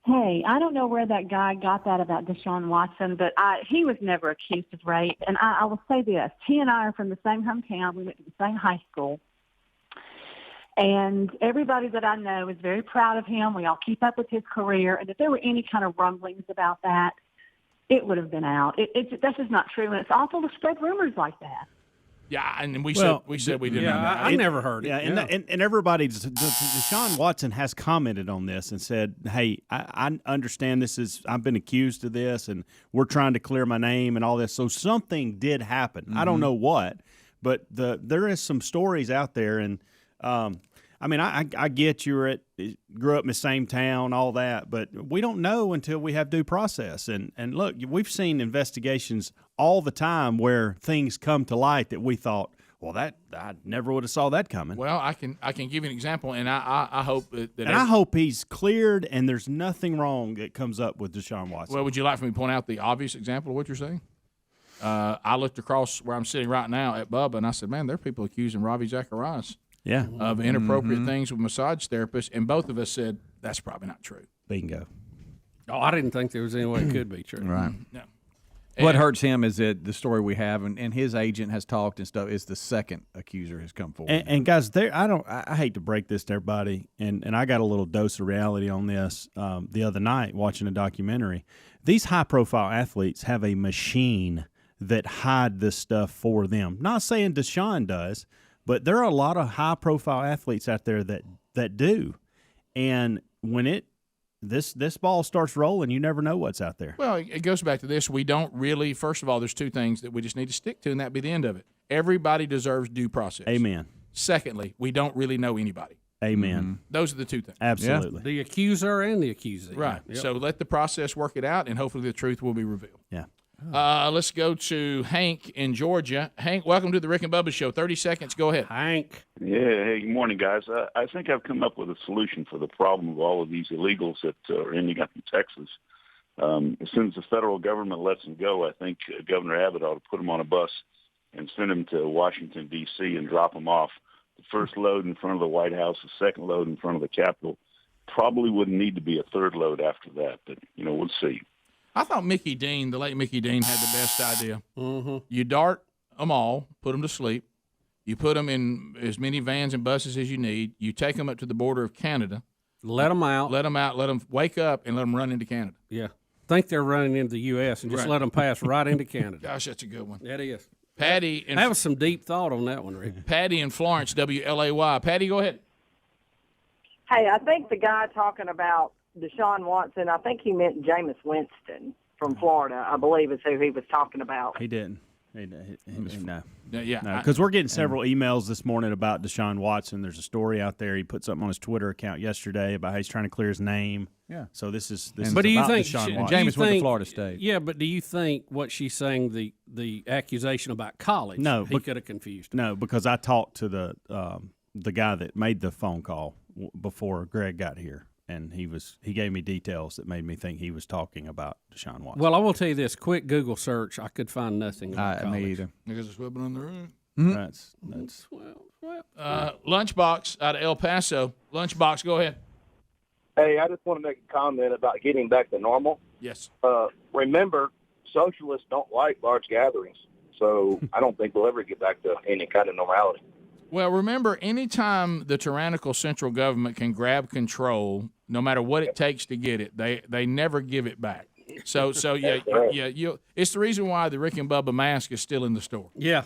Hey, I don't know where that guy got that about Deshaun Watson, but he was never accused of rape. And I will say this. He and I are from the same hometown. We went to the same high school. And everybody that I know is very proud of him. We all keep up with his career. And if there were any kind of rumblings about that, it would have been out. That's just not true. And it's awful to spread rumors like that. Yeah, and we said we didn't. Yeah, I never heard it. Yeah, and everybody, Deshaun Watson has commented on this and said, "Hey, I understand this is. I've been accused of this, and we're trying to clear my name and all this. So something did happen. I don't know what, but there is some stories out there, and I mean, I get grew up in the same town, all that, but we don't know until we have due process. And look, we've seen investigations all the time where things come to light that we thought, well, that I never would have saw that coming. Well, I can give you an example, and I hope that. I hope he's cleared, and there's nothing wrong that comes up with Deshaun Watson. Well, would you like for me to point out the obvious example of what you're saying? I looked across where I'm sitting right now at Bubba, and I said, man, there are people accusing Ravi Zacharias. Yeah. Of inappropriate things with massage therapists, and both of us said that's probably not true. Bingo. Oh, I didn't think there was any way it could be true. Right. No. What hurts him is that the story we have, and his agent has talked and stuff, is the second accuser has come forward. And guys, I hate to break this to everybody, and I got a little dose of reality on this the other night watching a documentary. These high-profile athletes have a machine that hide this stuff for them. Not saying Deshaun does, but there are a lot of high-profile athletes out there that do, and when this ball starts rolling, you never know what's out there. Well, it goes back to this. We don't really. First of all, there's two things that we just need to stick to, and that'd be the end of it. Everybody deserves due process. Amen. Secondly, we don't really know anybody. Amen. Those are the two things. Absolutely. The accuser and the accusee. Right. Yep. So let the process work it out, and hopefully the truth will be revealed. Yeah. Let's go to Hank in Georgia. Hank, welcome to the Rick and Bubba Show. 30 seconds. Go ahead. Hank. Yeah. Hey, good morning, guys. I think I've come up with a solution for the problem of all of these illegals that are ending up in Texas. As soon as the federal government lets them go, I think Governor Abbott ought to put them on a bus and send them to Washington, D.C. and drop them off. The first load in front of the White House, the second load in front of the Capitol. Probably wouldn't need to be a third load after that, but, we'll see. I thought Mickey Dean, the late Mickey Dean, had the best idea. Mm-hmm. You dart them all, put them to sleep. You put them in as many vans and buses as you need. You take them up to the border of Canada. Let them out. Let them wake up and let them run into Canada. Yeah. Think they're running into the U.S. and just let them pass right into Canada. Gosh, that's a good one. That is. Patty. That was some deep thought on that one, Rick. Patty in Florence, WLAY. Patty, go ahead. Hey, I think the guy talking about Deshaun Watson, I think he meant Jameis Winston from Florida, I believe is who he was talking about. He didn't. No. Yeah. Because we're getting several emails this morning about Deshaun Watson. There's a story out there. He put something on his Twitter account yesterday about how he's trying to clear his name. Yeah. So this is but do you about think Deshaun And Watson. Jameis went to Florida State. Yeah, but do you think what she's saying, the accusation about college, he could have confused her? No, because I talked to the guy that made the phone call before Greg got here. And he gave me details that made me think he was talking about Deshaun Watson. Well, I will tell you this: quick Google search, I could find nothing. Me either. Because it's swimming on the road. That's. Lunchbox out of El Paso. Lunchbox, go ahead. Hey, I just want to make a comment about getting back to normal. Yes. Remember, socialists don't like large gatherings, so I don't think we'll ever get back to any kind of normality. Well, remember, anytime the tyrannical central government can grab control, no matter what it takes to get it, they never give it back. So yeah, it's the reason why the Rick and Bubba mask is still in the store. Yeah.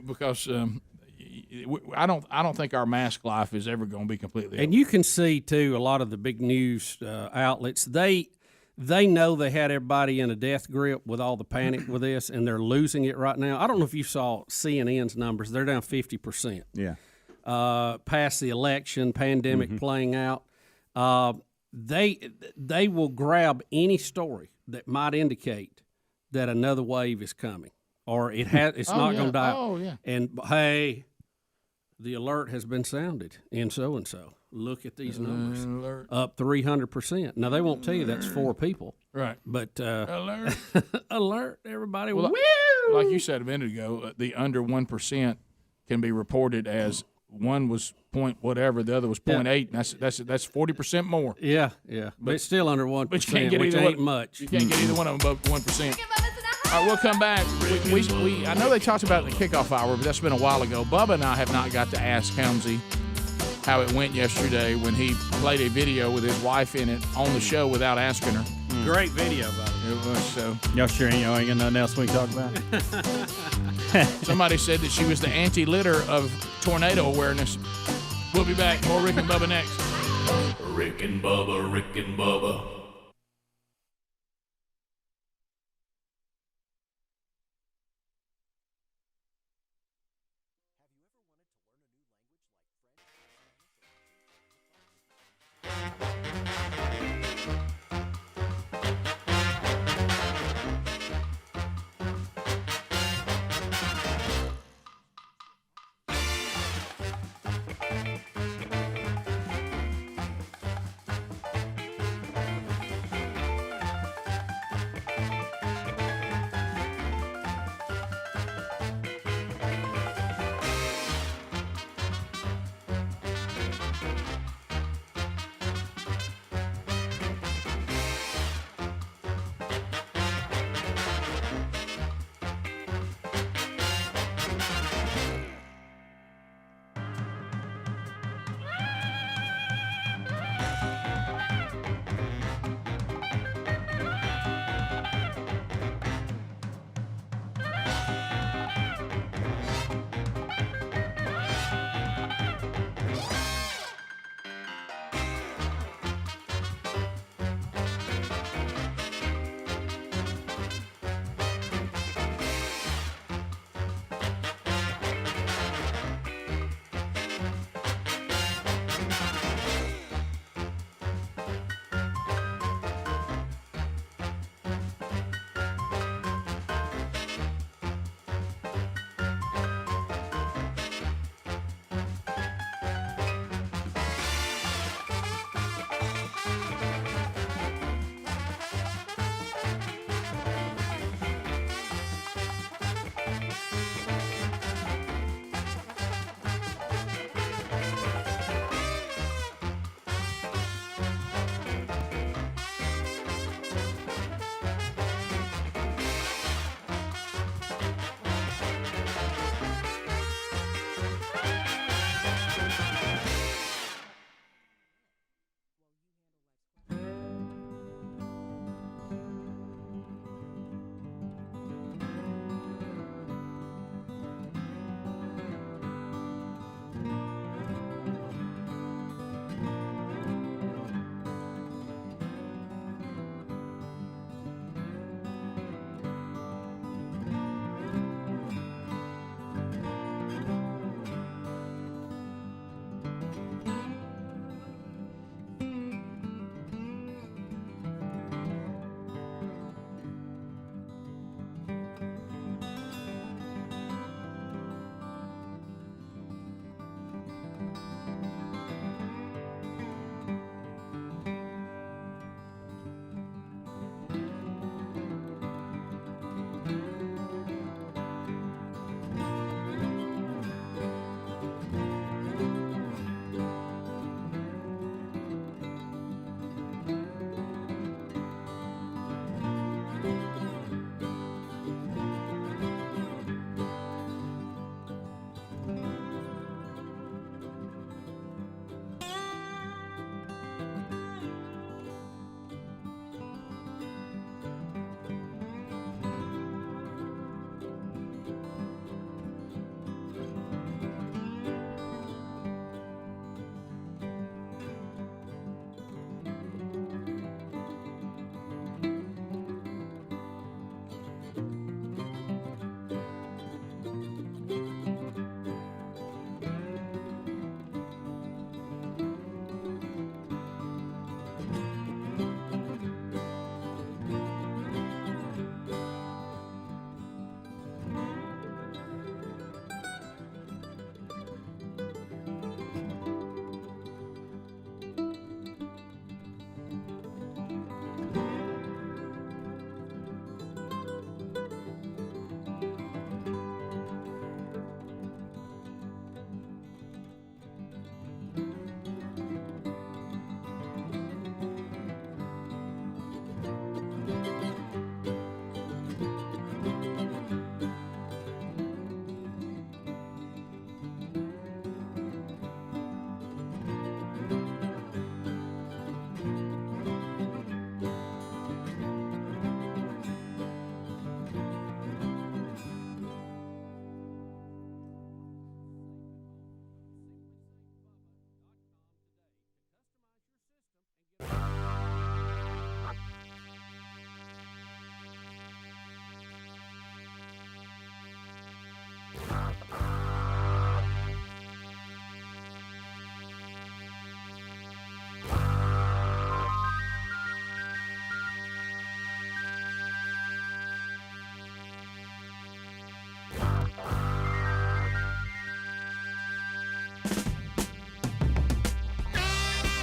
Because I don't think our mask life is ever going to be completely over. And you can see too, a lot of the big news outlets, they know they had everybody in a death grip with all the panic with this, and they're losing it right now. I don't know if you saw CNN's numbers; they're down 50%. Yeah. Past the election, pandemic playing out, they will grab any story that might indicate that another wave is coming, or it's not going to die. Oh yeah. And hey, the alert has been sounded in so and so. Look at these numbers, up 300%. Now they won't tell you that's 4 people, right? But alert, alert, everybody! Well, woo! Like you said a minute ago, the under 1% can be reported as one was point whatever, the other was 0.8. That's 40% more. Yeah, but it's still under 1%, but you can't get which either ain't one, much. You can't get either one of them above 1%. All right, we'll come back. We I know they talked about it in the kickoff hour, but that's been a while ago. Bubba and I have not got to ask Helmsy how it went yesterday when he played a video with his wife in it on the show without asking her. Great video, by the way. It was so. Y'all sure ain't got nothing else we can talk about? Somebody said that she was the anti-litter of tornado awareness. We'll be back. More Rick and Bubba next. Rick and Bubba, Rick and Bubba.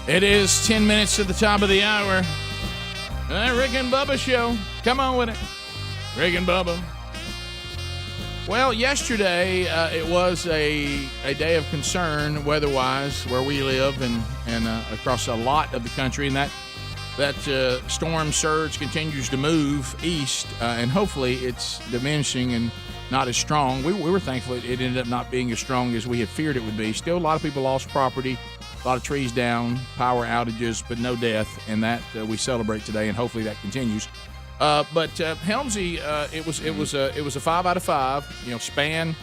It is 10 minutes to the top of the hour. Rick and Bubba show. Come on with it. Rick and Bubba. Well, yesterday it was a day of concern weather-wise where we live and across a lot of the country, and that storm surge continues to move east, and hopefully it's diminishing and not as strong. We were thankful it ended up not being as strong as we had feared it would be. Still, a lot of people lost property, a lot of trees down, power outages, but no death, and that we celebrate today, and hopefully that continues. But Helmsy, it was a 5 out of 5. You know, Span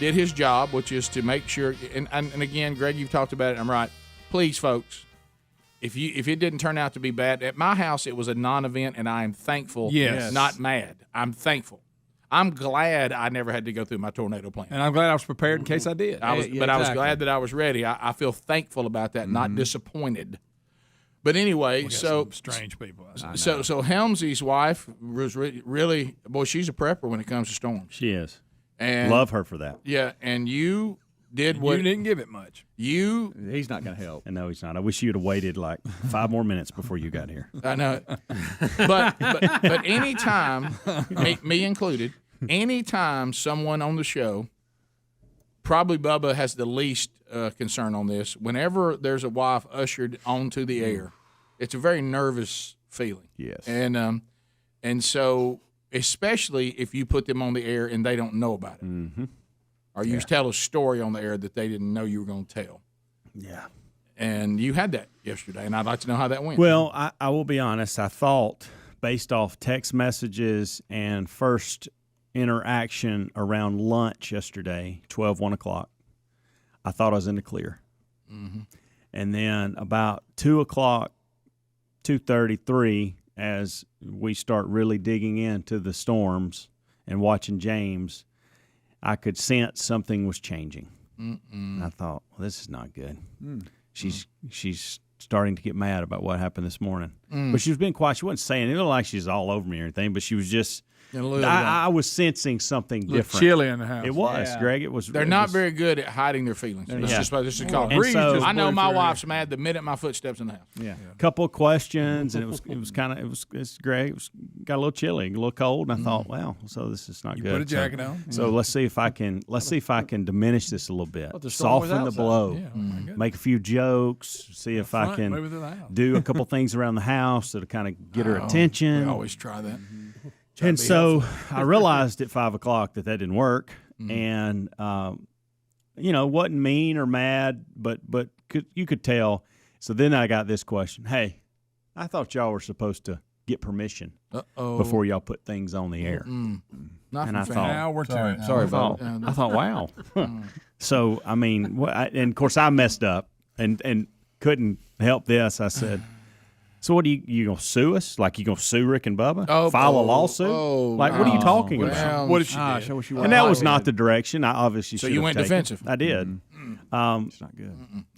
did his job, which is to make sure. And again, Greg, you've talked about it. I'm right. Please, folks, if it didn't turn out to be bad at my house, it was a non-event, and I am thankful. Yes. Not mad. I'm thankful. I'm glad I never had to go through my tornado plan. And I'm glad I was prepared in case I did. I was glad that I was ready. I feel thankful about that, not disappointed. But anyway, so strange people. So Helmsy's wife was really boy. She's a prepper when it comes to storms. She is. And love her for that. Yeah, and you did what you didn't give it much. He's not going to help. No, he's not. I wish you'd have waited like 5 more minutes before you got here. I know, but anytime, me included, anytime someone on the show, probably Bubba has the least concern on this. Whenever there's a wife ushered onto the air, it's a very nervous feeling. Yes. And so, especially if you put them on the air and they don't know about it. Mm-hmm. Or you tell a story on the air that they didn't know you were going to tell. Yeah. And you had that yesterday, and I'd like to know how that went. Well, I will be honest. I thought, based off text messages and first interaction around lunch yesterday, 1 o'clock, I thought I was in the clear. Mm-hmm. And then about 2 o'clock, 2:33, as we start really digging into the storms and watching James, I could sense something was changing. And I thought, well, this is not good. She's starting to get mad about what happened this morning. But she was being quiet. She wasn't saying it. It looked like she's all over me or anything, but she was just I was sensing something different. Chilly in the house. It was, Greg. It was. They're not very good at hiding their feelings. This is called. I know my wife's mad the minute my footsteps in the house. Yeah. A couple of questions, and it was Greg. It was got a little chilly, a little cold, and I thought, wow, so this is not good. Put a jacket on. So let's see if I can diminish this a little bit, soften the blow, make a few jokes, see if I can do a couple things around the house that'll kind of get her attention. We always try that. And so I realized at 5 o'clock that didn't work, and wasn't mean or mad, but you could tell. So then I got this question: hey, I thought y'all were supposed to get permission before y'all put things on the air. And I thought, I thought, wow. So I mean, and of course I messed up and couldn't help this. I said, so what, you gonna sue us? Like you gonna sue Rick and Bubba? File a lawsuit? What are you talking about? What did she do? And that was not the direction I obviously should have So you went taken. defensive. I did. It's not good.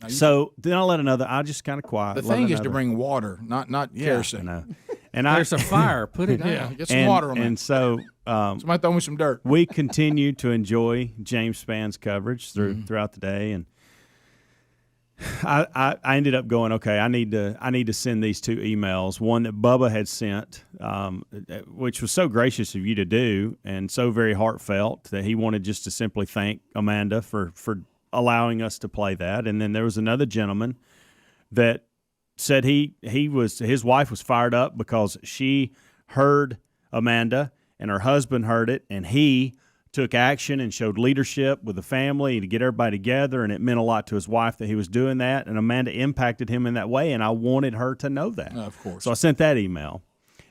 So then I let another. I just kind of quiet. The thing is to bring water, not kerosene. No. And there's a fire. Put it out. Get some water on And that. so Somebody throw me some dirt. we continued to enjoy James Spann's coverage throughout the day, and I ended up going, okay, I need to send these 2 emails. One that Bubba had sent, which was so gracious of you to do, and so very heartfelt that he wanted just to simply thank Amanda for allowing us to play that. And then there was another gentleman that said his wife was fired up because she heard Amanda and her husband heard it, and he took action and showed leadership with the family to get everybody together, and it meant a lot to his wife that he was doing that, and Amanda impacted him in that way, and I wanted her to know that. Of course. So I sent that email,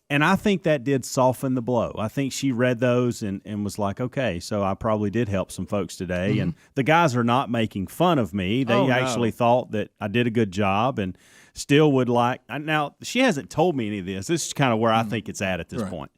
and I think that did soften the blow. I think she read those and was like, okay, so I probably did help some folks today, and the guys are not making fun of me. They actually thought that I did a good job and still would like – now, she hasn't told me any of this. This is kind of where I think it's at this point.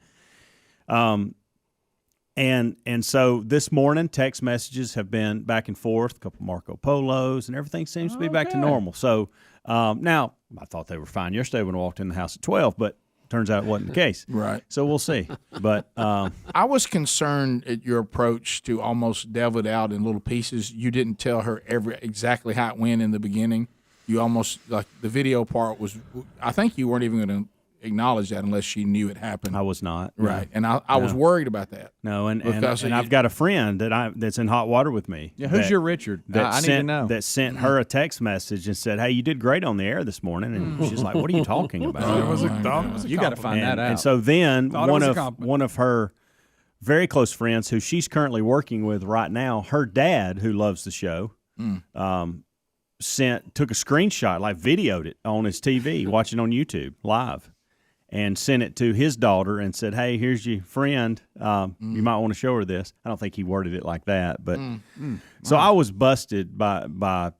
And so this morning, text messages have been back and forth, a couple Marco Polos, and everything seems to be back to normal. So now, I thought they were fine yesterday when I walked in the house at 12, but turns out it wasn't the case. Right. So we'll see. But I was concerned at your approach to almost delve it out in little pieces. You didn't tell her exactly how it went in the beginning. you almost like the video part was. I think you weren't even going to acknowledge that unless she knew it happened. I was not. Right, and I was worried about that. No, and I've got a friend that's in hot water with me. Yeah, who's your Richard? I need to know. That sent her a text message and said, "Hey, you did great on the air this morning." And she's like, "What are you talking about?" You got to find that out. And so then one of her very close friends, who she's currently working with right now, her dad, who loves the show, took a screenshot, like videoed it on his TV, watching on YouTube live, and sent it to his daughter and said, "Hey, here's your friend. You might want to show her this." I don't think he worded it like that, but so I was busted by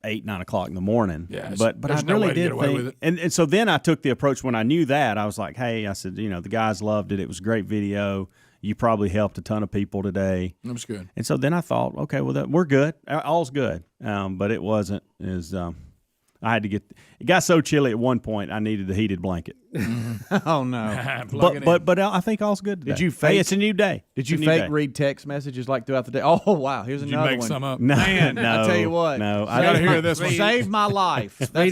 8, 9 o'clock in the morning. Yeah, but I really did think, and so then I took the approach when I knew that. I was like, "Hey," I said, "the guys loved it. It was a great video. You probably helped a ton of people today." That was good. And so then I thought, okay, well, we're good. All's good. But it wasn't as I had to get. It got so chilly at one point, I needed a heated blanket. Oh no! but I think all's good today. Did you fake? Hey, it's a new day. Did you fake read text messages like throughout the day? Oh wow! Here's another one. Did you make some up? No, Man, no, I tell you what. No, I gotta hear this one. Saved my life. That's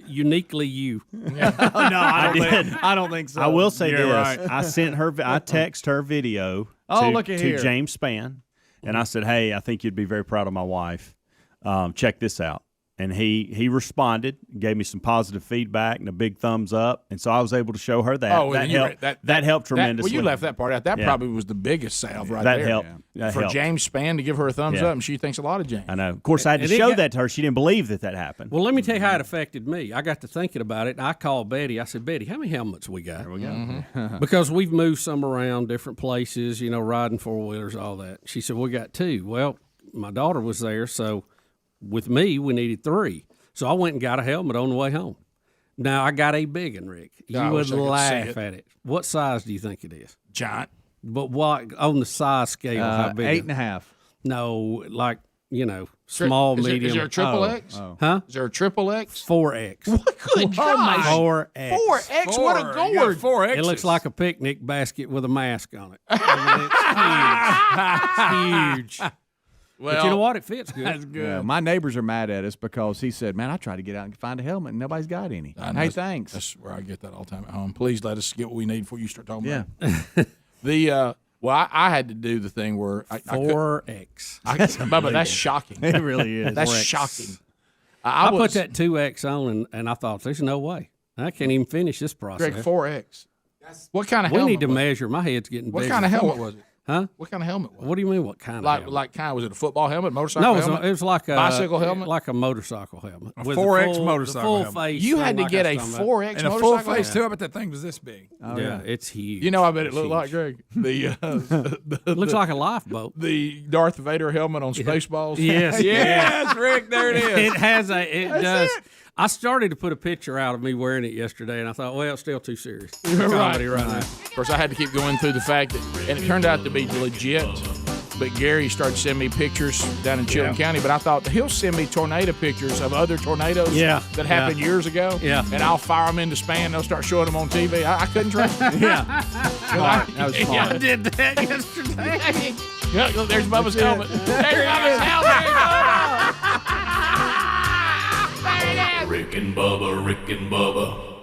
uniquely you. No, I don't think so. I will say this. Right. I sent her. I text her video. Look at to here. James Spann, and I said, "Hey, I think you'd be very proud of my wife. Check this out." And he responded, gave me some positive feedback and a big thumbs up, and so I was able to show her that. Oh, that helped tremendously. Well, you left that part out. That probably was the biggest salve right there. That helped. That for helped. James Spann to give her a thumbs up, and she thinks a lot of James. I know. Of course, I had to show that to her. She didn't believe that happened. Well, let me tell you how it affected me. I got to thinking about it, and I called Betty. I said, "Betty, how many helmets we got?" There we go. Because we've moved some around different places, riding four-wheelers, all that. She said, "We got 2. Well, my daughter was there, so with me, we needed 3. So I went and got a helmet on the way home. Now, I got a big one, Rick. You would laugh at it. What size do you think it is? Giant. But what on the size scale, how big? 8.5. No, like, small, medium. Is there a triple X? Huh? Is there a triple X? 4X. Good gosh. 4X. 4X? What a gourd. 4X. It looks like a picnic basket with a mask on it. I mean, it's huge. Well, but you know what? It fits good. That's good. Yeah, my neighbors are mad at us because he said, "Man, I tried to get out and find a helmet, and nobody's got any." Hey, thanks. That's where I get that all the time at home. Please let us get what we need before you start talking about it. I had to do the thing where 4X. Bubba, that's shocking. It really is. That's 4X. shocking. I put that 2X on, and I thought, there's no way. I can't even finish this process. Greg, 4X. What kind of we helmet? need to measure. My head's getting bigger. What kind of helmet was it? Huh? What kind of helmet was it? What do you mean, what kind of helmet? Was it a football helmet, motorcycle helmet? No, it was like a bicycle helmet? Like a motorcycle helmet. A 4X motorcycle helmet. Face. You had to get a 4X and a motorcycle full face, too. I bet that thing was this big. Oh, yeah, it's huge. I bet it looked like, Greg. It looks like a lifeboat. The Darth Vader helmet on Spaceballs. Yes. Yes, Rick, there it is. It does. I started to put a picture out of me wearing it yesterday, and I thought, well, it's still too serious. Comedy right now. Of course, I had to keep going through the fact that, and it turned out to be legit. But Gary started sending me pictures down in Chilton County. But I thought he'll send me tornado pictures of other tornadoes that happened years ago. Yeah. And I'll fire them into Span. They'll start showing them on TV. I couldn't trust them. Smart. That was smart. I did that yesterday. Look, there's Bubba's helmet. There's Bubba's helmet. Rick and Bubba, Rick and Bubba.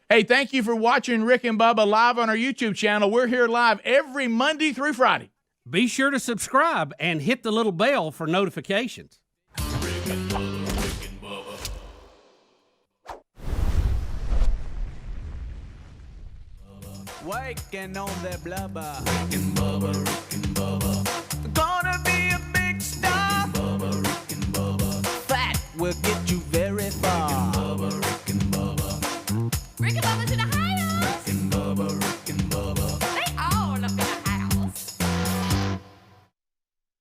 Hey, thank you for watching Rick and Bubba live on our YouTube channel. We're here live every Monday through Friday. Be sure to subscribe and hit the little bell for notifications. Rick and Bubba, Rick and Bubba. Waking on the blubber. Rick and Bubba, Rick and Bubba.